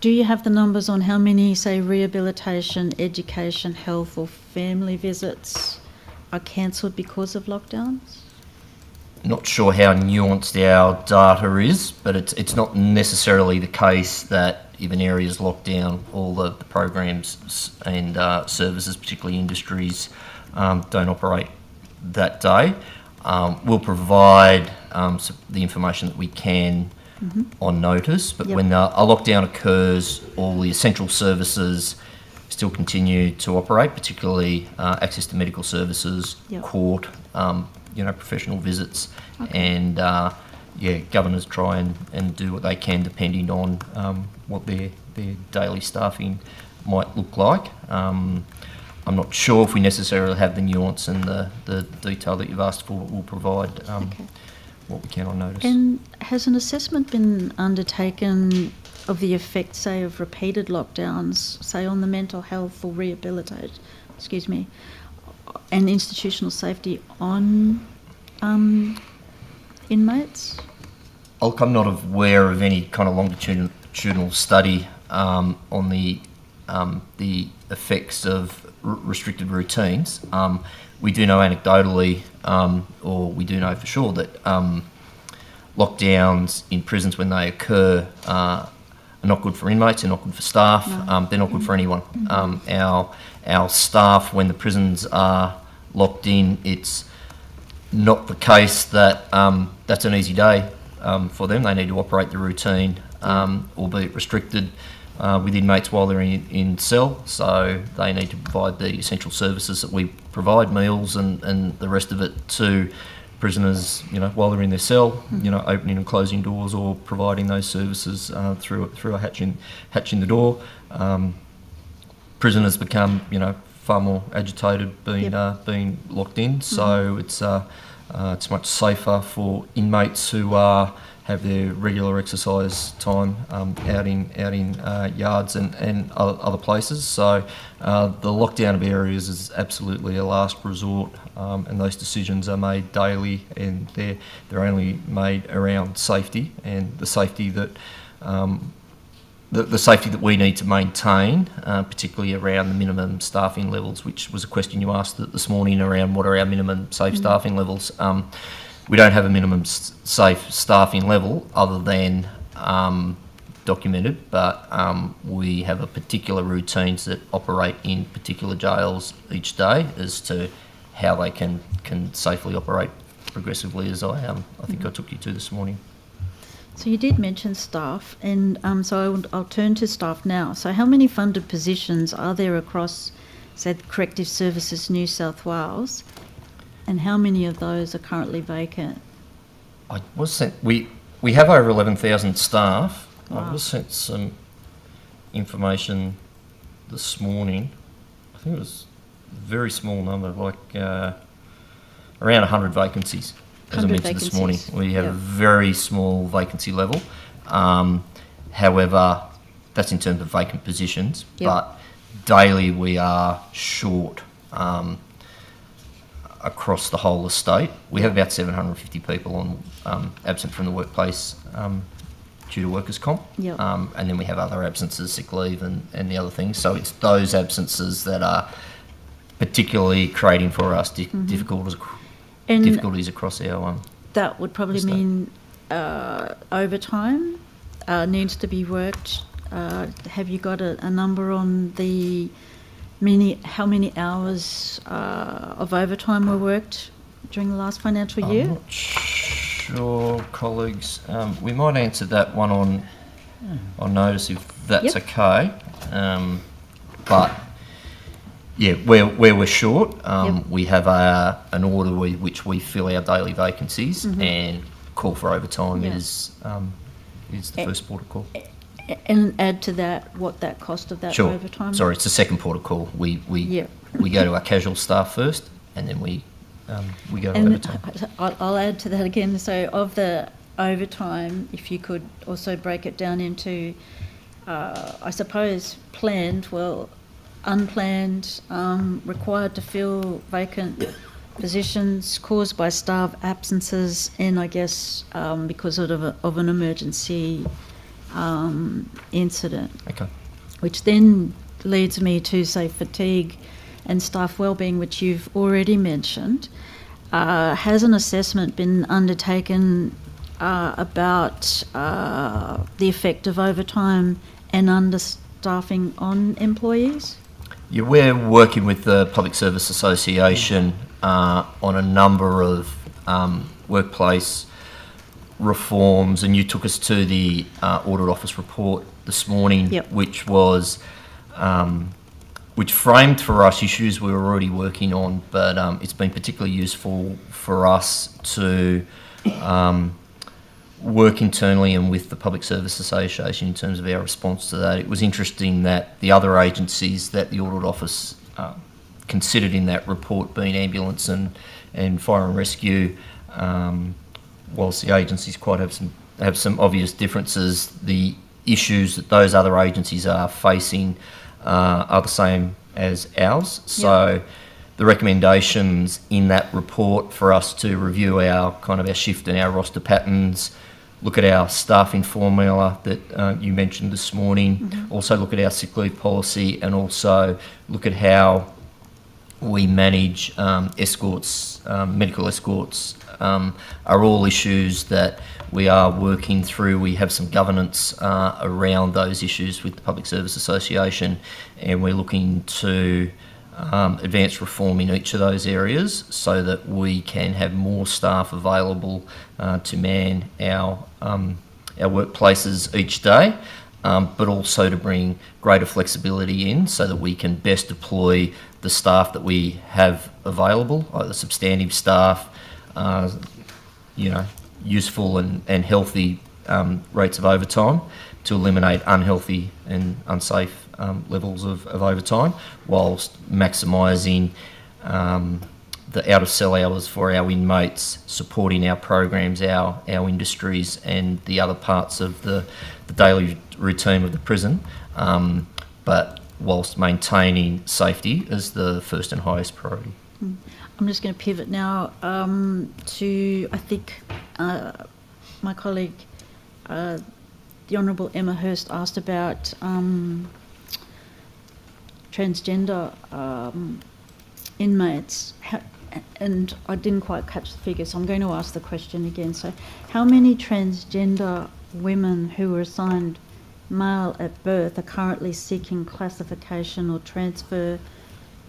do you have the numbers on how many, say, rehabilitation, education, health or family visits are cancelled because of lockdowns? Not sure how nuanced our data is, but it's not necessarily the case that if an area is locked down, all the programs and services, particularly industries, don't operate that day. We'll provide the information that we can on notice, but when a lockdown occurs, all the essential services still continue to operate, particularly access to medical services, court, professional visits, and governors try and do what they can depending on what their daily staffing might look like. I'm not sure if we necessarily have the nuance and the detail that you've asked for, but we'll provide what we can on notice. And has an assessment been undertaken of the effect, say, of repeated lockdowns, say, on the mental health or and institutional safety on inmates? Look, I'm not aware of any kind of longitudinal study on the effects of restricted routines. We do know anecdotally, or we do know for sure, that lockdowns in prisons, when they occur, are not good for inmates, they're not good for staff, they're not good for anyone. Our staff, when the prisons are locked in, it's not the case that that's an easy day for them. They need to operate the routine, albeit restricted, with inmates while they're in cell, so they need to provide the essential services that we provide, meals and the rest of it, to prisoners, while they're in their cell, opening and closing doors or providing those services through a hatch in the door. Prisoners become, far more agitated being locked in, so it's much safer for inmates who have their regular exercise time out in yards and other places. So the lockdown of areas is absolutely a last resort, and those decisions are made daily, and they're only made around safety, and the safety that the safety that we need to maintain, particularly around the minimum staffing levels, which was a question you asked this morning around what are our minimum safe staffing levels. We don't have a minimum safe staffing level other than documented, but we have a particular routines that operate in particular jails each day as to how they can safely operate progressively, as I think I took you to this morning. So you did mention staff, and so I'll turn to staff now. So how many funded positions are there across, say, Corrective Services New South Wales, and how many of those are currently vacant? I was sent, we have over 11,000 staff. Wow. I was sent some information this morning. I think it was a very small number, like around 100 vacancies. As I mentioned this morning, we have a very small vacancy level. However, that's in terms of vacant positions, but daily we are short across the whole estate. We have about 750 people on absent from the workplace due to workers' comp, and then we have other absences, sick leave and the other things. So it's those absences that are particularly creating for us difficulties across our that would probably estate. mean overtime needs to be worked. Have you got a number on how many hours of overtime were worked during the last financial year? I'm not sure, colleagues. We might answer that one on notice if that's okay. But yeah, where we're short, we have an order which we fill our daily vacancies, and call for overtime is the first port of call. And add to that what that cost of that overtime? Sorry, it's the second port of call. We go to our casual staff first, and then we go to overtime. I'll add to that again. So of the overtime, if you could also break it down into, I suppose, planned, unplanned, required to fill vacant positions caused by staff absences, and I guess because of an emergency incident. Okay. Which then leads me to, say, fatigue and staff wellbeing, which you've already mentioned. Has an assessment been undertaken about the effect of overtime and understaffing on employees? Yeah, we're working with the Public Service Association on a number of workplace reforms, and you took us to the Audit Office report this morning, which was which framed for us issues we were already working on, but it's been particularly useful for us to work internally and with the Public Service Association in terms of our response to that. It was interesting that the other agencies that the Audit Office considered in that report, being ambulance and fire and rescue, whilst the agencies quite have some obvious differences, the issues that those other agencies are facing are the same as ours. So the recommendations in that report for us to review our shift in our roster patterns, look at our staffing formula that you mentioned this morning, also look at our sick leave policy, and also look at how we manage escorts, medical escorts, are all issues that we are working through. We have some governance around those issues with the Public Service Association, and we're looking to advance reform in each of those areas so that we can have more staff available to man our workplaces each day, but also to bring greater flexibility in so that we can best deploy the staff that we have available, either substantive staff, useful and healthy rates of overtime, to eliminate unhealthy and unsafe levels of overtime, whilst maximising the out-of-cell hours for our inmates, supporting our programs, our industries, and the other parts of the daily routine of the prison, but whilst maintaining safety as the first and highest priority. I'm just going to pivot now to, I think, my colleague, the Honourable Emma Hurst, asked about transgender inmates, and I didn't quite catch the figure, so I'm going to ask the question again. So how many transgender women who were assigned male at birth are currently seeking classification or transfer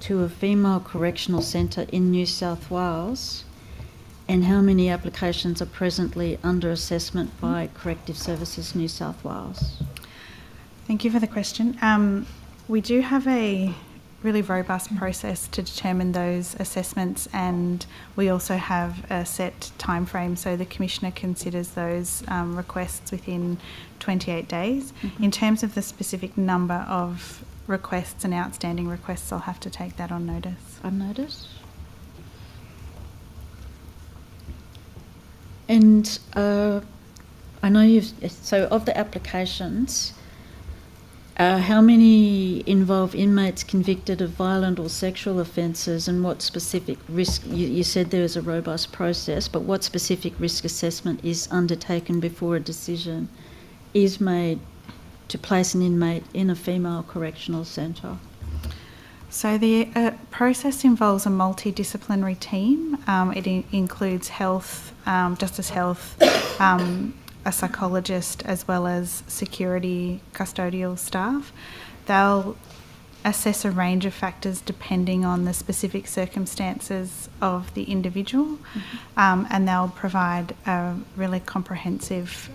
to a female correctional centre in New South Wales, and how many applications are presently under assessment by Corrective Services New South Wales? Thank you for the question. We do have a really robust process to determine those assessments, and we also have a set time frame, so the Commissioner considers those requests within 28 days. In terms of the specific number of requests and outstanding requests, I'll have to take that on notice. On notice? And I know so of the applications, how many involve inmates convicted of violent or sexual offences, and what specific risk, you said there is a robust process, but what specific risk assessment is undertaken before a decision is made to place an inmate in a female correctional centre? So the process involves a multidisciplinary team. It includes health, justice health, a psychologist, as well as security custodial staff. They'll assess a range of factors depending on the specific circumstances of the individual, and they'll provide a really comprehensive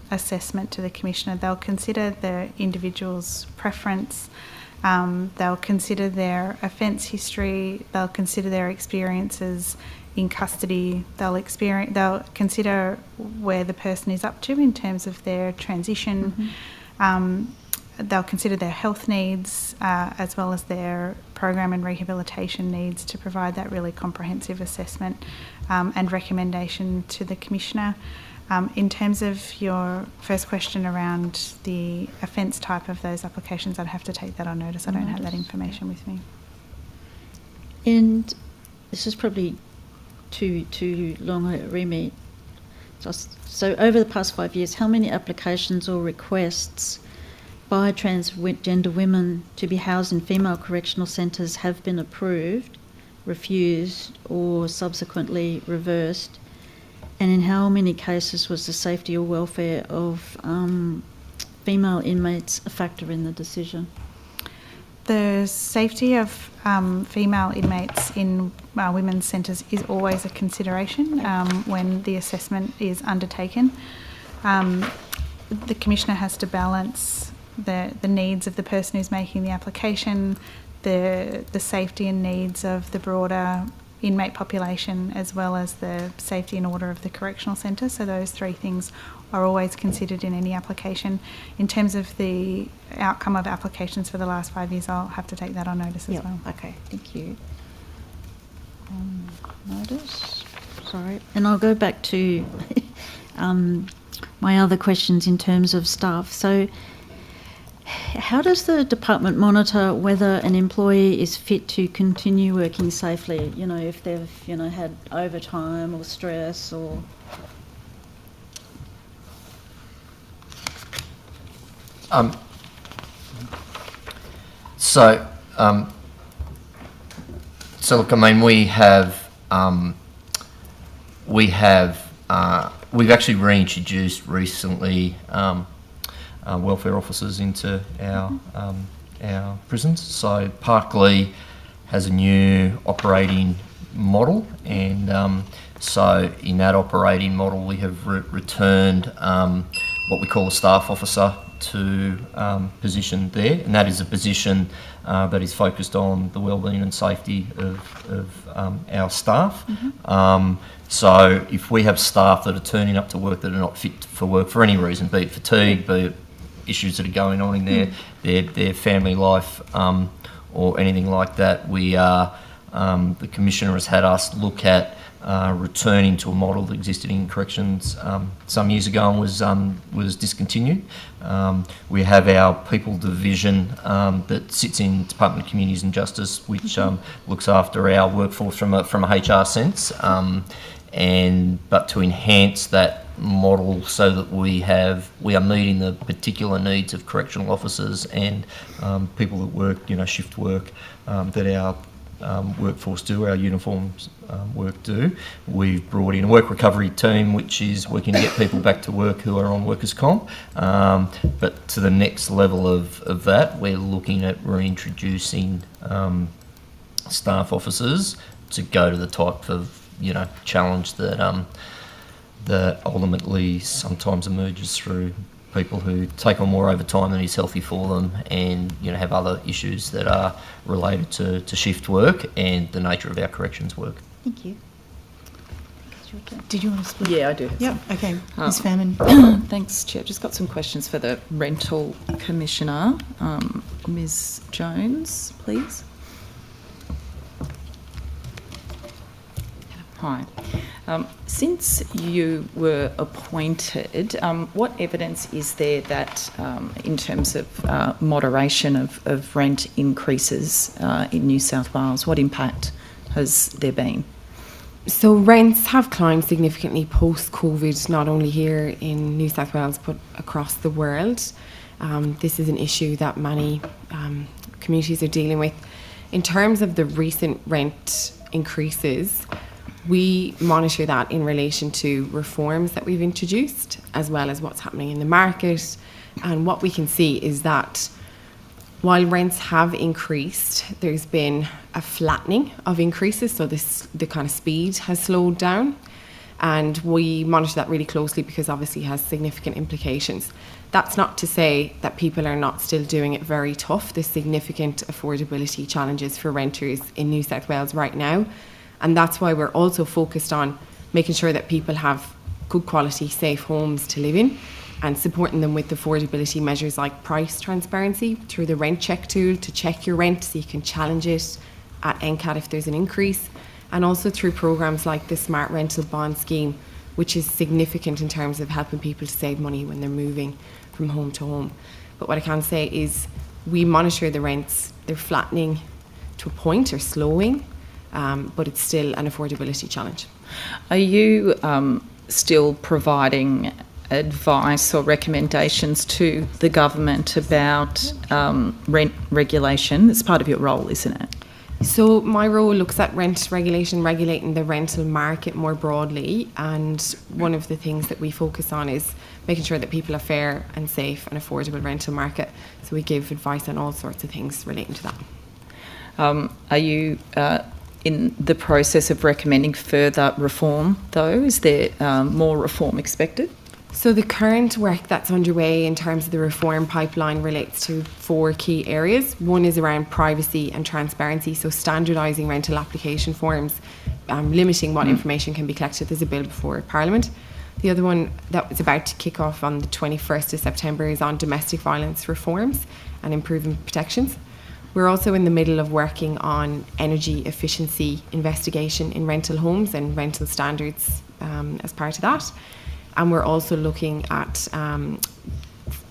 assessment to the Commissioner. They'll consider the individual's preference, they'll consider their offence history, they'll consider their experiences in custody, they'll consider where the person is up to in terms of their transition. They'll consider their health needs as well as their program and rehabilitation needs to provide that really comprehensive assessment and recommendation to the Commissioner. In terms of your first question around the offence type of those applications, I'd have to take that on notice. I don't have that information with me. And this is probably too long a remit. So over the past 5 years, how many applications or requests by transgender women to be housed in female correctional centres have been approved, refused, or subsequently reversed? And in how many cases was the safety or welfare of female inmates a factor in the decision? The safety of female inmates in women's centres is always a consideration when the assessment is undertaken. The Commissioner has to balance the needs of the person who's making the application, the safety and needs of the broader inmate population, as well as the safety and order of the correctional centre. So those three things are always considered in any application. In terms of the outcome of applications for the last 5 years, I'll have to take that on notice as well. Okay, thank you. Notice, sorry. And I'll go back to my other questions in terms of staff. So how does the department monitor whether an employee is fit to continue working safely? You know, if they've, had overtime or stress or... So look, I mean, we've actually reintroduced recently welfare officers into our prisons. So Parklea has a new operating model, and so in that operating model we have returned what we call a staff officer to position there, and that is a position that is focused on the wellbeing and safety of our staff. So if we have staff that are turning up to work that are not fit for work for any reason, be it fatigue, be it issues that are going on in their family life or anything like that, we are, the Commissioner has had us look at returning to a model that existed in corrections some years ago and was discontinued. We have our people division that sits in Department of Communities and Justice, which looks after our workforce from a HR sense, but to enhance that model so that we are meeting the particular needs of correctional officers and people that work, shift work that our workforce do, our uniforms work do. We've brought in a work recovery team which is working to get people back to work who are on workers' comp, but to the next level of that, we're looking at reintroducing staff officers to go to the type of, challenge that that ultimately sometimes emerges through people who take on more overtime than is healthy for them, and have other issues that are related to shift work and the nature of our corrections work. Thank you. Did you want to speak? Yeah, I do. Yep. Okay. Ms. Fairman. Thanks, Chair. Just got some questions for the Rental Commissioner. Ms. Jones, please. Hi. Since you were appointed, what evidence is there that, in terms of moderation of rent increases in New South Wales, what impact has there been? So rents have climbed significantly post-COVID, not only here in New South Wales but across the world. This is an issue that many communities are dealing with. In terms of the recent rent increases, we monitor that in relation to reforms that we've introduced, as well as what's happening in the market. And what we can see is that while rents have increased, there's been a flattening of increases, so the kind of speed has slowed down. And we monitor that really closely because obviously it has significant implications. That's not to say that people are not still doing it very tough. There's significant affordability challenges for renters in New South Wales right now. And that's why we're also focused on making sure that people have good quality, safe homes to live in, and supporting them with affordability measures like price transparency through the rent check tool to check your rent so you can challenge it at NCAT if there's an increase, and also through programs like the Smart Rental Bond Scheme, which is significant in terms of helping people to save money when they're moving from home to home. But what I can say is we monitor the rents. They're flattening to a point or slowing, but it's still an affordability challenge. Are you still providing advice or recommendations to the government about rent regulation? It's part of your role, isn't it? So my role looks at rent regulation, regulating the rental market more broadly, and one of the things that we focus on is making sure that people have fair and safe and affordable rental market. So we give advice on all sorts of things relating to that. Are you in the process of recommending further reform, though? Is there more reform expected? So the current work that's underway in terms of the reform pipeline relates to 4 key areas. One is around privacy and transparency, so standardising rental application forms, limiting what information can be collected. There's a bill before Parliament. The other one that was about to kick off on the 21st of September is on domestic violence reforms and improving protections. We're also in the middle of working on energy efficiency investigation in rental homes and rental standards as part of that. And we're also looking at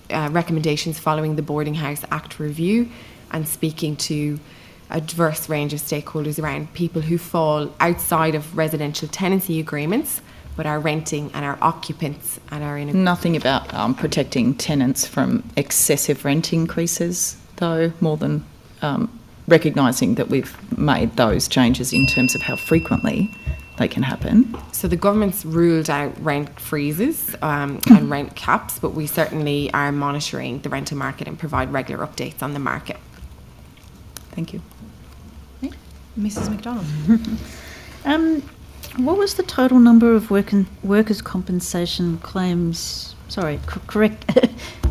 recommendations following the Boarding House Act review and speaking to a diverse range of stakeholders around people who fall outside of residential tenancy agreements but are renting and are occupants and are in a... Nothing about protecting tenants from excessive rent increases, though, more than recognising that we've made those changes in terms of how frequently they can happen. So the government's ruled out rent freezes and rent caps, but we certainly are monitoring the rental market and provide regular updates on the market. Thank you. Mrs. McDonald. What was the total number of workers' compensation claims,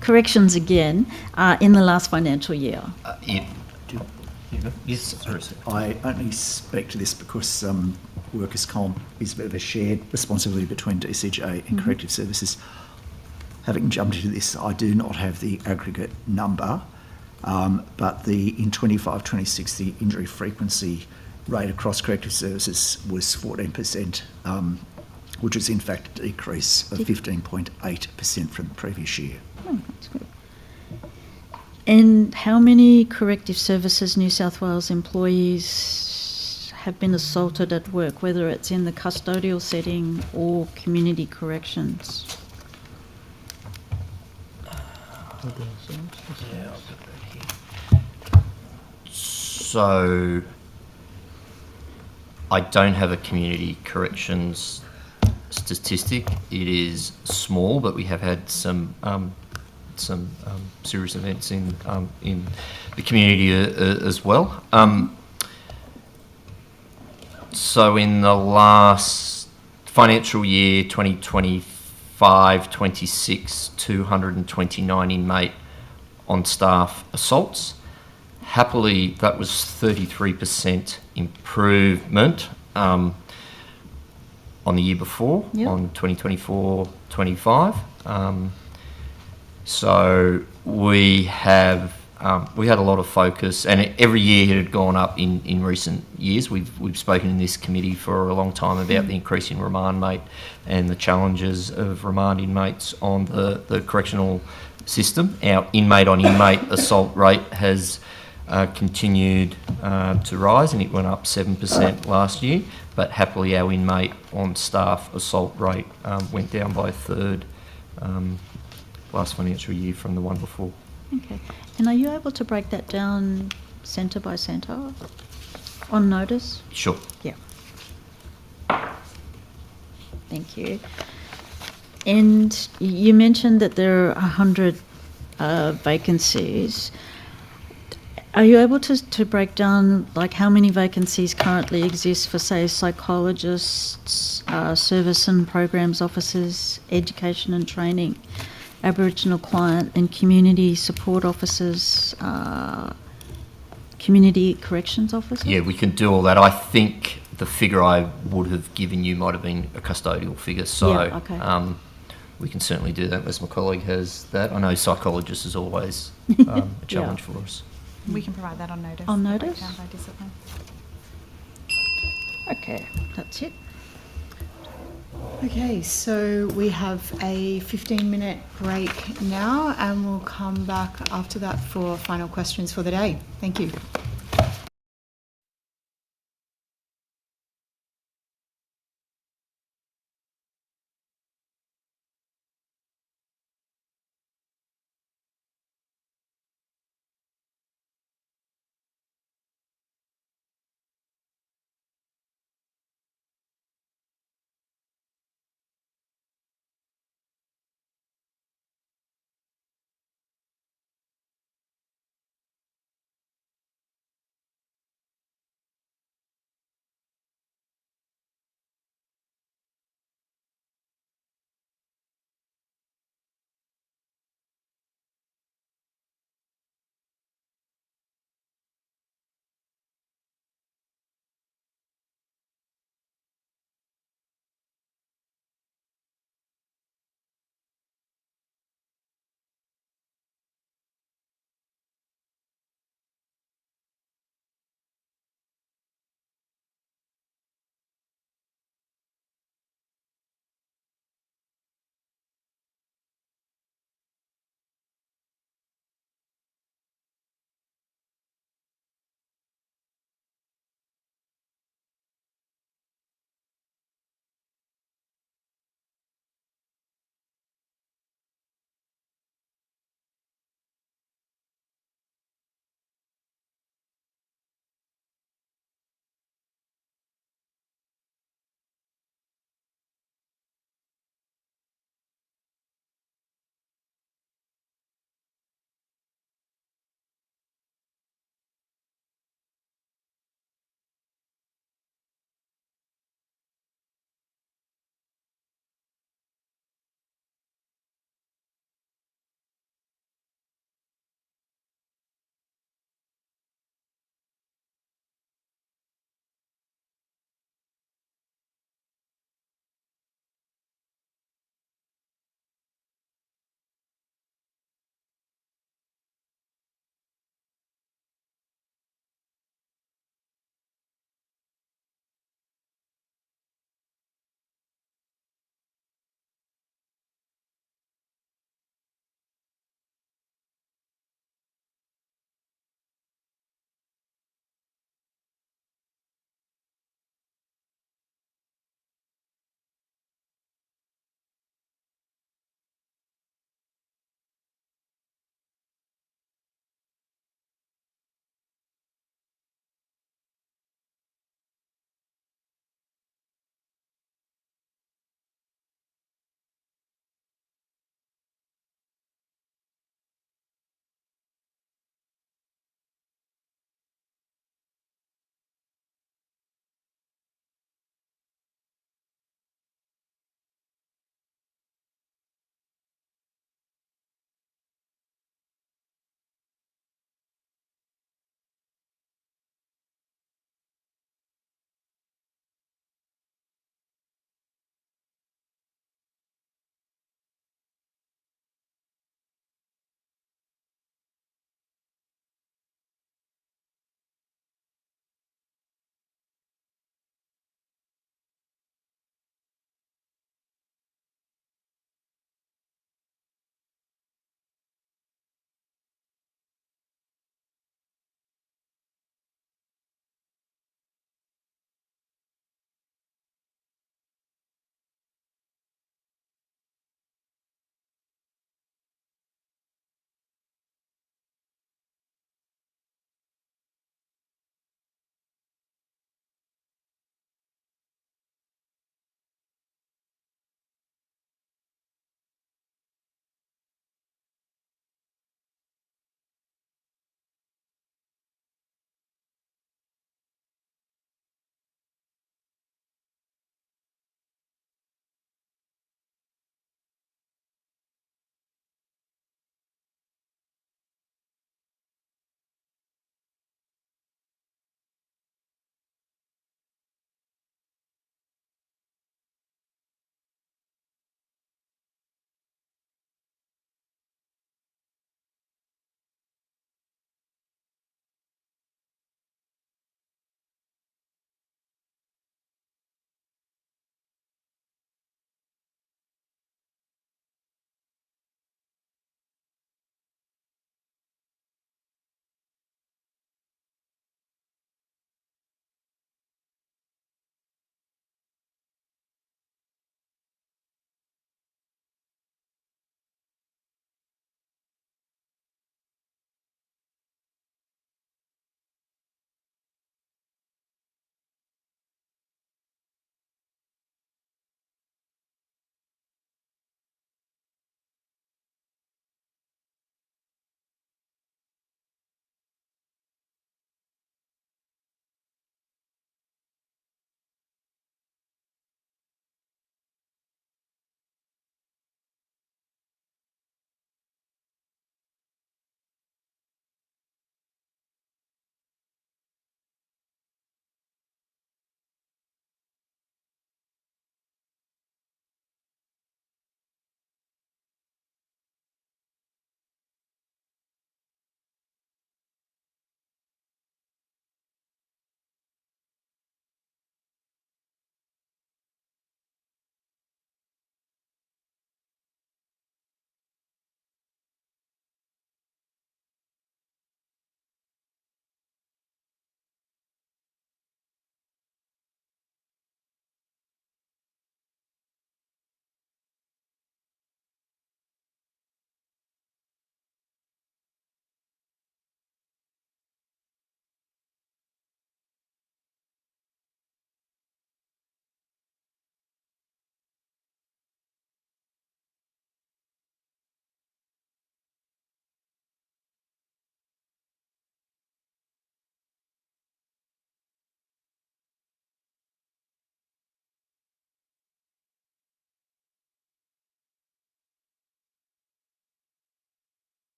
corrections again, in the last financial year? Yes, sorry. I only speak to this because workers' comp is a bit of a shared responsibility between DCJ and Corrective Services. Having jumped into this, I do not have the aggregate number, but in 25-26, the injury frequency rate across Corrective Services was 14%, which is in fact a decrease of 15.8% from the previous year. Oh, that's good. And how many Corrective Services New South Wales employees have been assaulted at work, whether it's in the custodial setting or community corrections? So I don't have a community corrections statistic. It is small, but we have had some serious events in the community as well. So in the last financial year, 2025-26, 229 inmate on staff assaults. Happily, that was 33% improvement on the year before, on 2024-25. So we had a lot of focus, and every year it had gone up in recent years. We've spoken in this committee for a long time about the increase in remand mate and the challenges of remand inmates on the correctional system. Our inmate on inmate assault rate has continued to rise, and it went up 7% last year. But happily, our inmate on staff assault rate went down by a third last financial year from the one before. Okay. And are you able to break that down centre by centre on notice? Sure. Yeah. Thank you. And you mentioned that there are 100 vacancies. Are you able to break down like how many vacancies currently exist for, say, psychologists, service and programs officers, education and training, Aboriginal client and community support officers, community corrections officers? Yeah, we can do all that. I think the figure I would have given you might have been a custodial figure, so yeah, okay. We can certainly do that unless my colleague has that. I know psychologist is always a challenge for us. We can provide that on notice. On notice? Breakdown by discipline. Okay, that's it. Okay, so we have a 15-minute break now, and we'll come back after that for final questions for the day. Thank you.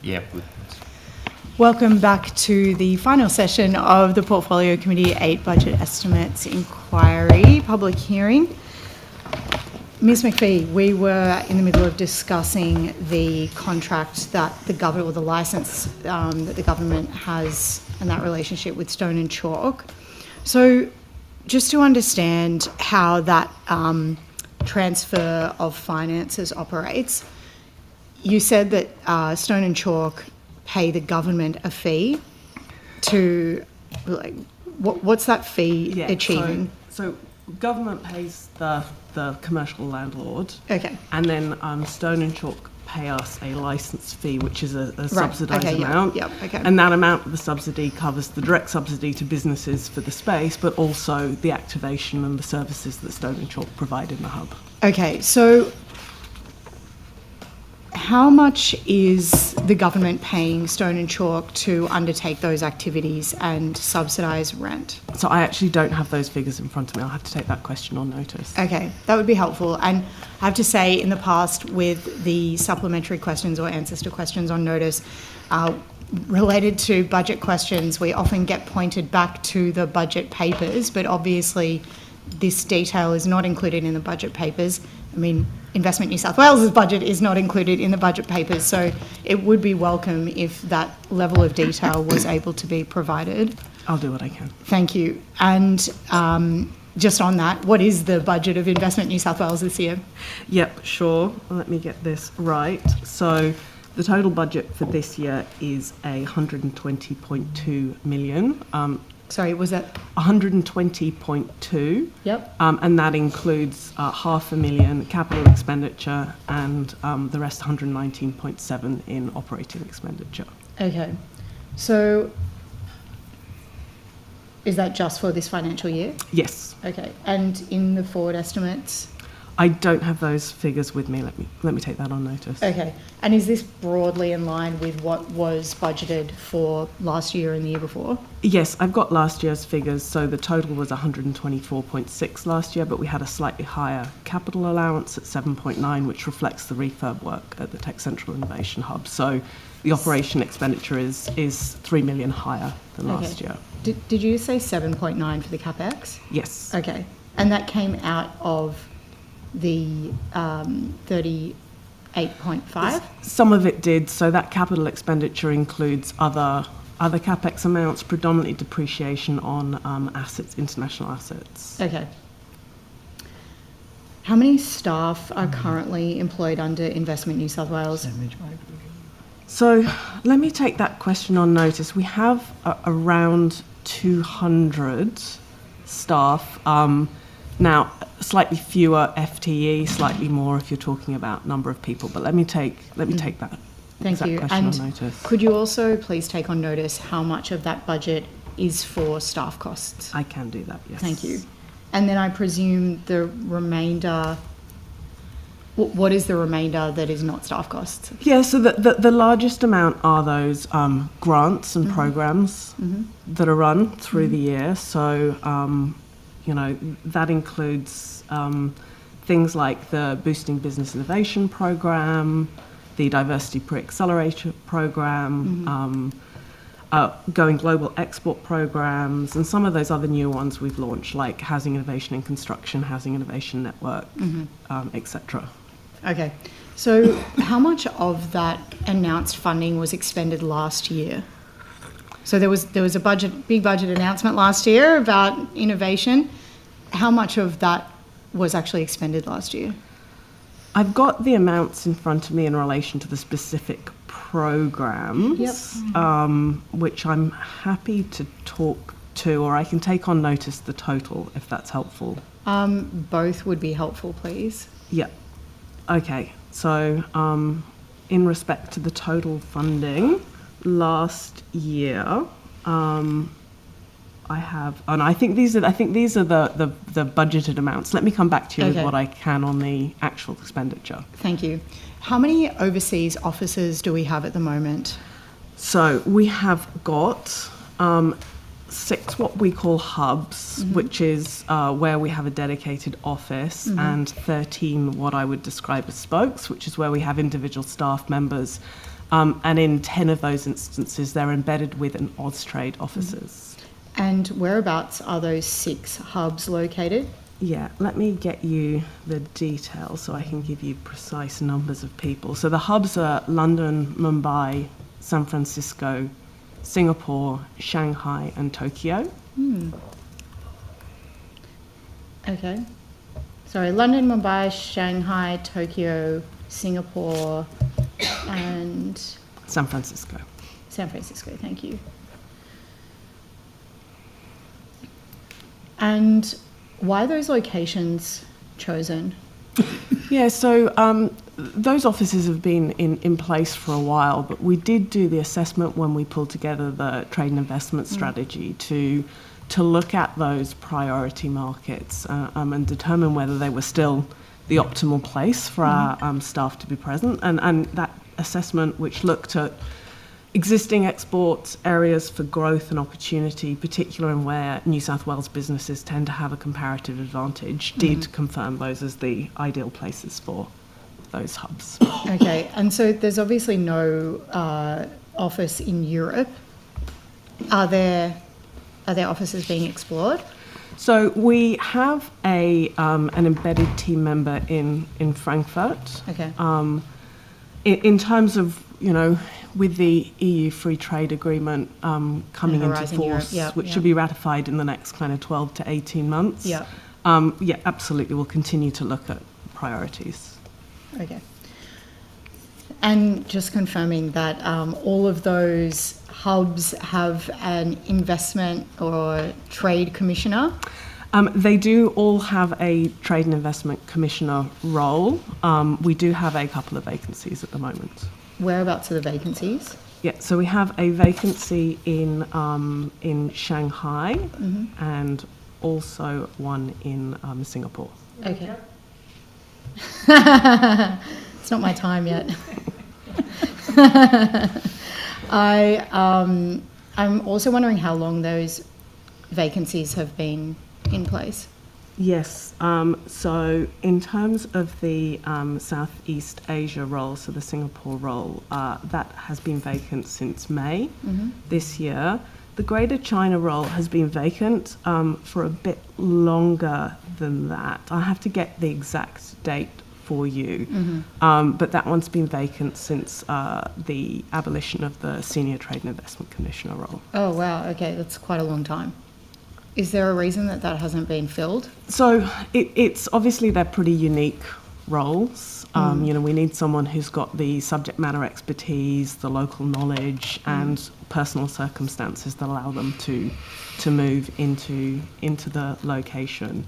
Yeah, good. Welcome back to the final session of the Portfolio Committee 8 Budget Estimates Inquiry public hearing. Ms McPhee, we were in the middle of discussing the contract that the government, or the licence that the government has, and that relationship with Stone and Chalk. So just to understand how that transfer of finances operates, you said that Stone and Chalk pay the government a fee to, like, what's that fee achieving? So government pays the commercial landlord. Okay. And then Stone and Chalk pay us a licence fee, which is a subsidised amount. Yep, okay. And that amount of the subsidy covers the direct subsidy to businesses for the space, but also the activation and the services that Stone and Chalk provide in the hub. Okay, so how much is the government paying Stone and Chalk to undertake those activities and subsidise rent? So I actually don't have those figures in front of me. I'll have to take that question on notice. Okay, that would be helpful. And I have to say, in the past, with the supplementary questions or answers to questions on notice, related to budget questions, we often get pointed back to the budget papers, but obviously this detail is not included in the budget papers. I mean, Investment New South Wales' budget is not included in the budget papers, so it would be welcome if that level of detail was able to be provided. I'll do what I can. Thank you. And just on that, what is the budget of Investment New South Wales this year? Yep, sure. Let me get this right. So the total budget for this year is 120.2 million. Sorry, was that 120.2? Yep. And that includes $500,000 capital expenditure and the rest 119.7 in operating expenditure. Okay. So is that just for this financial year? Yes. Okay. And in the forward estimates? I don't have those figures with me. Let me take that on notice. Okay. And is this broadly in line with what was budgeted for last year and the year before? Yes, I've got last year's figures. So the total was 124.6 last year, but we had a slightly higher capital allowance at 7.9, which reflects the refurb work at the Tech Central Innovation Hub. So the operation expenditure is $3 million higher than last year. Did you say 7.9 for the capex? Yes. Okay. And that came out of the 38.5? Some of it did. So that capital expenditure includes other capex amounts, predominantly depreciation on assets, international assets. Okay. How many staff are currently employed under Investment New South Wales? So let me take that question on notice. We have around 200 staff. Now, slightly fewer FTE, slightly more if you're talking about number of people. But let me take that. Thank you. Question And on notice. could you also please take on notice how much of that budget is for staff costs? I can do that, yes. Thank you. And then I presume the remainder, what is the remainder that is not staff costs? Yeah, so the largest amount are those grants and programs that are run through the year. So, that includes things like the Boosting Business Innovation program, the Diversity Pre-Accelerator program, Going Global Export programs, and some of those other new ones we've launched, like Housing Innovation and Construction, Housing Innovation Network, etc. Okay. So how much of that announced funding was expended last year? So there was a big budget announcement last year about innovation. How much of that was actually expended last year? I've got the amounts in front of me in relation to the specific programs, which I'm happy to talk to, or I can take on notice the total if that's helpful. Both would be helpful, please. Yeah. Okay. So in respect to the total funding, last year, I have, and I think these are the budgeted amounts. Let me come back to you with what I can on the actual expenditure. Thank you. How many overseas offices do we have at the moment? So we have got 6 what we call hubs, which is where we have a dedicated office, and 13 what I would describe as spokes, which is where we have individual staff members And in 10 of those instances, they're embedded within Austrade offices. And whereabouts are those 6 hubs located? Yeah, let me get you the details so I can give you precise numbers of people. So the hubs are London, Mumbai, San Francisco, Singapore, Shanghai, and Tokyo. Okay. Sorry, London, Mumbai, Shanghai, Tokyo, Singapore, and... San Francisco. San Francisco, thank you. And why are those locations chosen? Yeah, so those offices have been in place for a while, but we did do the assessment when we pulled together the trade and investment strategy to look at those priority markets and determine whether they were still the optimal place for our staff to be present. And that assessment, which looked at existing export areas for growth and opportunity, particularly in where New South Wales businesses tend to have a comparative advantage, did confirm those as the ideal places for those hubs. Okay, and so there's obviously no office in Europe. Are there offices being explored? So we have an embedded team member in Frankfurt. Okay. In terms of, with the EU free trade agreement coming into force, which should be ratified in the next kind of 12 to 18 months. Yeah, absolutely. We'll continue to look at priorities. Okay. And just confirming that all of those hubs have an investment or trade commissioner? They do all have a trade and investment commissioner role. We do have a couple of vacancies at the moment. Whereabouts are the vacancies? Yeah, so we have a vacancy in Shanghai and also one in Singapore. Okay. It's not my time yet. I'm also wondering how long those vacancies have been in place. Yes, so in terms of the Southeast Asia role, so the Singapore role, that has been vacant since May this year. The Greater China role has been vacant for a bit longer than that. I have to get the exact date for you, but that one's been vacant since the abolition of the Senior Trade and Investment Commissioner role. Oh, wow, okay, that's quite a long time. Is there a reason that hasn't been filled? So it's obviously they're pretty unique roles. We need someone who's got the subject matter expertise, the local knowledge, and personal circumstances that allow them to move into the location.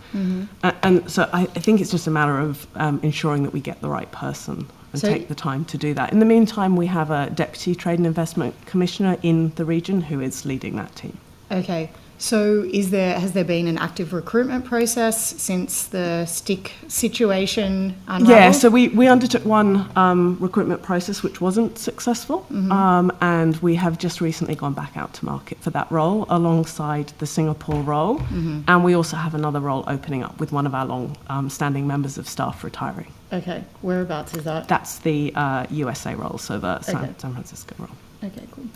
And so I think it's just a matter of ensuring that we get the right person and take the time to do that. In the meantime, we have a Deputy Trade and Investment Commissioner in the region who is leading that team. Okay. So has there been an active recruitment process since the stick situation unraveled? Yeah, so we undertook one recruitment process which wasn't successful, and we have just recently gone back out to market for that role alongside the Singapore role, and we also have another role opening up with one of our long-standing members of staff retiring. Okay, whereabouts is that? That's the USA role, so the San Francisco role. Okay, cool.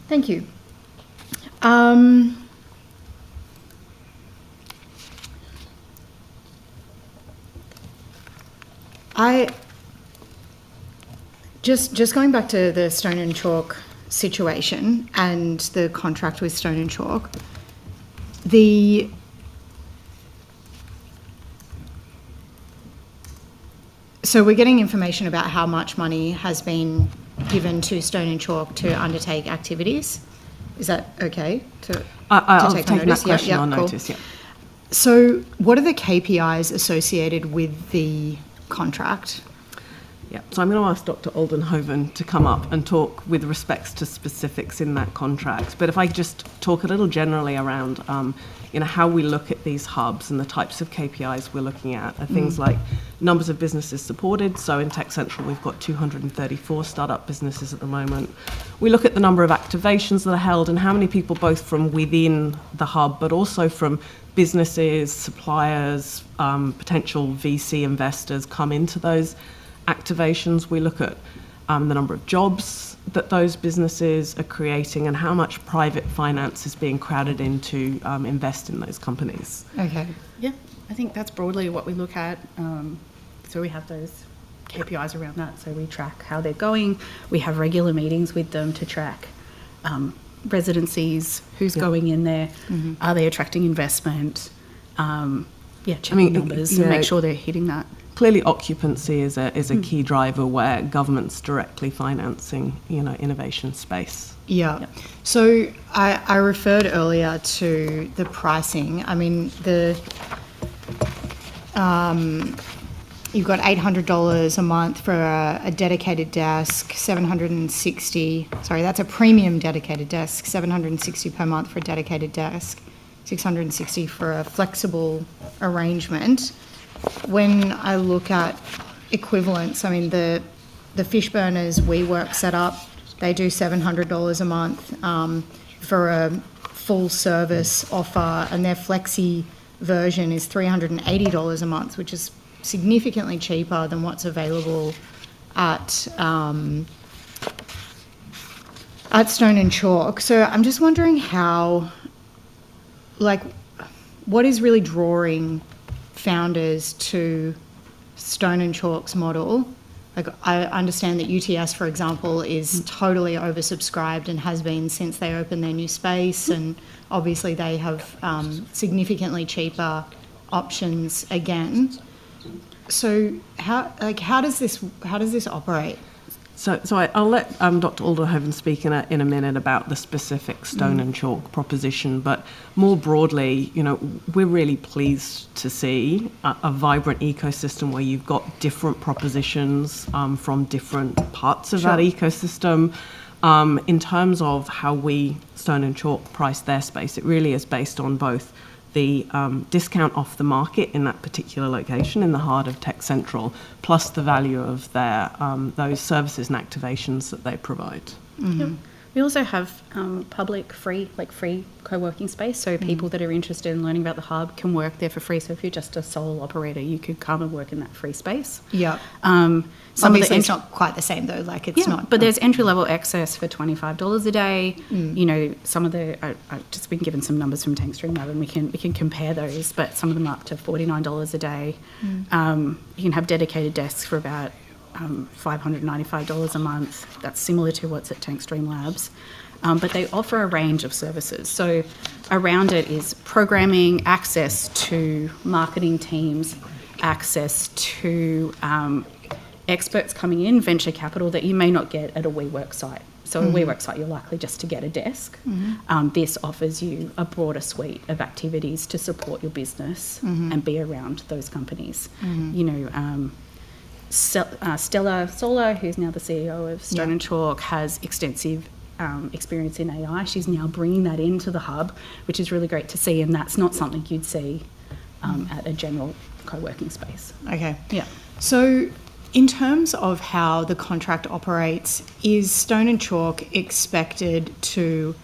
Thank you. Just going back to the Stone and Chalk situation and the contract with Stone and Chalk, so we're getting information about how much money has been given to Stone and Chalk to undertake activities. Is that okay to I'll take take on notice? that question on cool. notice, yeah. So what are the KPIs associated with the contract? Yeah, so I'm going to ask Dr. Oldenhoven to come up and talk with respects to specifics in that contract. But if I just talk a little generally around, how we look at these hubs and the types of KPIs we're looking at are things like numbers of businesses supported. So in Tech Central, we've got 234 startup businesses at the moment. We look at the number of activations that are held and how many people both from within the hub, but also from businesses, suppliers, potential VC investors come into those activations. We look at the number of jobs that those businesses are creating, and how much private finance is being crowded in to invest in those companies. Okay. Yeah, I think that's broadly what we look at. So we have those KPIs around that. So we track how they're going. We have regular meetings with them to track residencies, who's going in there, are they attracting investment? Checking numbers and make sure they're hitting that. Clearly, occupancy is a key driver where government's directly financing, innovation space. Yeah. So I referred earlier to the pricing. I mean, you've got $800 a month for a dedicated desk, $760. Sorry, that's a premium dedicated desk, $760 per month for a dedicated desk, $660 for a flexible arrangement. When I look at equivalents, I mean, the Fishburners WeWork setup, they do $700 a month for a full service offer, and their flexi version is $380 a month, which is significantly cheaper than what's available at Stone and Chalk. So I'm just wondering what is really drawing founders to Stone and Chalk's model? Like, I understand that UTS, for example, is totally oversubscribed and has been since they opened their new space, and obviously they have significantly cheaper options again. So how does this operate? So I'll let Dr. Alderhoven speak in a minute about the specific Stone and Chalk proposition, but more broadly, we're really pleased to see a vibrant ecosystem where you've got different propositions from different parts of that ecosystem. In terms of how we, Stone and Chalk, price their space, it really is based on both the discount off the market in that particular location in the heart of Tech Central, plus the value of their those services and activations that they provide. Yep. We also have public free co-working space, so people that are interested in learning about the hub can work there for free. So if you're just a sole operator, you could come and work in that free space. Yeah. Obviously, it's not quite the same though. It's not. But there's entry-level access for $25 a day. Some of I've just been given some numbers from Tankstream Lab, and we can compare those. But some of them are up to $49 a day. You can have dedicated desks for about $595 a month. That's similar to what's at Tankstream Labs. But they offer a range of services. So around it is programming, access to marketing teams, access to experts coming in, venture capital that you may not get at a WeWork site. So a WeWork site, you're likely just to get a desk. This offers you a broader suite of activities to support your business and be around those companies. Stella Solar, who's now the CEO of Stone and Chalk, has extensive experience in AI. She's now bringing that into the hub, which is really great to see, and that's not something you'd see at a general co-working space. Okay. Yeah. So in terms of how the contract operates, is Stone and Chalk expected to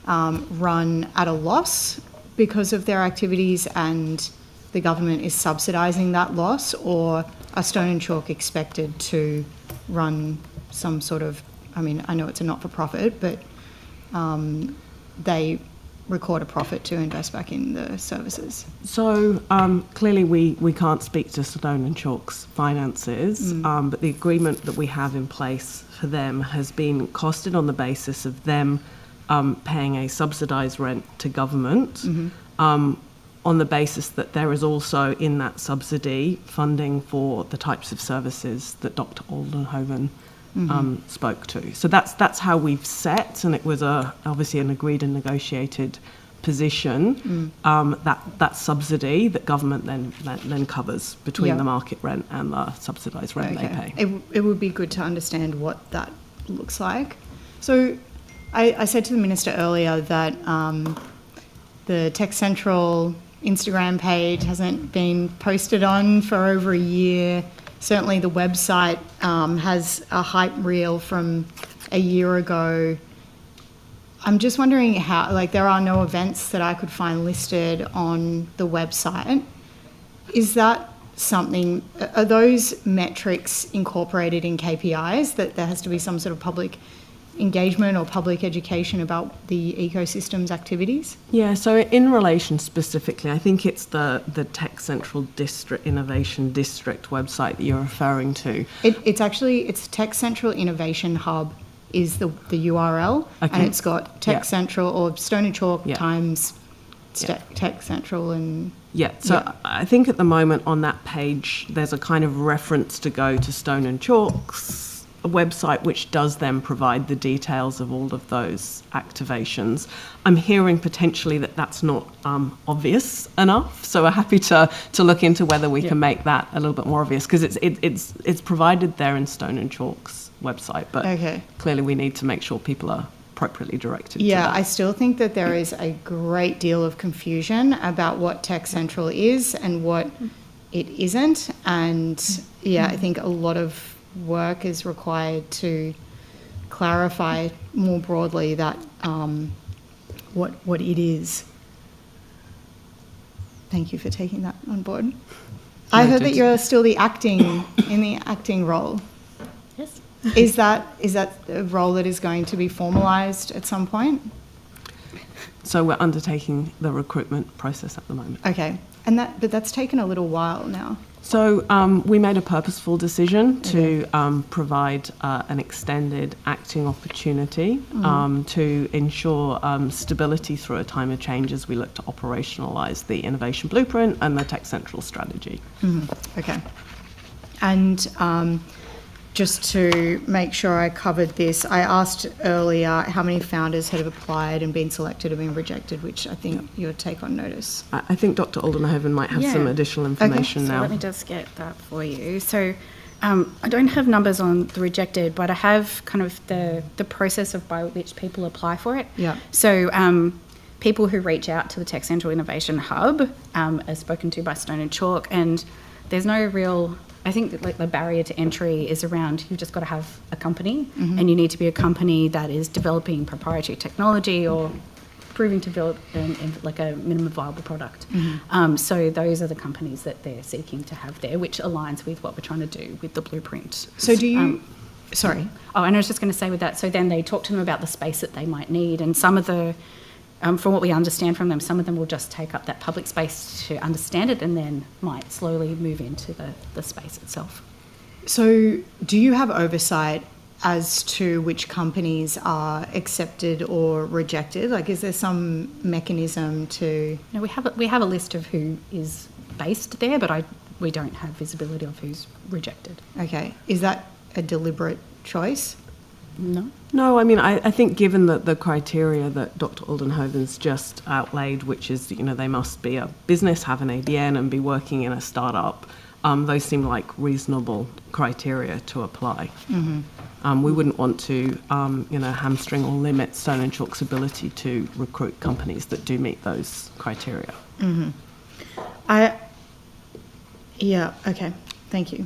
run at a loss because of their activities and the government is subsidising that loss, or are Stone and Chalk expected to run some sort of, I know it's a not-for-profit, but they record a profit to invest back in the services? So clearly we can't speak to Stone and Chalk's finances, but the agreement that we have in place for them has been costed on the basis of them paying a subsidised rent to government, on the basis that there is also in that subsidy funding for the types of services that Dr. Aldenhoven spoke to. So that's how we've set, and it was obviously an agreed and negotiated position, that subsidy that government then covers between the market rent and the subsidised rent they pay. It would be good to understand what that looks like. So I said to the Minister earlier that the Tech Central Instagram page hasn't been posted on for over a year. Certainly the website has a hype reel from a year ago. I'm just wondering how, there are no events that I could find listed on the website. Is that something, are those metrics incorporated in KPIs, that there has to be some sort of public engagement or public education about the ecosystem's activities? Yeah, so in relation specifically, I think it's the Tech Central District Innovation District website that you're referring to. It's Tech Central Innovation Hub is the URL, Okay. and it's got Tech Central or Stone and Chalk times Yeah. Tech Central and... Yeah, so I think at the moment on that page, there's a kind of reference to go to Stone and Chalk's website, which does then provide the details of all of those activations. I'm hearing potentially that that's not obvious enough, so we're happy to look into whether we can make that a little bit more obvious, because it's provided there in Stone and Chalk's website, but clearly we need to make sure people are appropriately directed to that. I still think that there is a great deal of confusion about what Tech Central is and what it isn't, and I think a lot of work is required to clarify more broadly that what it is. Thank you for taking that on board. I heard that you're still in the acting role. Yes. Is that a role that is going to be formalised at some point? So we're undertaking the recruitment process at the moment. Okay, but that's taken a little while now. So we made a purposeful decision to provide an extended acting opportunity to ensure stability through a time of change as we look to operationalise the innovation blueprint and the Tech Central strategy. Okay. And just to make sure I covered this, I asked earlier how many founders had applied and been selected or been rejected, which I think you would take on notice. I think Dr. Oldenhoven might have some additional information now. So let me just get that for you. So I don't have numbers on the rejected, but I have kind of the process by which people apply for it. Yeah. So people who reach out to the Tech Central Innovation Hub are spoken to by Stone and Chalk, and there's no real... I think that the barrier to entry is around you've just got to have a company, and you need to be a company that is developing proprietary technology or proving to develop like a minimum viable product. So those are the companies that they're seeking to have there, which aligns with what we're trying to do with the blueprint. So do you... sorry. Oh, and I was just going to say with that, so then they talk to them about the space that they might need, and some of the... from what we understand from them, some of them will just take up that public space to understand it and then might slowly move into the space itself. So do you have oversight as to which companies are accepted or rejected? Like, is there some mechanism to... No, we have a list of who is based there, but we don't have visibility of who's rejected. Okay. Is that a deliberate choice? No, I mean, I think given the criteria that Dr. Oldenhoven's just outlaid, which is, they must be a business, have an ABN and be working in a startup, those seem like reasonable criteria to apply. We wouldn't want to, hamstring or limit Stone and Chalk's ability to recruit companies that do meet those criteria. Yeah, okay, thank you.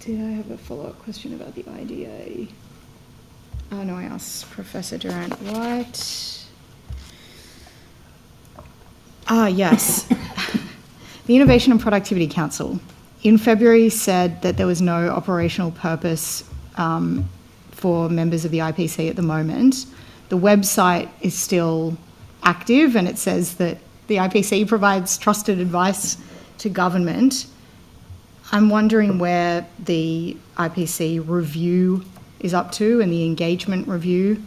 Did I have a follow-up question about the IDA? Oh, no, I asked Professor Durant-White. Yes. The Innovation and Productivity Council in February said that there was no operational purpose for members of the IPC at the moment. The website is still active, and it says that the IPC provides trusted advice to government. I'm wondering where the IPC review is up to and the engagement review,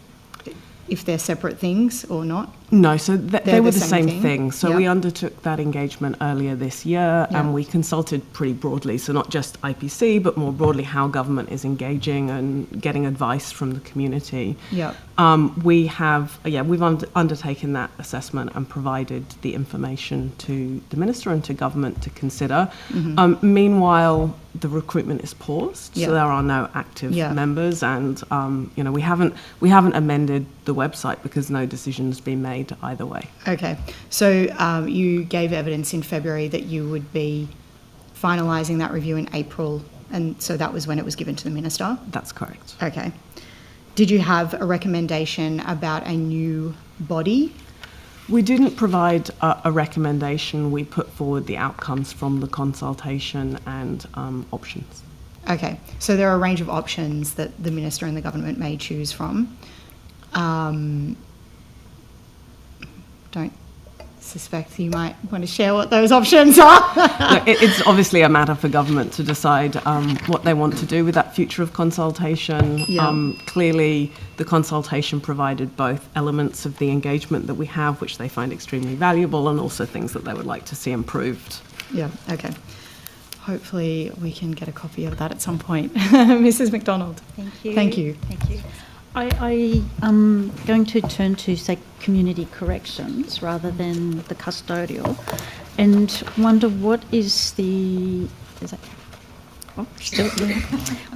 if they're separate things or not. No, so they were the same thing. So Yep. we undertook that engagement earlier this year, and we consulted pretty broadly, so not just IPC, but more broadly how government is engaging and getting advice from the community. Yep. We've undertaken that assessment and provided the information to the Minister and to government to consider. Meanwhile, the recruitment is paused, Yep. so there are no active Yep. members, and we haven't amended the website because no decision's been made either way. Okay. So you gave evidence in February that you would be finalising that review in April, and so that was when it was given to the Minister? That's correct. Okay. Did you have a recommendation about a new body? We didn't provide a recommendation. We put forward the outcomes from the consultation and options. Okay, so there are a range of options that the Minister and the government may choose from. Don't suspect you might want to share what those options are. No, it's obviously a matter for government to decide what they want to do with that future of consultation. Yeah. Clearly, the consultation provided both elements of the engagement that we have, which they find extremely valuable, and also things that they would like to see improved. Yeah, okay. Hopefully we can get a copy of that at some point. Mrs. McDonald. Thank you. Thank you. Thank you. I am going to turn to, say, community corrections rather than the custodial, and wonder what is the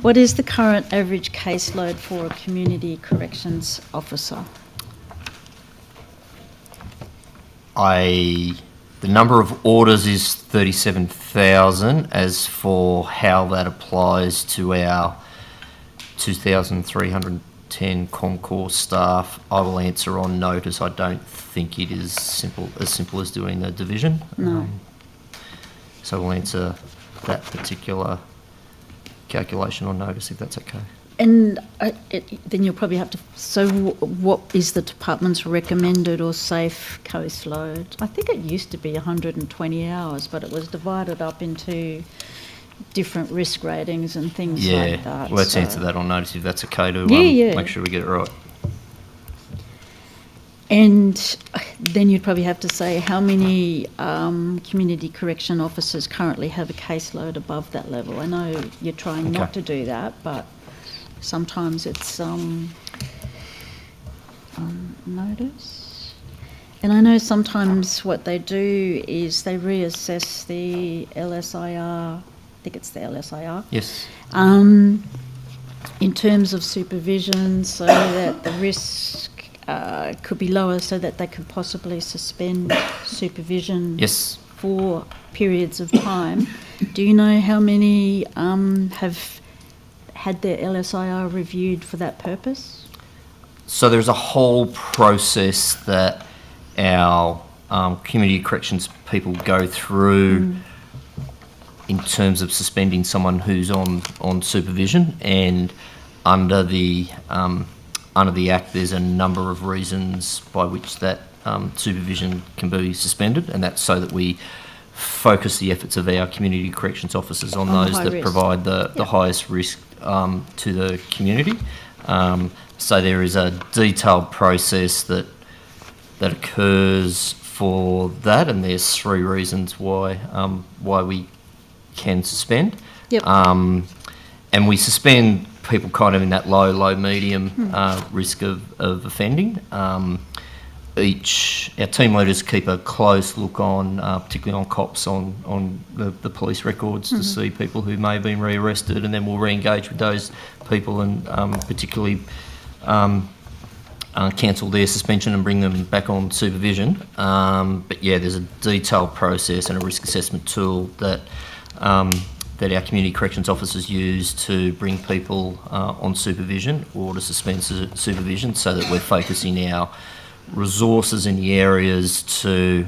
what is the current average caseload for a community corrections officer? The number of orders is 37,000. As for how that applies to our 2,310 concourse staff, I will answer on notice. I don't think it is simple as doing a division. No. So we'll answer that particular calculation on notice, if that's okay. And then you'll probably have to. So, what is the department's recommended or safe caseload? I think it used to be 120 hours, but it was divided up into different risk ratings and things like that. Yeah, let's answer that on notice, if that's okay, to make sure we get it right. And then you'd probably have to say how many community correction officers currently have a caseload above that level. I know you're trying not to do that, but sometimes it's notice. And I know sometimes what they do is they reassess the LSIR. I think it's the LSIR. Yes. In terms of supervision, so that the risk could be lower, so that they could possibly suspend supervision for periods of time. Do you know how many have had their LSIR reviewed for that purpose? So there's a whole process that our community corrections people go through in terms of suspending someone who's on supervision, and under the Act there's a number of reasons by which that supervision can be suspended, and that's so that we focus the efforts of our community corrections officers on those that provide the highest risk to the community. So there is a detailed process that occurs for that, and there's 3 reasons why we can suspend. And we suspend people kind of in that low, medium risk of offending. Our team leaders keep a close look on, particularly on cops, on the police records to see people who may have been rearrested, and then we'll re-engage with those people and particularly cancel their suspension and bring them back on supervision. But yeah, there's a detailed process and a risk assessment tool that our community corrections officers use to bring people on supervision or to suspend supervision, so that we're focusing our resources in the areas to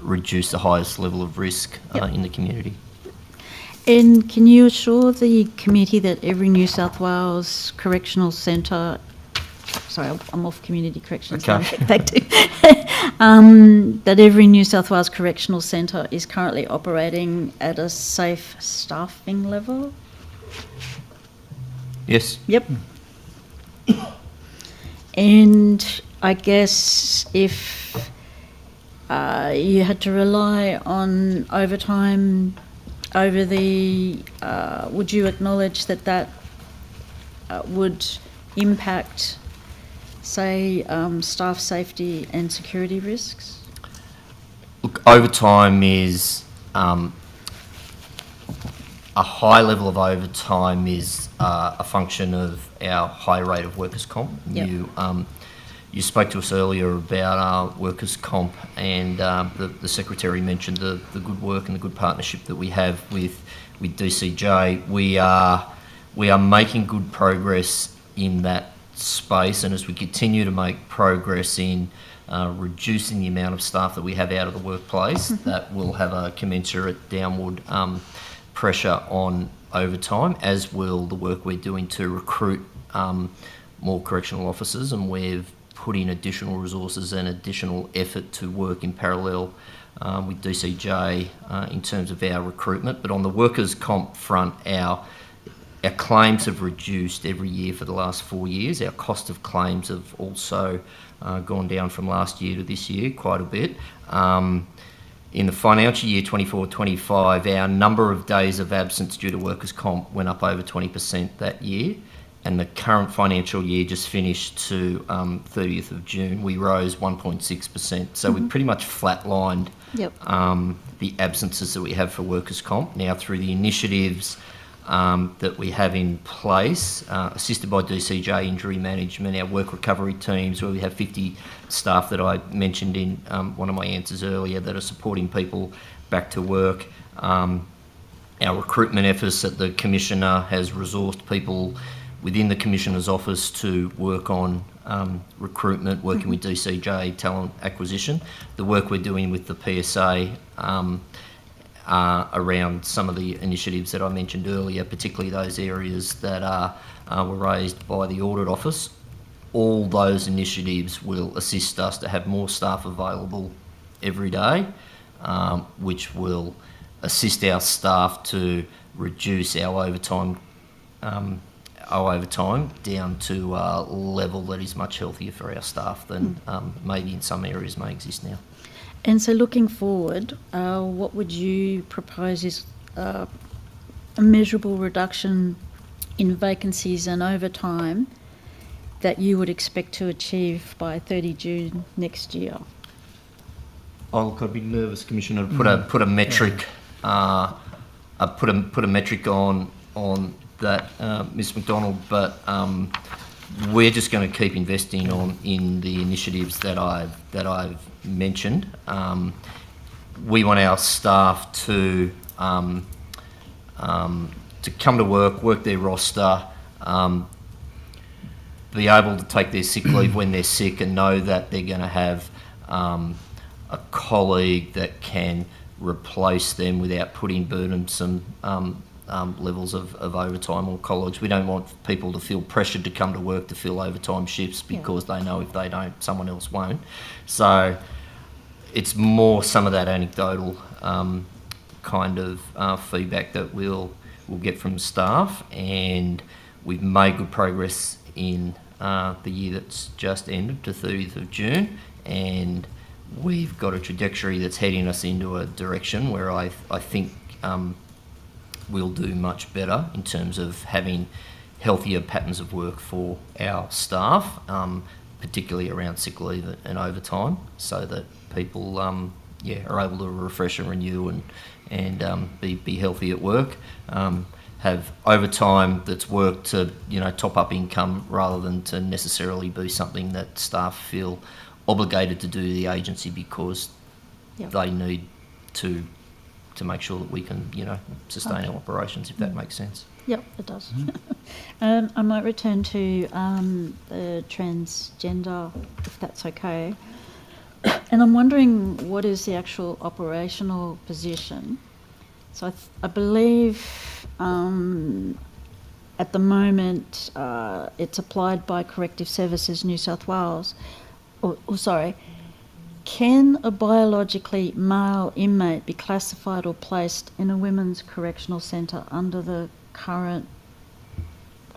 reduce the highest level of risk in the community. And can you assure the committee that every New South Wales correctional centre, sorry, I'm off community corrections, okay. Back to that every New South Wales correctional centre is currently operating at a safe staffing level? Yes. Yep. And I guess if you had to rely on overtime over the, would you acknowledge that would impact, say, staff safety and security risks? Look, overtime is a high level of overtime is a function of our high rate of workers' comp. Yep. You spoke to us earlier about our workers' comp, and the Secretary mentioned the good work and the good partnership that we have with DCJ. We are making good progress in that space, and as we continue to make progress in reducing the amount of staff that we have out of the workplace, that will have a commensurate downward pressure on overtime, as will the work we're doing to recruit more correctional officers, and we've put in additional resources and additional effort to work in parallel with DCJ in terms of our recruitment. But on the workers' comp front, our claims have reduced every year for the last 4 years. Our cost of claims have also gone down from last year to this year quite a bit. In the financial year 24-25, our number of days of absence due to workers' comp went up over 20% that year. And the current financial year just finished to 30th of June, we rose 1.6%. So we pretty much flatlined the absences that we have for workers' comp. Now, through the initiatives that we have in place, assisted by DCJ Injury Management, our work recovery teams, where we have 50 staff that I mentioned in one of my answers earlier that are supporting people back to work. Our recruitment efforts that the Commissioner has resourced people within the Commissioner's office to work on recruitment, working with DCJ, talent acquisition. The work we're doing with the PSA around some of the initiatives that I mentioned earlier, particularly those areas that were raised by the Audit Office. All those initiatives will assist us to have more staff available every day, which will assist our staff to reduce our overtime down to a level that is much healthier for our staff than maybe in some areas may exist now. And so looking forward, what would you propose is a measurable reduction in vacancies and overtime that you would expect to achieve by 30 June next year? Oh, look, I'd be nervous, Commissioner, to put a metric, put a metric on that, Ms. McDonald, but we're just going to keep investing in the initiatives that I've mentioned. We want our staff to come to work their roster, be able to take their sick leave when they're sick, and know that they're going to have a colleague that can replace them without putting burdensome levels of overtime on colleagues. We don't want people to feel pressured to come to work to fill overtime shifts because they know if they don't, someone else won't. So it's more some of that anecdotal kind of feedback that we'll get from staff, and we've made good progress in the year that's just ended to 30th of June, and we've got a trajectory that's heading us into a direction where I think we'll do much better in terms of having healthier patterns of work for our staff, particularly around sick leave and overtime, so that people are able to refresh and renew and be healthy at work. Have overtime that's worked to top up income rather than to necessarily be something that staff feel obligated to do to the agency because they need to make sure that we can sustain our operations, if that makes sense. Yep, it does. I might return to the transgender, if that's okay. And I'm wondering what is the actual operational position. So I believe at the moment it's applied by Corrective Services New South Wales. Can a biologically male inmate be classified or placed in a women's correctional centre under the current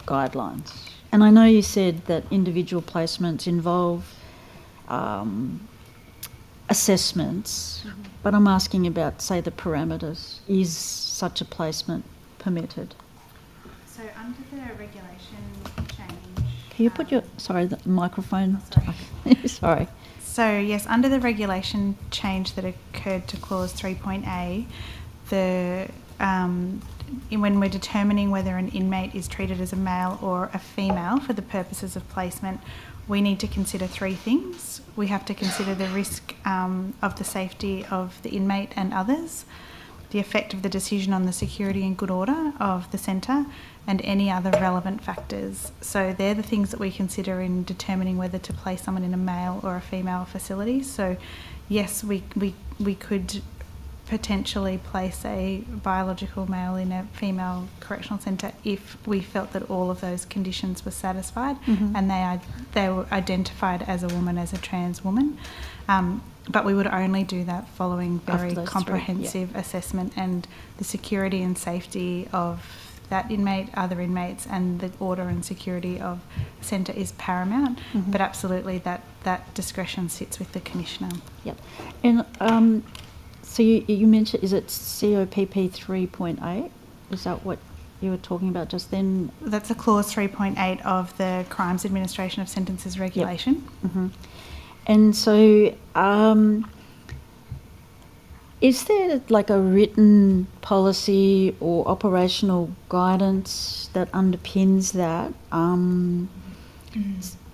guidelines? And I know you said that individual placements involve assessments, but I'm asking about, say, the parameters. Is such a placement permitted? So under the regulation change... Can you put your, the microphone? Sorry. So yes, under the regulation change that occurred to clause 3.A, when we're determining whether an inmate is treated as a male or a female for the purposes of placement, we need to consider three things. We have to consider the risk of the safety of the inmate and others. the effect of the decision on the security and good order of the centre, and any other relevant factors. So they're the things that we consider in determining whether to place someone in a male or a female facility. So yes, we could potentially place a biological male in a female correctional centre if we felt that all of those conditions were satisfied, and they were identified as a woman, as a trans woman. But we would only do that following very comprehensive assessment, and the security and safety of that inmate, other inmates, and the order and security of the centre is paramount. But absolutely that discretion sits with the Commissioner. Yep. And so you mentioned, is it COPP 3.8? Is that what you were talking about just then? That's a clause 3.8 of the Crimes Administration of Sentences Regulation. Yep. And so is there like a written policy or operational guidance that underpins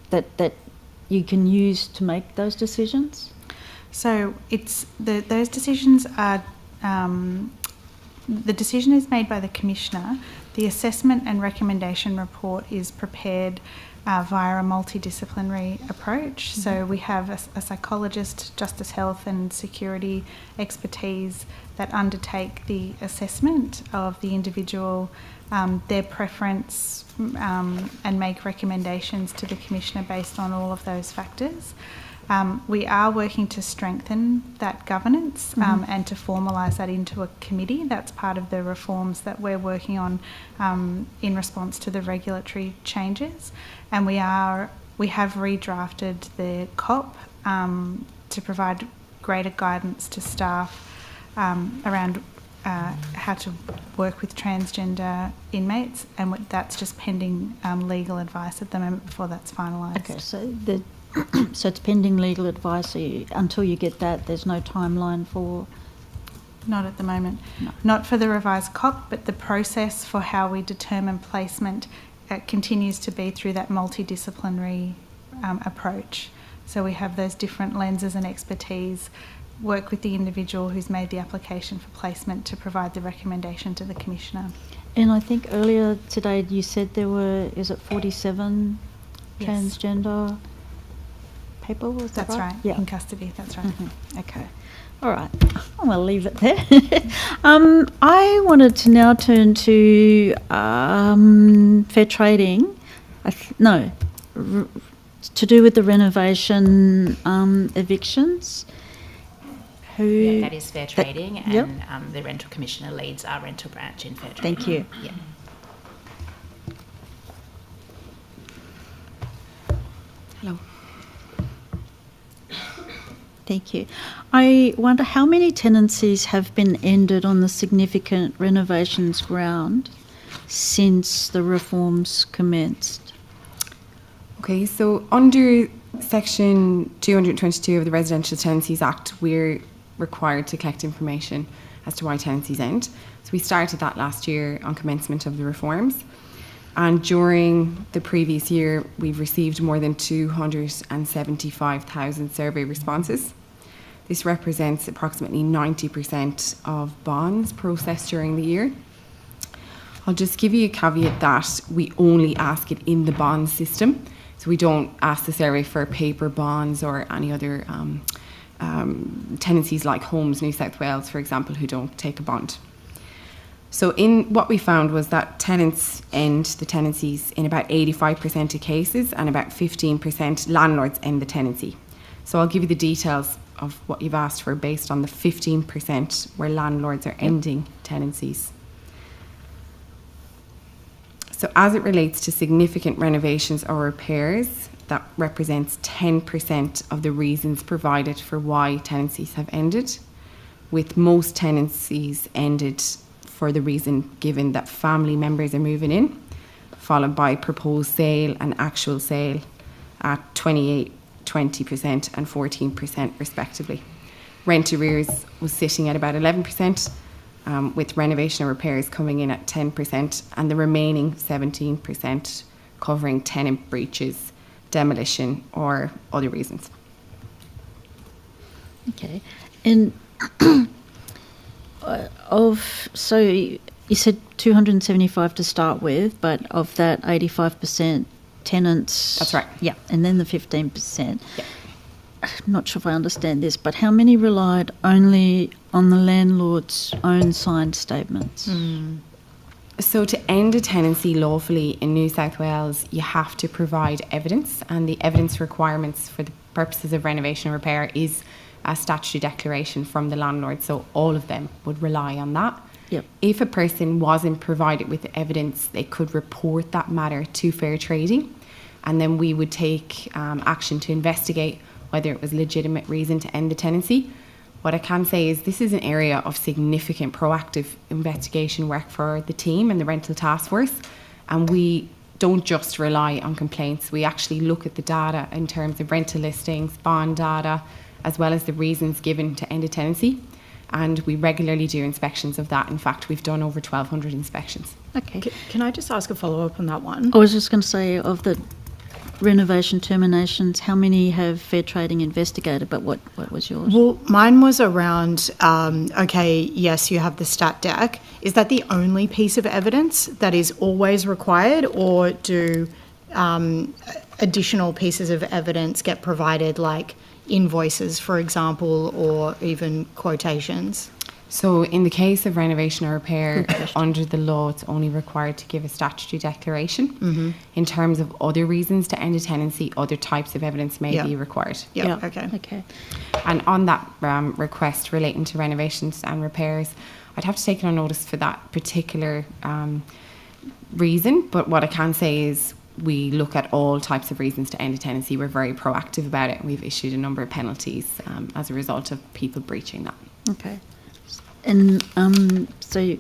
that, that you can use to make those decisions? So it's those decisions are, the decision is made by the Commissioner. The assessment and recommendation report is prepared via a multidisciplinary approach. So we have a psychologist, justice, health and security expertise that undertake the assessment of the individual, their preference, and make recommendations to the Commissioner based on all of those factors. We are working to strengthen that governance and to formalise that into a committee. That's part of the reforms that we're working on in response to the regulatory changes. And we have redrafted the COP to provide greater guidance to staff around how to work with transgender inmates, and that's just pending legal advice at the moment before that's finalised. Okay, so it's pending legal advice. So until you get that, there's no timeline for... Not at the moment. No. Not for the revised COP, but the process for how we determine placement continues to be through that multidisciplinary approach. So we have those different lenses and expertise, work with the individual who's made the application for placement to provide the recommendation to the Commissioner. And I think earlier today you said there were, is it 47 transgender people? Was that That's right? right. Yeah. In custody, that's right. Okay. All right. I'm going to leave it there. I wanted to now turn to fair trading. To do with the renovation evictions. Yeah, that is fair trading, and the Rental Commissioner leads our rental branch in fair trading. Thank you. Yeah. Hello. Thank you. I wonder how many tenancies have been ended on the significant renovations ground since the reforms commenced? Okay, so under Section 222 of the Residential Tenancies Act, we're required to collect information as to why tenancies end. So we started that last year on commencement of the reforms. And during the previous year, we've received more than 275,000 survey responses. This represents approximately 90% of bonds processed during the year. I'll just give you a caveat that we only ask it in the bond system. So we don't ask the survey for paper bonds or any other tenancies like Homes New South Wales, for example, who don't take a bond. So what we found was that tenants end the tenancies in about 85% of cases, and about 15% landlords end the tenancy. So I'll give you the details of what you've asked for based on the 15% where landlords are ending tenancies. So as it relates to significant renovations or repairs, that represents 10% of the reasons provided for why tenancies have ended, with most tenancies ended for the reason given that family members are moving in, followed by proposed sale and actual sale at 28%, 20% and 14% respectively. Rent arrears was sitting at about 11%, with renovation and repairs coming in at 10%, and the remaining 17% covering tenant breaches, demolition or other reasons. Okay. And So you said 275 to start with, but of that 85% tenants. That's right. Yeah, and then the 15%. Yeah. I'm not sure if I understand this, but how many relied only on the landlord's own signed statements? So to end a tenancy lawfully in New South Wales, you have to provide evidence, and the evidence requirements for the purposes of renovation and repair is a statutory declaration from the landlord. So all of them would rely on that. Yep. If a person wasn't provided with the evidence, they could report that matter to Fair Trading, and then we would take action to investigate whether it was legitimate reason to end the tenancy. What I can say is this is an area of significant proactive investigation work for the team and the rental task force, and we don't just rely on complaints. We actually look at the data in terms of rental listings, bond data, as well as the reasons given to end a tenancy, and we regularly do inspections of that. In fact, we've done over 1,200 inspections. Okay. Can I just ask a follow-up on that one? I was just going to say, of the renovation terminations, how many have Fair Trading investigated, but what was yours? Well, mine was around, okay, yes, you have the stat deck. Is that the only piece of evidence that is always required, or do additional pieces of evidence get provided, like invoices, for example, or even quotations? So in the case of renovation or repair, under the law, it's only required to give a statutory declaration. Mm-hmm. In terms of other reasons to end a tenancy, other types of evidence may be required. Yeah. Okay. And on that request relating to renovations and repairs, I'd have to take it on notice for that particular reason. But what I can say is we look at all types of reasons to end a tenancy. We're very proactive about it. We've issued a number of penalties as a result of people breaching that. Okay. And so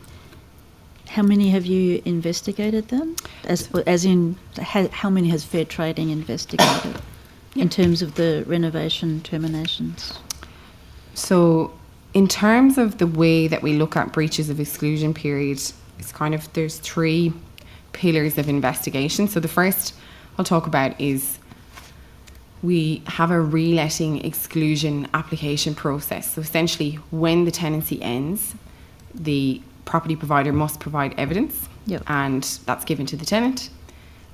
how many have you investigated then? As in, how many has Fair Trading investigated in terms of the renovation terminations? So in terms of the way that we look at breaches of exclusion period, it's there's three pillars of investigation. So the first I'll talk about is we have a reletting exclusion application process. So essentially, when the tenancy ends, the property provider must provide evidence, and that's given to the tenant.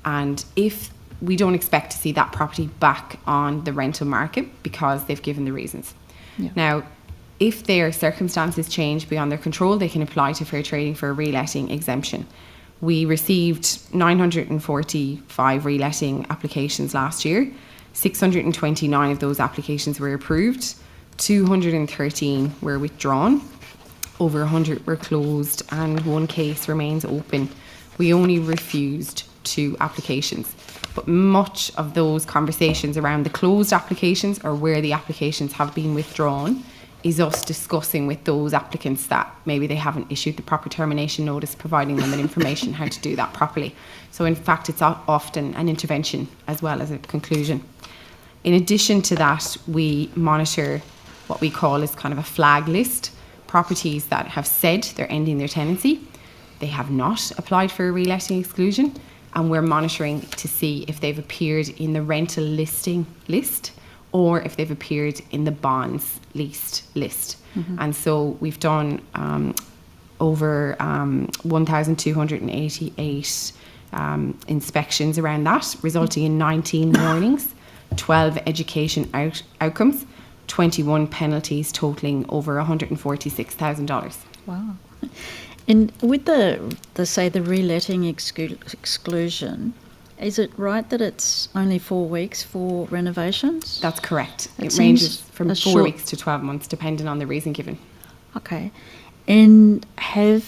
And if we don't expect to see that property back on the rental market because they've given the reasons. Now, if their circumstances change beyond their control, they can apply to Fair Trading for a reletting exemption. We received 945 reletting applications last year. 629 of those applications were approved, 213 were withdrawn, over 100 were closed, and one case remains open. We only refused 2 applications. But much of those conversations around the closed applications, or where the applications have been withdrawn, is us discussing with those applicants that maybe they haven't issued the proper termination notice, providing them with information how to do that properly. So in fact, it's often an intervention as well as a conclusion. In addition to that, we monitor what we call is kind of a flag list, properties that have said they're ending their tenancy. They have not applied for a reletting exclusion, and we're monitoring to see if they've appeared in the rental listing list or if they've appeared in the bonds leased list. Mm-hmm. And so we've done over 1,288 inspections around that, resulting in 19 warnings, 12 education outcomes, 21 penalties totaling over $146,000. Wow. And with the reletting exclusion, is it right that it's only 4 weeks for renovations? That's correct. It It ranges from 4 short weeks to 12 months, depending on the reason given. Okay. And have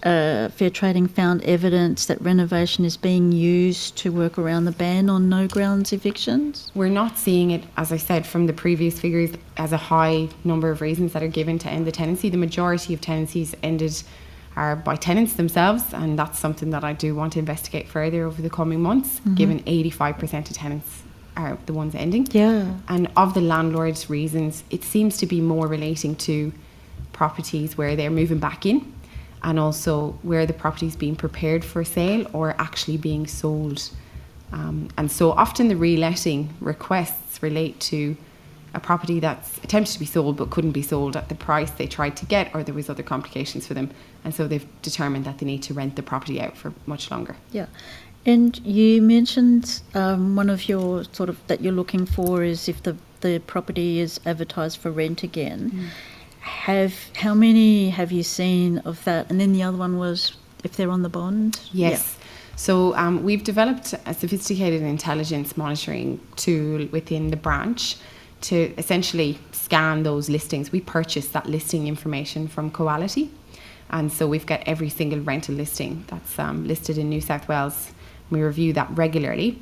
Fair Trading found evidence that renovation is being used to work around the ban on no grounds evictions? We're not seeing it, as I said, from the previous figures, as a high number of reasons that are given to end the tenancy. The majority of tenancies ended are by tenants themselves, and that's something that I do want to investigate further over the coming months, given 85% of tenants are the ones ending. Yeah. And of the landlord's reasons, it seems to be more relating to properties where they're moving back in, and also where the property is being prepared for sale or actually being sold. And so often the reletting requests relate to a property that's attempted to be sold but couldn't be sold at the price they tried to get, or there was other complications for them, and so they've determined that they need to rent the property out for much longer. Yeah. And you mentioned one of your sort of that you're looking for is if the property is advertised for rent again. How many have you seen of that? And then the other one was if they're on the bond? Yes. So we've developed a sophisticated intelligence monitoring tool within the branch to essentially scan those listings. We purchase that listing information from Quality, and so we've got every single rental listing that's listed in New South Wales. We review that regularly.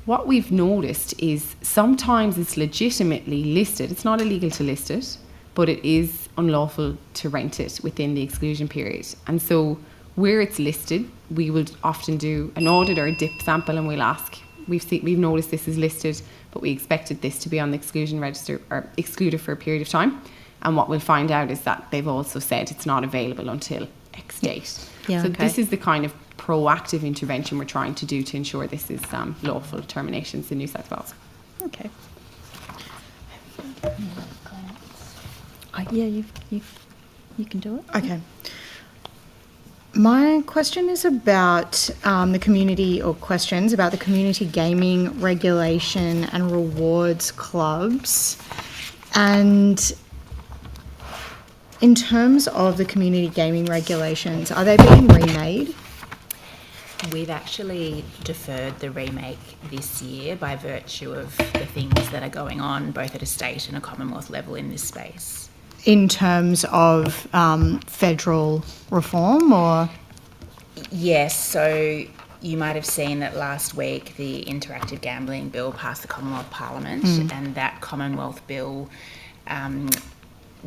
What we've noticed is sometimes it's legitimately listed. It's not illegal to list it, but it is unlawful to rent it within the exclusion period. And so where it's listed, we would often do an audit or a dip sample, and we'll ask, we've noticed this is listed, but we expected this to be on the exclusion register or excluded for a period of time. And what we'll find out is that they've also said it's not available until X date. Yeah, so okay. this is the kind of proactive intervention we're trying to do to ensure this is lawful terminations in New South Wales. Okay. Yeah, you can do it. Okay. My question is about the community, or questions about the community gaming regulation and rewards clubs. And in terms of the community gaming regulations, are they being remade? We've actually deferred the remake this year by virtue of the things that are going on both at a state and a Commonwealth level in this space. In terms of federal reform, or? Yes, so you might have seen that last week the interactive gambling bill passed the Commonwealth Parliament, and that Commonwealth bill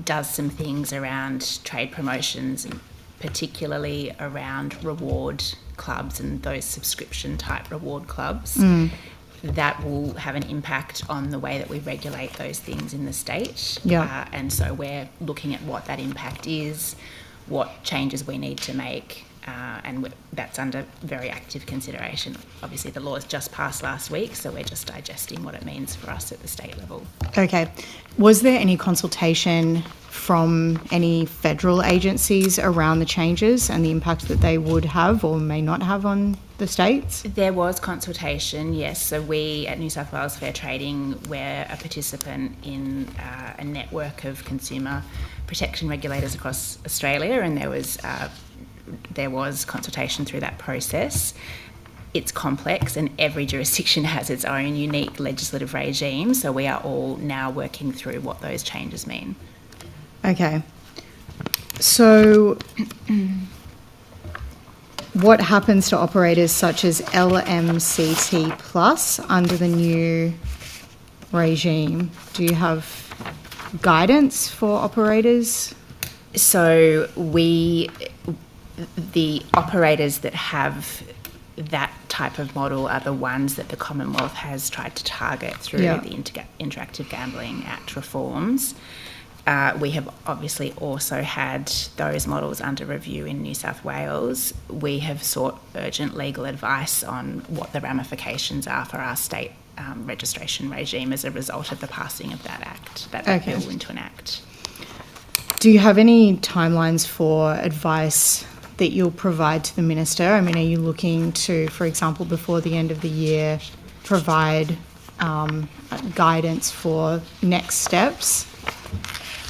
does some things around trade promotions, and particularly around reward clubs and those subscription type reward clubs. That will have an impact on the way that we regulate those things in the state. Yeah. And so we're looking at what that impact is, what changes we need to make, and that's under very active consideration. Obviously, the law has just passed last week, so we're just digesting what it means for us at the state level. Okay. Was there any consultation from any federal agencies around the changes and the impact that they would have or may not have on the states? There was consultation, yes. So we at New South Wales Fair Trading, we're a participant in a network of consumer protection regulators across Australia, and there was consultation through that process. It's complex, and every jurisdiction has its own unique legislative regime, so we are all now working through what those changes mean. Okay. So what happens to operators such as LMCT Plus under the new regime? Do you have guidance for operators? So the operators that have that type of model are the ones that the Commonwealth has tried to target through the Interactive Gambling Act reforms. We have obviously also had those models under review in New South Wales. We have sought urgent legal advice on what the ramifications are for our state registration regime as a result of the passing of that act, that bill into an act. Do you have any timelines for advice that you'll provide to the Minister? I mean, are you looking to, for example, before the end of the year, provide guidance for next steps?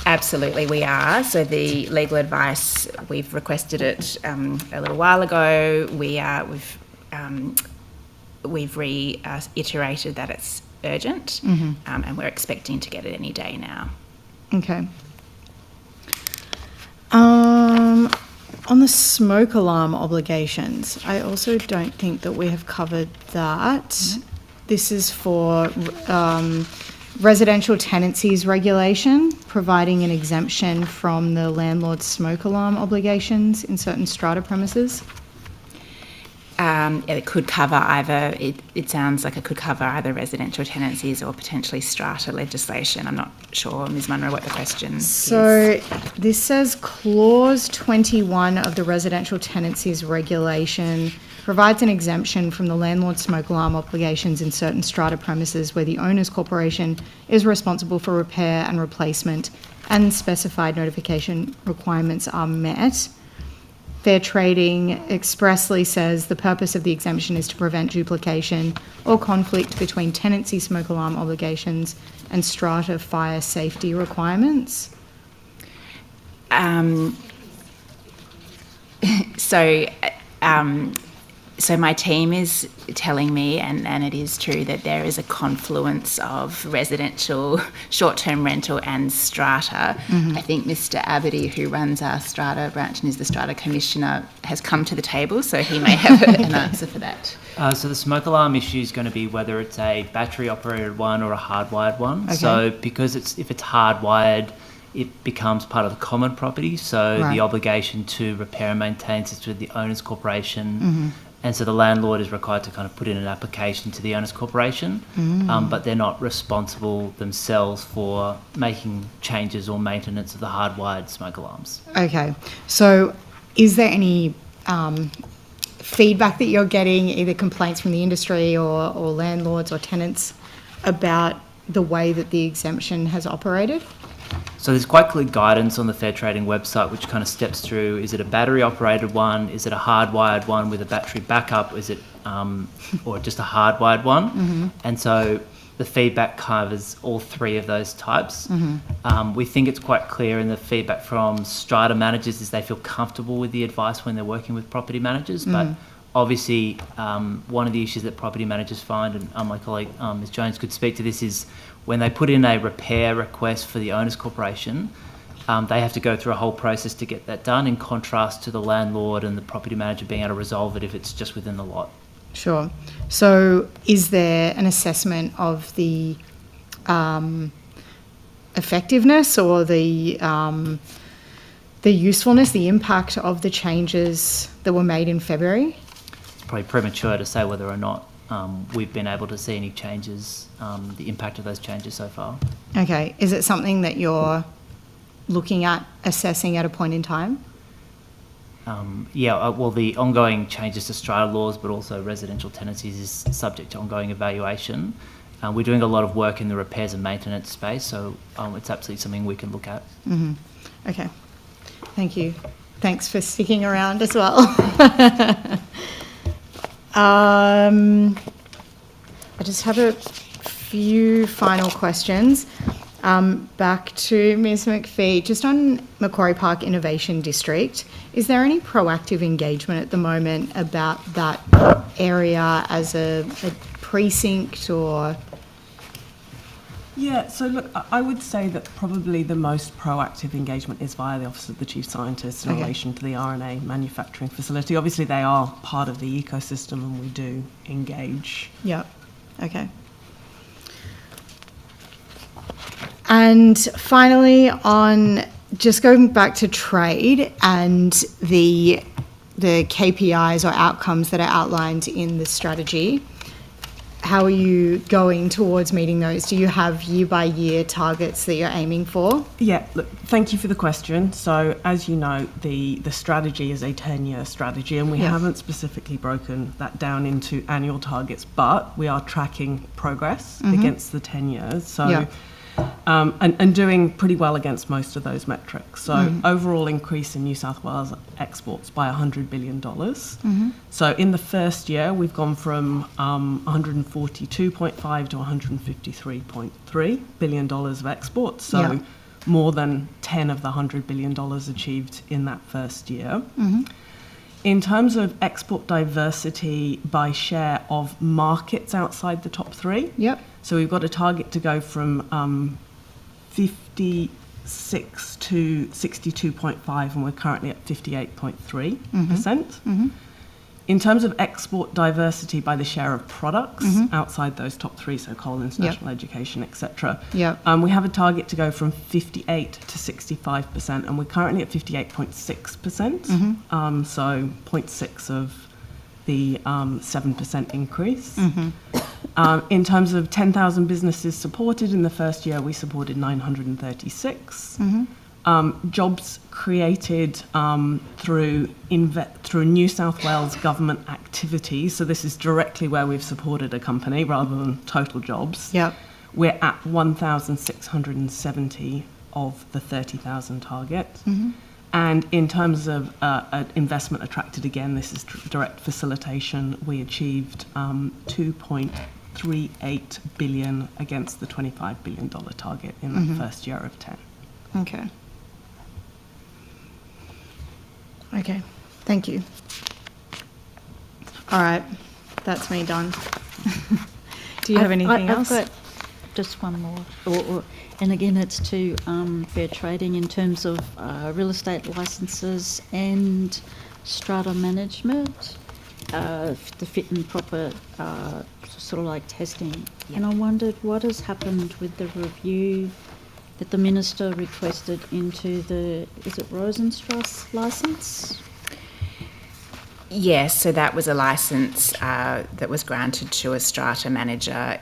Absolutely, we are. So the legal advice, we've requested it a little while ago. We've reiterated that it's urgent, and we're expecting to get it any day now. Okay. On the smoke alarm obligations, I also don't think that we have covered that. This is for residential tenancies regulation, providing an exemption from the landlord's smoke alarm obligations in certain strata premises. It could cover either, it sounds like it could cover either residential tenancies or potentially strata legislation. I'm not sure, Ms Munro, what the question is. So this says Clause 21 of the Residential Tenancies Regulation provides an exemption from the landlord smoke alarm obligations in certain strata premises where the owner's corporation is responsible for repair and replacement and specified notification requirements are met. Fair Trading expressly says the purpose of the exemption is to prevent duplication or conflict between tenancy smoke alarm obligations and strata fire safety requirements. So my team is telling me, and it is true, that there is a confluence of residential, short-term rental and strata. I think Mr Abberty, who runs our strata branch and is the strata commissioner, has come to the table, so he may have an answer for that. So the smoke alarm issue is going to be whether it's a battery-operated one or a hardwired one. Okay. So because if it's hardwired, it becomes part of the common property. So Right. the obligation to repair and maintain sits with the owner's corporation. And so the landlord is required to kind of put in an application to the owner's corporation, but they're not responsible themselves for making changes or maintenance of the hardwired smoke alarms. Okay, so is there any feedback that you're getting, either complaints from the industry or landlords or tenants, about the way that the exemption has operated? So there's quite clear guidance on the Fair Trading website which kind of steps through, is it a battery operated one, is it a hardwired one with a battery backup, is it or just a hardwired one? And so the feedback covers all three of those types. We think it's quite clear in the feedback from strata managers is they feel comfortable with the advice when they're working with property managers, but obviously one of the issues that property managers find, and my colleague Ms Jones could speak to this, is when they put in a repair request for the owner's corporation, they have to go through a whole process to get that done, in contrast to the landlord and the property manager being able to resolve it if it's just within the lot. Sure. So is there an assessment of the effectiveness or the usefulness, the impact of the changes that were made in February? It's probably premature to say whether or not we've been able to see any changes, the impact of those changes so far. Okay. Is it something that you're looking at assessing at a point in time? Well, the ongoing changes to strata laws, but also residential tenancies, is subject to ongoing evaluation. We're doing a lot of work in the repairs and maintenance space, so it's absolutely something we can look at. Okay. Thank you. Thanks for sticking around as well. I just have a few final questions. Back to Ms McPhee, just on Macquarie Park Innovation District, is there any proactive engagement at the moment about that area as a precinct or? Yeah, so look, I would say that probably the most proactive engagement is via the Office of the Chief Scientist in relation to the RNA manufacturing facility. Obviously, they are part of the ecosystem and we do engage. Yeah, okay. And finally, on just going back to trade and the KPIs or outcomes that are outlined in the strategy, how are you going towards meeting those? Do you have year-by-year targets that you're aiming for? Yeah, look, thank you for the question. So, as you know, the strategy is a 10-year strategy, and we haven't specifically broken that down into annual targets, but we are tracking progress against the 10 years. So, and doing pretty well against most of those metrics. So overall increase in New South Wales exports by $100 billion. So in the first year, we've gone from 142.5 to $153.3 billion of exports. So more than 10 of the $100 billion achieved in that first year. In terms of export diversity by share of markets outside the top three, so we've got a target to go from 56 to 62.5, and we're currently at 58.3%. In terms of export diversity by the share of products outside those top three, so coal, international education, etc., we have a target to go from 58 to 65%, and we're currently at 58.6%, so 0.6 of the 7% increase. In terms of 10,000 businesses supported in the first year, we supported 936. Jobs created through New South Wales government activities. So this is directly where we've supported a company rather than total jobs. Yep. We're at 1,670 of the 30,000 target. And in terms of investment attracted, again, this is direct facilitation, we achieved 2.38 billion against the $25 billion target in the first year of 10. Okay. Okay, thank you. All right, that's me done. Do you have anything else? I've got just one more. And again, it's to fair trading in terms of real estate licences and strata management, the fit and proper sort of like testing. And I wondered what has happened with the review that the Minister requested into the, is it Rosenstrasse licence? Yes, so that was a licence that was granted to a strata manager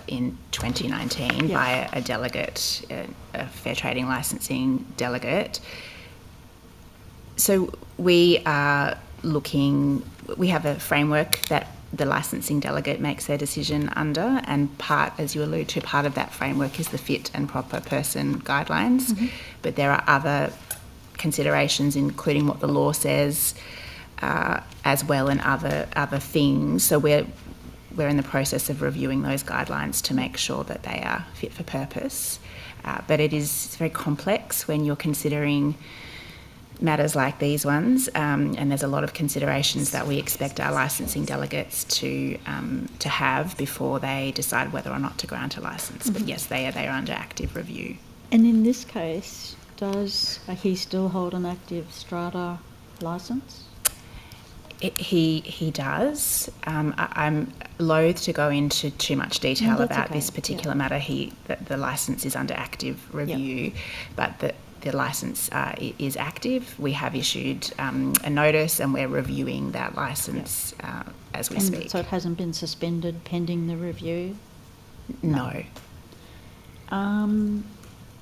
in 2019 by a delegate, a fair trading licensing delegate. So we are looking, we have a framework that the licensing delegate makes their decision under, and part, as you allude to, part of that framework is the fit and proper person guidelines. But there are other considerations, including what the law says, as well, and other things. So we're in the process of reviewing those guidelines to make sure that they are fit for purpose. But it's very complex when you're considering matters like these ones, and there's a lot of considerations that we expect our licensing delegates to have before they decide whether or not to grant a licence. But yes, they are under active review. And in this case, does he still hold an active strata licence? He does. I'm loath to go into too much detail about this particular matter. The licence is under active review, but the licence is active. We have issued a notice, and we're reviewing that licence as we speak. So it hasn't been suspended pending the review? No.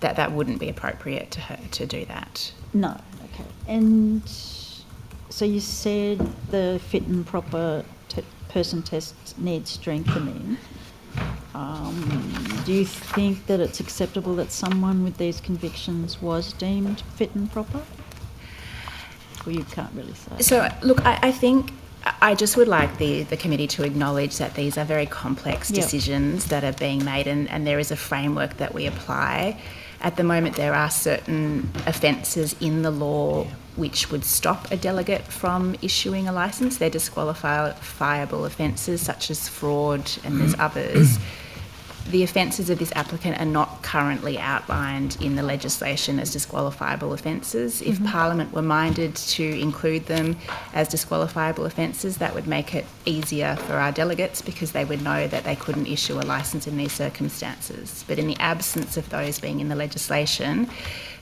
That wouldn't be appropriate to do that. No. Okay. And so you said the fit and proper person test needs strengthening. Do you think that it's acceptable that someone with these convictions was deemed fit and proper? Or you can't really say? So, look, I think I just would like the committee to acknowledge that these are very complex decisions that are being made, and there is a framework that we apply. At the moment, there are certain offences in the law which would stop a delegate from issuing a licence. They're disqualifiable offences such as fraud, and there's others. The offences of this applicant are not currently outlined in the legislation as disqualifiable offences. If Parliament were minded to include them as disqualifiable offences, that would make it easier for our delegates, because they would know that they couldn't issue a licence in these circumstances. But in the absence of those being in the legislation,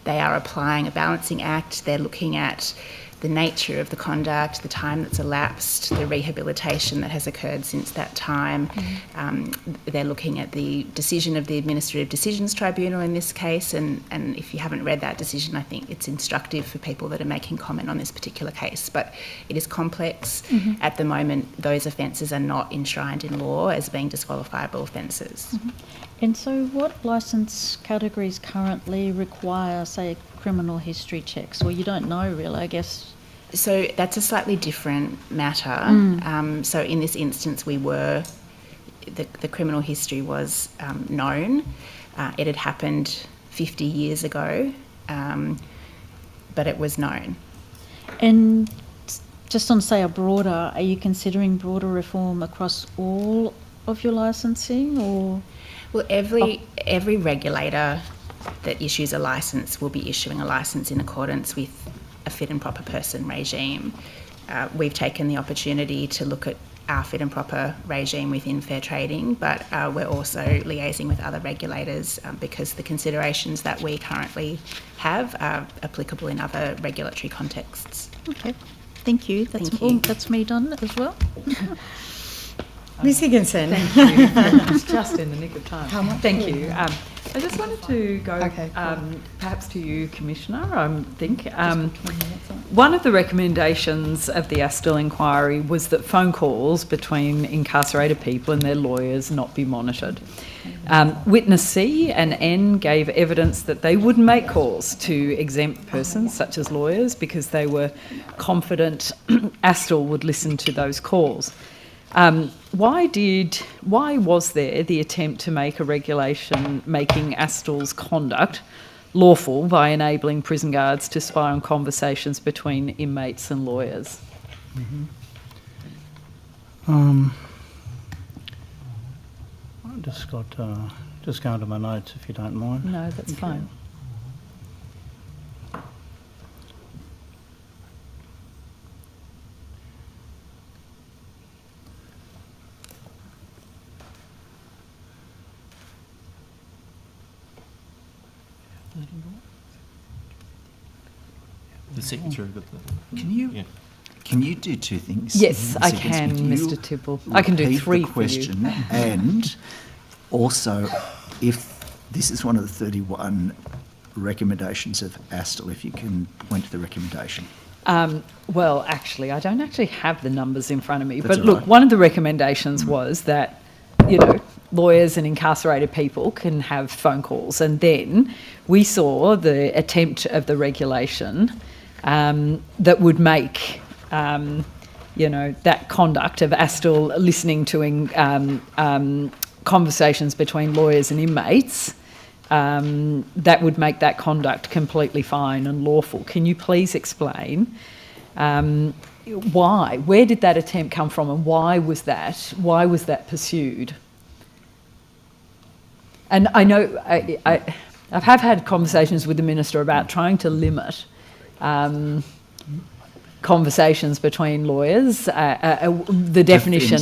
they are applying a balancing act. They're looking at the nature of the conduct, the time that's elapsed, the rehabilitation that has occurred since that time. They're looking at the decision of the Administrative Decisions Tribunal in this case, and if you haven't read that decision, I think it's instructive for people that are making comment on this particular case. But it is complex. At the moment, those offences are not enshrined in law as being disqualifiable offences. And so what licence categories currently require, say, criminal history checks? Well, you don't know really, I guess. So that's a slightly different matter. So in this instance, the criminal history was known. It had happened 50 years ago, but it was known. And just on, say, are you considering broader reform across all of your licensing, or? Well, every regulator that issues a licence will be issuing a licence in accordance with a fit and proper person regime. We've taken the opportunity to look at our fit and proper regime within fair trading, but we're also liaising with other regulators because the considerations that we currently have are applicable in other regulatory contexts. Okay, Thank you. That's Thank you. that's me done as well. Ms Higginson. Thank you. Just in the nick of time. Thank you. I just wanted to go perhaps to you, Commissioner, I think. One of the recommendations of the Astle inquiry was that phone calls between incarcerated people and their lawyers not be monitored. Witness C and N gave evidence that they wouldn't make calls to exempt persons such as lawyers because they were confident Astle would listen to those calls. Why was there the attempt to make a regulation making Astle's conduct lawful by enabling prison guards to spy on conversations between inmates and lawyers? I've just got just going to my notes if you don't mind. No, that's fine. The secretary got the... Can you do two things? Yes, I Seconds. can, Could you Mr. Tibble. I can do repeat three the question, for you. And also, if this is one of the 31 recommendations of Astle, if you can point to the recommendation. Well, actually, I don't actually have the numbers in front of me. That's but all look, right. one of the recommendations was that, lawyers and incarcerated people can have phone calls. And then we saw the attempt of the regulation that would make, that conduct of Astle listening to conversations between lawyers and inmates, that would make that conduct completely fine and lawful. Can you please explain why? Where did that attempt come from, and why was that pursued? And I know I have had conversations with the Minister about trying to limit conversations between lawyers. The definition...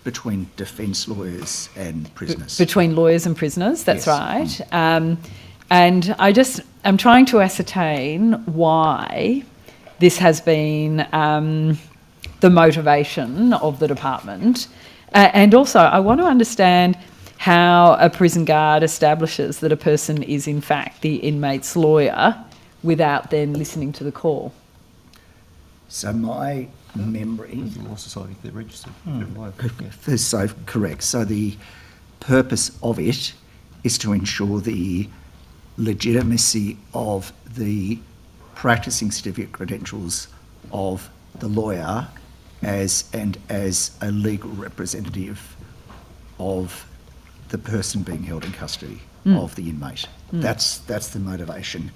Between defence lawyers and prisoners. Between lawyers and prisoners, that's Yes. right. And I'm trying to ascertain why this has been the motivation of the department. And also, I want to understand how a prison guard establishes that a person is in fact the inmate's lawyer without then listening to the call. So my memory... Law Society, they're registered. So correct. So the purpose of it is to ensure the legitimacy of the practicing certificate credentials of the lawyer as a legal representative of the person being held in custody of the inmate. That's the motivation.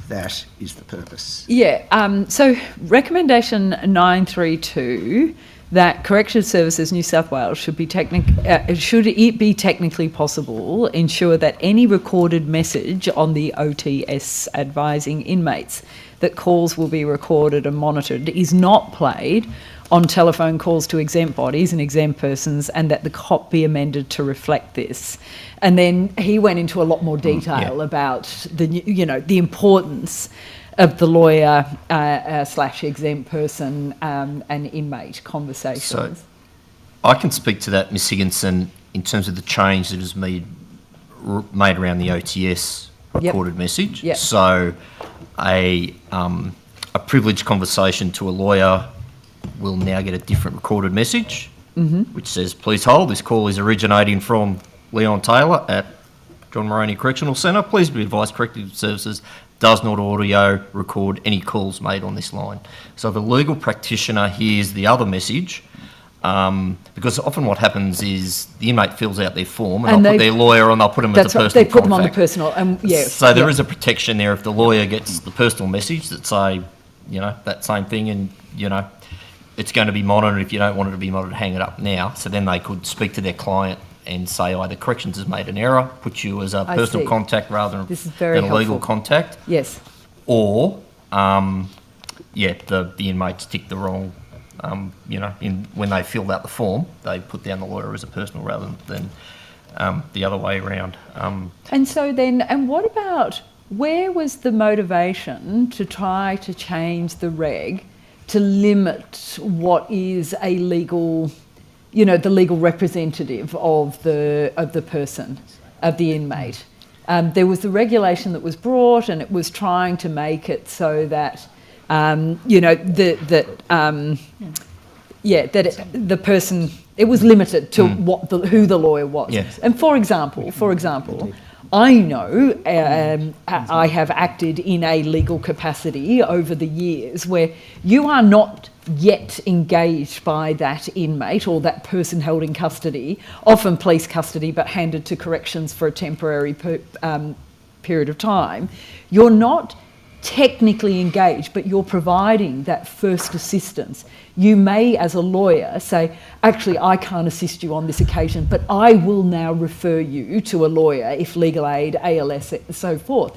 That is the purpose. Yeah. So recommendation 932 that Correctional Services New South Wales should it be technically possible, ensure that any recorded message on the OTS advising inmates that calls will be recorded and monitored is not played on telephone calls to exempt bodies and exempt persons, and that the COP be amended to reflect this. And then he went into a lot more detail about the importance of the lawyer / exempt person and inmate conversations. So I can speak to that, Ms Higginson, in terms of the change that is made around the OTS recorded message. Yep. So a privileged conversation to a lawyer will now get a different recorded message, which says, please hold, this call is originating from Leon Taylor at John Moroney Correctional Centre. Please be advised, Corrective Services does not audio record any calls made on this line. So if a legal practitioner hears the other message, because often what happens is the inmate fills out their form and they'll put their lawyer on, they'll put them as a personal They put them on the contact. personal, So there is a protection there if the lawyer gets the personal message that say, that same thing, and, it's going to be monitored. If you don't want it to be monitored, hang it up now. So then they could speak to their client and say either Corrections has made an error, put you as a personal contact rather than a legal contact. Yes. Or, the inmates tick the wrong, when they filled out the form, they put down the lawyer as a personal rather than the other way around. And so then, what about, where was the motivation to try to change the reg to limit what is a legal, the legal representative of the person, of the inmate. There was the regulation that was brought, and it was trying to make it so that, the person, it was limited to who the lawyer was. Yes. And for example, I know I have acted in a legal capacity over the years where you are not yet engaged by that inmate or that person held in custody, often police custody but handed to corrections for a temporary period of time. You're not technically engaged, but you're providing that first assistance. You may, as a lawyer, say, actually, I can't assist you on this occasion, but I will now refer you to a lawyer if legal aid, ALS, and so forth.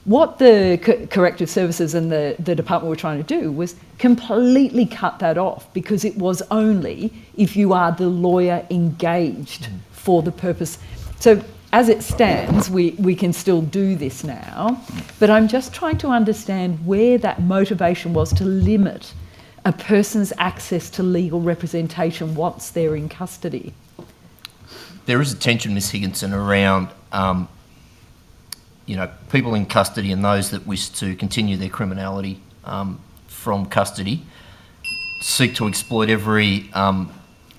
What the corrective services and the department were trying to do was completely cut that off, because it was only if you are the lawyer engaged for the purpose. So as it stands, we can still do this now, but I'm just trying to understand where that motivation was to limit a person's access to legal representation once they're in custody. There is a tension, Ms Higginson, around people in custody and those that wish to continue their criminality from custody seek to exploit every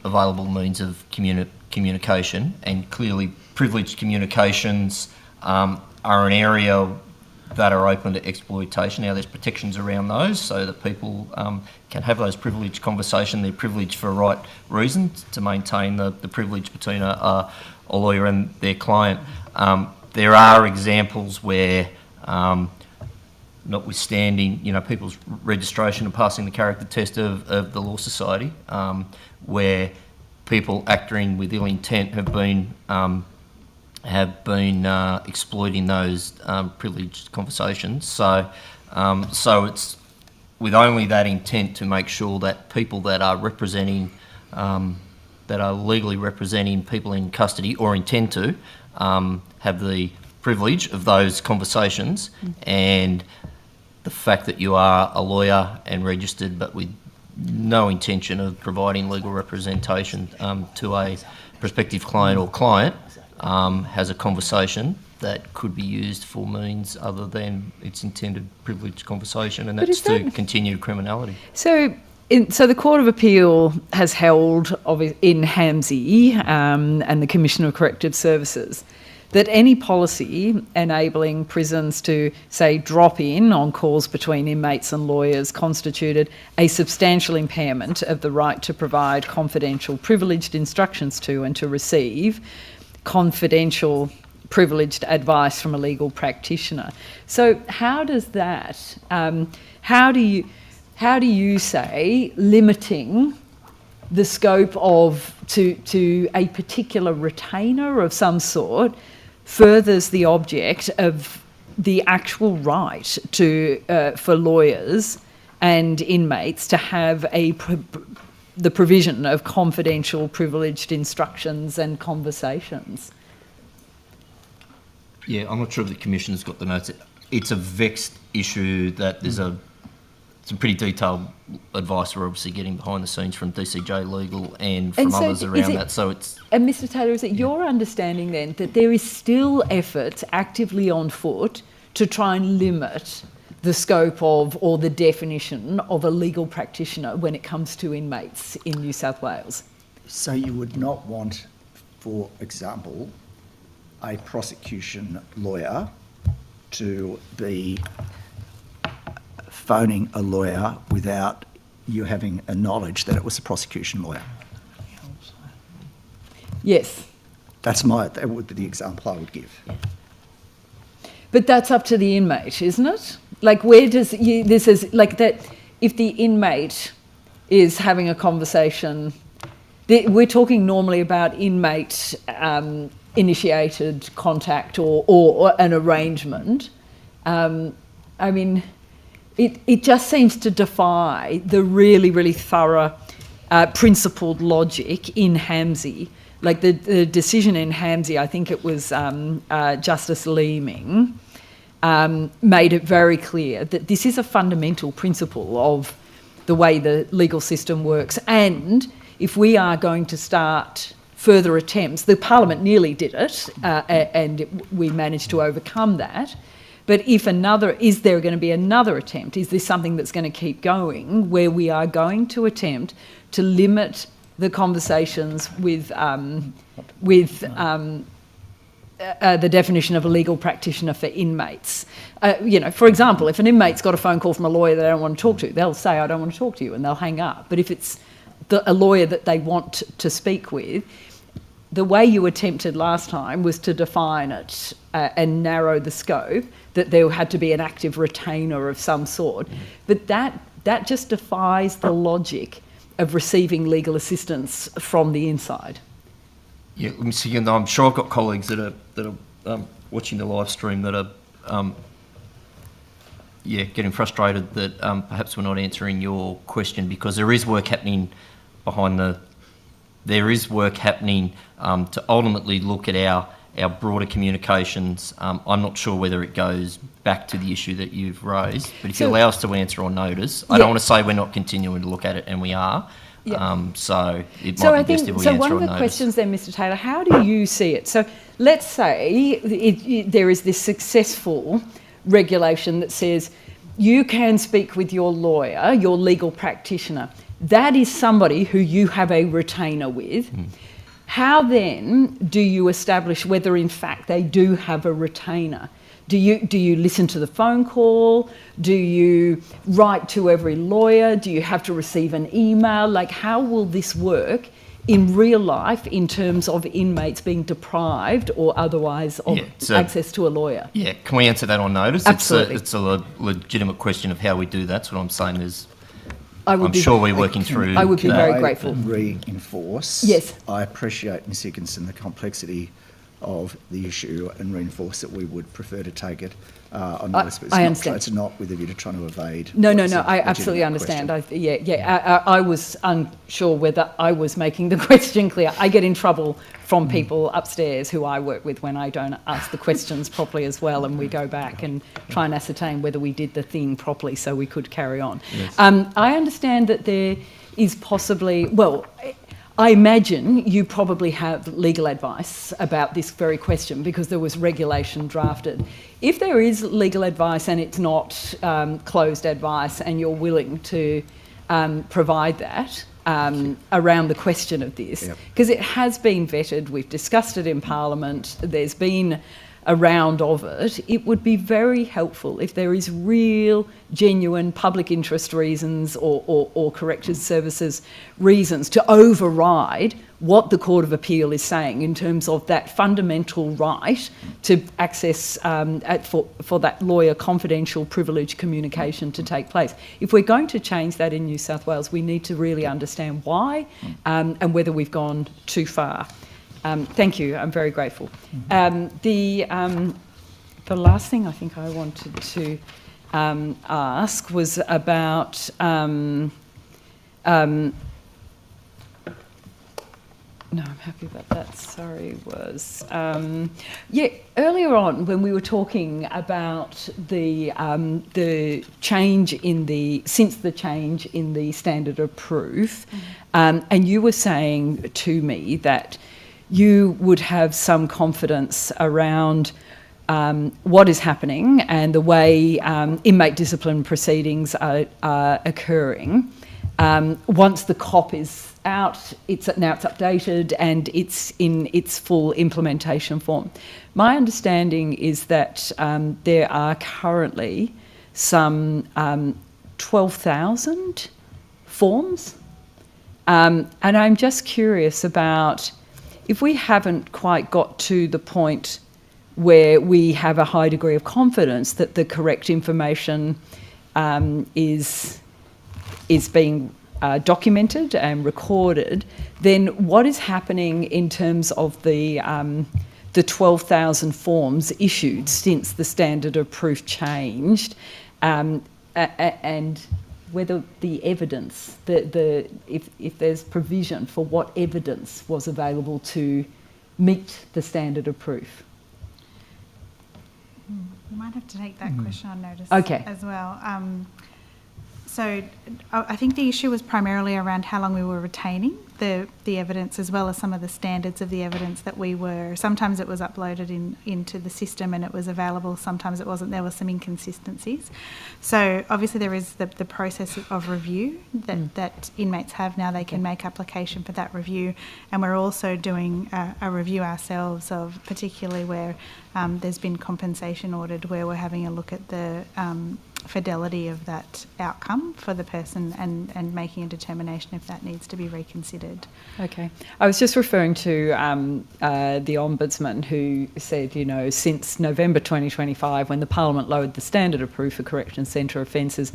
available means of communication, and clearly privileged communications are an area that are open to exploitation. Now, there's protections around those so that people can have those privileged conversations. They're privileged for a right reason, to maintain the privilege between a lawyer and their client. There are examples where, notwithstanding people's registration and passing the character test of the Law Society, where people acting with ill intent have been exploiting those privileged conversations. So it's with only that intent to make sure that people that are representing, that are legally representing people in custody or intend to, have the privilege of those conversations, and the fact that you are a lawyer and registered but with no intention of providing legal representation to a prospective client or client has a conversation that could be used for means other than its intended privileged conversation, and that's to continue criminality. So the Court of Appeal has held in Hamsey and the Commissioner of Corrective Services that any policy enabling prisons to, say, drop in on calls between inmates and lawyers constituted a substantial impairment of the right to provide confidential privileged instructions to and to receive confidential privileged advice from a legal practitioner. So how does that, how do you say limiting the scope of to a particular retainer of some sort furthers the object of the actual right to for lawyers and inmates to have the provision of confidential privileged instructions and conversations? Yeah, I'm not sure if the Commissioner's got the notes. It's a vexed issue that there's some pretty detailed advice we're obviously getting behind the scenes from DCJ Legal and from others around that. So it's... And Mr Taylor, is it your understanding then that there is still efforts actively on foot to try and limit the scope of or the definition of a legal practitioner when it comes to inmates in New South Wales? So you would not want, for example, a prosecution lawyer to be phoning a lawyer without you having a knowledge that it was a prosecution lawyer. Yes. That would be the example I would give. But that's up to the inmate, isn't it? Like, where does this is like that? If the inmate is having a conversation, we're talking normally about inmate initiated contact or an arrangement. I mean, it just seems to defy the really, really thorough principled logic in Hamsey. Like the decision in Hamsey, I think it was Justice Leeming, made it very clear that this is a fundamental principle of the way the legal system works. And if we are going to start further attempts, the Parliament nearly did it, we managed to overcome that. But is there going to be another attempt? Is this something that's going to keep going, where we are going to attempt to limit the conversations with the definition of a legal practitioner for inmates? For example, if an inmate's got a phone call from a lawyer they don't want to talk to, they'll say, I don't want to talk to you, and they'll hang up. But if it's a lawyer that they want to speak with, the way you attempted last time was to define it and narrow the scope, that there had to be an active retainer of some sort. But that just defies the logic of receiving legal assistance from the inside. Yeah, let me see. I'm sure I've got colleagues that are watching the live stream that are getting frustrated that perhaps we're not answering your question, because there is work happening to ultimately look at our broader communications. I'm not sure whether it goes back to the issue that you've raised, but if you allow us to answer on notice, I don't want to say we're not continuing to look at it, and we are. Yeah. So it might be best if we answer on notice. So one of the questions then, Mr. Taylor, how do you see it? So let's say there is this successful regulation that says you can speak with your lawyer, your legal practitioner. That is somebody who you have a retainer with. How then do you establish whether in fact they do have a retainer? Do you listen to the phone call? Do you write to every lawyer? Do you have to receive an email? Like, how will this work in real life in terms of inmates being deprived or otherwise of access to a lawyer? Yeah, can we answer that on notice? Absolutely. It's a legitimate question of how we do that. That's what I'm saying is I'm sure we're working through. I would be very grateful. Reinforce. Yes. I appreciate, Ms Higginson, the complexity of the issue, and reinforce that we would prefer to take it on notice. But I understand. It's not with a view to trying to evade. No, I absolutely understand. I was unsure whether I was making the question clear. I get in trouble from people upstairs who I work with when I don't ask the questions properly as well, and we go back and try and ascertain whether we did the thing properly so we could carry on. Yes. I understand that there is possibly, I imagine you probably have legal advice about this very question because there was regulation drafted. If there is legal advice and it's not closed advice, and you're willing to provide that around the question of this, because it has been vetted, we've discussed it in Parliament, there's been a round of it, it would be very helpful if there is real, genuine public interest reasons or corrective services reasons to override what the Court of Appeal is saying in terms of that fundamental right to access for that lawyer confidential privileged communication to take place. If we're going to change that in New South Wales, we need to really understand why and whether we've gone too far. Thank you. I'm very grateful. The last thing I think I wanted to ask was about no, I'm happy about that. Sorry, earlier on when we were talking about the change since the change in the standard of proof, and you were saying to me that you would have some confidence around what is happening and the way inmate discipline proceedings are occurring. Once the COP is out, it's updated and it's in its full implementation form. My understanding is that there are currently some 12,000 forms, and I'm just curious about if we haven't quite got to the point where we have a high degree of confidence that the correct information is being documented and recorded, then what is happening in terms of the 12,000 forms issued since the standard of proof changed, and whether the evidence, if there's provision for what evidence was available to meet the standard of proof? You might have to take that question on notice as well. So I think the issue was primarily around how long we were retaining the evidence, as well as some of the standards of the evidence that we were. Sometimes it was uploaded into the system and it was available, sometimes it wasn't. There were some inconsistencies. So obviously there is the process of review that inmates have now. They can make application for that review, and we're also doing a review ourselves of particularly where there's been compensation ordered, where we're having a look at the fidelity of that outcome for the person and making a determination if that needs to be reconsidered. Okay. I was just referring to the Ombudsman, who said, since November 2025, when the Parliament lowered the standard of proof for correction centre offences,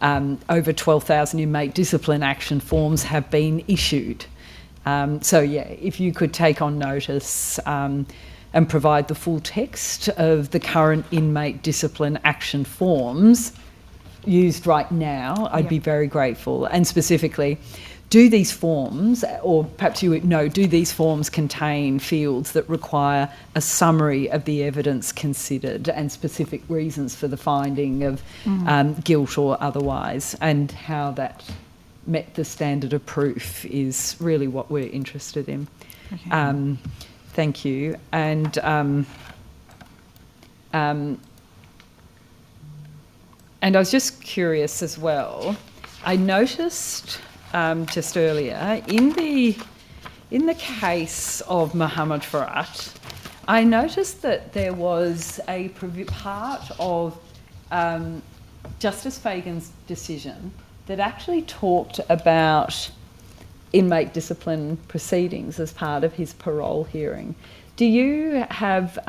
over 12,000 inmate discipline action forms have been issued. If you could take on notice and provide the full text of the current inmate discipline action forms used right now, I'd be very grateful. And specifically, do these forms, or perhaps do these forms contain fields that require a summary of the evidence considered and specific reasons for the finding of guilt or otherwise, and how that met the standard of proof is really what we're interested in. Okay. Thank you. And I was just curious as well. I noticed just earlier in the case of Mohammed Farhat, I noticed that there was a part of Justice Fagan's decision that actually talked about inmate discipline proceedings as part of his parole hearing. Do you have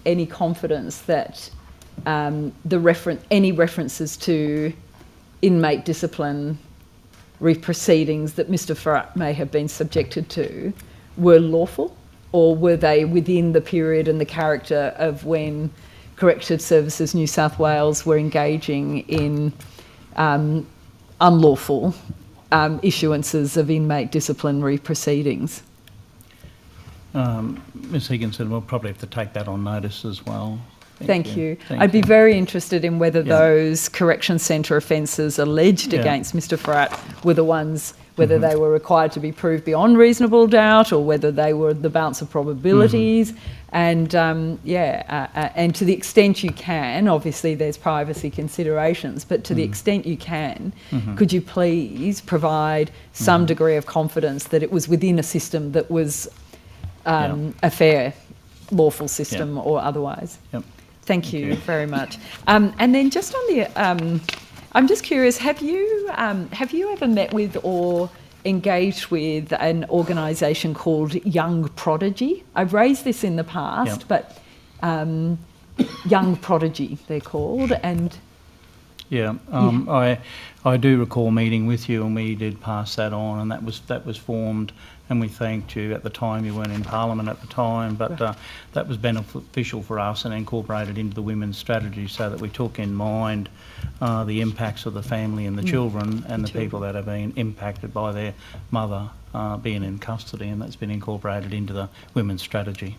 any confidence that any references to inmate discipline proceedings that Mr. Farhat may have been subjected to were lawful, or were they within the period and the character of when Corrective Services New South Wales were engaging in unlawful issuances of inmate disciplinary proceedings? Ms Higginson, we'll probably have to take that on notice as well. Thank you. I'd be very interested in whether those correction centre offences alleged against Mr. Farhat were the ones, whether they were required to be proved beyond reasonable doubt, or whether they were the balance of probabilities. And and to the extent you can, obviously there's privacy considerations, but to the extent you can, could you please provide some degree of confidence that it was within a system that was a fair, lawful system or otherwise? Thank you very much. And then just on the, I'm just curious, have you ever met with or engaged with an organisation called Young Prodigy? I've raised this in the past, but Young Prodigy they're called, and I do recall meeting with you, and we did pass that on, and that was formed, and we thanked you. At the time you weren't in Parliament at the time, but that was beneficial for us and incorporated into the women's strategy, so that we took in mind the impacts of the family and the children and the people that have been impacted by their mother being in custody, and that's been incorporated into the women's strategy.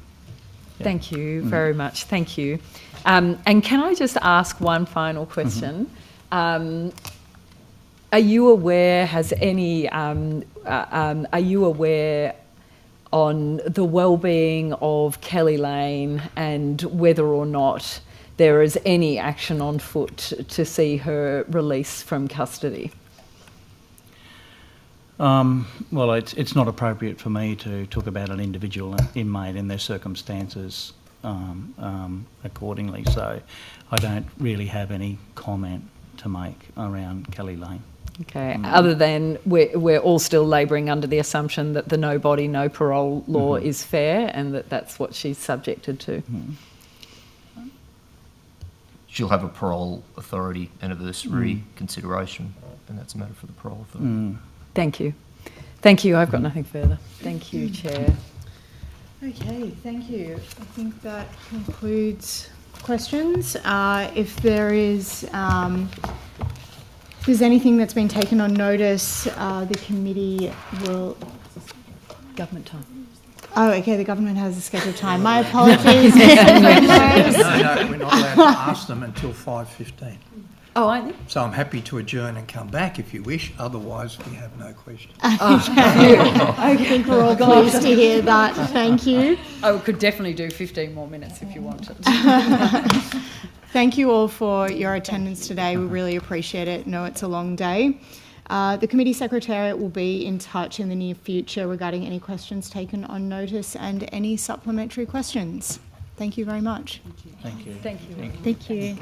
Thank you very much. Thank you. And can I just ask one final question? Are you aware, are you aware on the well-being of Kelly Lane and whether or not there is any action on foot to see her release from custody? Well, it's not appropriate for me to talk about an individual inmate and their circumstances accordingly, so I don't really have any comment to make around Kelly Lane. Okay, other than we're all still labouring under the assumption that the no body, no parole law is fair, and that's what she's subjected to. She'll have a parole authority anniversary consideration, and that's a matter for the parole authority. Thank you. Thank you. I've got nothing further. Thank you, Chair. Okay, thank you. I think that concludes questions. If there's anything that's been taken on notice, the committee will... Government time. Oh, okay, the government has a scheduled time. My apologies. No, we're not allowed to ask them until 5:15. Oh, aren't you? So I'm happy to adjourn and come back if you wish. Otherwise, we have no questions. I think we're all pleased to hear that. Thank you. I could definitely do 15 more minutes if you wanted. Thank you all for your attendance today. We really appreciate it. No, it's a long day. The committee secretariat will be in touch in the near future regarding any questions taken on notice and any supplementary questions. Thank you very much. Thank you. Thank you. Thank you.